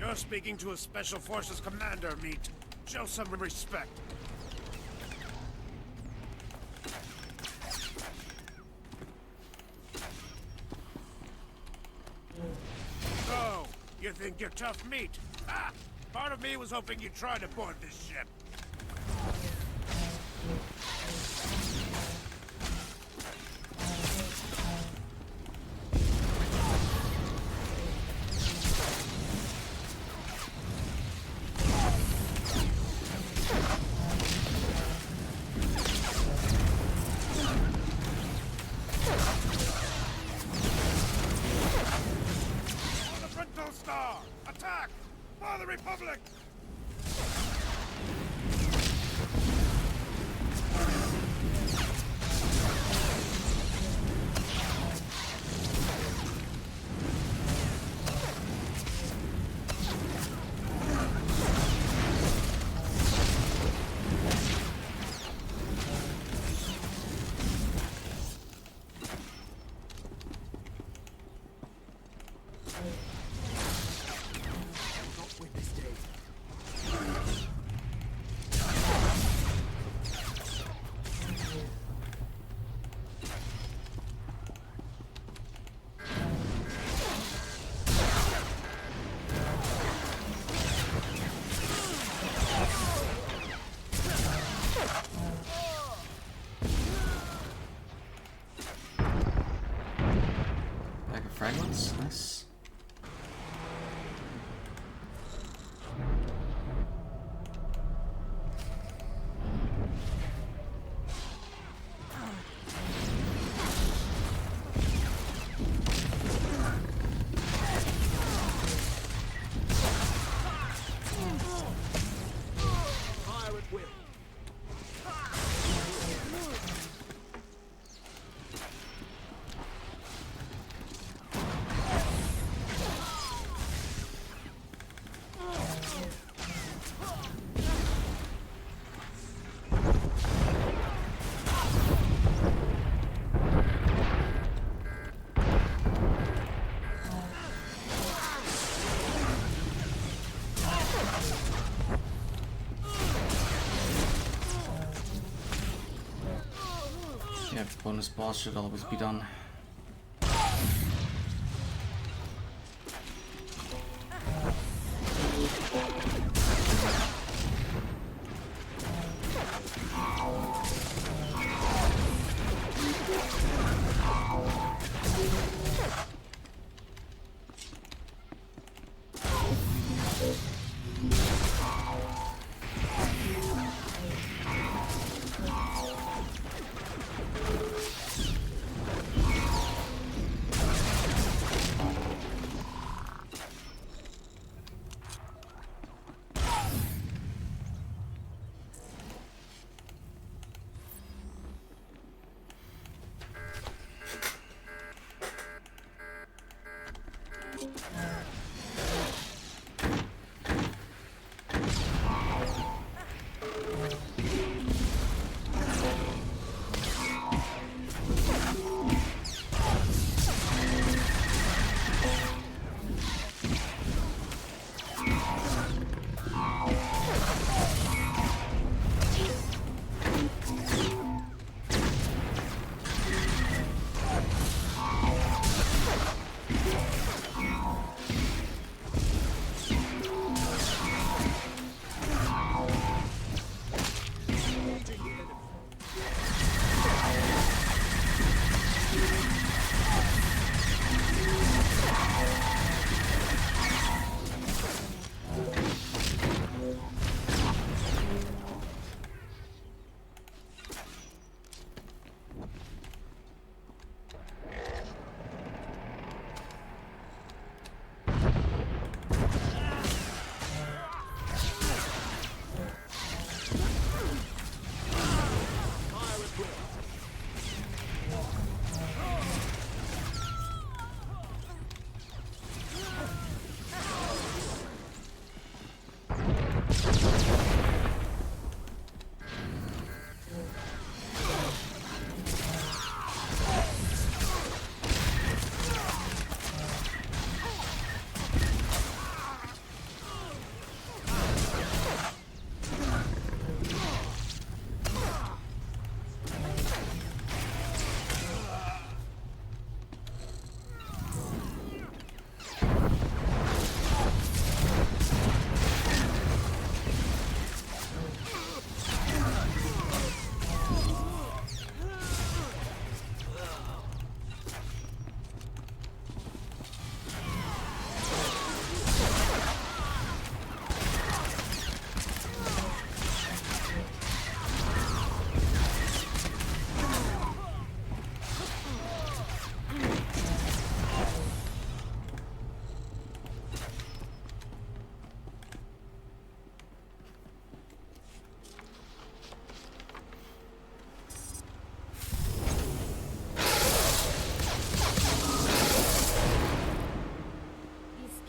You're speaking to a Special Forces commander, Meat. Show some respect. So, you think you're tough meat? Ah! Part of me was hoping you'd try to board this ship. Attack! For the Republic! Fragments, nice. Fire at will. Yeah, bonus boss should always be done.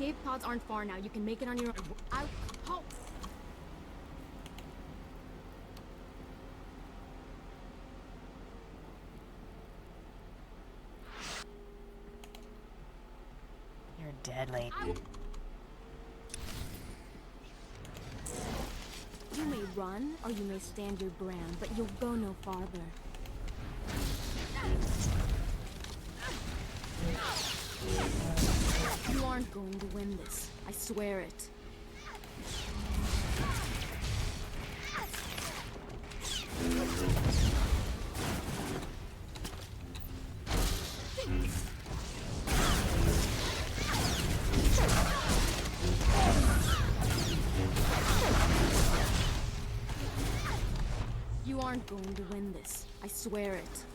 Escape pods aren't far now. You can make it on your own. Halt! You're deadly. You may run, or you may stand your ground, but you'll go no farther. You aren't going to win this. I swear it. You aren't going to win this. I swear it.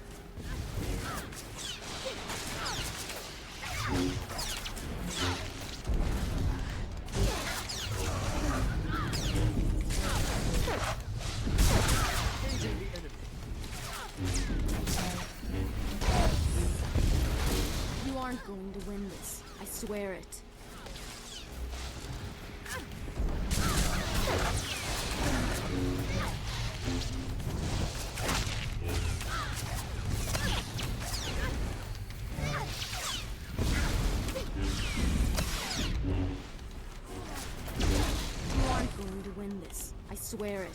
You aren't going to win this. I swear it. You aren't going to win this. I swear it.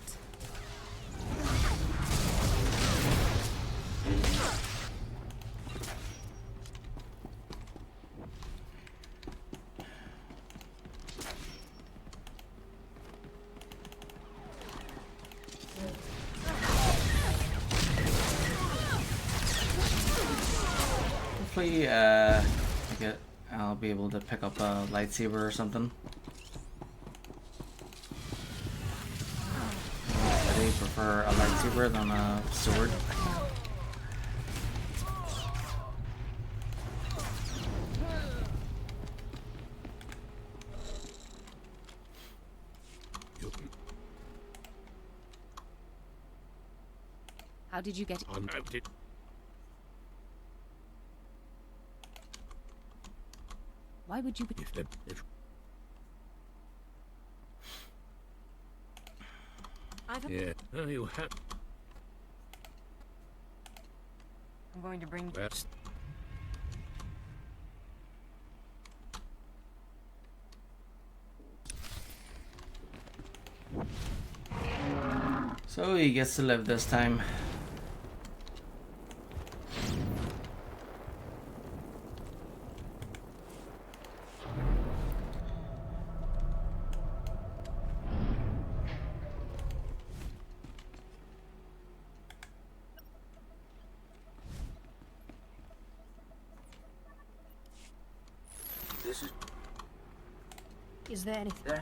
Hopefully, I'll be able to pick up a lightsaber or something. I prefer a lightsaber than a sword. How did you get it? Why would you be... Yeah. Oh, you have... I'm going to bring... That's... So he gets to live this time. This is there anything?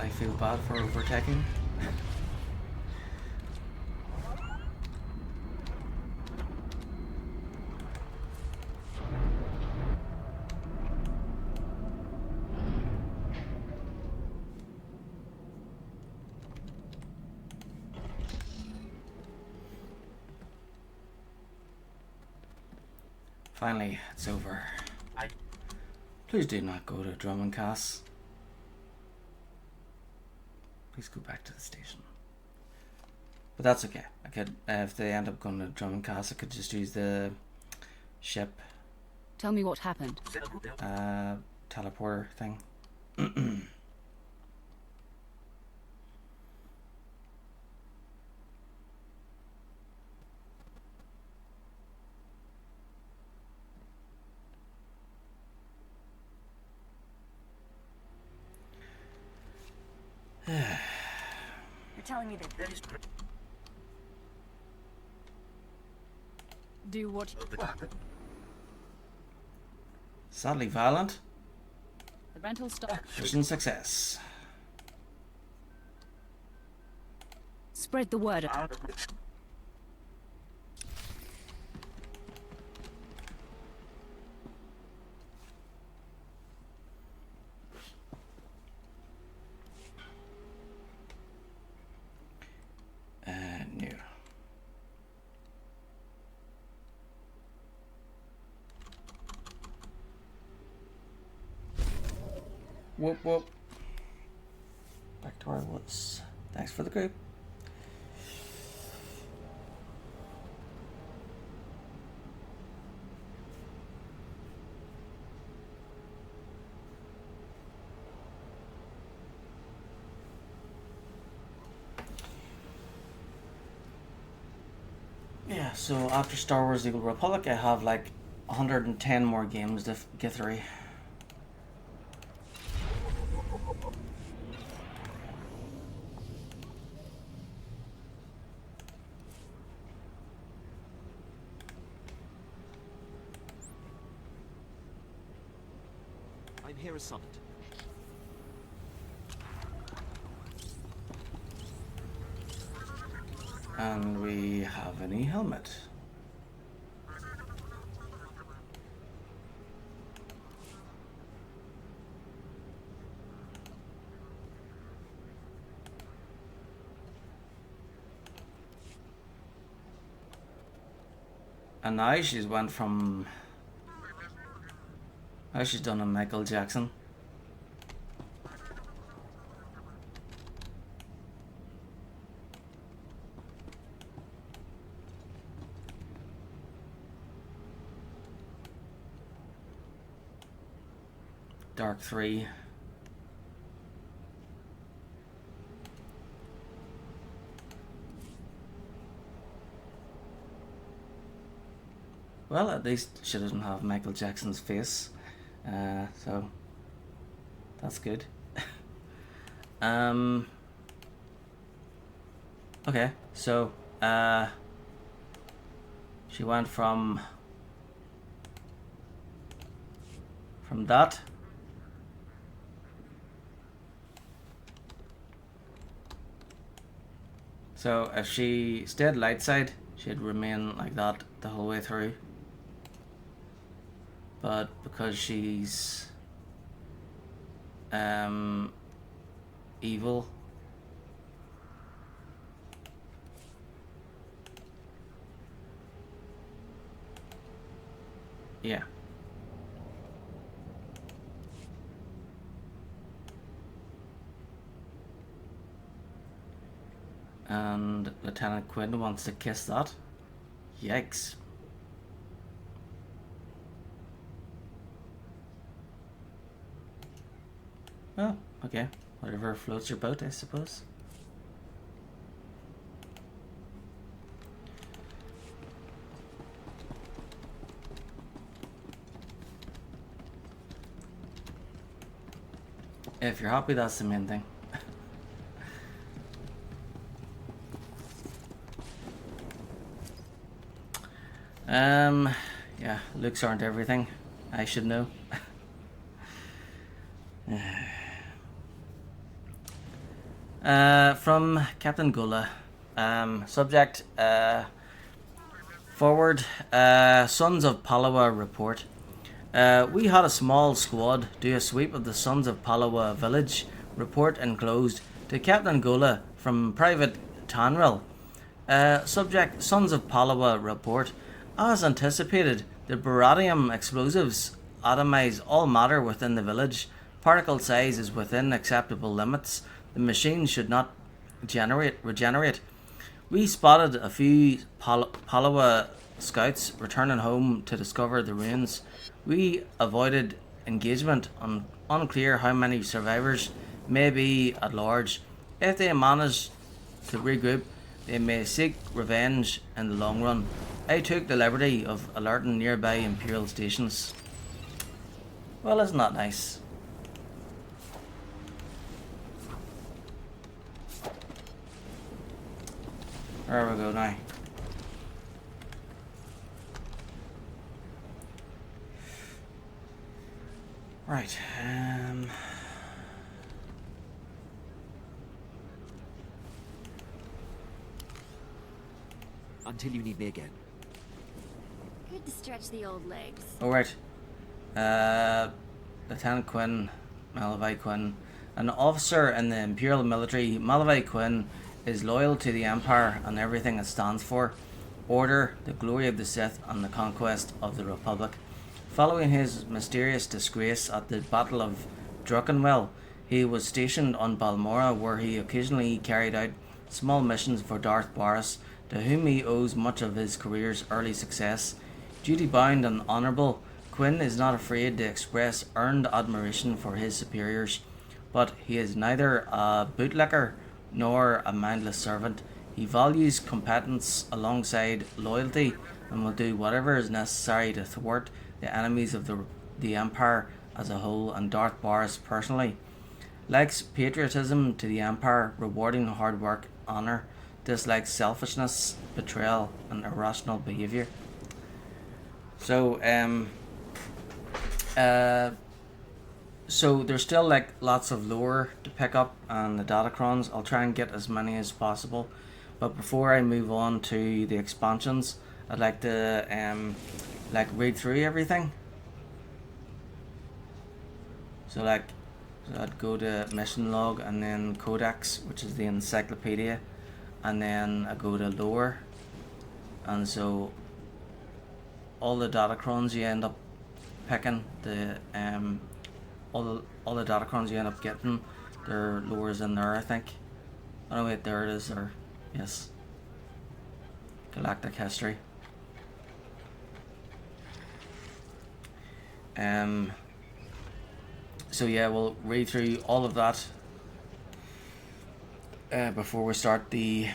I feel bad for overtaking. Finally, it's over. Please do not go to Drummond Cass. Please go back to the station. But that's okay. I could, if they end up going to Drummond Cass, I could just use the ship. Tell me what happened. Teleporter thing. You're telling me that is Do what? Sadly violent. The rental stock. Mission success. Spread the word. New. Whoop whoop. Back to where I was. Thanks for the group. Yeah, so after Star Wars The Old Republic, I have like 110 more games to get through. I'm here as summoned. And we have a new helmet. And now she's went from... Now she's done a Michael Jackson. Dark 3. Well, at least she doesn't have Michael Jackson's face, so that's good. Okay, so she went from that So if she stayed light side, she'd remain like that the whole way through. But because she's evil, yeah. And Lieutenant Quinn wants to kiss that. Yikes. Well, okay. Whatever floats your boat, I suppose. If you're happy, that's the main thing. Yeah, looks aren't everything. I should know. From Captain Gula. Subject, forward, Sons of Palawa report. We had a small squad do a sweep of the Sons of Palawa village. Report enclosed to Captain Gula from Private Tanril. Subject, Sons of Palawa report. As anticipated, the baradium explosives atomize all matter within the village. Particle size is within acceptable limits. The machine should not regenerate. We spotted a few Palawa scouts returning home to discover the ruins. We avoided engagement. Unclear how many survivors may be at large. If they manage to regroup, they may seek revenge in the long run. I took the liberty of alerting nearby Imperial stations. Well, isn't that nice? There we go now. Right, Until you need me again. Good to stretch the old legs. Alright. Lieutenant Quinn, Malavai Quinn. An officer in the Imperial military, Malavai Quinn is loyal to the Empire and everything it stands for. Order, the glory of the Sith, and the conquest of the Republic. Following his mysterious disgrace at the Battle of Druckenwell, he was stationed on Balmora, where he occasionally carried out small missions for Darth Baras, to whom he owes much of his career's early success. Duty-bound and honourable, Quinn is not afraid to express earned admiration for his superiors, but he is neither a bootlicker nor a mindless servant. He values competence alongside loyalty and will do whatever is necessary to thwart the enemies of the Empire as a whole and Darth Baras personally. Likes patriotism to the Empire, rewarding hard work, honour, dislikes selfishness, betrayal, and irrational behaviour. So, so there's still like lots of lore to pick up and the datacrons. I'll try and get as many as possible. But before I move on to the expansions, I'd like to like read through everything. So I'd go to mission log and then codex, which is the encyclopedia, and then I go to lore, and so all the datacrons you end up picking, the all the datacrons you end up getting, their lores in there, I think. Oh wait, there it is, or yes, galactic history. So yeah, we'll read through all of that before we start the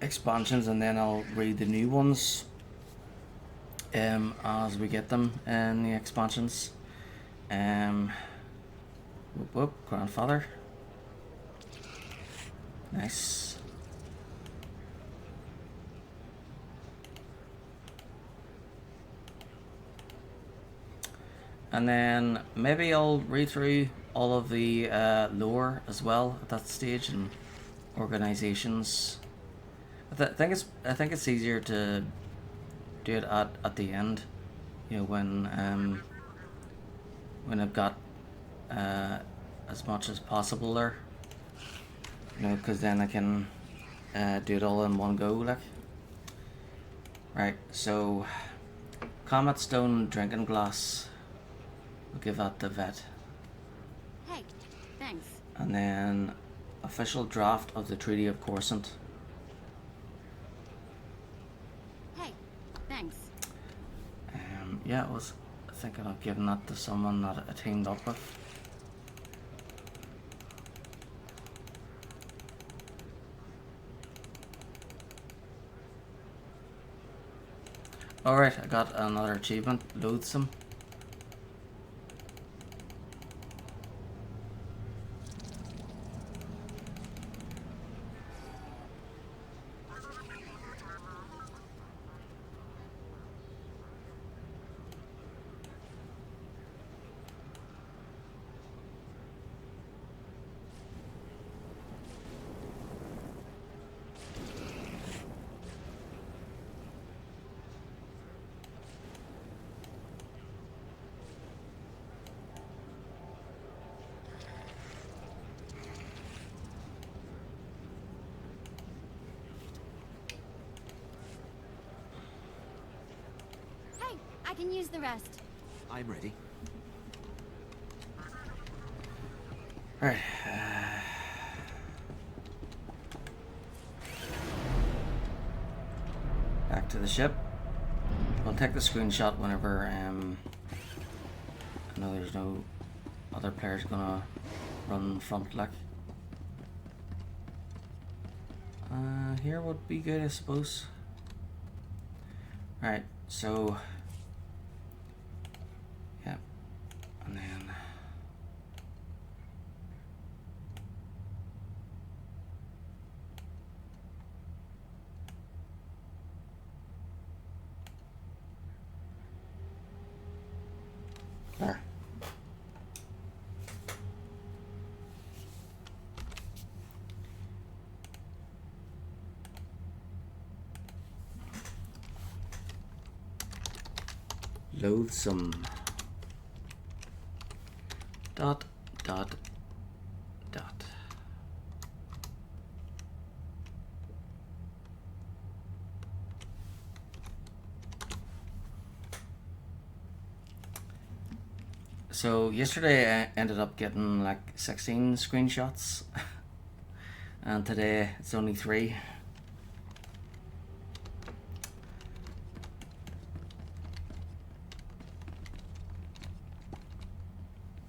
expansions, and then I'll read the new ones as we get them in the expansions. Whoop, grandfather. Nice. And then maybe I'll read through all of the lore as well at that stage, and organizations. I think it's easier to do it at the end, you know, when I've got as much as possible there, you know, because then I can do it all in one go, like. Right, so Comet Stone drinking glass. We'll give that the vet. Hey, thanks. And then official draft of the Treaty of Coruscant. Hey, thanks. Yeah, I was thinking of giving that to someone that I teamed up with. Alright, I got another achievement, Loathsome. I can use the rest. I'm ready. Alright. Back to the ship. I'll take the screenshot whenever I know there's no other players gonna run front like. Here would be good, I suppose. Alright, so yeah, and then there. Loathsome. Dot, dot, dot. So yesterday I ended up getting like 16 screenshots and today it's only 3.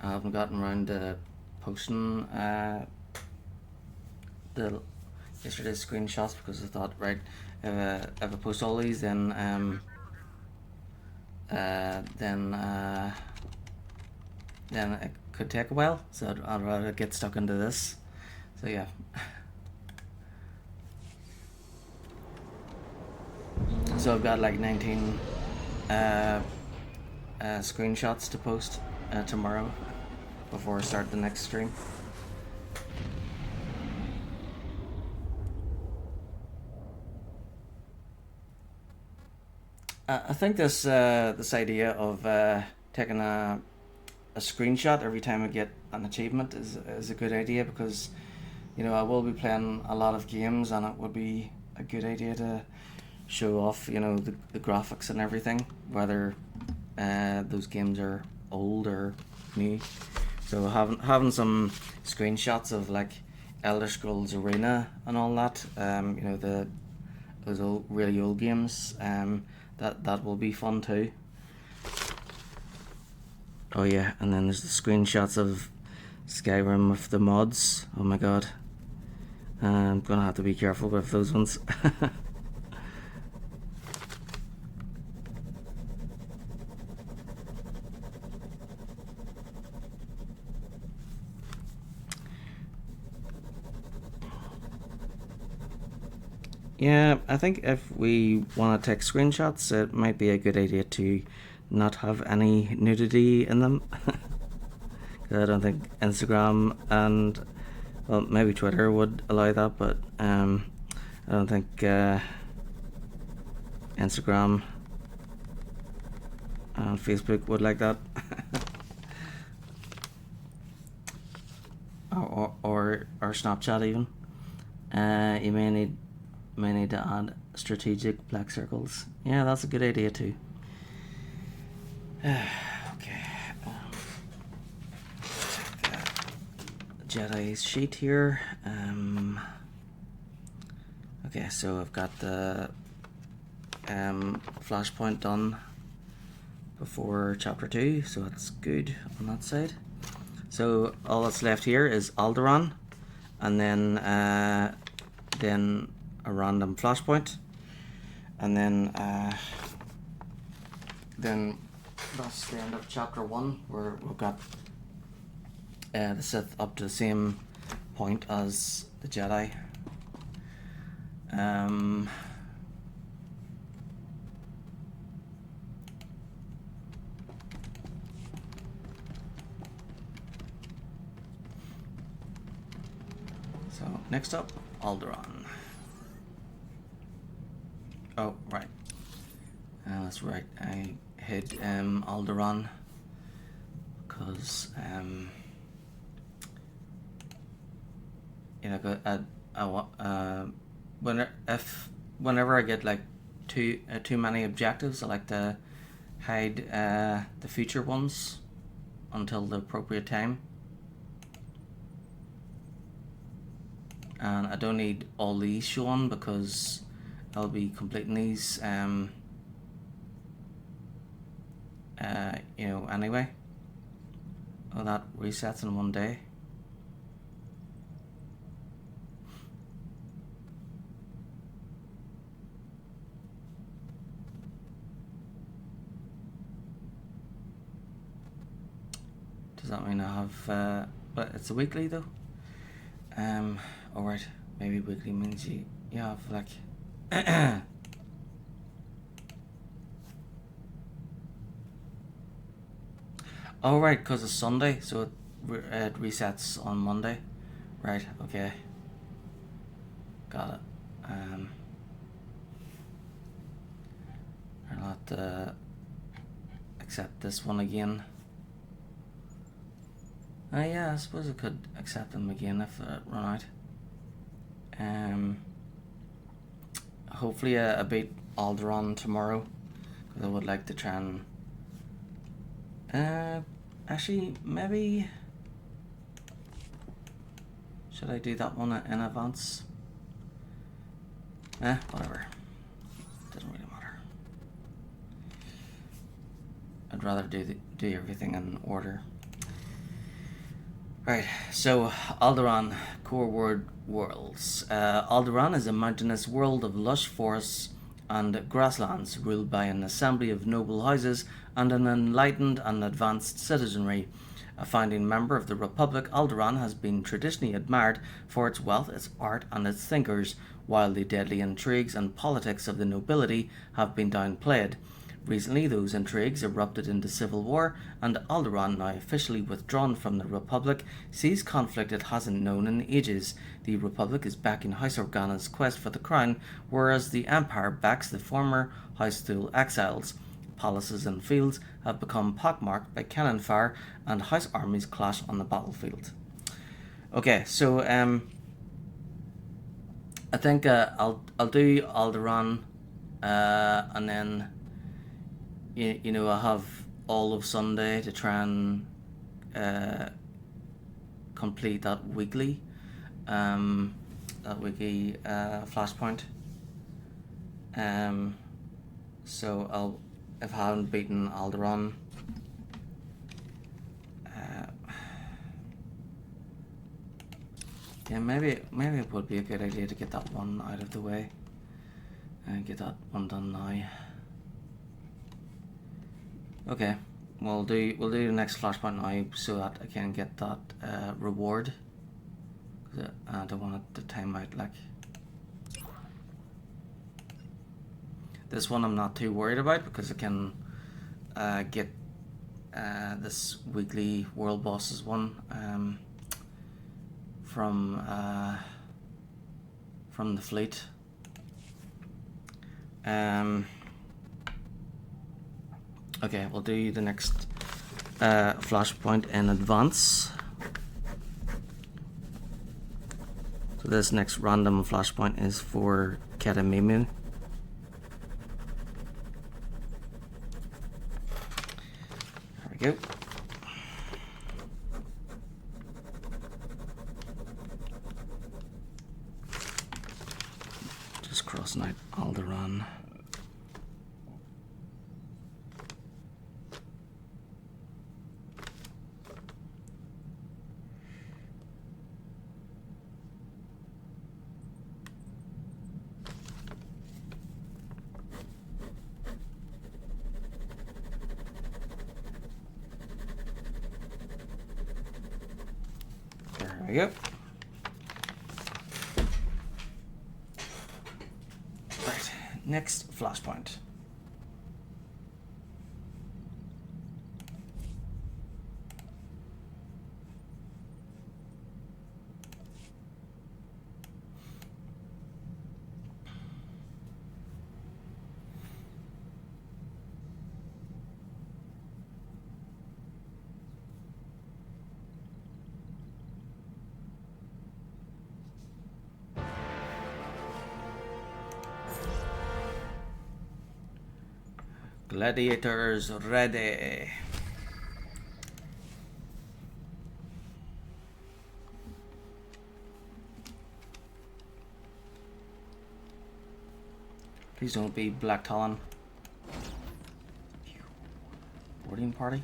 I haven't gotten around to posting the yesterday's screenshots because I thought, right, if I post all these, then it could take a while. So I'd rather get stuck into this. So yeah. So I've got like 19 screenshots to post tomorrow before I start the next stream. I think this idea of taking a screenshot every time I get an achievement is a good idea, because you know I will be playing a lot of games and it would be a good idea to show off, you know, the graphics and everything, whether those games are old or new. So having some screenshots of like Elder Scrolls Arena and all that, you know, those old, really old games, that will be fun too. Oh yeah, and then there's the screenshots of Skyrim with the mods. Oh my god, I'm gonna have to be careful with those ones. Yeah, I think if we want to take screenshots, it might be a good idea to not have any nudity in them. I don't think Instagram and, well, maybe Twitter would allow that, but I don't think Instagram and Facebook would like that. or Snapchat even. You may need to add strategic black circles. Yeah, that's a good idea too. Okay. Jedi's sheet here. Okay, so I've got the flashpoint done before chapter 2, so that's good on that side. So all that's left here is Alderaan, and then a random flashpoint, and then that's the end of chapter 1, where we've got the Sith up to the same point as the Jedi. So next up, Alderaan. Oh, right. That's right. I hid Alderaan because you know, whenever I get like too many objectives, I like to hide the future ones until the appropriate time. And I don't need all these shown because I'll be completing these you know, anyway. Oh, that resets in one day. Does that mean I have but it's a weekly though? Alright, maybe weekly means you have like oh right, because it's Sunday, so it resets on Monday. Right, okay. Got it. I'll have to accept this one again. Yeah, I suppose I could accept them again if they run out. Hopefully I beat Alderaan tomorrow, because I would like to try and actually maybe should I do that one in advance? Whatever, doesn't really matter. I'd rather do everything in order. Right, so Alderaan, core word worlds. Alderaan is a mountainous world of lush forests and grasslands ruled by an assembly of noble houses and an enlightened and advanced citizenry. A founding member of the Republic, Alderaan has been traditionally admired for its wealth, its art and its thinkers, while the deadly intrigues and politics of the nobility have been downplayed. Recently, those intrigues erupted into civil war, and Alderaan, now officially withdrawn from the Republic, sees conflict it hasn't known in ages. The Republic is backing House Organa's quest for the crown, whereas the Empire backs the former House Thule exiles. Palaces and fields have become pockmarked by cannon fire, and House armies clash on the battlefield. Okay, so I think I'll do Alderaan, and then you know, I have all of Sunday to try and complete that weekly flashpoint. So if I haven't beaten Alderaan, yeah, maybe it would be a good idea to get that one out of the way and get that one done now. Okay, we'll do the next flashpoint now so that I can get that reward. Cause I don't want it to time out like. This one I'm not too worried about because I can get this weekly world bosses one from the fleet. Okay, we'll do the next flashpoint in advance. So this next random flashpoint is for Kedamimu. There we go. Just crossing out Alderaan. There we go. Right, next flashpoint. Gladiators ready. Please don't be Black Talon. Boarding party?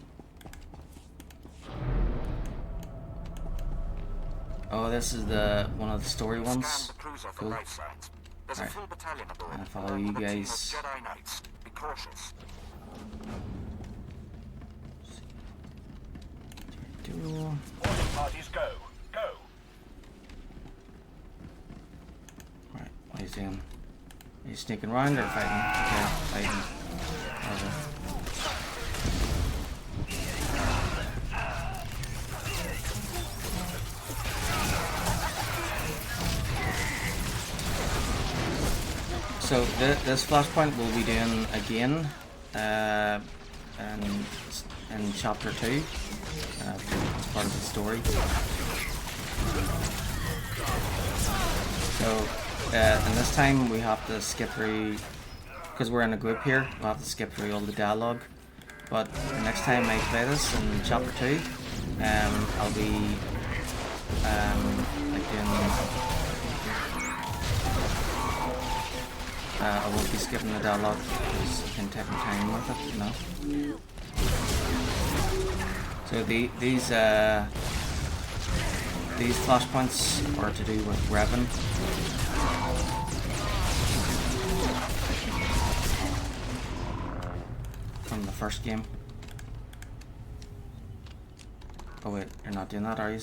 Oh, this is the one of the story ones. Cool. Alright. I'll follow you guys. Jedi Knights. Be cautious. Order parties go. Go. Alright, what are you doing? Are you sneaking around or fighting? Yeah, fighting. Okay. So this flashpoint we'll be doing again in chapter 2 as part of the story. So and this time we have to skip through, because we're in a group here, we'll have to skip through all the dialogue. But the next time I play this in chapter 2, I'll be like doing. I won't be skipping the dialogue because I can take my time with it, you know. So these flashpoints are to do with Revan. From the first game. Oh wait, you're not doing that, are you?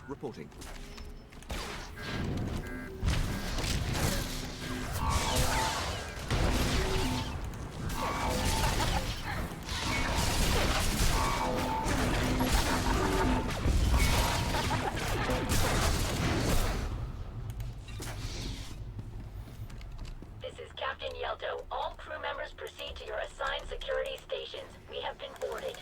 Reporting. This is Captain Yelto. All crew members proceed to your assigned security stations. We have been boarded.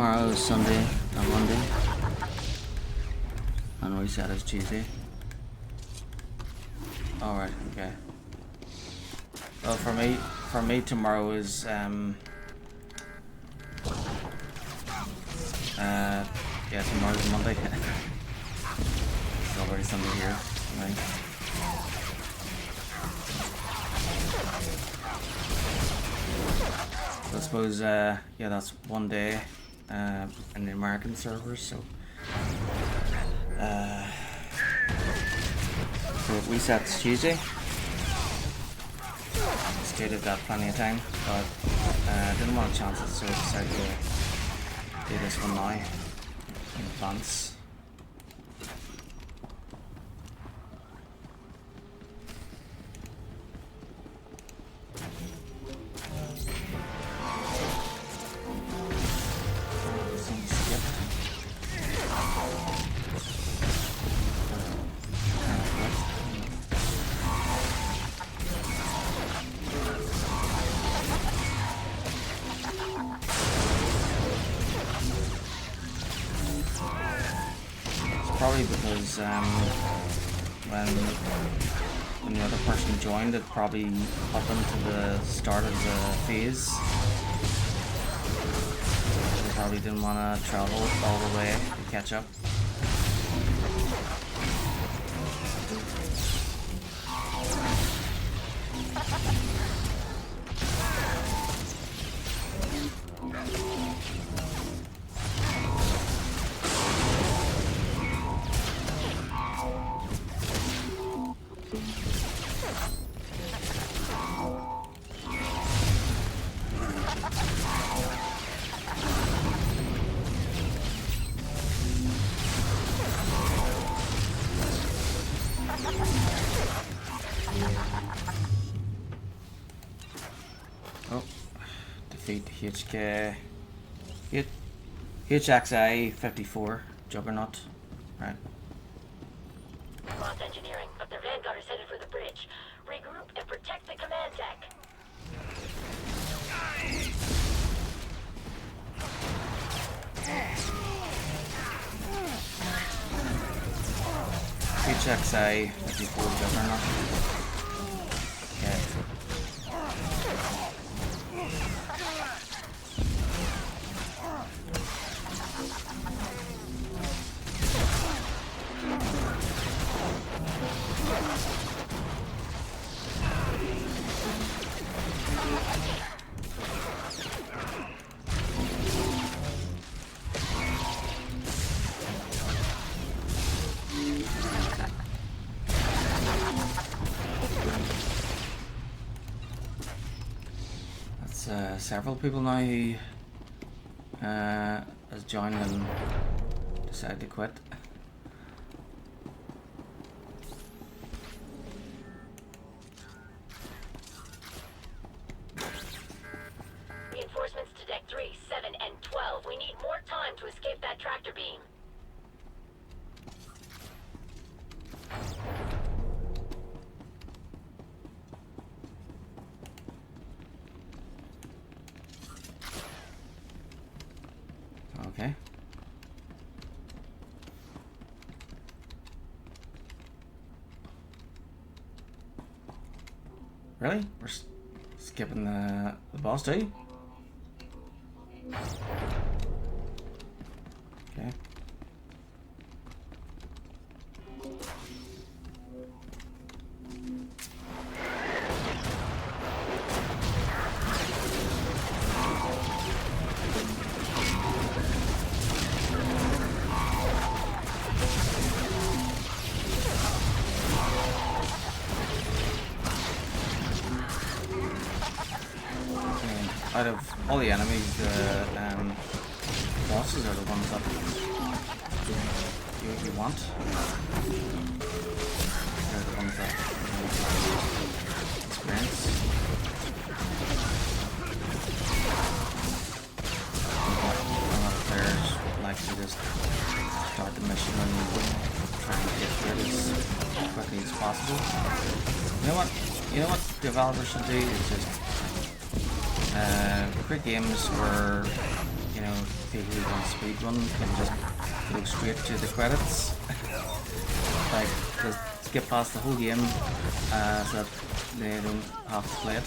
Tomorrow is Sunday, not Monday. And reset is Tuesday. Alright, okay. Well, for me tomorrow is yeah, tomorrow's Monday. It's already Sunday here, right? So I suppose yeah, that's one day in the American servers, so so it resets Tuesday. Stated that plenty of time, but didn't want to chance it, so I decided to do this one now in advance. Probably because when the other person joined, it probably put them to the start of the phase. They probably didn't want to travel all the way to catch up. Oh, defeat HXI 54 Juggernaut. Right. Lost engineering, but their vanguard is headed for the bridge. Regroup and protect the command deck. HXI 54 Juggernaut. Okay. Several people now who has joined and decided to quit. Reinforcements to deck 3, 7, and 12. We need more time to escape that tractor beam. Okay. Really? We're skipping the boss too? Okay. Out of all the enemies, the bosses are the ones that you want. They're the ones that experience. A lot of players like to just start the mission and try and get through it as quickly as possible. You know what? You know what developers should do is just create games where you know, people who want speedrun can just go straight to the credits. Like, just skip past the whole game so that they don't have to play it.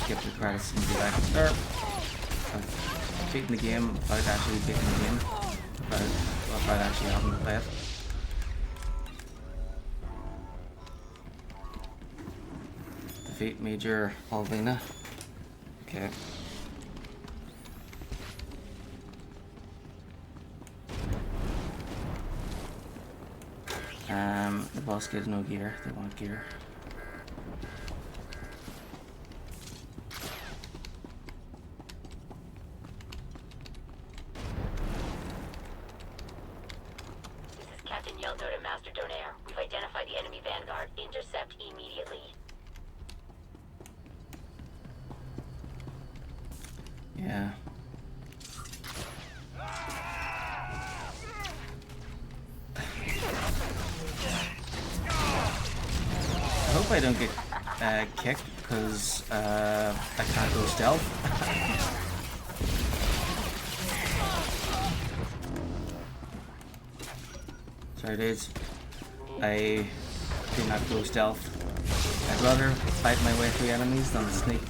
Skip the credits and be like, beating the game without actually beating the game, without actually having to play it. Defeat Major Alvina. Okay. The boss gets no gear. They want gear. This is Captain Yelto to Master Donaire. We've identified the enemy vanguard. Intercept immediately. Yeah. I hope I don't get kicked because I can't go stealth. Sorry dudes, I do not go stealth. I'd rather fight my way through enemies than sneak.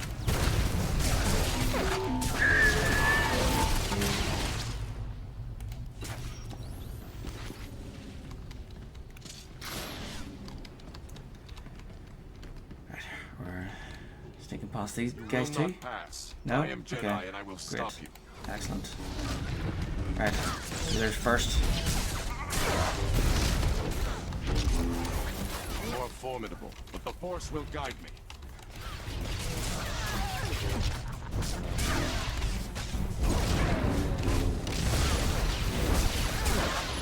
Past these guys too? No? I am Jedi, okay. and I will Great. stop you. Excellent. Right, so there's first. More formidable, but the Force will guide me.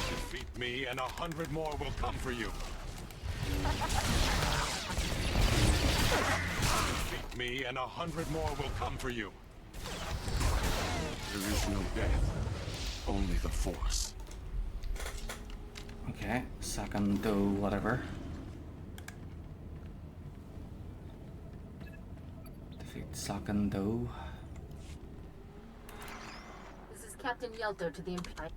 Defeat me, and 100 more will come for you. Defeat me, and 100 more will come for you. There is no death, only the Force. Okay, Sakando whatever. Defeat Sakando. This is Captain Yelto to the Empire.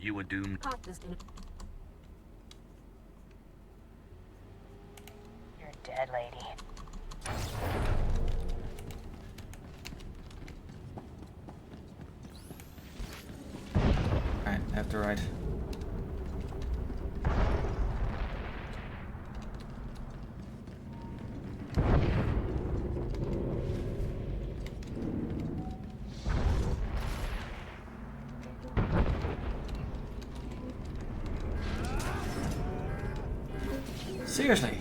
You were doomed. You're dead, lady. Alright, left to right. Seriously?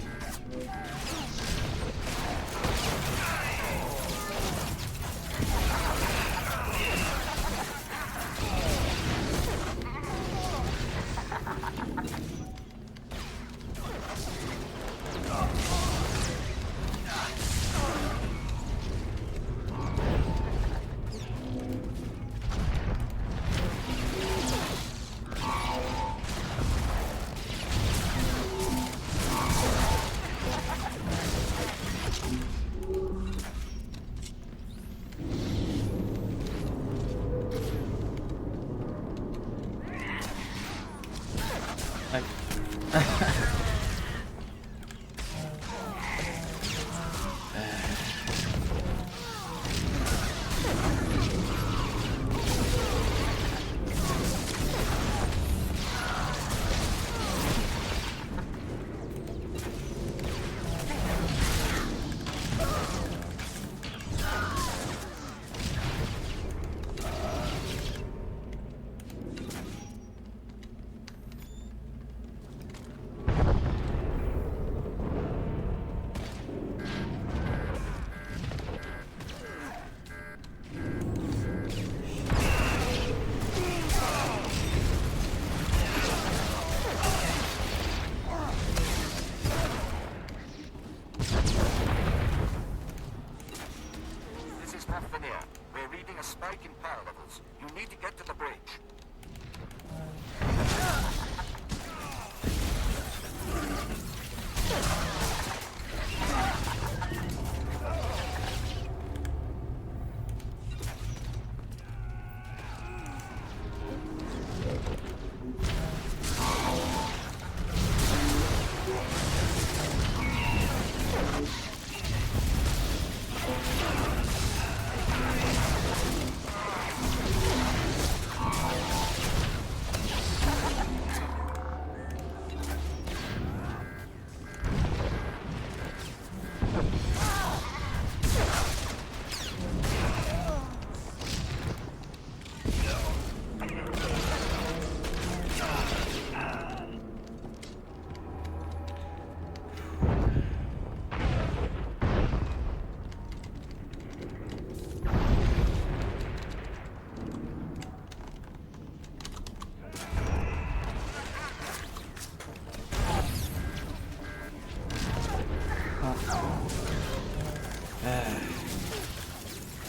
spike in power levels. You need to get to the bridge.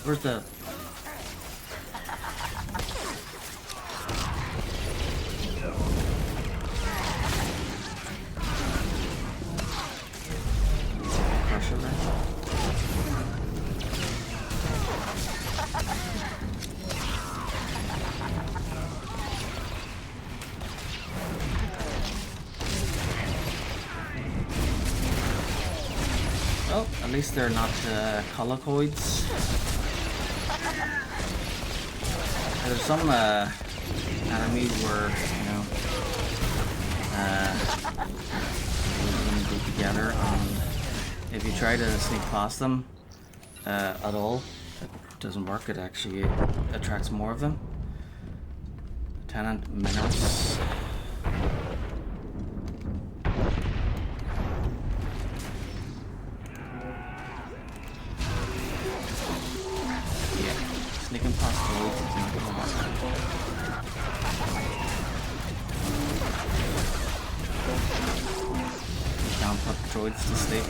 Where's the... Pressure there? Well, at least they're not colicoids. There's some enemies where, you know, they go together, and if you try to sneak past them at all, it doesn't work. It actually attracts more of them. Lieutenant Minerals. Sneaking past droids is not gonna work. You can't put droids to sleep.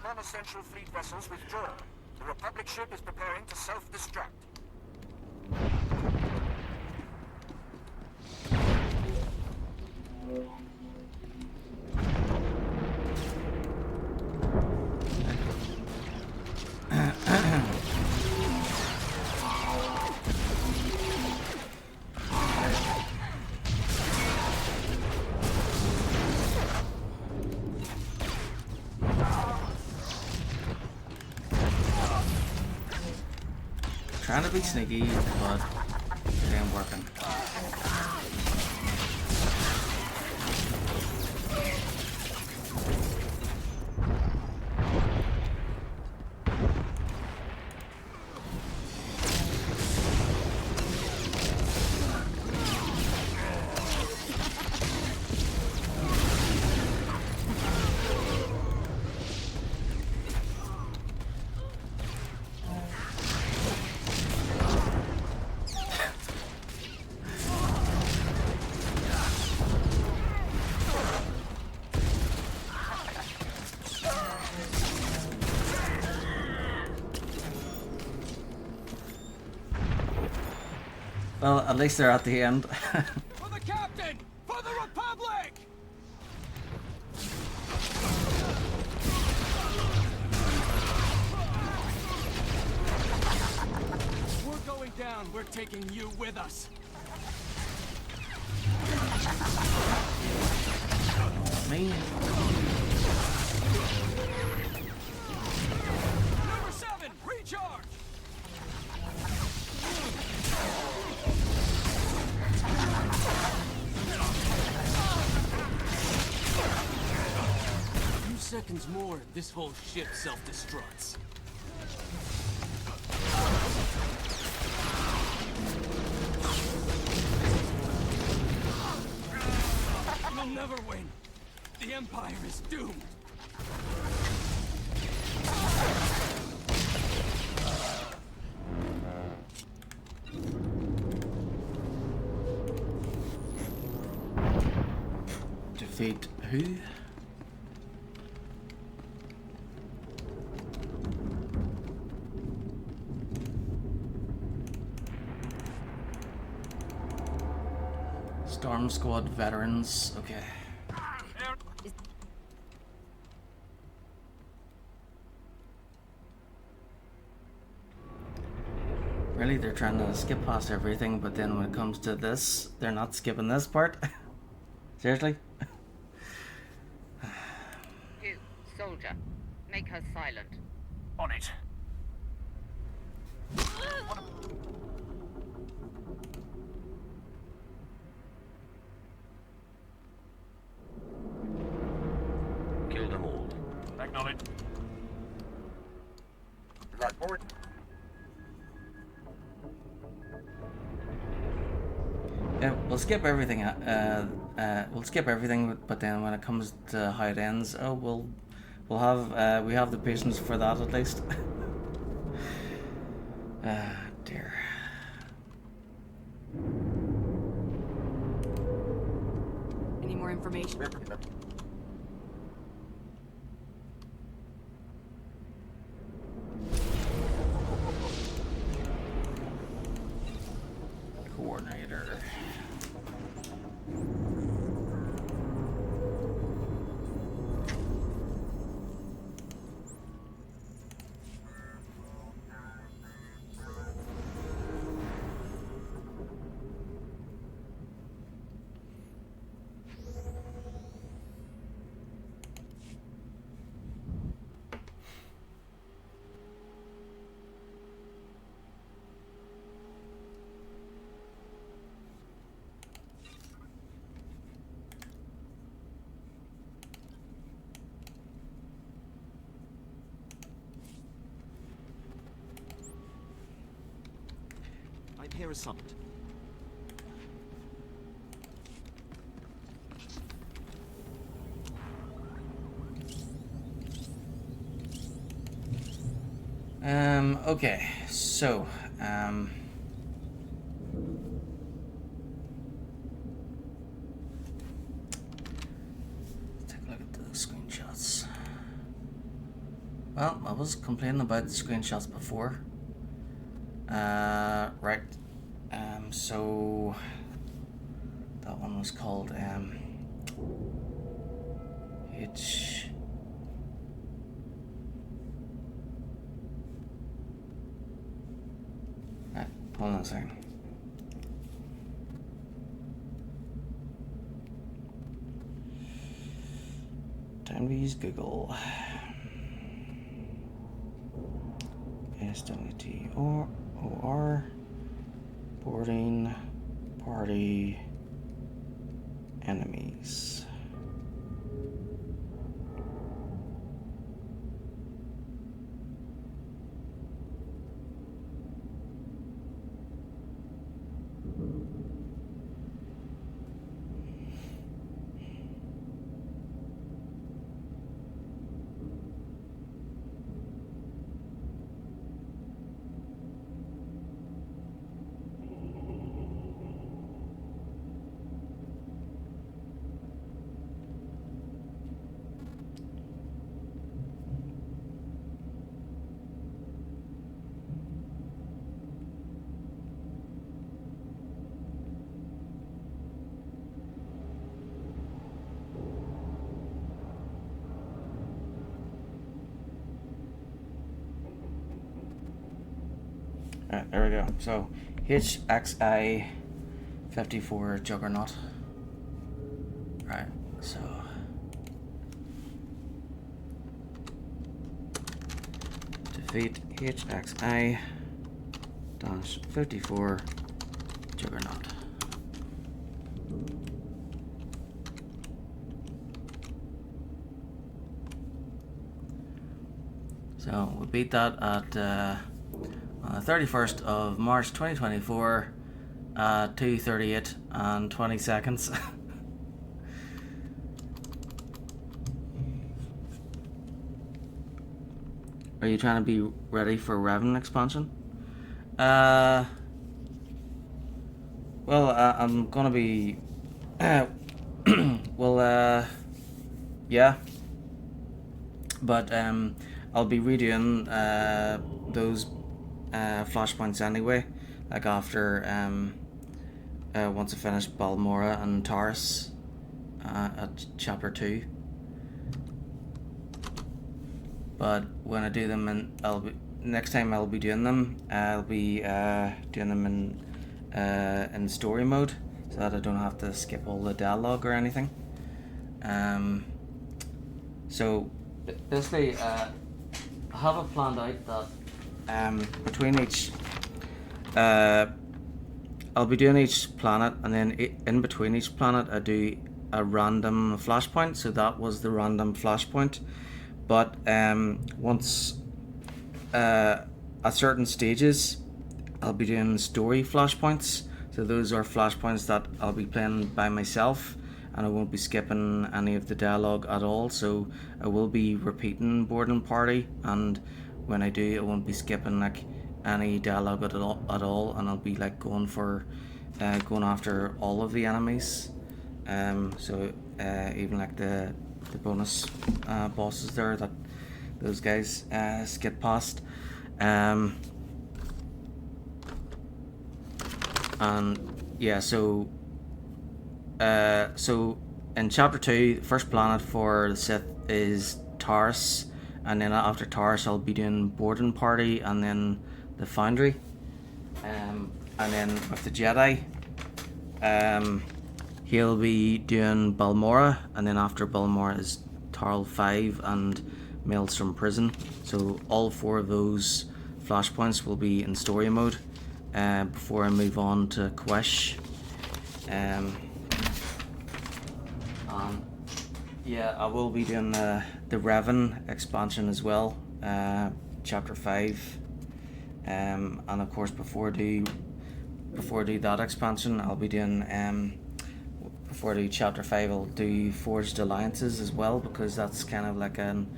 Non-essential fleet vessels withdraw. The Republic ship is preparing to self-destruct. Trying to be sneaky, but it ain't working. Well, at least they're at the end. For the captain! For the Republic! We're going down. We're taking you with us. Me? Number 7, recharge! A few seconds more, this whole ship self-destructs. never win. The Empire is doomed. Defeat who? Storm Squad veterans. Okay. Really, they're trying to skip past everything, but then when it comes to this, they're not skipping this part? Seriously? You, soldier, make her silent. On it. Kill them all. Acknowledge. Light forward. Yeah, we'll skip everything. We'll skip everything, but then when it comes to how it ends, oh, we'll have we have the patience for that at least. Dear. Any more information? Coordinator. I'm here as summoned. Okay, so, let's take a look at the screenshots. Well, I was complaining about the screenshots before. Right. So that one was called H. Right, hold on a second. Time to use Google. SWTOR boarding party enemies. Alright, there we go. So, HXI 54 Juggernaut. Right, so. Defeat HXI 54 Juggernaut. So, we beat that at. 31st of March 2024 2:38 and 20 seconds. Are you trying to be ready for Revan expansion? Well, I'm gonna be. Well, yeah. But I'll be redoing those flashpoints anyway. Like after once I finish Balmora and Taurus at chapter 2. But when I do them, next time I'll be doing them. I'll be doing them in story mode, so that I don't have to skip all the dialogue or anything. So basically, I have it planned out that between each, I'll be doing each planet, and then in between each planet, I do a random flashpoint. So that was the random flashpoint. But once at certain stages, I'll be doing story flashpoints. So those are flashpoints that I'll be playing by myself, and I won't be skipping any of the dialogue at all. So I will be repeating boarding party, and when I do, I won't be skipping like any dialogue at all, and I'll be like going after all of the enemies. So even like the bonus bosses there that those guys skip past. And yeah, so in chapter 2, the first planet for the Sith is Taurus, and then after Taurus I'll be doing boarding party and then the Foundry, and then with the Jedi, he'll be doing Balmora, and then after Balmora is Tarl 5 and Maelstrom Prison. So all 4 of those flashpoints will be in story mode before I move on to Quesh. Yeah, I will be doing the Revan expansion as well, chapter 5, and of course before I do that expansion, I'll be doing before I do chapter 5, I'll do Forged Alliances as well, because that's kind of like an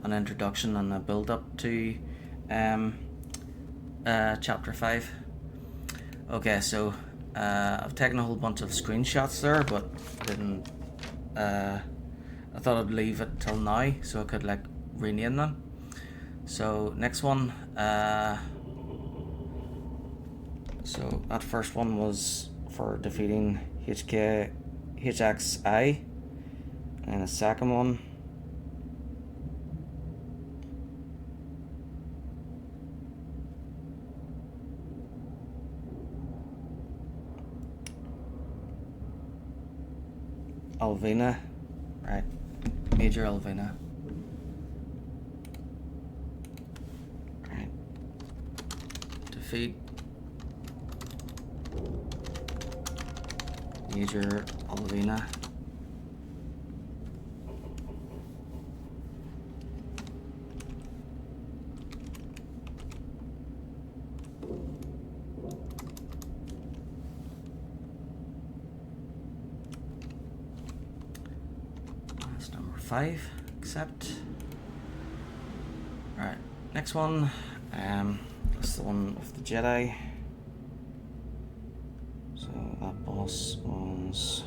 introduction and a build up to chapter 5. Okay, so I've taken a whole bunch of screenshots there, but didn't. I thought I'd leave it till now so I could like rename them. So next one, so that first one was for defeating HXI, and the second one Alvina, right? Major Alvina. Right. Defeat Major Alvina. That's number 5. Accept. Right. Next one. That's the one with the Jedi. So that boss was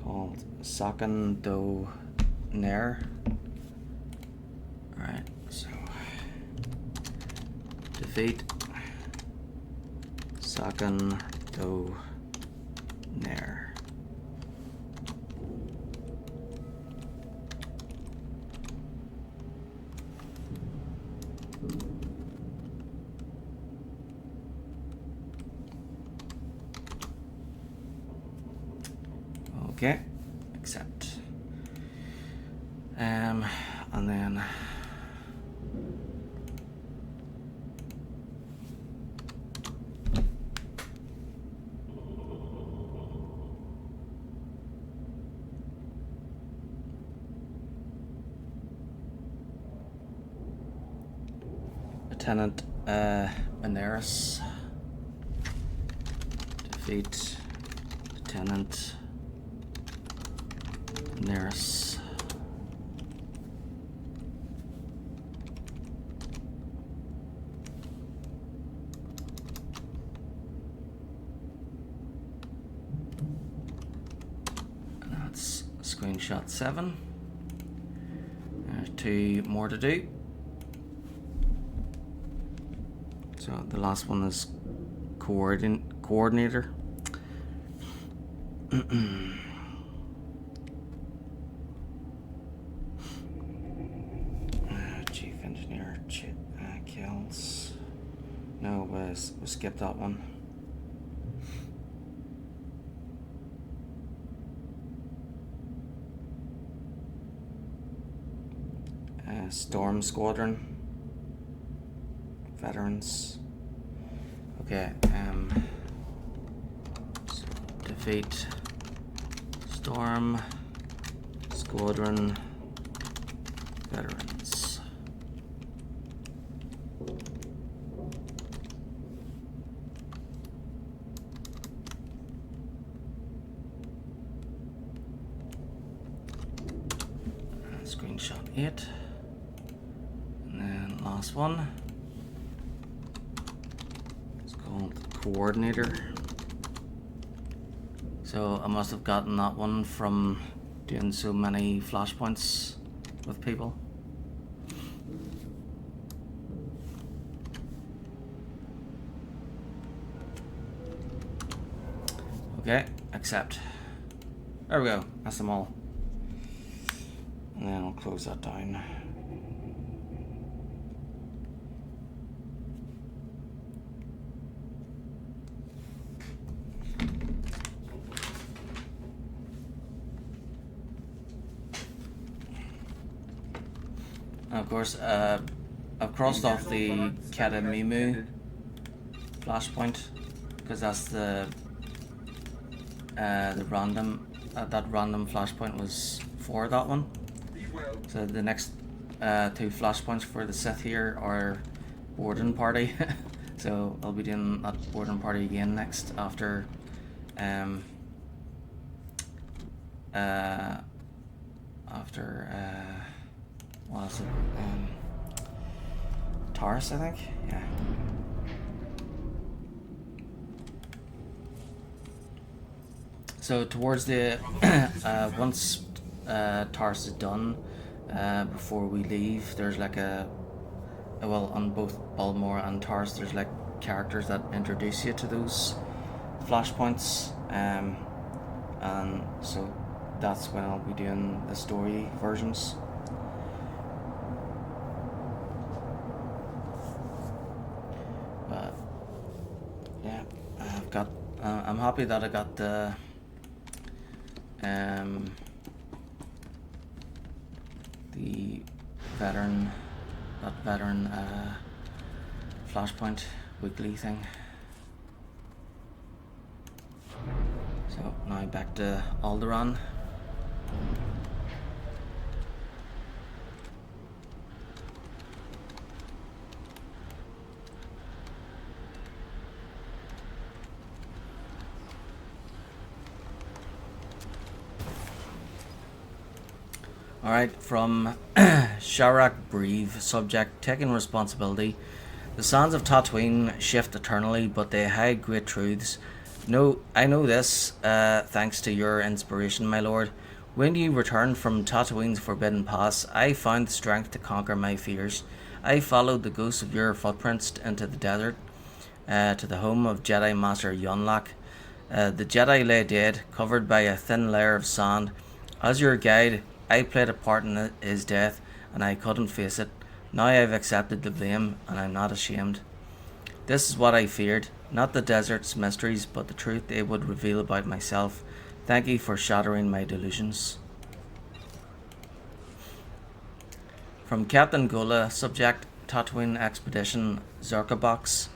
called Sakan Do Nair. Alright, so defeat Sakan Do Nair. Okay, accept. And then Lieutenant Maneris. Defeat Lieutenant Maneris. That's screenshot 7. There's 2 more to do. So the last one is coordinator. Chief engineer kills. No, we skipped that one. Storm Squadron. Veterans. Okay, so defeat Storm Squadron Veterans. Screenshot 8. And then last one. It's called Coordinator. So I must have gotten that one from doing so many flashpoints with people. Okay, accept. There we go, that's them all. And then I'll close that down. And of course, I've crossed off the Katamimu flashpoint because that's the random. That random flashpoint was for that one. So the next 2 flashpoints for the Sith here are boarding party. So I'll be doing that boarding party again next after what is it? Taurus, I think. Yeah. So towards the once Taurus is done, before we leave, there's like well, on both Balmore and Taurus, there's like characters that introduce you to those flashpoints, and so that's when I'll be doing the story versions. But yeah, I'm happy that I got the veteran flashpoint weekly thing. So now back to Alderaan. Alright, from Sharak Breve, subject, taking responsibility. The sands of Tatooine shift eternally, but they hide great truths. No, I know this, thanks to your inspiration, my lord. When you returned from Tatooine's Forbidden Pass, I found the strength to conquer my fears. I followed the ghosts of your footprints into the desert, to the home of Jedi Master Yonlak. The Jedi lay dead, covered by a thin layer of sand. As your guide, I played a part in his death, and I couldn't face it. Now I've accepted the blame, and I'm not ashamed. This is what I feared, not the desert's mysteries, but the truth they would reveal about myself. Thank you for shattering my delusions. From Captain Gola, subject, Tatooine Expedition, Zerka Box.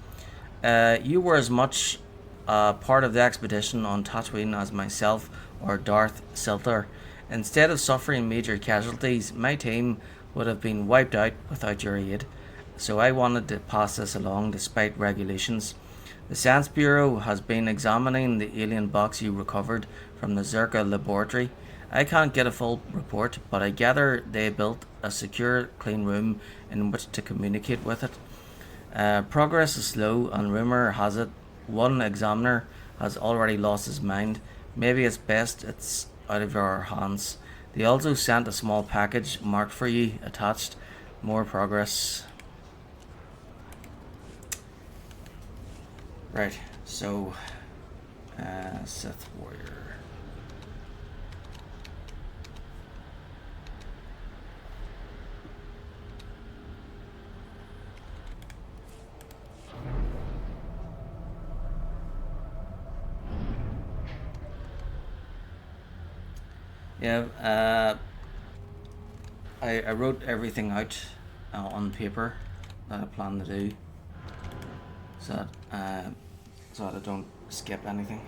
You were as much part of the expedition on Tatooine as myself or Darth Silter. Instead of suffering major casualties, my team would have been wiped out without your aid. So I wanted to pass this along despite regulations. The Science Bureau has been examining the alien box you recovered from the Zerka laboratory. I can't get a full report, but I gather they built a secure, clean room in which to communicate with it. Progress is slow, and rumor has it one examiner has already lost his mind. Maybe it's best it's out of your hands. They also sent a small package marked for you attached. More progress. Right, so Sith warrior. Yeah, I wrote everything out on paper that I plan to do, so that I don't skip anything.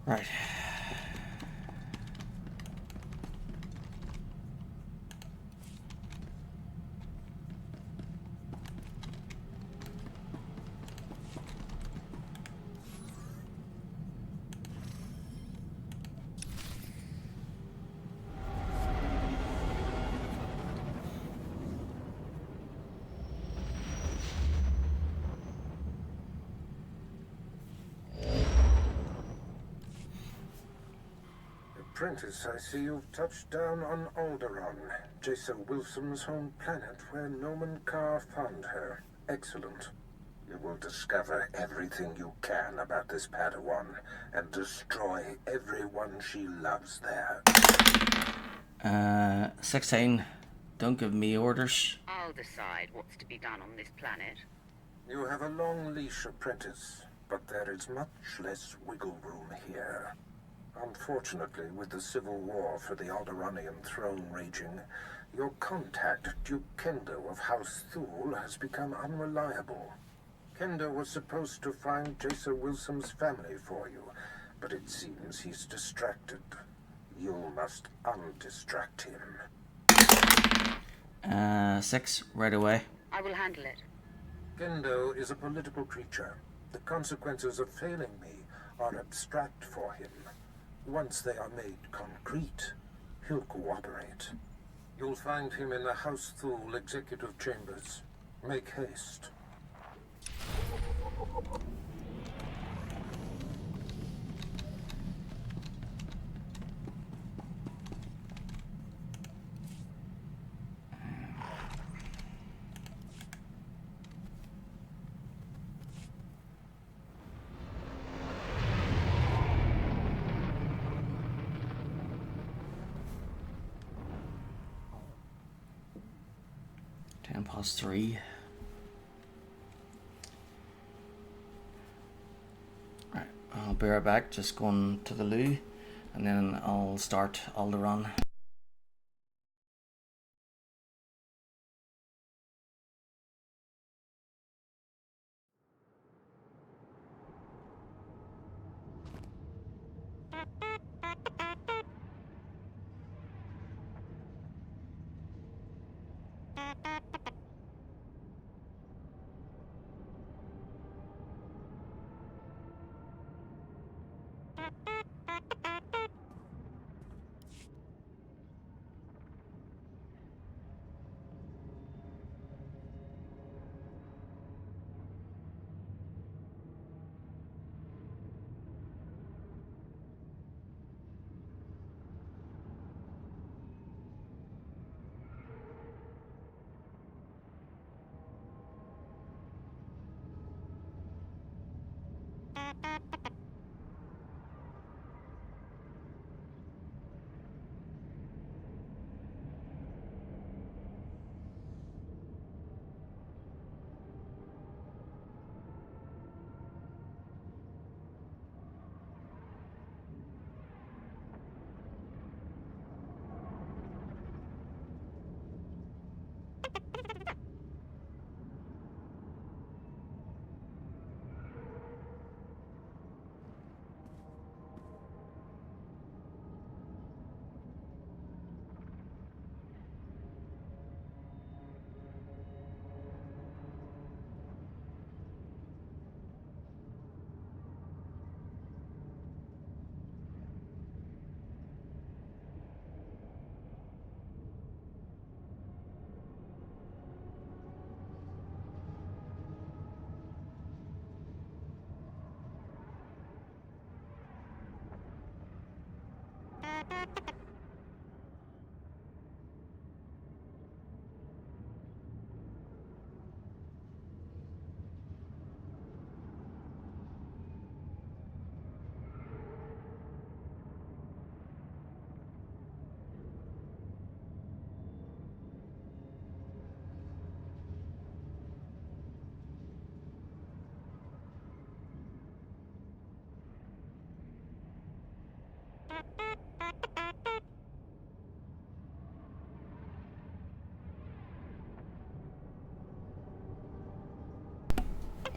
Right. Apprentice, I see you've touched down on Alderaan, Jason Wilson's home planet where Noman Carr found her. Excellent. You will discover everything you can about this Padawan and destroy everyone she loves there. 16. Don't give me orders. I'll decide what's to be done on this planet. You have a long leash, Apprentice, but there is much less wiggle room here. Unfortunately, with the civil war for the Alderaanian throne raging, your contact, Duke Kendo of House Thule, has become unreliable. Kendo was supposed to find Jason Wilson's family for you, but it seems he's distracted. You must undistract him. 6, right away. I will handle it. Kendo is a political creature. The consequences of failing me are abstract for him. Once they are made concrete, he'll cooperate. You'll find him in the House Thule executive chambers. Make haste. Past 3. Right, I'll be right back. Just going to the loo, and then I'll start Alderaan.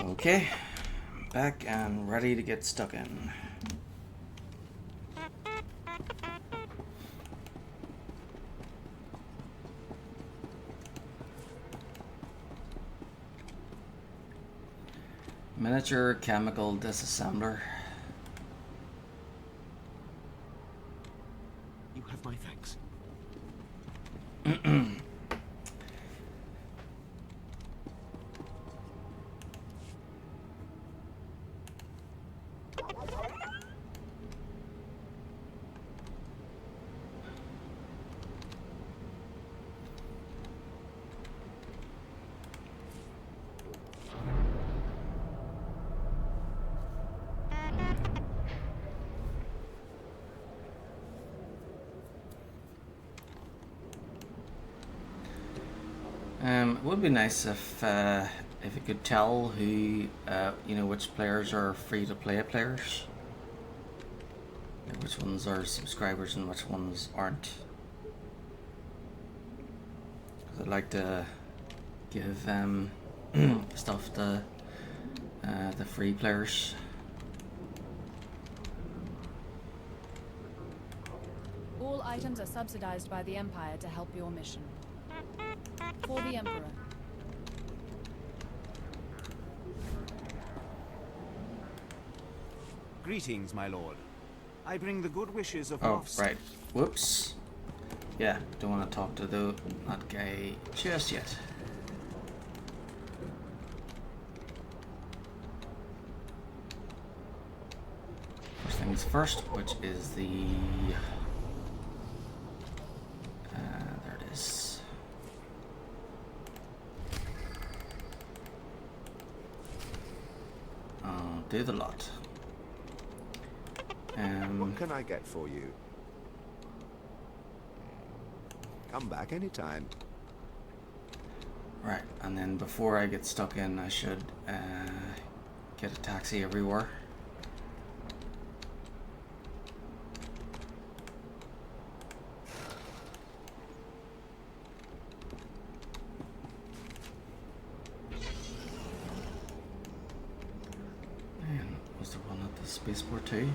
Okay, back and ready to get stuck in. Miniature chemical disassembler. You have my thanks. It would be nice if you could tell who you know, which players are free to play players, which ones are subscribers and which ones aren't. Because I'd like to give stuff to the free players. All items are subsidized by the Empire to help your mission. For the Emperor. Greetings, my lord. I bring the good wishes of Oh, right. Whoops. Yeah, don't want to talk to that guy just yet. First things first, which is the... there it is. I'll do the lot. What can I get for you? Come back anytime. Right, and then before I get stuck in, I should get a taxi everywhere. Man, was there one at the spaceport too?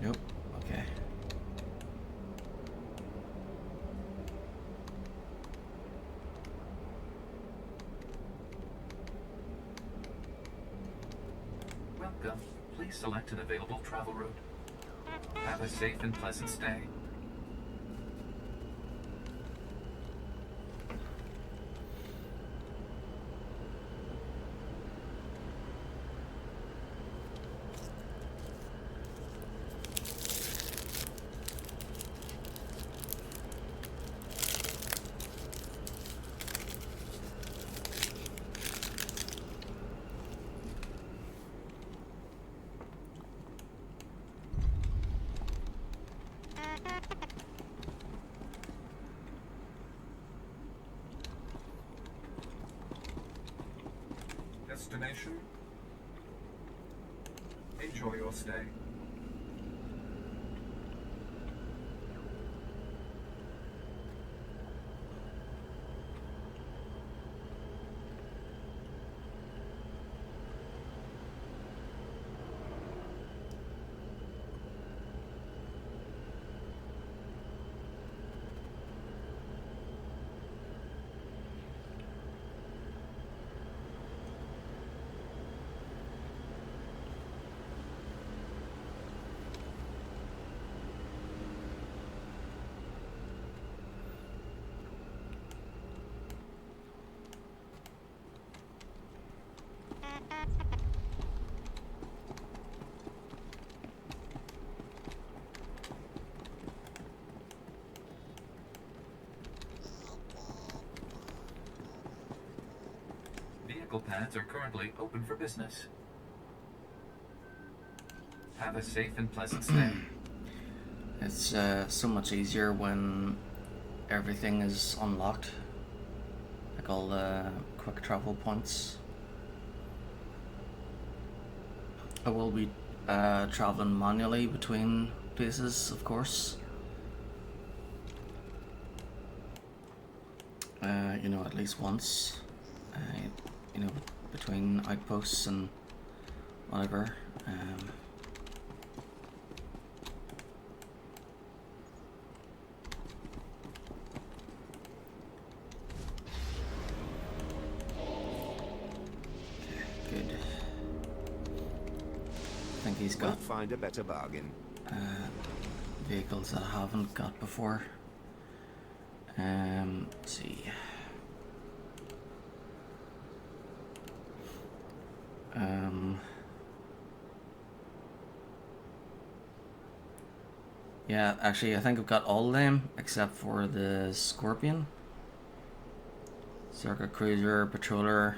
Nope. Okay. Welcome. Please select an available travel route. Have a safe and pleasant stay. Destination. Enjoy your stay. Vehicle pads are currently open for business. Have a safe and pleasant stay. It's so much easier when everything is unlocked, like all the quick travel points. I will be traveling manually between places, of course. you know, at least once, you know, between outposts and whatever. Good. I think he's got Won't find a better bargain. vehicles that I haven't got before. Let's see. Yeah, actually, I think I've got all of them except for the Scorpion, Circuit Cruiser, Patroller,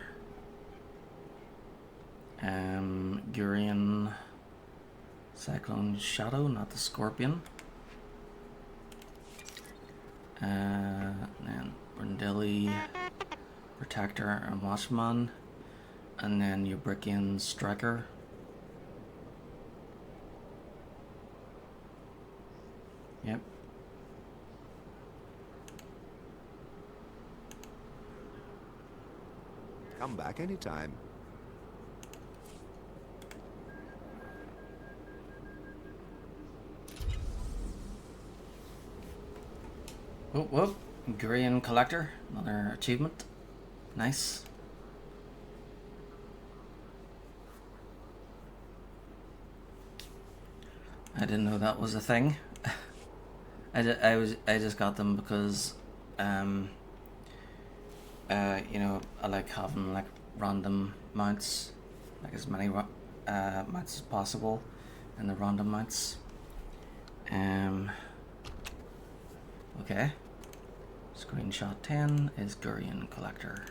Gurion, Cyclone Shadow, not the Scorpion. Then Brindilli, Protector, and Watchman, and then Ubrikian Striker. Yep. Come back anytime. Whoop whoop. Gurion Collector, another achievement. Nice. I didn't know that was a thing. I just got them because you know, I like having like random mounts, like as many mounts as possible in the random mounts. Okay. Screenshot 10 is Gurion Collector.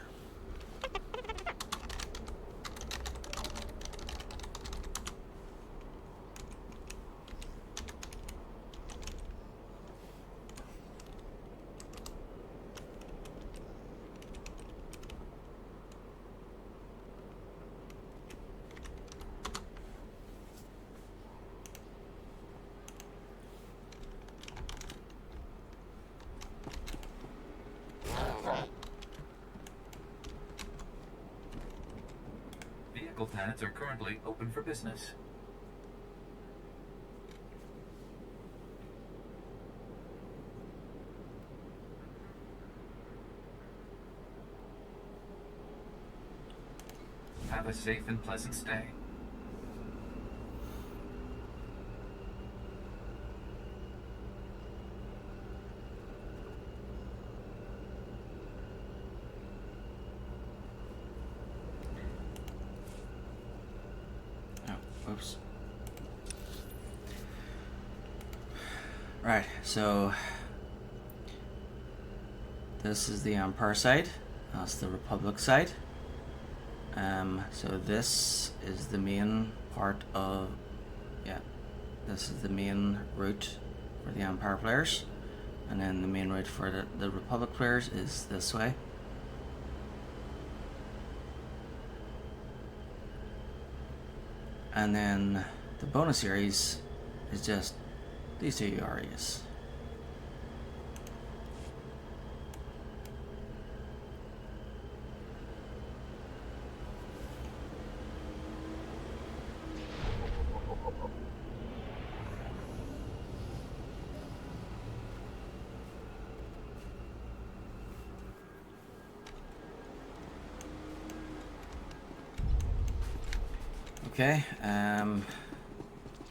Vehicle pads are currently open for business. Have a safe and pleasant stay. Oops. Right, so this is the Empire side, that's the Republic side. So this is the main part of, yeah, this is the main route for the Empire players, and then the main route for the Republic players is this way. And then the bonus series is just these two areas. Okay,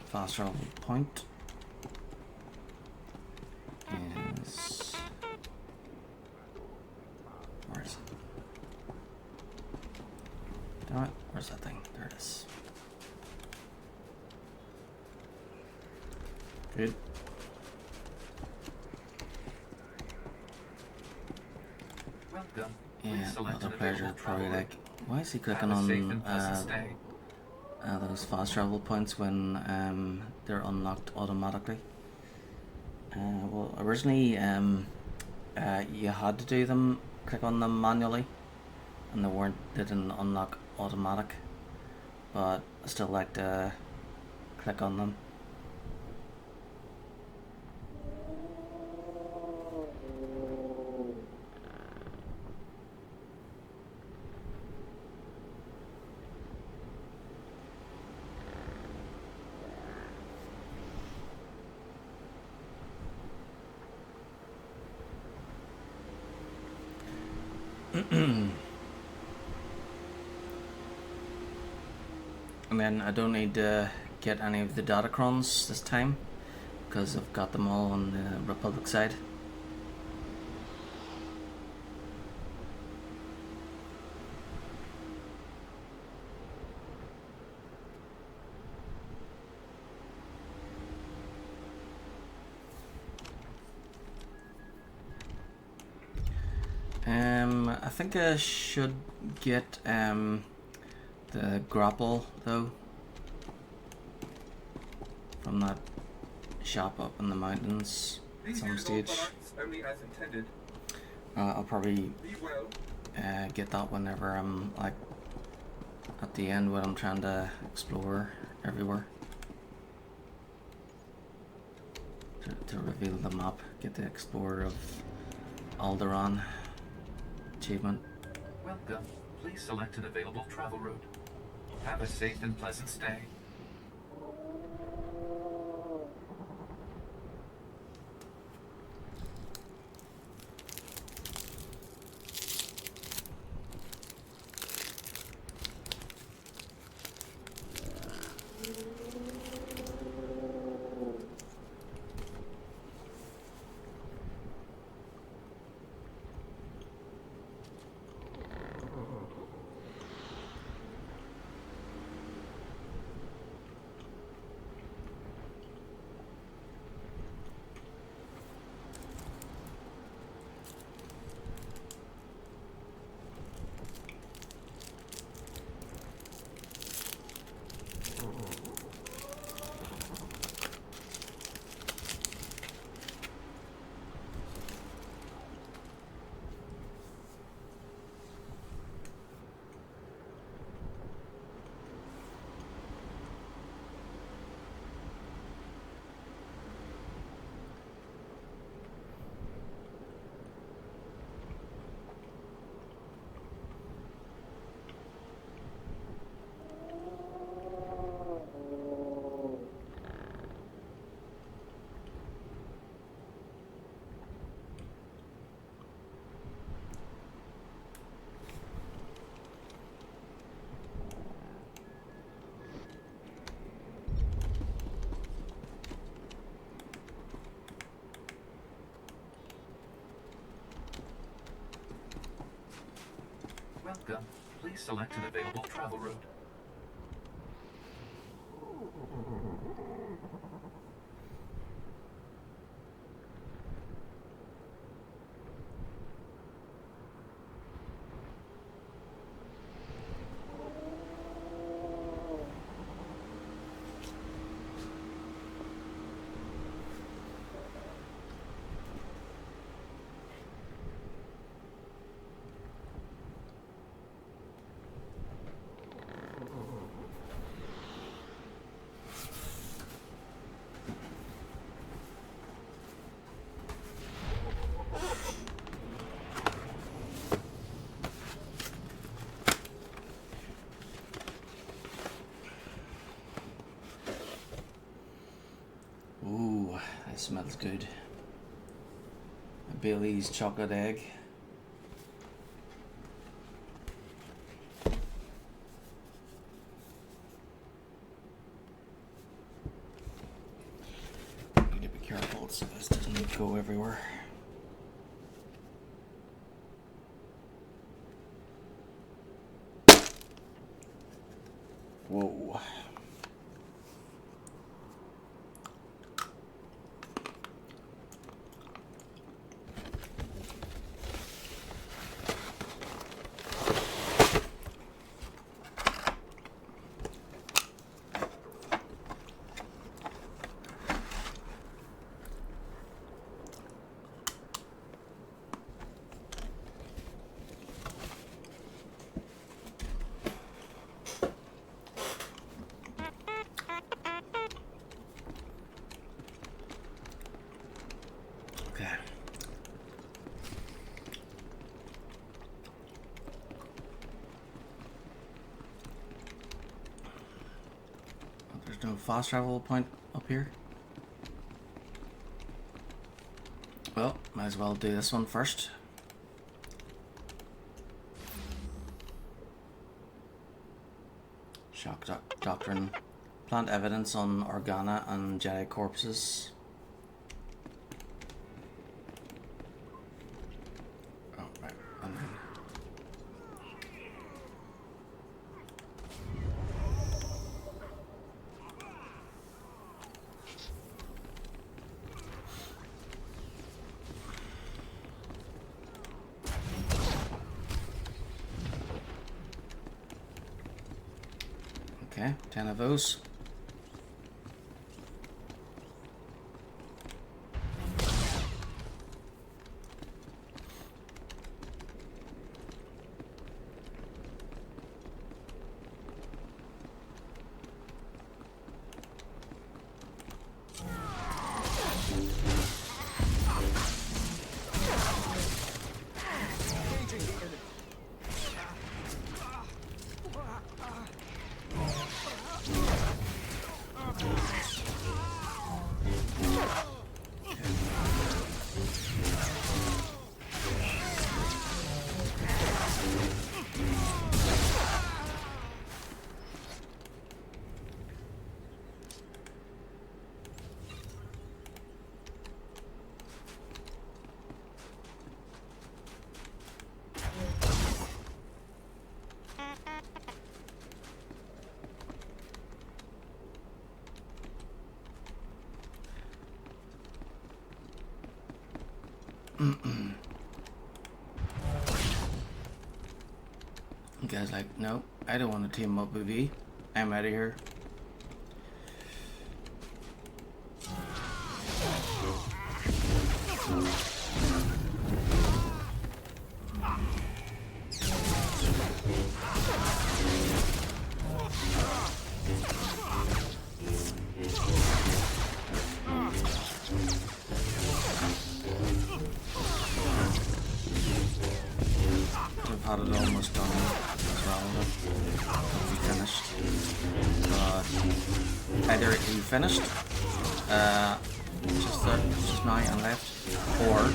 fast travel point is, where is it? Damn it, where's that thing? There it is. Good. Welcome. Yeah, other players are probably like, why is he clicking on those fast travel points when they're unlocked automatically? Well, originally you had to do them, click on them manually, and they didn't unlock automatic, but I still like to click on them. And then I don't need to get any of the Datacrons this time, because I've got them all on the Republic side. I think I should get the grapple though from that shop up in the mountains at some stage. Only as intended. I'll probably Be well. get that whenever I'm like at the end when I'm trying to explore everywhere to reveal the map. Get the Explorer of Alderaan achievement. Welcome. Please select an available travel route. Have a safe and pleasant stay. Welcome. Please select an available travel route. Ooh, that smells good. A Bailey's chocolate egg. Need to be careful so this doesn't go everywhere. Whoa. Okay. There's no fast travel point up here. Well, might as well do this one first. Shock doctrine. Plant evidence on Organa and Jedi corpses. Oh, right. And then... Okay, 10 of those. The guy's like, no, I don't want to team up with you. I'm out of here. I've had it almost done as well, if he finished. But either he finished just now and left, or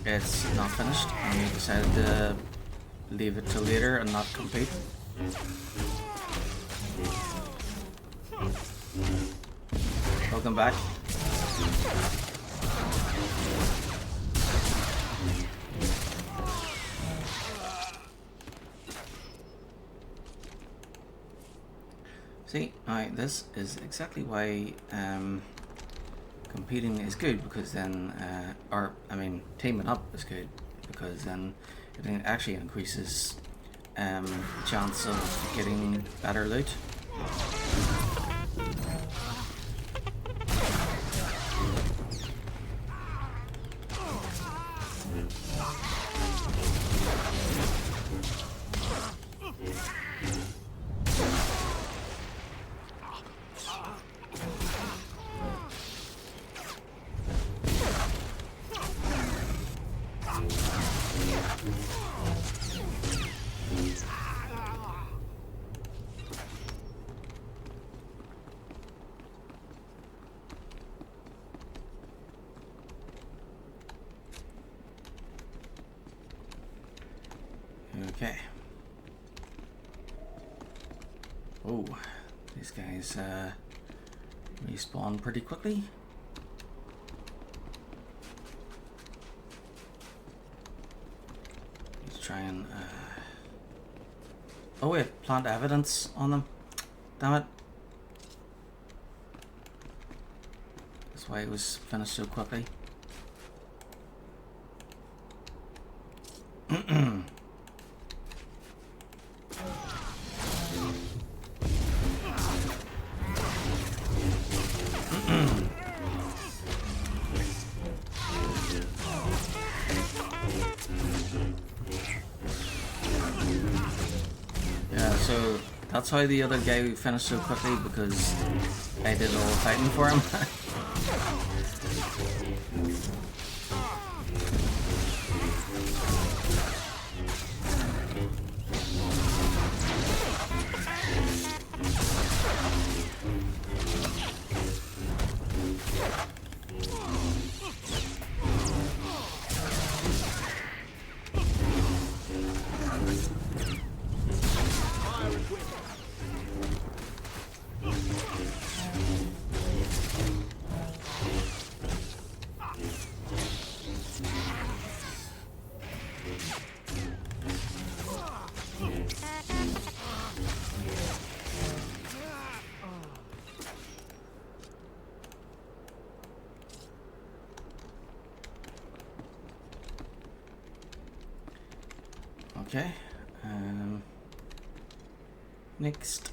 it's not finished and he decided to leave it till later and not compete. Welcome back. See, now this is exactly why competing is good, because then, teaming up is good, because then it actually increases the chance of getting better loot. Okay. Oh, these guys respawn pretty quickly. Let's try and oh wait, plant evidence on them. Damn it. That's why it was finished so quickly. So that's how the other guy finished so quickly, because I did all the fighting for him. Okay. Next.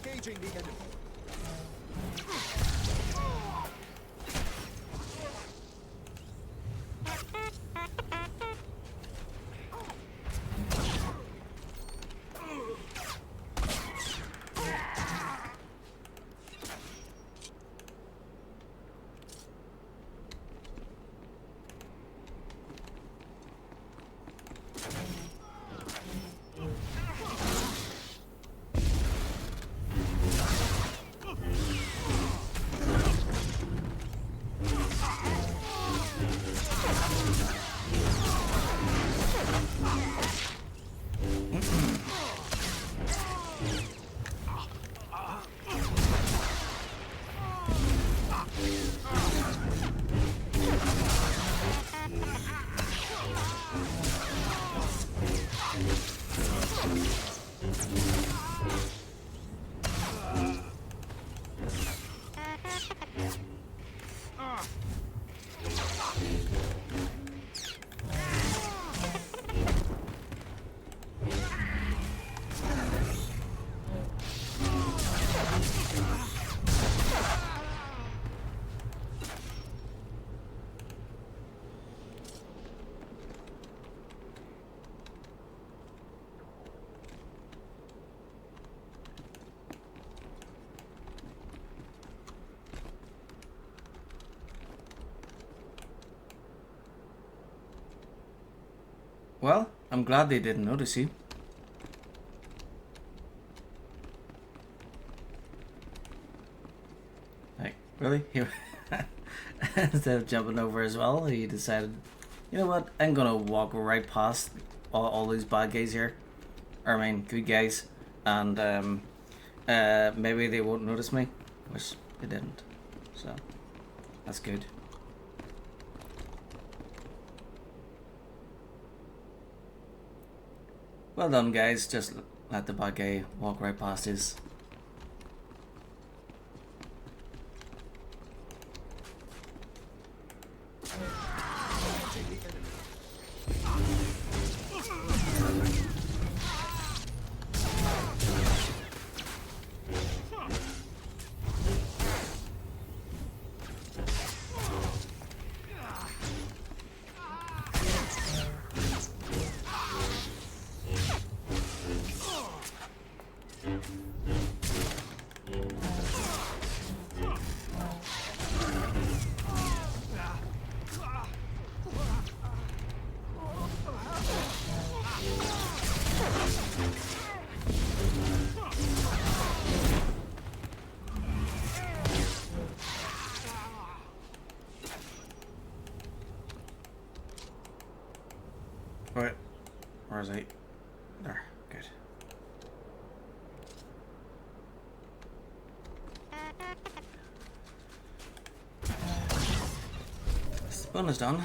Engaging the enemy. Well, I'm glad they didn't notice you. Like, really? Instead of jumping over as well, he decided, you know what, I'm gonna walk right past all these bad guys here. Or, I mean, good guys. And maybe they won't notice me. Which they didn't. So, that's good. Well done, guys. Just let the bad guy walk right past us. Alright, where is he? There, good. Spawn is done.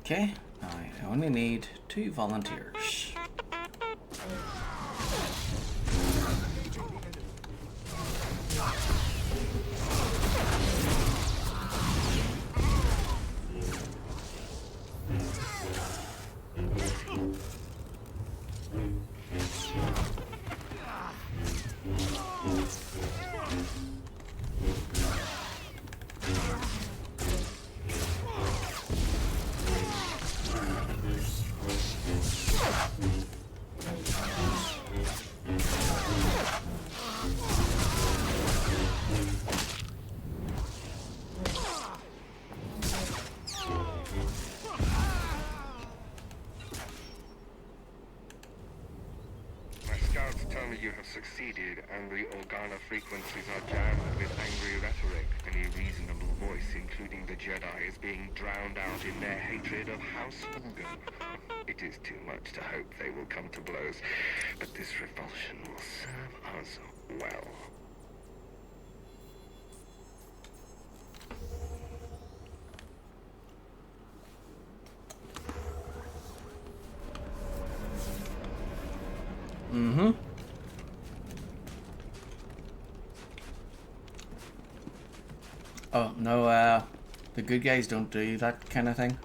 Okay, I only need 2 volunteers. My scouts tell me you have succeeded, and the Organa frequencies are jammed with angry rhetoric. Any reasonable voice, including the Jedi, is being drowned out in their hatred of House Organ. It is too much to hope they will come to blows, but this revulsion will serve us well. Mm-hmm. Oh, no, the good guys don't do that kind of thing.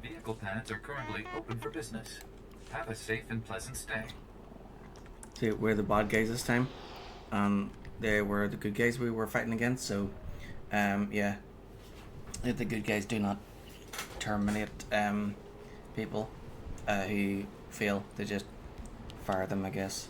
Vehicle paths are currently open for business. Have a safe and pleasant stay. See, we're the bad guys this time. They were the good guys we were fighting against, so, yeah. If the good guys do not terminate, people, who fail, they just fire them, I guess.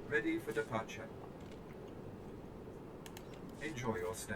Ready for departure. Enjoy your stay.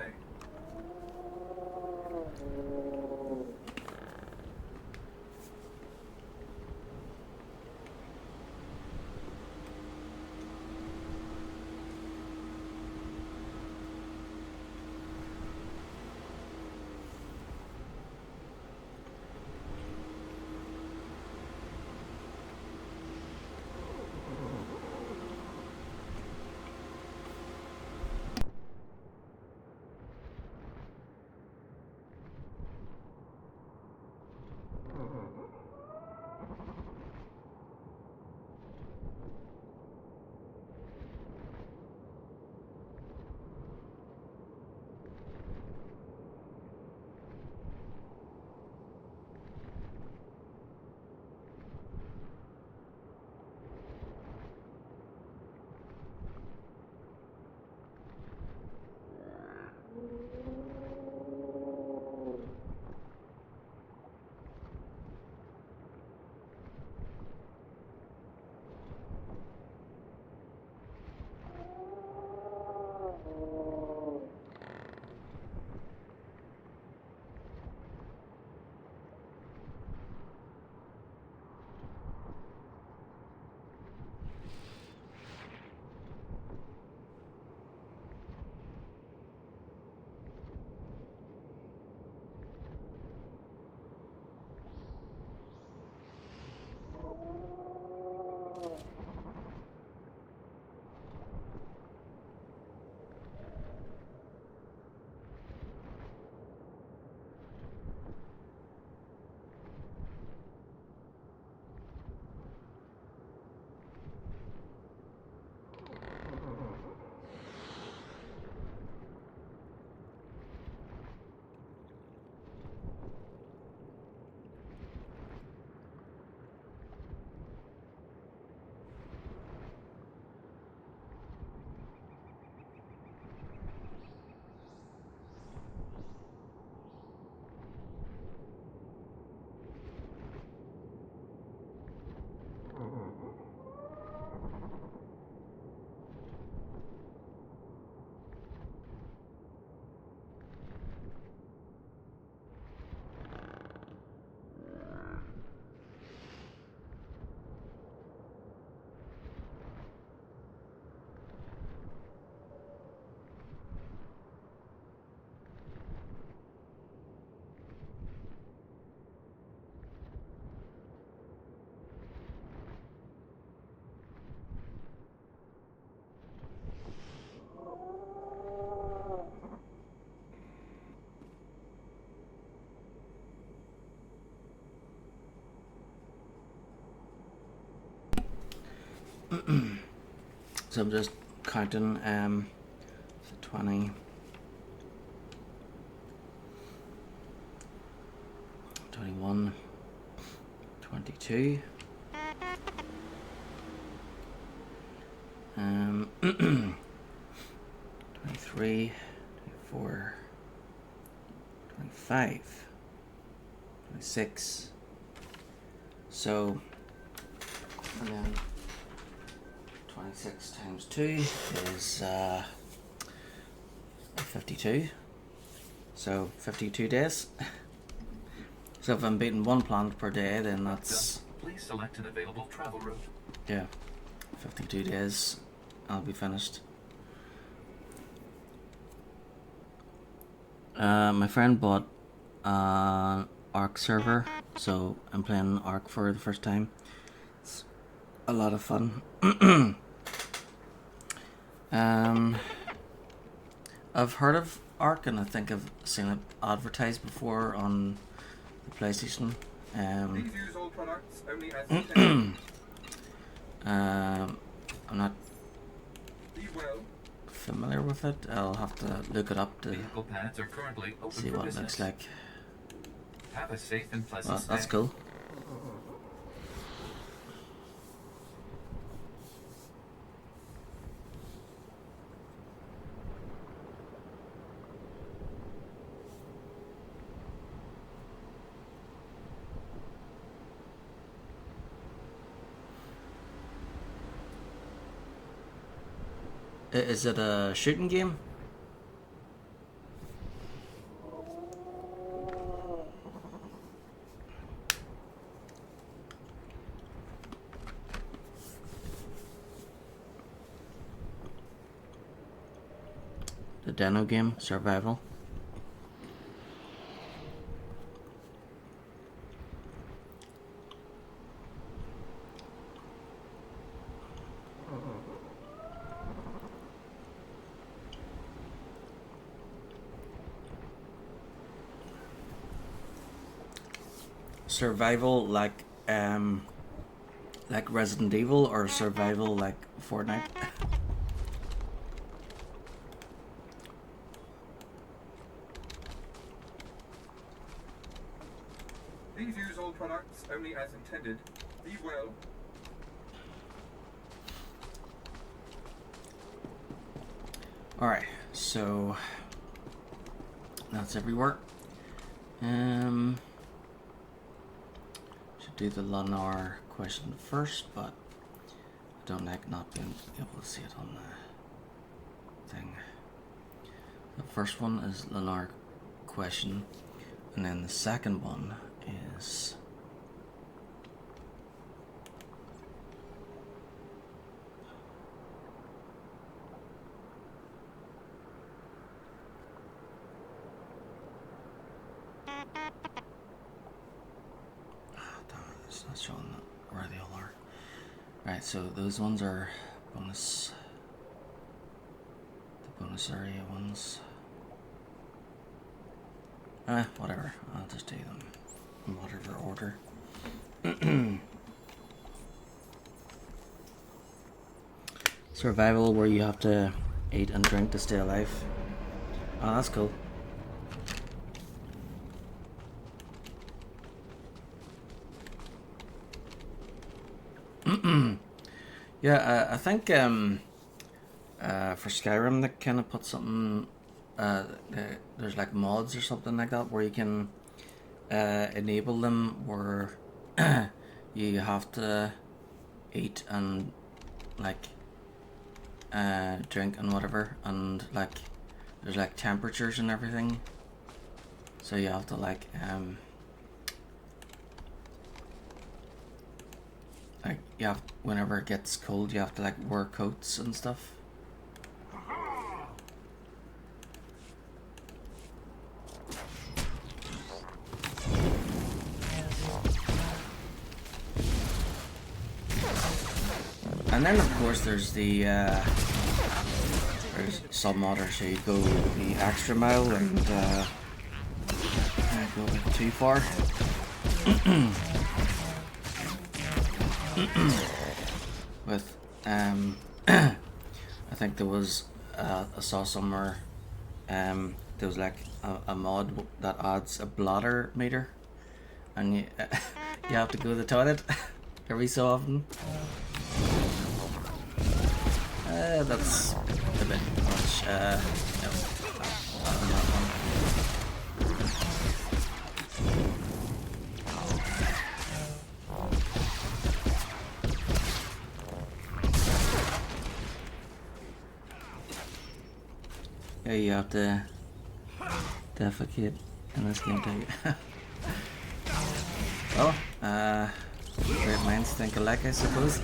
So I'm just counting 20, 21, 22, 23, 24, 25, 26. So, and then 26 times 2 is 52. So 52 days. So if I'm beating one planet per day, then that's, Please select an available travel route. yeah, 52 days I'll be finished. My friend bought an Ark server, so I'm playing Ark for the first time. It's a lot of fun. I've heard of Ark, and I think I've seen it advertised before on the PlayStation. Please use all products only as intended. I'm not Be well. familiar with it. I'll have to look it up to Vehicle paths are currently open see for what it business. looks like. Have a safe and pleasant Well, that's stay. cool. Is it a shooting game? The Deno game, survival. Survival like Resident Evil, or survival like Fortnite? Please use all products only as intended. Be well. Alright, so that's everywhere. Should do the Lunar question first, but I don't like not being able to see it on the thing. The first one is Lunar question, and then the second one is it's not showing where they all are. Right, so those ones are bonus, the bonus area ones. Whatever, I'll just do them in whatever order. Survival, where you have to eat and drink to stay alive. Oh, that's cool. Yeah, I think for Skyrim they kind of put something, there's like mods or something like that where you can enable them where you have to eat and like drink and whatever, and like there's like temperatures and everything, so you have to like you have, whenever it gets cold, you have to like wear coats and stuff. And then of course there's the there's some modders who go the extra mile and go a bit too far. With I think there was I saw somewhere there was like a mod that adds a bladder meter, and you you have to go to the toilet every so often. That's a bit much. No, not on that one. Yeah, you have to defecate in this game too. Well, great minds think alike, I suppose.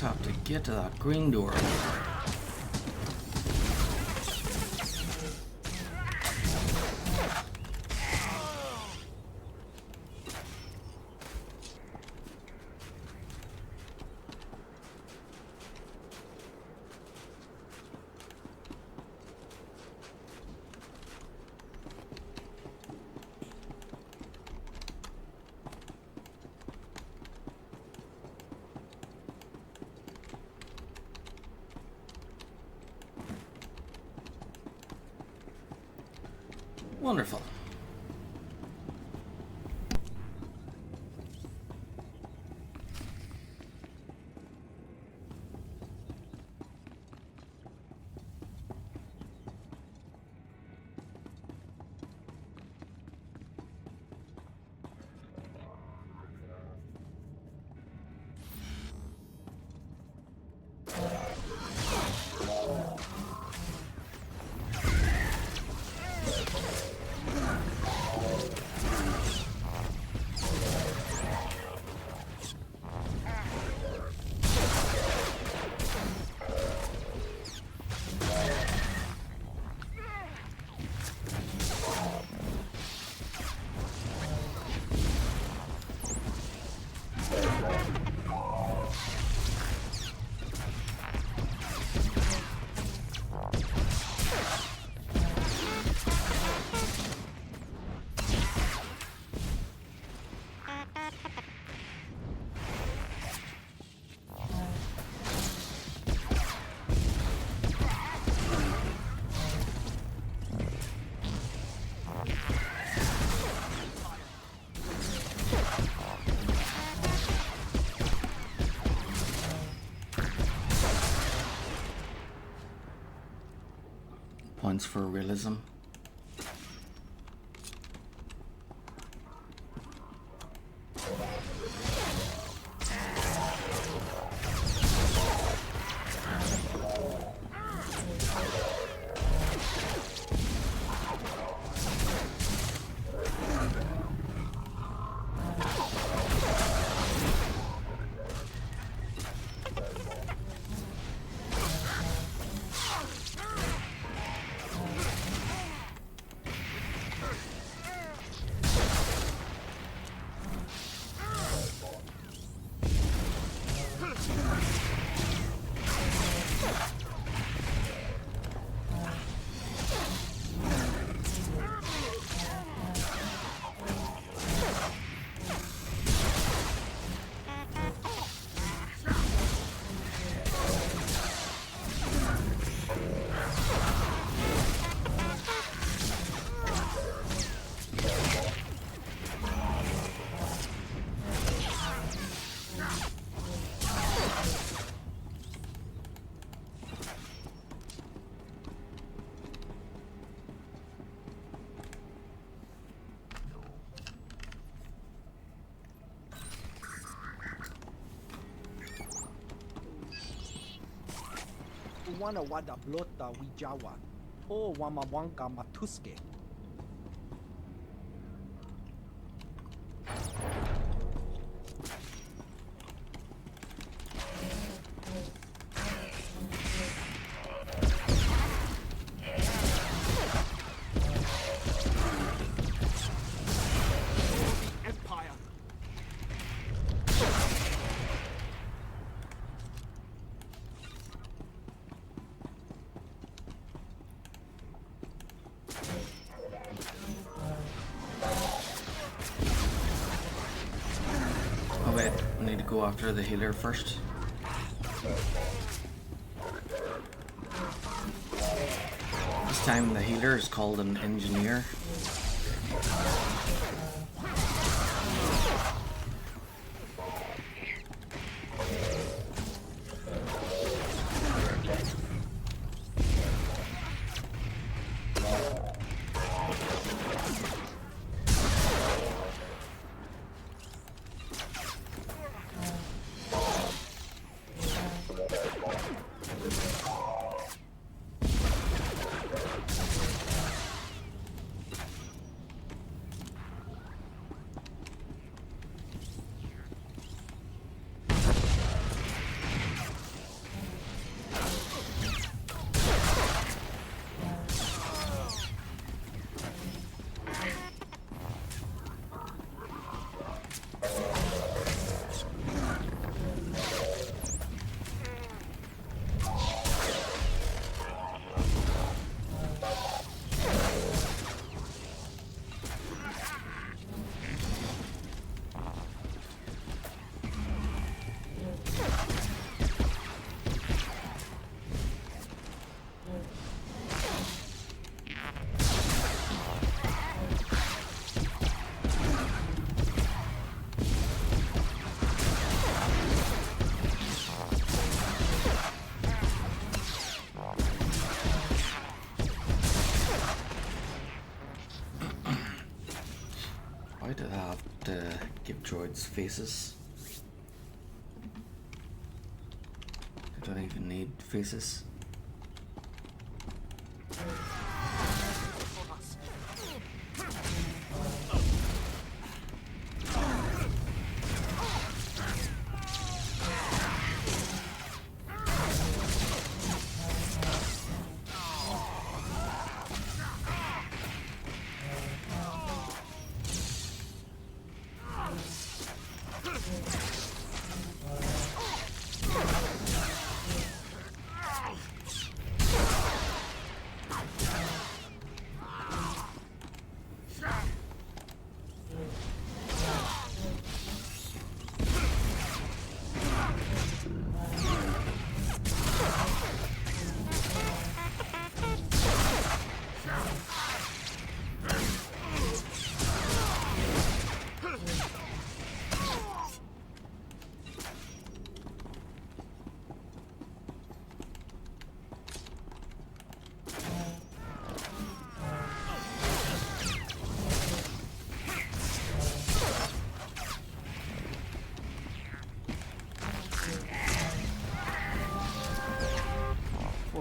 Have to get to that green door. Wonderful. Points for realism. wana wada blota wijawa. O wama wanga matuske. Empire. Oh wait, I need to go after the healer first. This time the healer is called an engineer. Why did I have to give droids faces? I don't even need faces.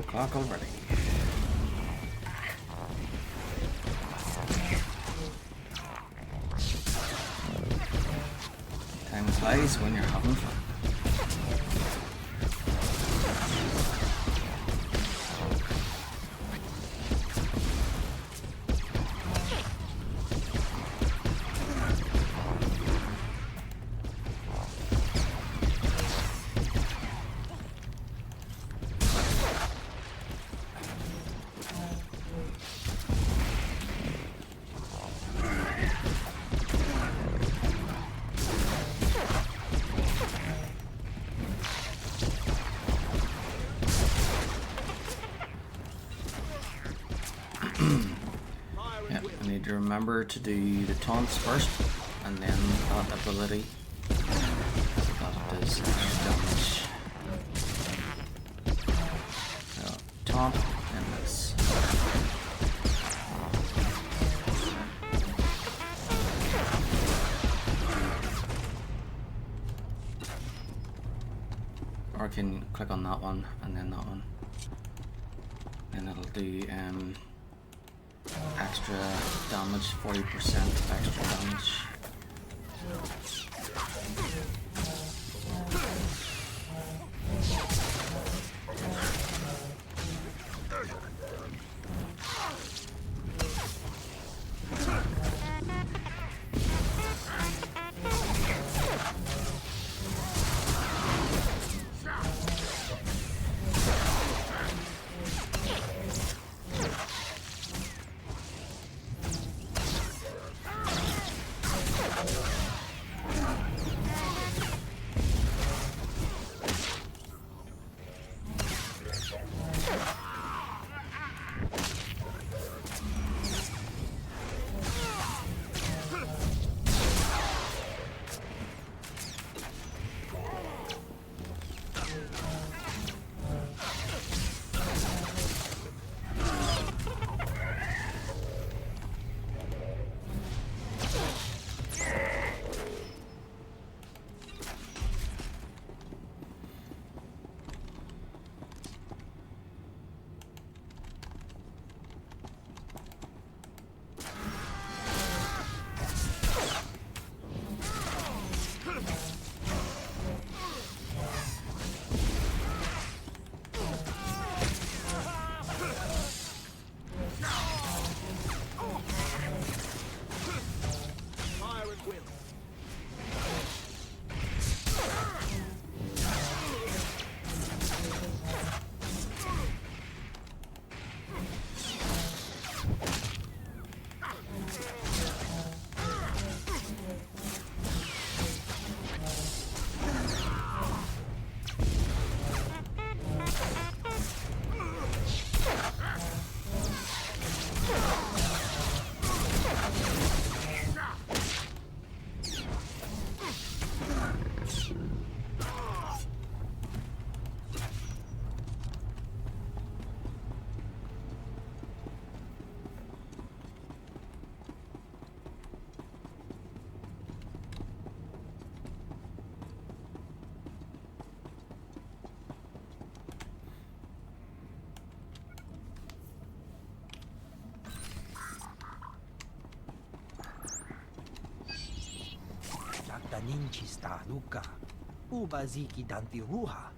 O'clock already. Time flies when you're having fun. Yep, I need to remember to do the taunts first, and then that ability. That does extra damage. So, taunt, and this. Or I can click on that one, and then that one. and it'll do extra damage, 40% extra damage. Ninchi sta Luca. Ubaziki danti ruha.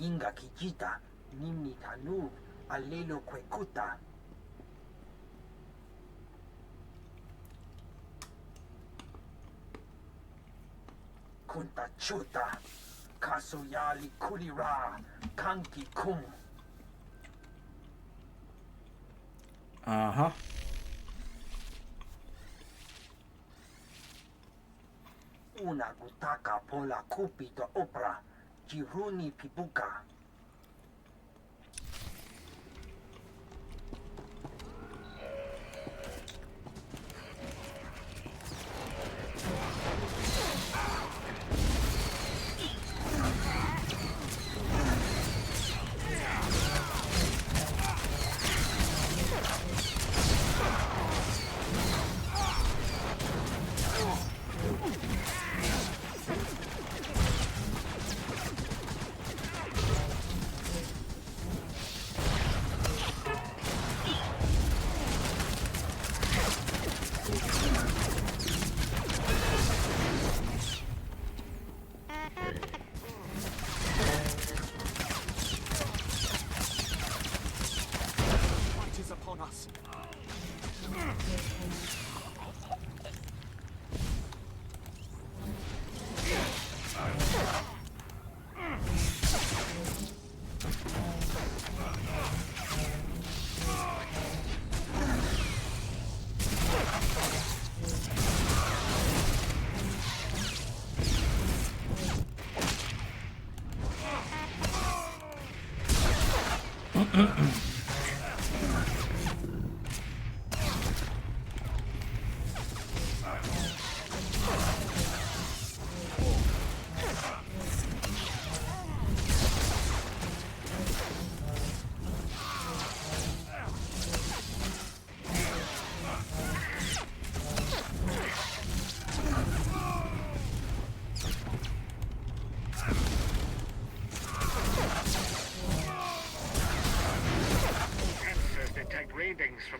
Inga kijita, nimi tanu, alelo kwekuta. Kunta chuta, kasoyali kulira, kanki kum. Uh-huh. Una gutaka pola kupito opera. Jiruni pibuka.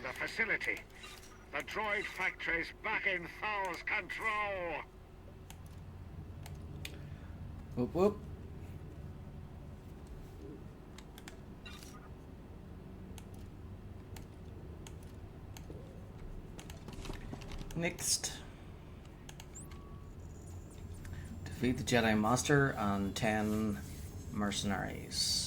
the facility. The droid factory's back in Thal's control. Whoop whoop. Next. Defeat the Jedi Master and 10 mercenaries.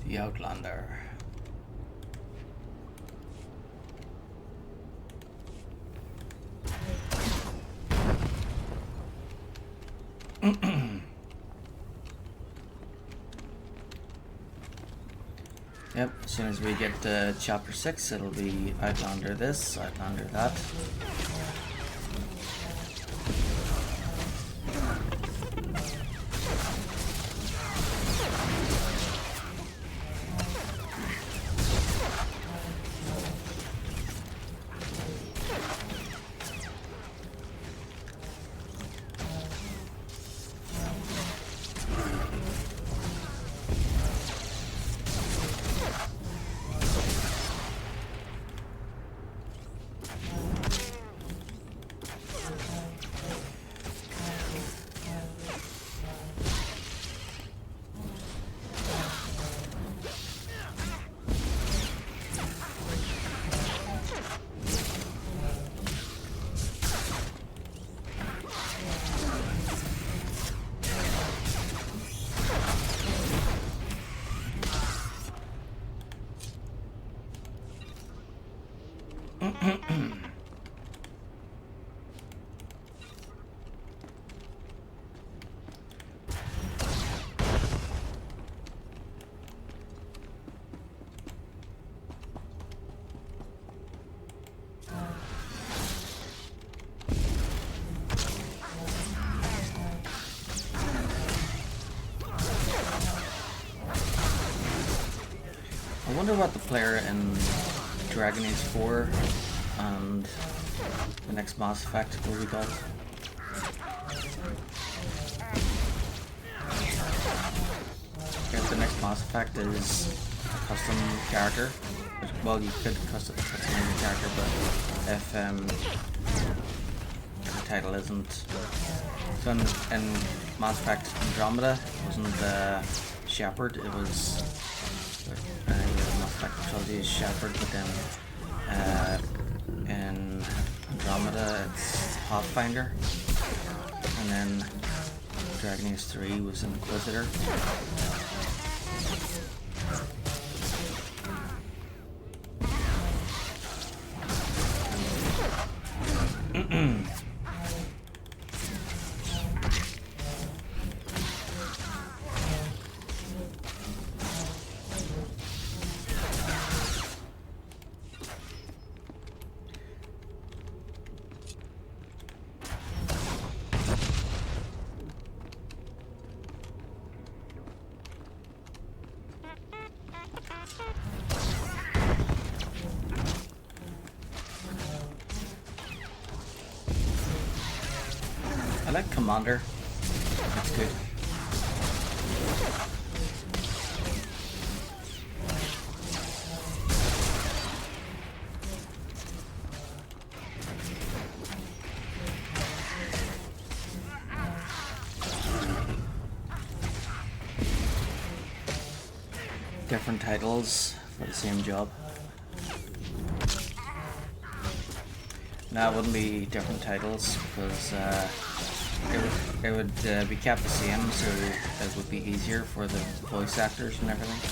The Outlander. Yep, as soon as we get chapter 6, it'll be Outlander this, Outlander that. I wonder what the player in Dragon Age 4 and the next Mass Effect will be called. If the next Mass Effect is a custom character, well, you could custom your character, but if the title isn't, so in Mass Effect Andromeda, it wasn't Shepard, it was Mass Effect trilogy is Shepard, but then in Andromeda it's Pathfinder, and then Dragon Age 3 was Inquisitor. I like Commander. That's good. different titles for the same job. No, it wouldn't be different titles because it would be kept the same, so it would be easier for the voice actors and everything.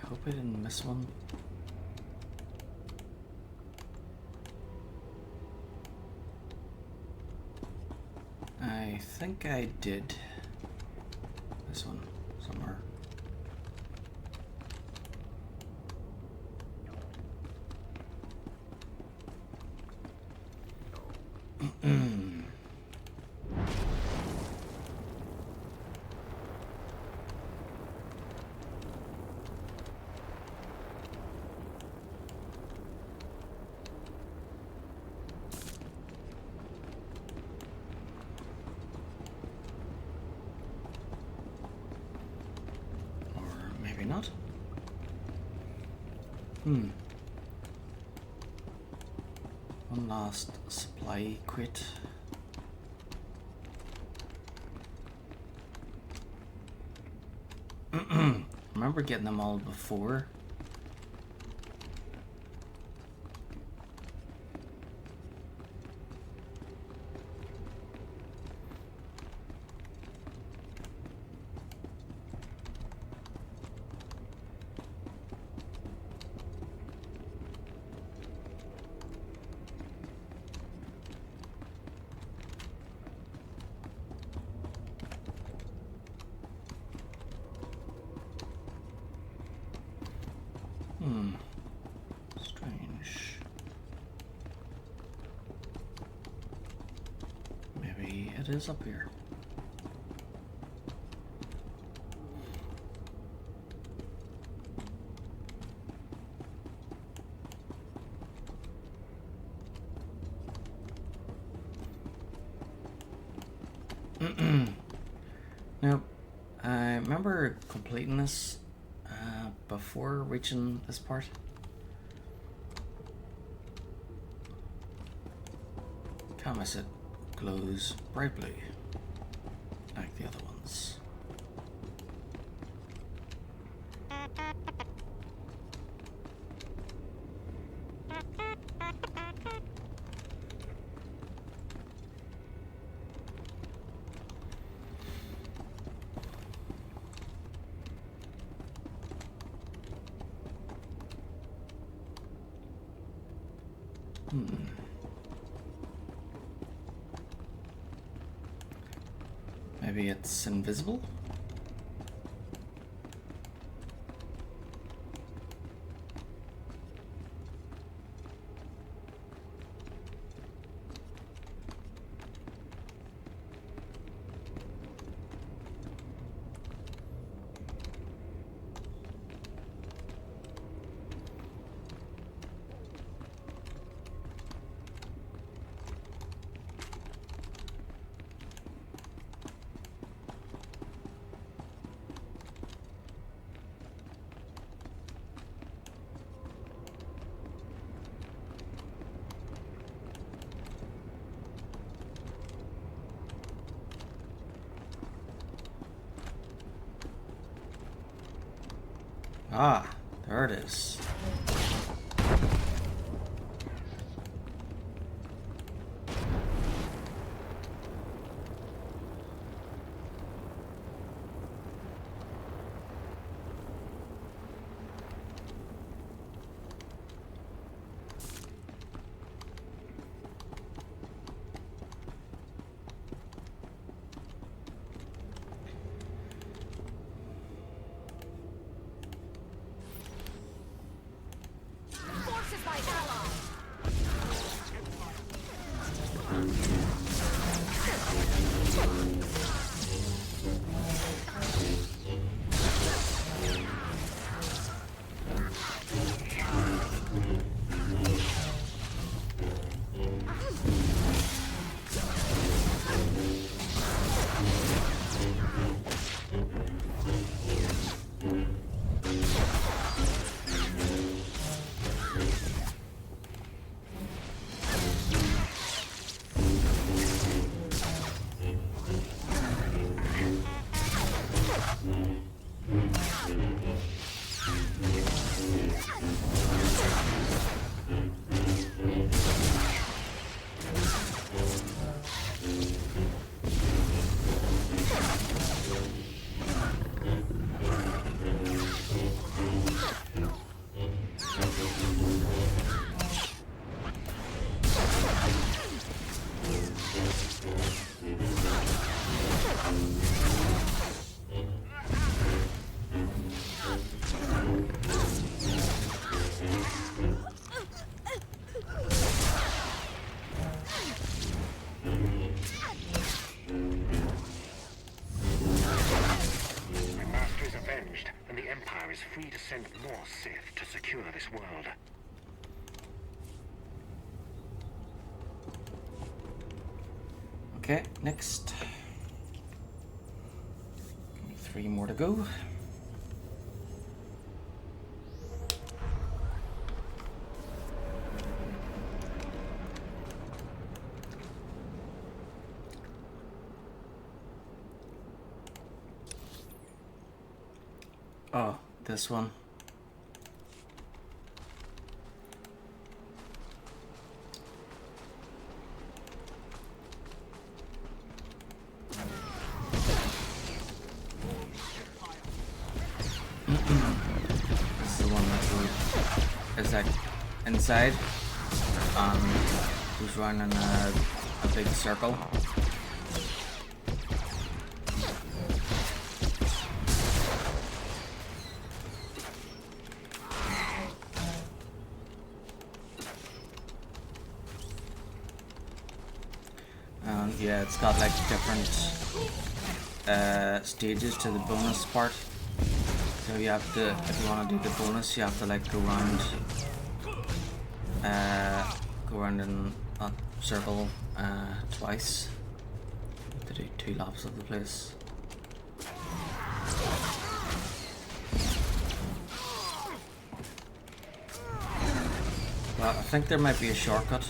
Hope I didn't miss one. I think I did. This one somewhere. Maybe not. One last supply crate. Remember getting them all before? Strange. Maybe it is up here. Now, I remember completing this before reaching this part. Can't miss it. Glows brightly like the other ones. Maybe it's invisible? Ah, there it is. send more Sith to secure this world. Okay, next. 3 more to go. Oh, this one. This is the one that is like inside. Who's running a big circle. Yeah, it's got like different stages to the bonus part. So you have to, if you want to do the bonus, you have to like go around in a circle twice to do 2 laps of the place. Well, I think there might be a shortcut.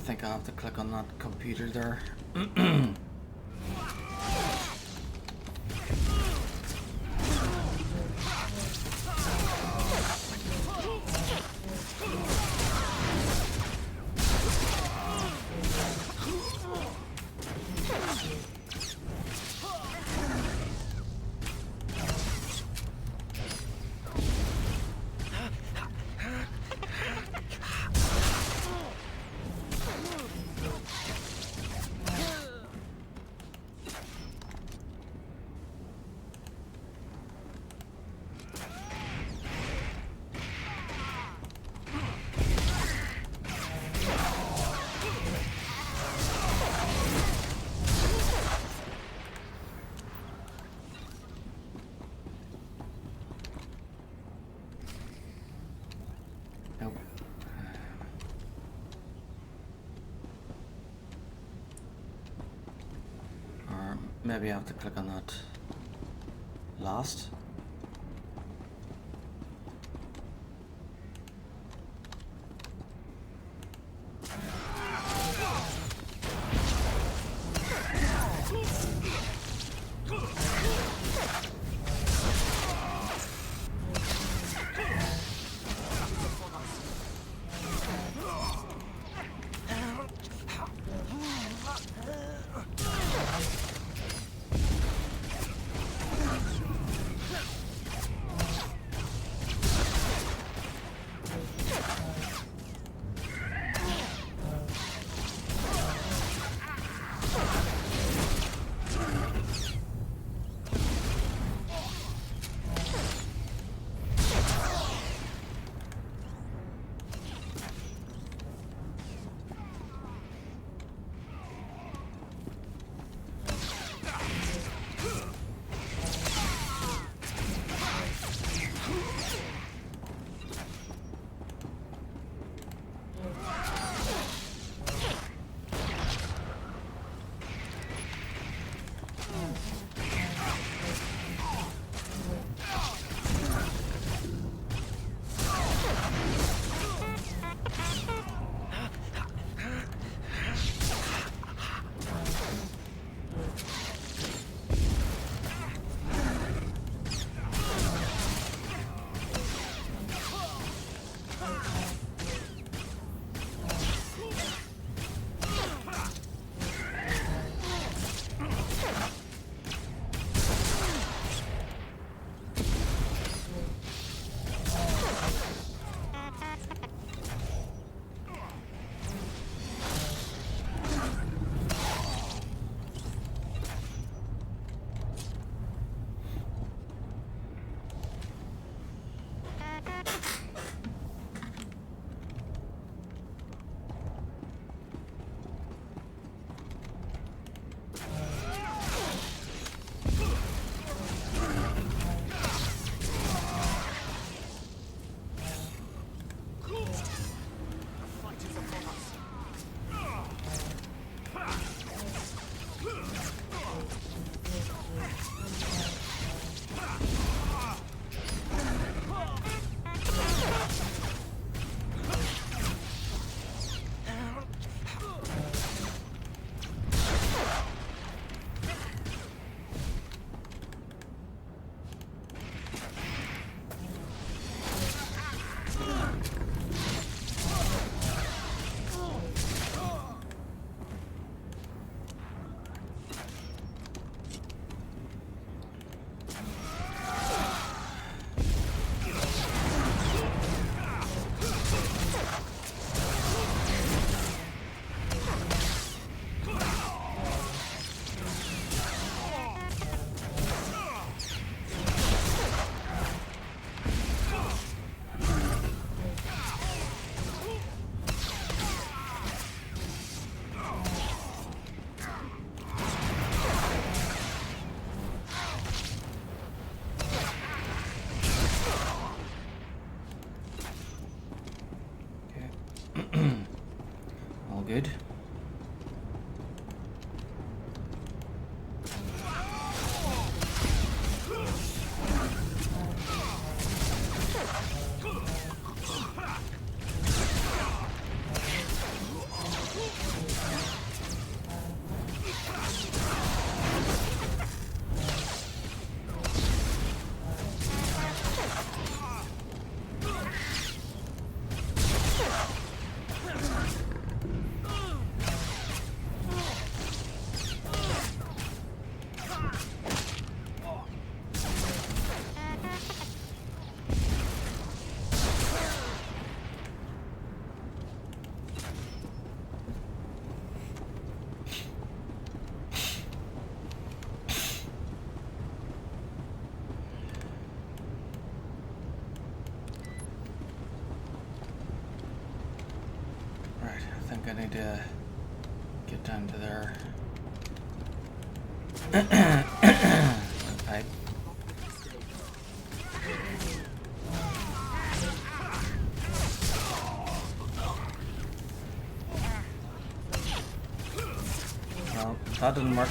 think I have to click on that computer there. Maybe I have to click on that last. Good. I need to get down to there. Pipe. Well, that didn't work.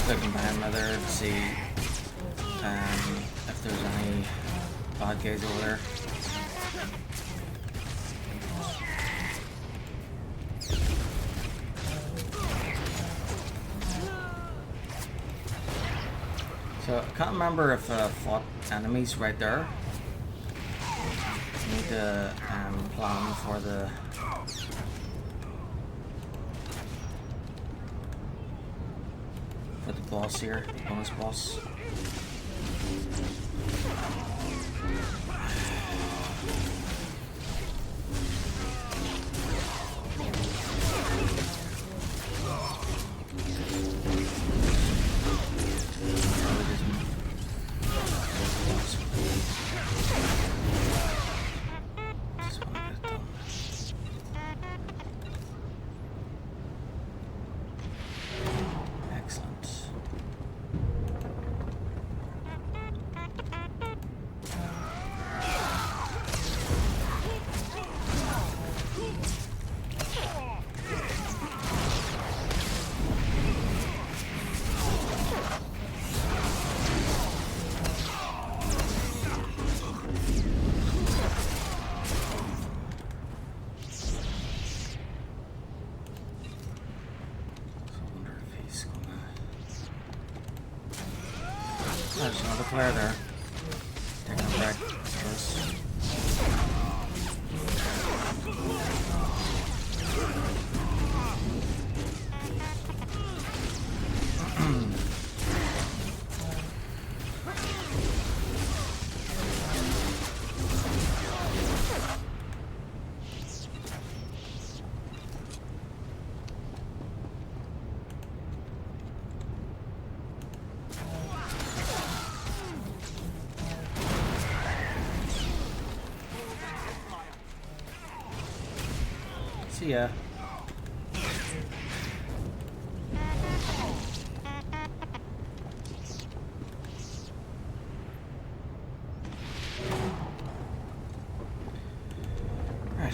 Looking behind me there to see if there's any bad guys over there. So I can't remember if I fought enemies right there. I need to plan for the boss here, the bonus boss. There's another player there. Taking him back close. See ya. Right.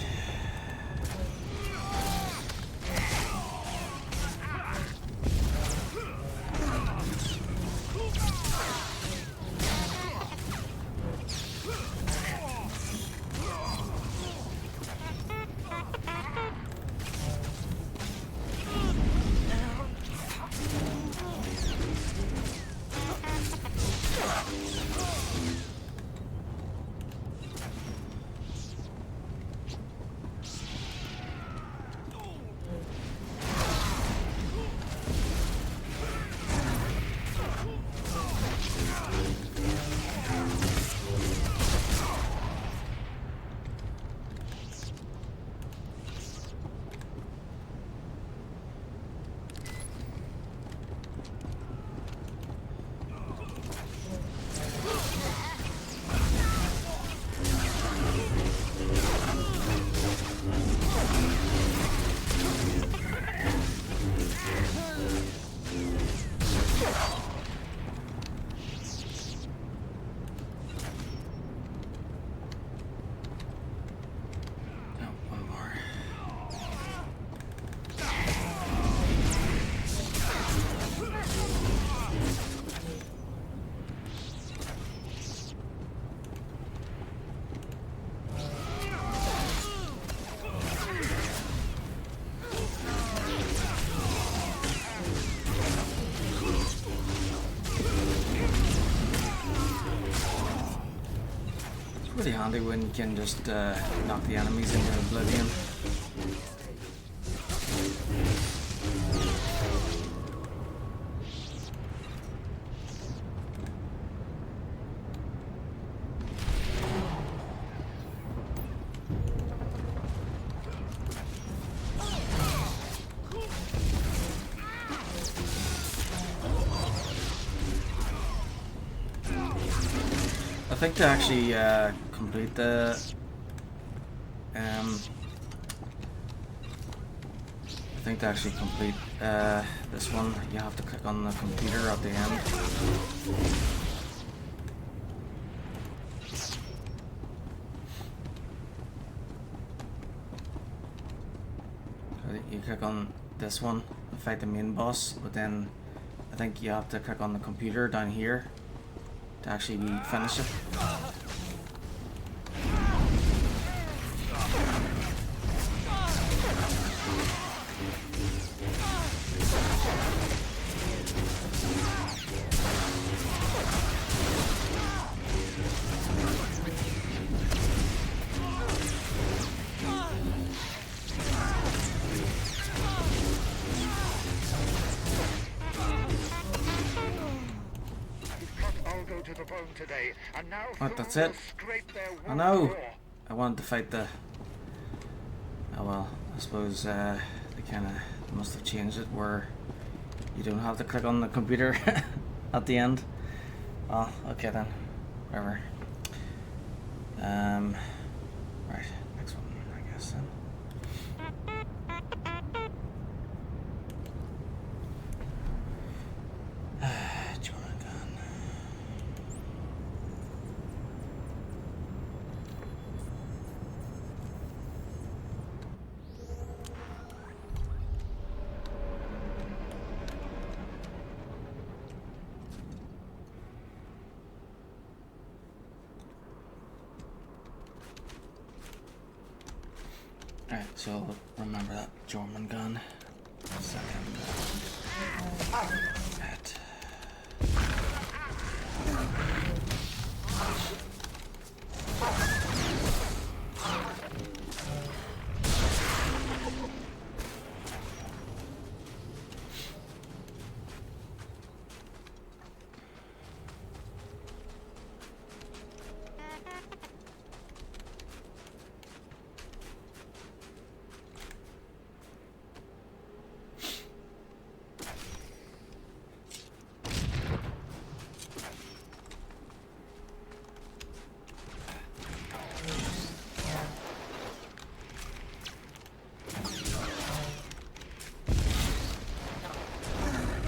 pretty handy when you can just knock the enemies into oblivion. I think to actually complete the this one, you have to click on the computer at the end. So you click on this one to fight the main boss, but then I think you have to click on the computer down here to actually finish it. Today, and now what, that's it? I know. I wanted to fight the... Oh well, I suppose they kind of must have changed it where you don't have to click on the computer at the end. Oh, okay then. Whatever. Right, next one, I guess then. Alright, so remember that German gun. Second. Right.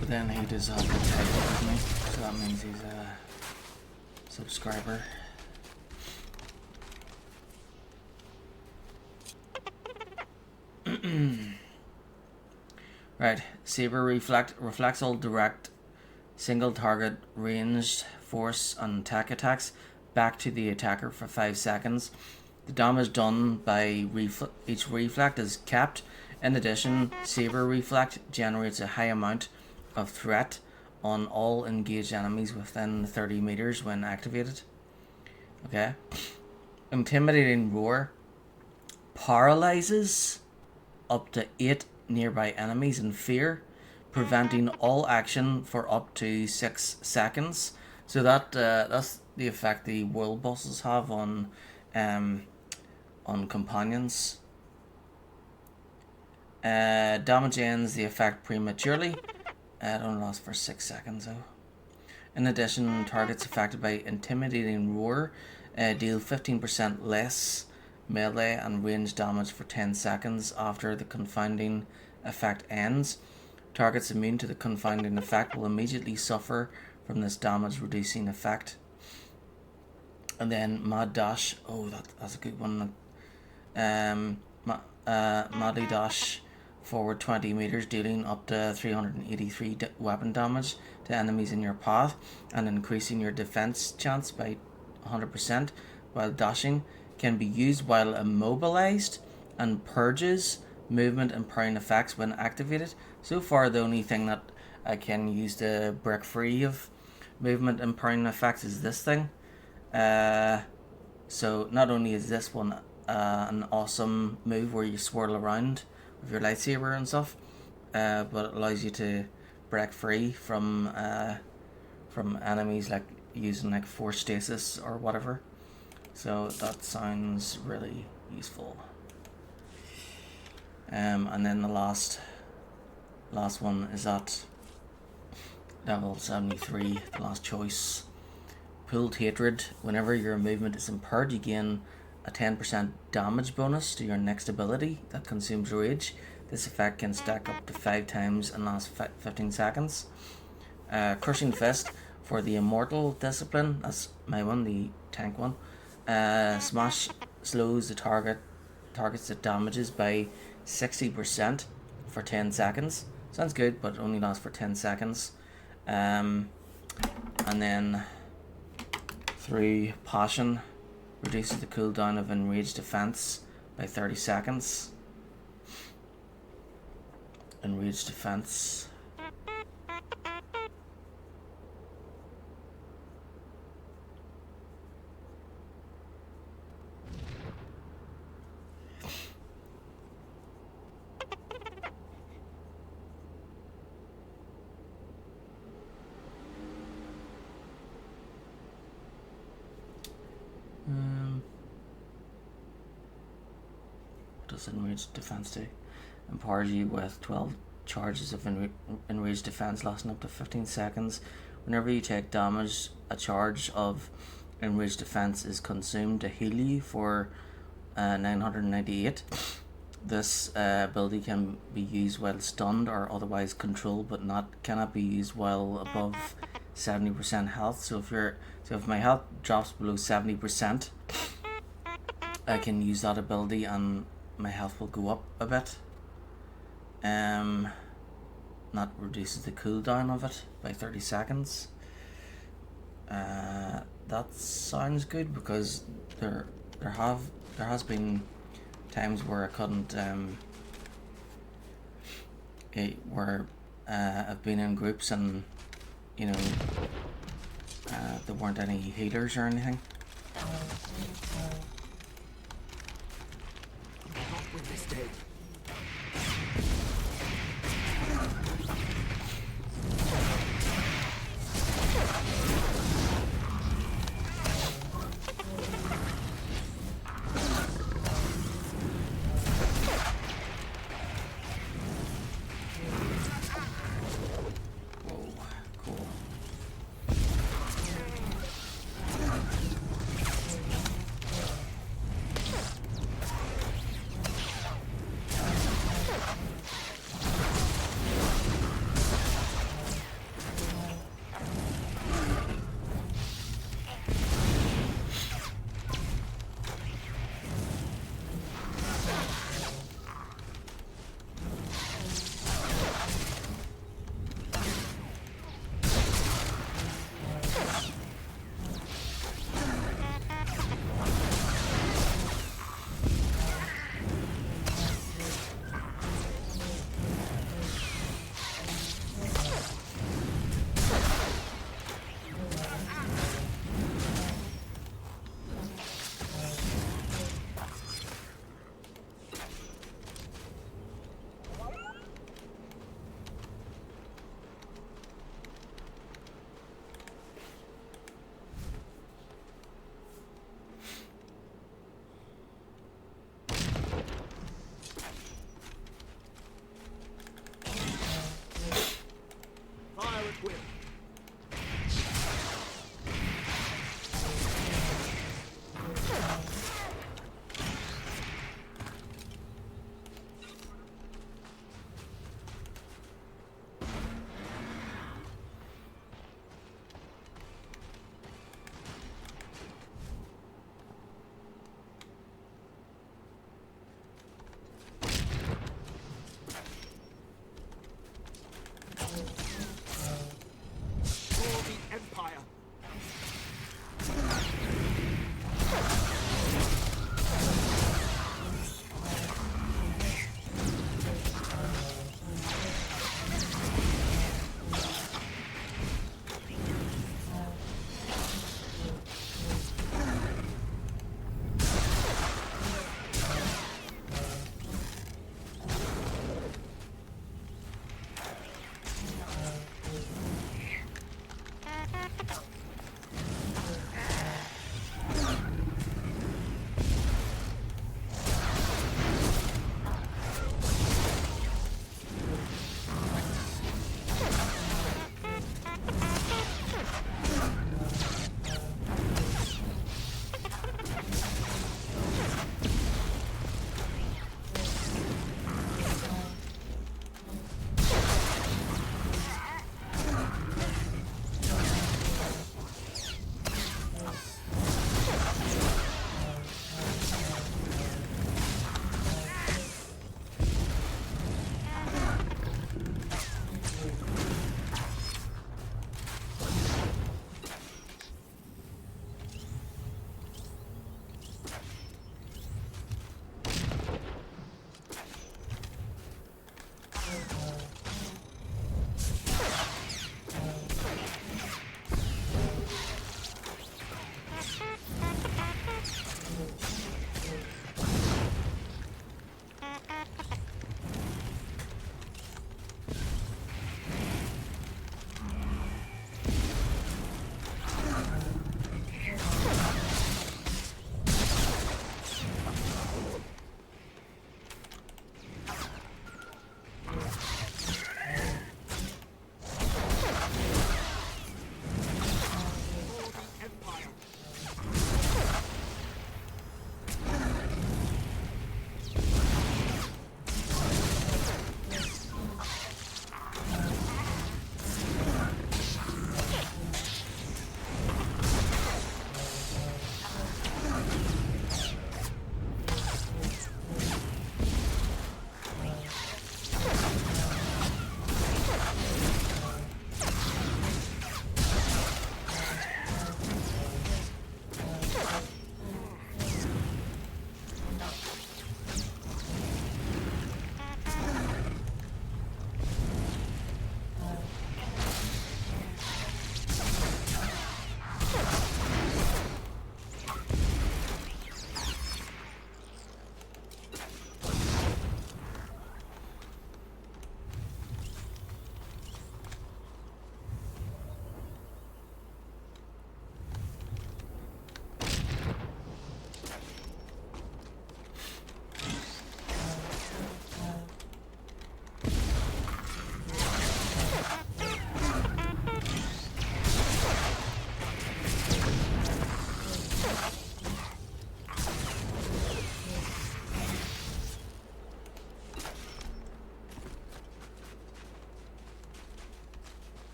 But then he does have a title with me, so that means he's a subscriber. Right, Saber reflects all direct, single target, ranged, force, and attack attacks back to the attacker for 5 seconds. The damage done by each reflect is capped. In addition, Saber Reflect generates a high amount of threat on all engaged enemies within 30 meters when activated. Okay. Intimidating Roar paralyzes up to 8 nearby enemies in fear, preventing all action for up to 6 seconds. So that's the effect the world bosses have on companions. Damage ends the effect prematurely. It only lasts for 6 seconds though. In addition, targets affected by Intimidating Roar deal 15% less melee and range damage for 10 seconds after the confounding effect ends. Targets immune to the confounding effect will immediately suffer from this damage reducing effect. And then Mad Dash, oh that's a good one. Mad Dash forward 20 meters, dealing up to 383 weapon damage to enemies in your path and increasing your defense chance by 100% while dashing. Can be used while immobilized and purges movement empowering effects when activated. So far the only thing that I can use to break free of movement empowering effects is this thing. So not only is this one an awesome move where you swirl around with your lightsaber and stuff, but it allows you to break free from enemies, like using like force stasis or whatever. So that sounds really useful. And then the last one is at level 73, the last choice. Pooled Hatred. Whenever your movement is impaired, you gain a 10% damage bonus to your next ability that consumes rage. This effect can stack up to 5 times and last 15 seconds. Crushing Fist for the Immortal Discipline. That's my one, the tank one. Smash slows the targets it damages by 60% for 10 seconds. Sounds good, but it only lasts for 10 seconds. And then through Passion, reduces the cooldown of Enraged Defense by 30 seconds. Enraged Defense. What does Enraged Defense do? Empowers you with 12 charges of Enraged Defense lasting up to 15 seconds. Whenever you take damage, a charge of Enraged Defense is consumed to heal you for 998. This ability can be used while stunned or otherwise controlled, but cannot be used while above 70% health. So if my health drops below 70%, I can use that ability and my health will go up a bit. That reduces the cooldown of it by 30 seconds. That sounds good, because there has been times where I couldn't where I've been in groups and there weren't any healers or anything. Not with this day.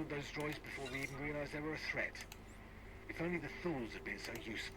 dismantled those droids before we even realized they were a threat. If only the fools had been so useful.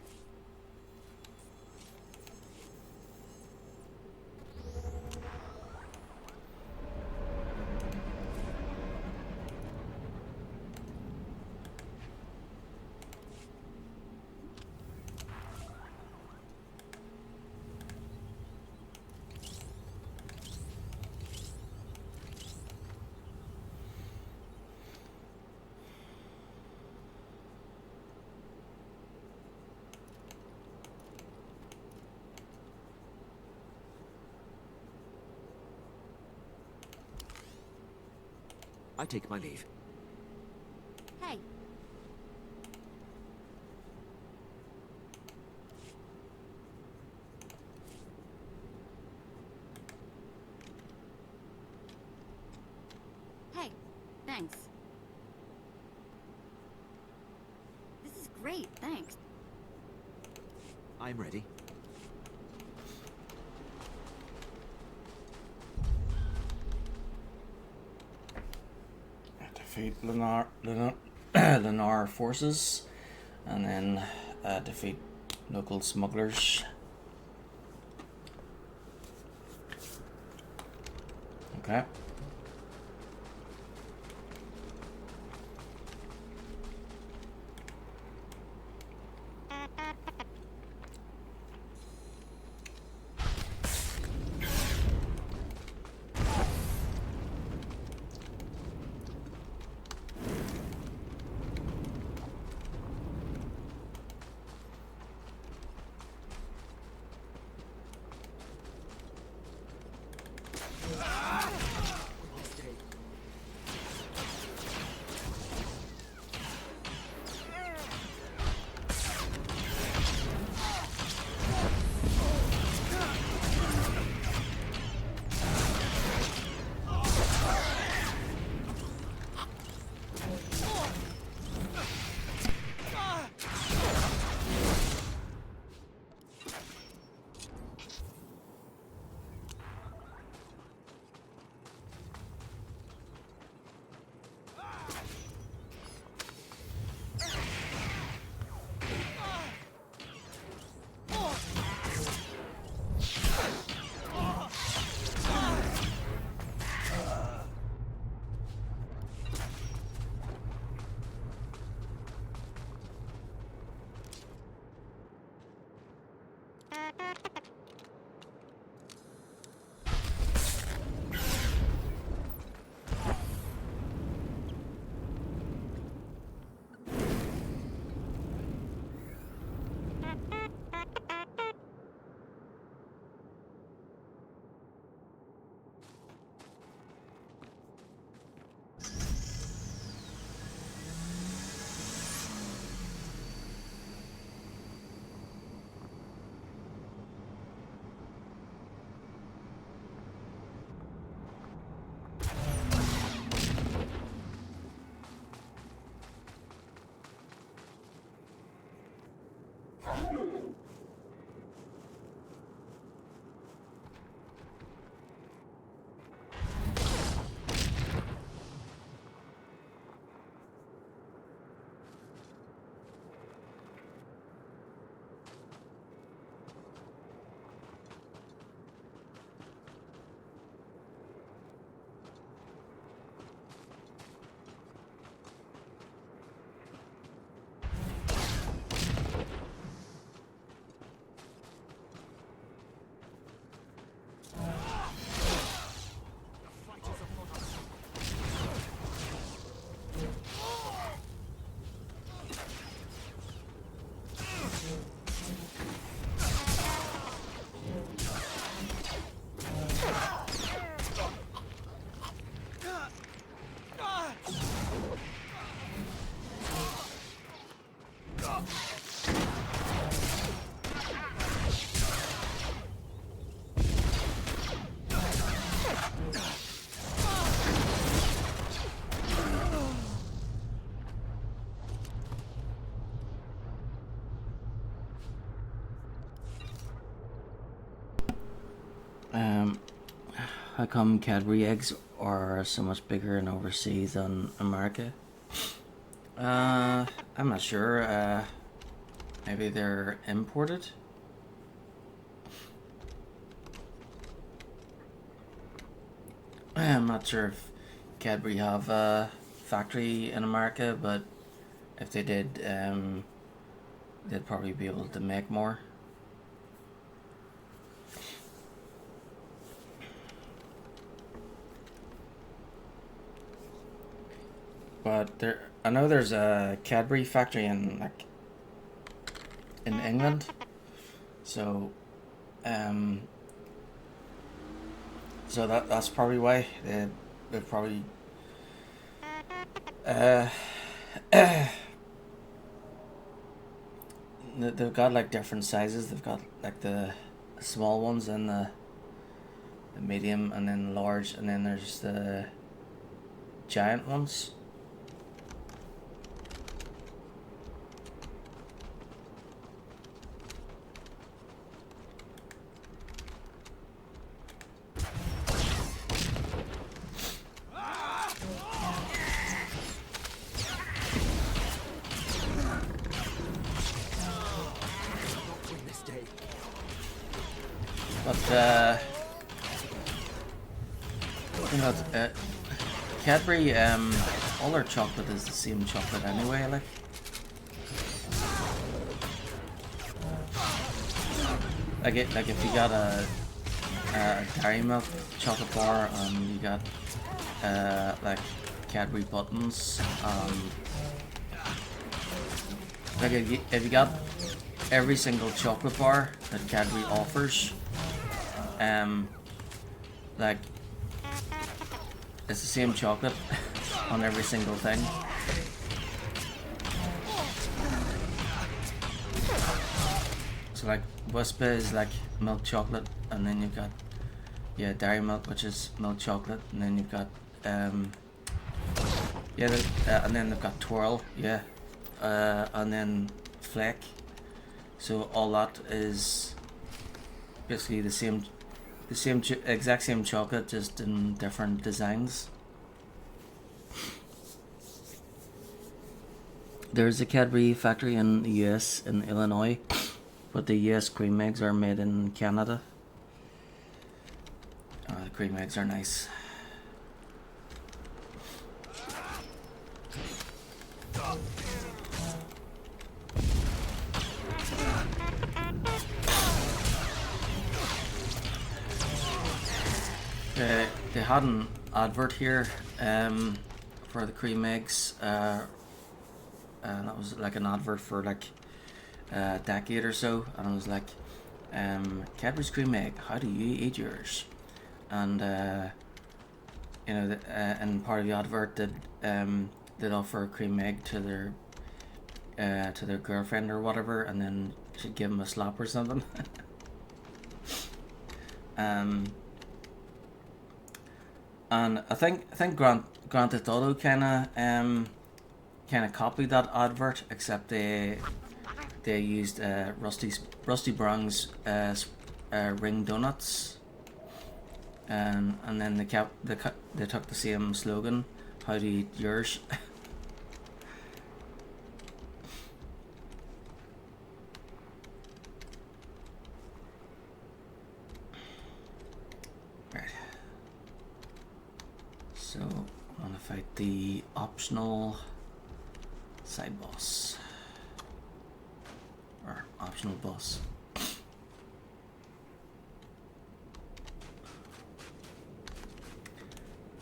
I take my leave. Hey. Hey, thanks. This is great, thanks. I'm ready. Defeat Lennar forces, and then defeat local smugglers. Okay. How come Cadbury eggs are so much bigger and overseas than America? I'm not sure. Maybe they're imported. I'm not sure if Cadbury have a factory in America, but if they did, they'd probably be able to make more. But I know there's a Cadbury factory in England, so so that's probably why they probably they've got like different sizes. They've got like the small ones and the medium, and then large, and then there's the giant ones. But you know, Cadbury, all their chocolate is the same chocolate anyway. Like if you got a Dairy Milk chocolate bar and you got like Cadbury buttons, like if you got every single chocolate bar that Cadbury offers, like it's the same chocolate on every single thing. So like Wispa is like milk chocolate, and then you've got Dairy Milk, which is milk chocolate, and then you've got and then they've got Twirl, and then Flake. So all that is basically the same exact same chocolate, just in different designs. There's a Cadbury factory in the US, in Illinois, but the US cream eggs are made in Canada. The cream eggs are nice. They had an advert here for the cream eggs, and that was like an advert for like a decade or so, and it was like Cadbury's cream egg, how do you eat yours? And you know, and part of the advert they'd offer a cream egg to their girlfriend or whatever, and then she'd give them a slap or something. And I think Grand Theft Auto kind of copied that advert, except they used Rusty Brown's ring donuts, and then they took the same slogan, how do you eat yours? So I'm gonna fight the optional side boss, or optional boss.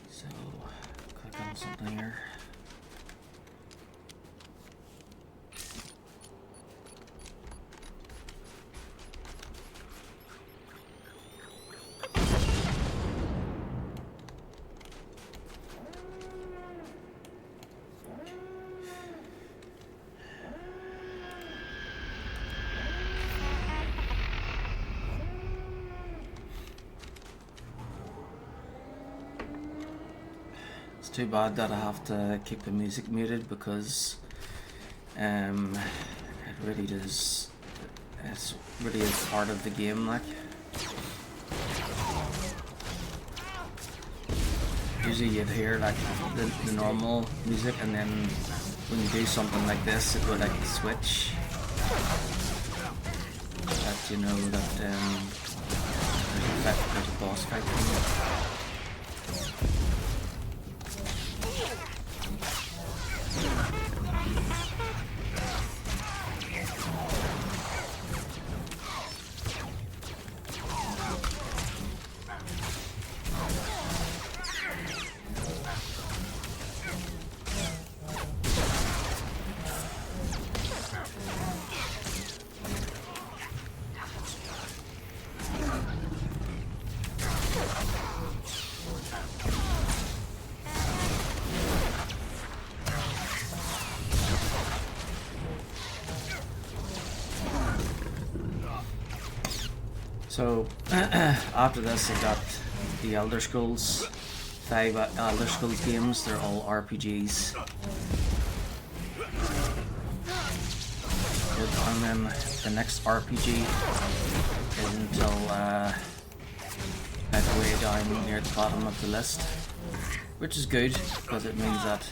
So click on something here. It's too bad that I have to keep the music muted, because it really does, it's really is part of the game. Like, usually you'd hear like the normal music, and then when you do something like this, it would like switch. That you know that there's a boss fight coming. So after this, I got the Elder Scrolls, 5 Elder Scrolls games. They're all RPGs. And then the next RPG is until like way down near the bottom of the list, which is good because it means that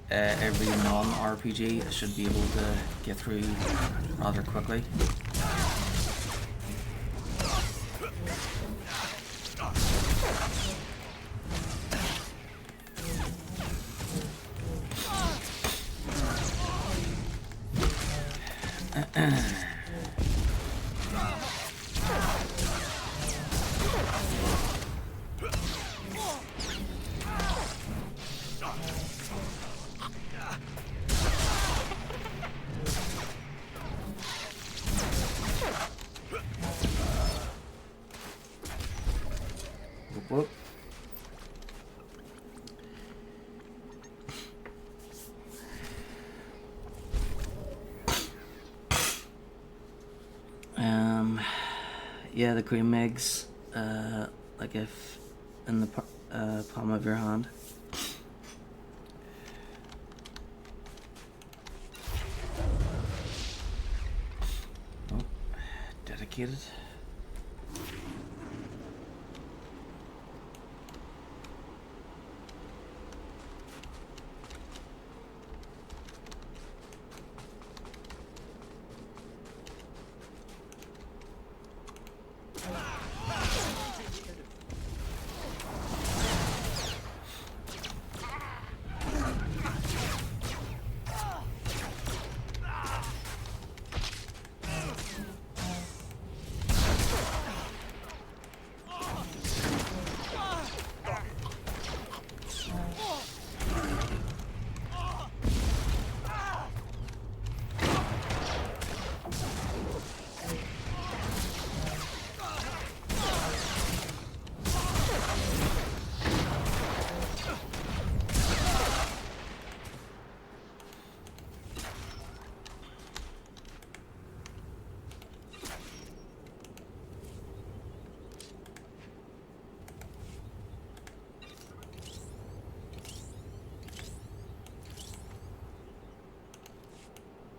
every non-RPG I should be able to get through rather quickly. Whoop. Yeah, the cream eggs, like if in the palm of your hand. Oh, dedicated.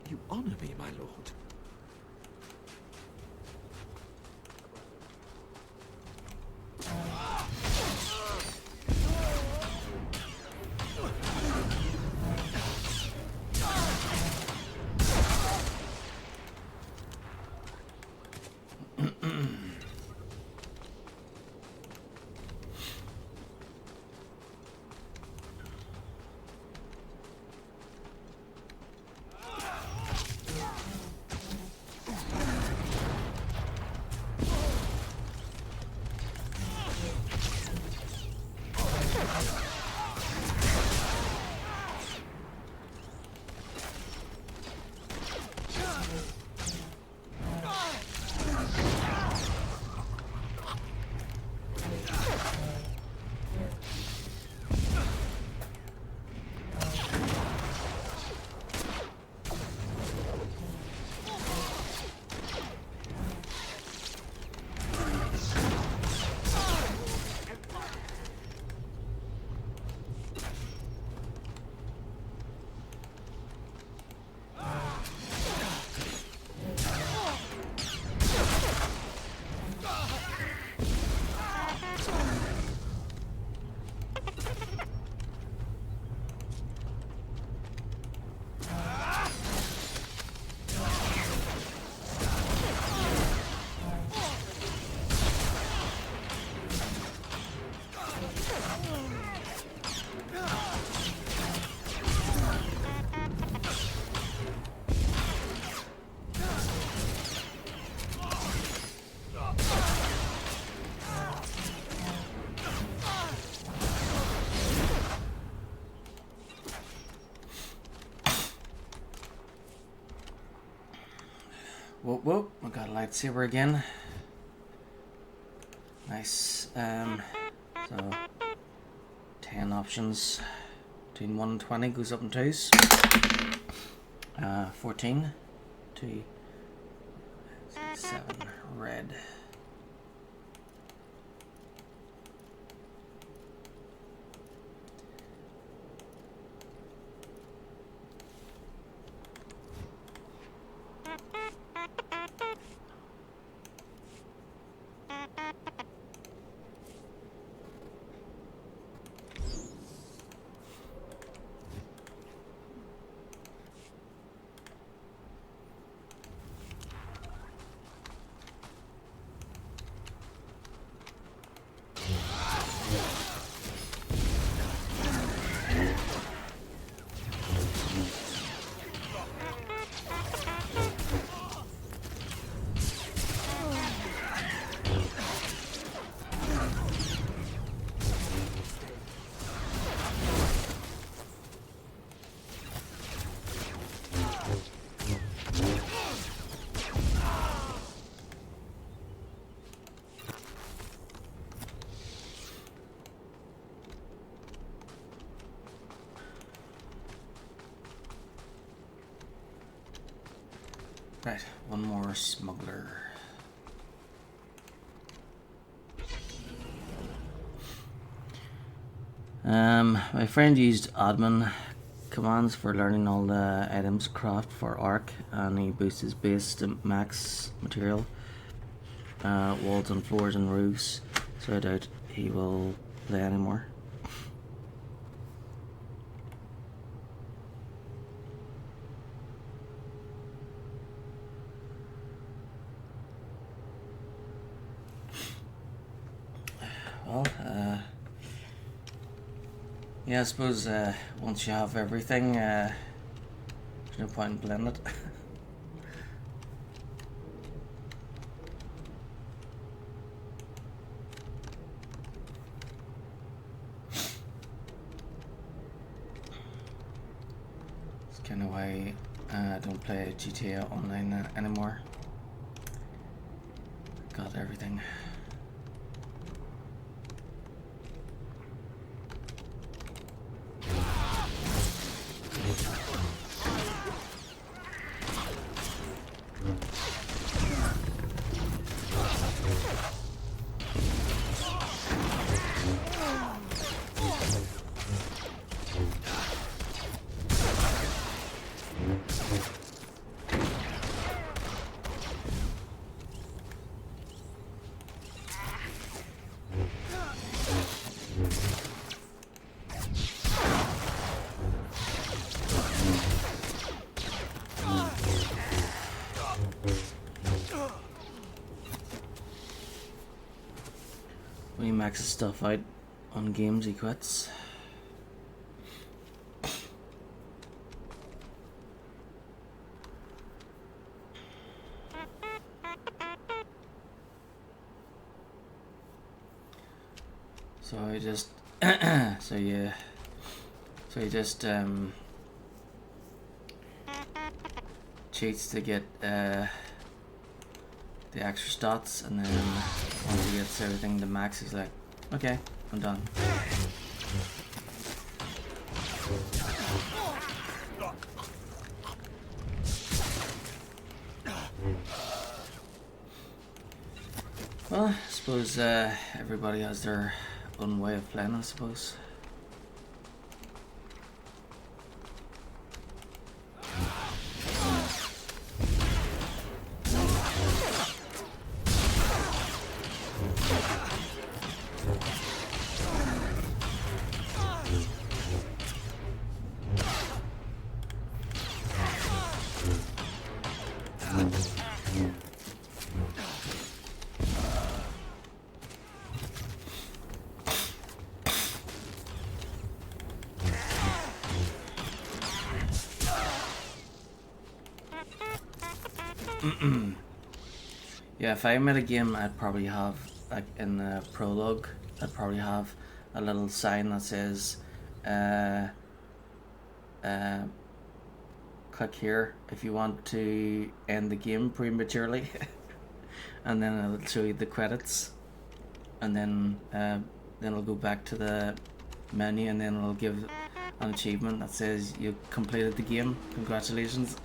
You honor me, my lord. Whoop whoop, I got a lightsaber again. Nice. So 10 options between 1 and 20 goes up in twos. 14, 2, 7, red. Right, one more smuggler. My friend used admin commands for learning all the items craft for Arc, and he boosted his base to max material, walls and floors and roofs, so I doubt he will play anymore. Well, yeah, I suppose once you have everything, there's no point in playing it. It's kind of why I don't play GTA Online anymore. Got everything. When he maxes stuff out on games, he quits. So I just so you just cheats to get the extra stats, and then once he gets everything to max, he's like, okay, I'm done. Well, I suppose everybody has their own way of playing, I suppose. Yeah, if I made a game, I'd probably have, like in the prologue, I'd probably have a little sign that says click here if you want to end the game prematurely. And then it'll show you the credits, and then it'll go back to the menu, and then it'll give an achievement that says you completed the game. Congratulations.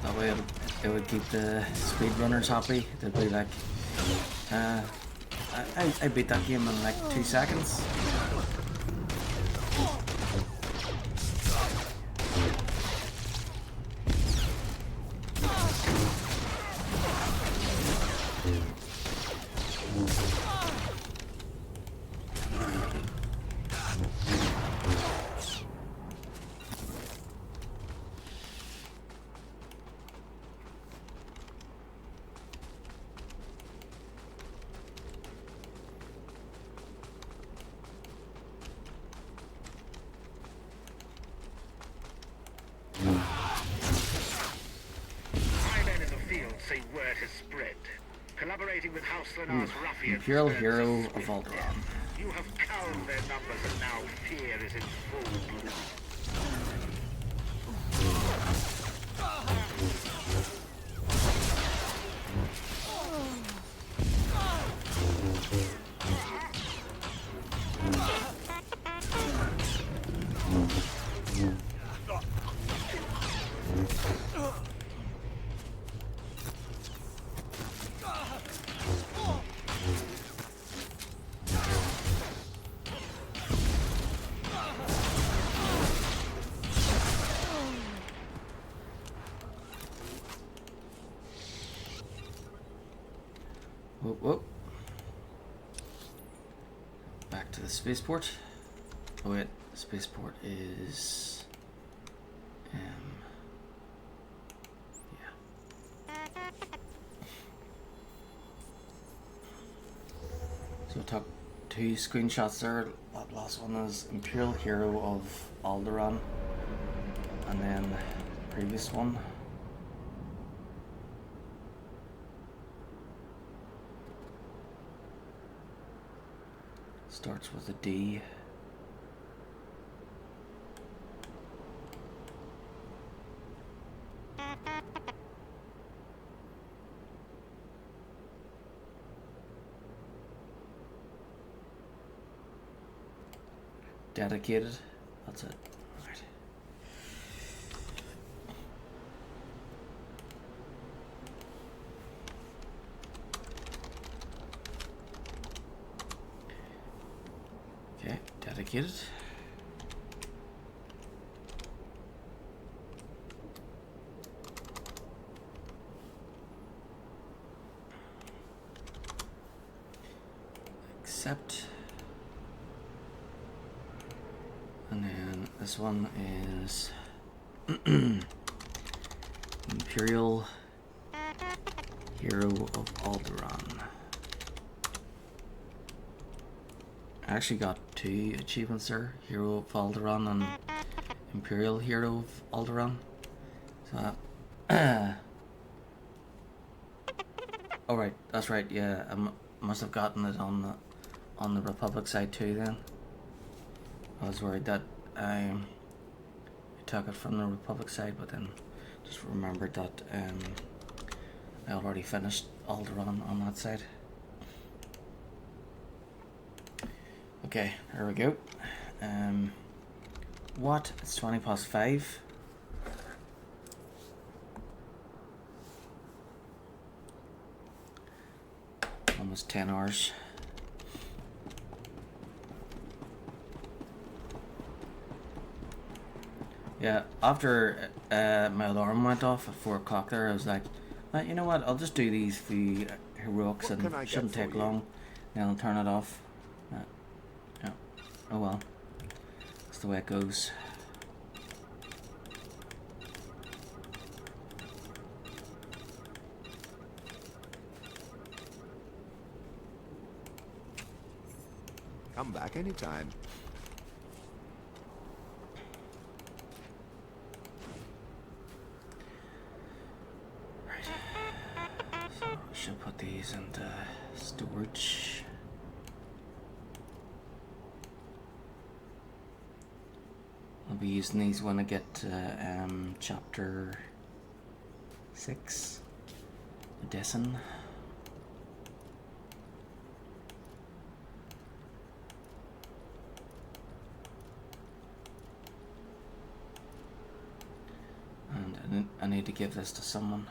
That way it would keep the speedrunners happy. They'd be like, I beat that game in like 2 seconds. Say word has spread. Collaborating with House Lenar's ruffians. Imperial Hero of Alderaan. You have cowed their numbers and now fear is in full bloom. Whoop, whoop. Back to the spaceport. Oh wait, the spaceport is... yeah. So I took 2 screenshots there. That last one is Imperial Hero of Alderaan. And then the previous one. Starts with a D. Dedicated. That's it. Right. Okay, dedicated. Accept. And then this one is Imperial Hero of Alderaan. I actually got 2 achievements there, Hero of Alderaan and Imperial Hero of Alderaan. So, oh right, that's right. Yeah, I must have gotten it on the Republic side too. Then I was worried that I took it from the Republic side, but then just remembered that I already finished Alderaan on that side. Okay, here we go. What? It's 20 past 5. Almost 10 hours. Yeah, after my alarm went off at 4 o'clock there, I was like, you know what, I'll just do these few heroics and it shouldn't take long. Then I'll turn it off. Yeah. Oh well. That's the way it goes. Come back anytime. So we should put these into storage. I'll be using these when I get to chapter 6, Odessin. And I need to give this to someone.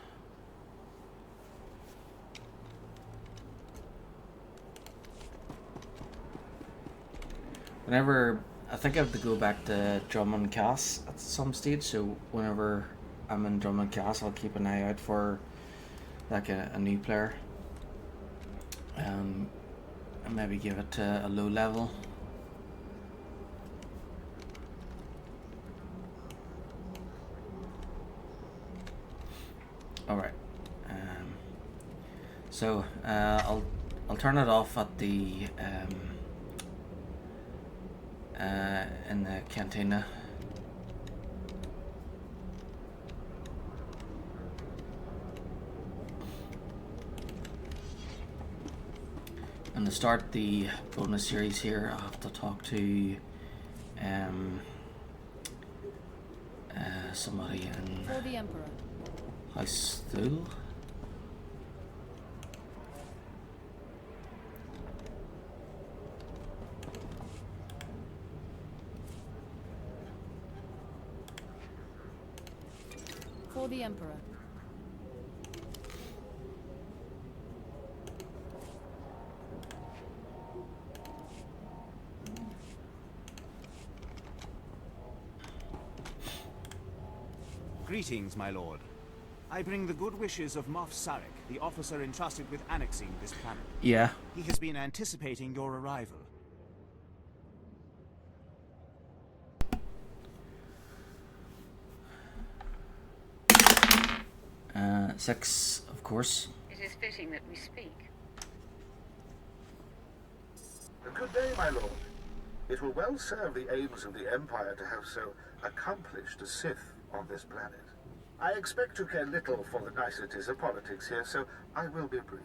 Whenever, I think I have to go back to Drummond Cass at some stage, so whenever I'm in Drummond Cass, I'll keep an eye out for like a new player. And maybe give it to a low level. Alright. So I'll turn it off at the in the cantina. And to start the bonus series here, I'll have to talk to somebody in For the Emperor. House Thule. For the Emperor. Greetings, my lord. I bring the good wishes of Moff Sarek, the officer entrusted with annexing this planet. Yeah. He has been anticipating your arrival. Six, of course. It is fitting that we speak. Good day, my lord. It will well serve the aims of the Empire to have so accomplished a Sith on this planet. I expect to care little for the niceties of politics here, so I will be brief.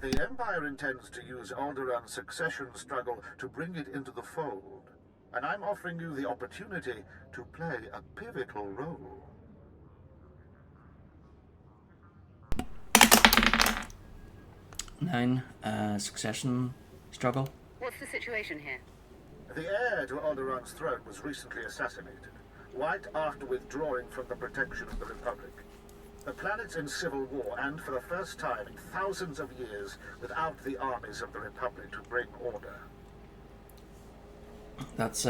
The Empire intends to use Alderaan's succession struggle to bring it into the fold, and I'm offering you the opportunity to play a pivotal role. Nine, succession struggle. What's the situation here? The heir to Alderaan's throne was recently assassinated, right after withdrawing from the protection of the Republic. The planet's in civil war, and for the first time in thousands of years, without the armies of the Republic to bring order. That's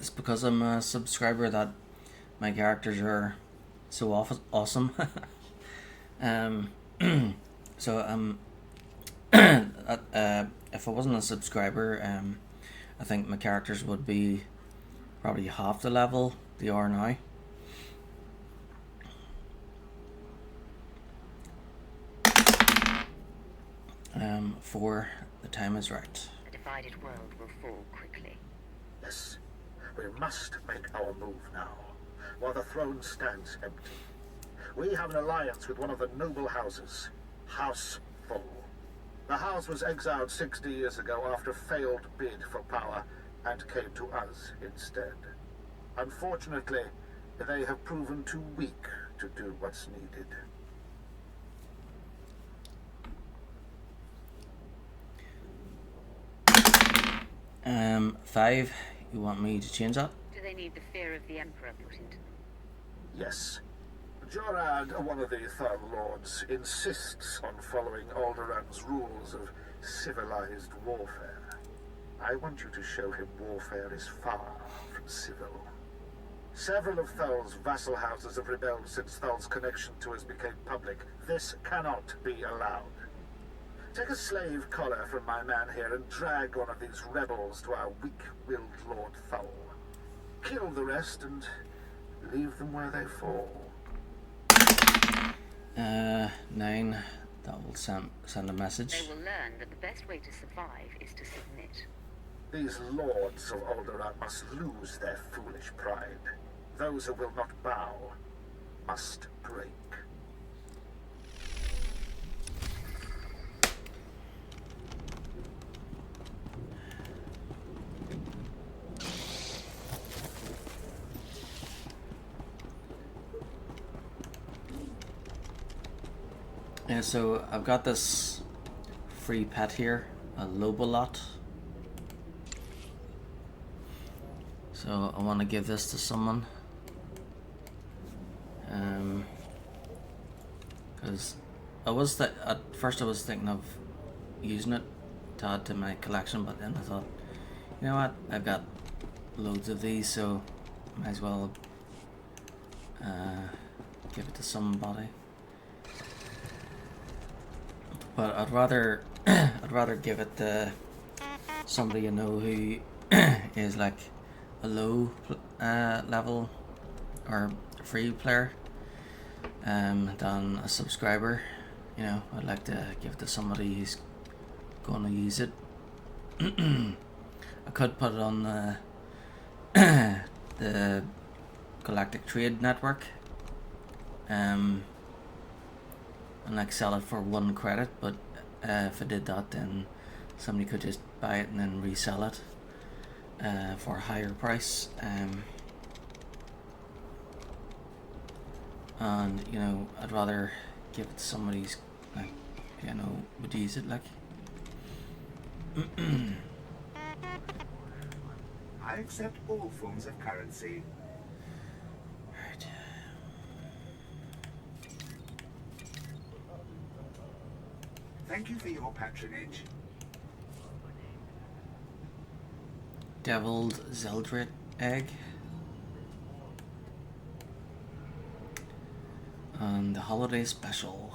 it's because I'm a subscriber that my characters are so awesome. So if I wasn't a subscriber, I think my characters would be probably half the level they are now. For the time is right. A divided world will fall quickly. Yes, we must make our move now, while the throne stands empty. We have an alliance with one of the noble houses, House Thule. The house was exiled 60 years ago after a failed bid for power and came to us instead. Unfortunately, they have proven too weak to do what's needed. Five, you want me to change that? Do they need the fear of the Emperor put into them? Yes. Jorad, one of the Thal Lords, insists on following Alderaan's rules of civilized warfare. I want you to show him warfare is far from civil. Several of Thal's vassal houses have rebelled since Thal's connection to us became public. This cannot be allowed. Take a slave collar from my man here and drag one of these rebels to our weak-willed Lord Thal. Kill the rest and leave them where they fall. 9. that will send a message. They will learn that the best way to survive is to submit. These lords of Alderaan must lose their foolish pride. Those who will not bow must break. Yeah, so I've got this free pet here, a Lobolot. So I want to give this to someone. Because at first I was thinking of using it to add to my collection, but then I thought, you know what, I've got loads of these, so might as well give it to somebody. But I'd rather give it to somebody you know who is like a low level or free player than a subscriber. You know, I'd like to give it to somebody who's going to use it. I could put it on the Galactic Trade Network and like sell it for 1 credit, but if I did that, then somebody could just buy it and then resell it for a higher price. And you know, I'd rather give it to somebody who's like, you know, would use it like. I accept all forms of currency. Right. Thank you for your patronage. Deviled Zeldrit egg. And the holiday special.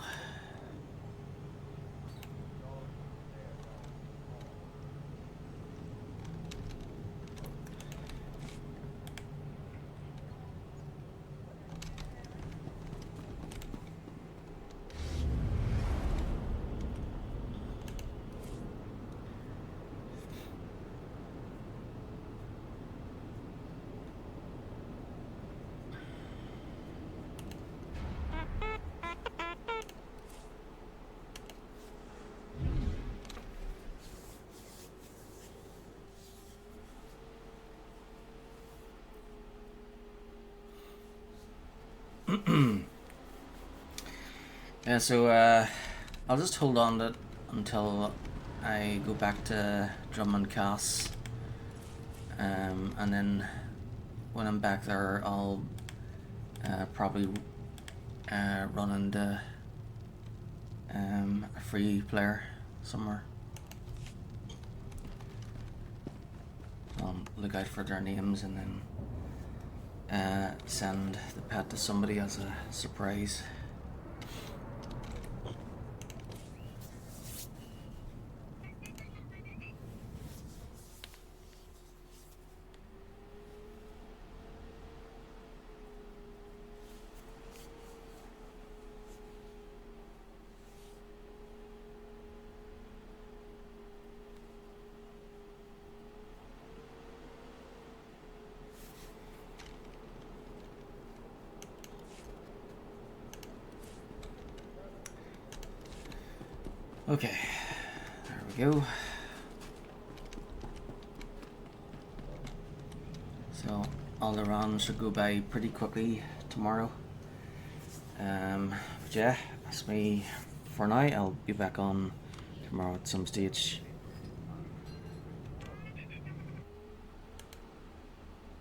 Yeah, so I'll just hold on to it until I go back to Drummond Cass, and then when I'm back there, I'll probably run into a free player somewhere. I'll look out for their names and then send the pet to somebody as a surprise. Okay, there we go. So Alderaan should go by pretty quickly tomorrow. But yeah, that's me for now. I'll be back on tomorrow at some stage.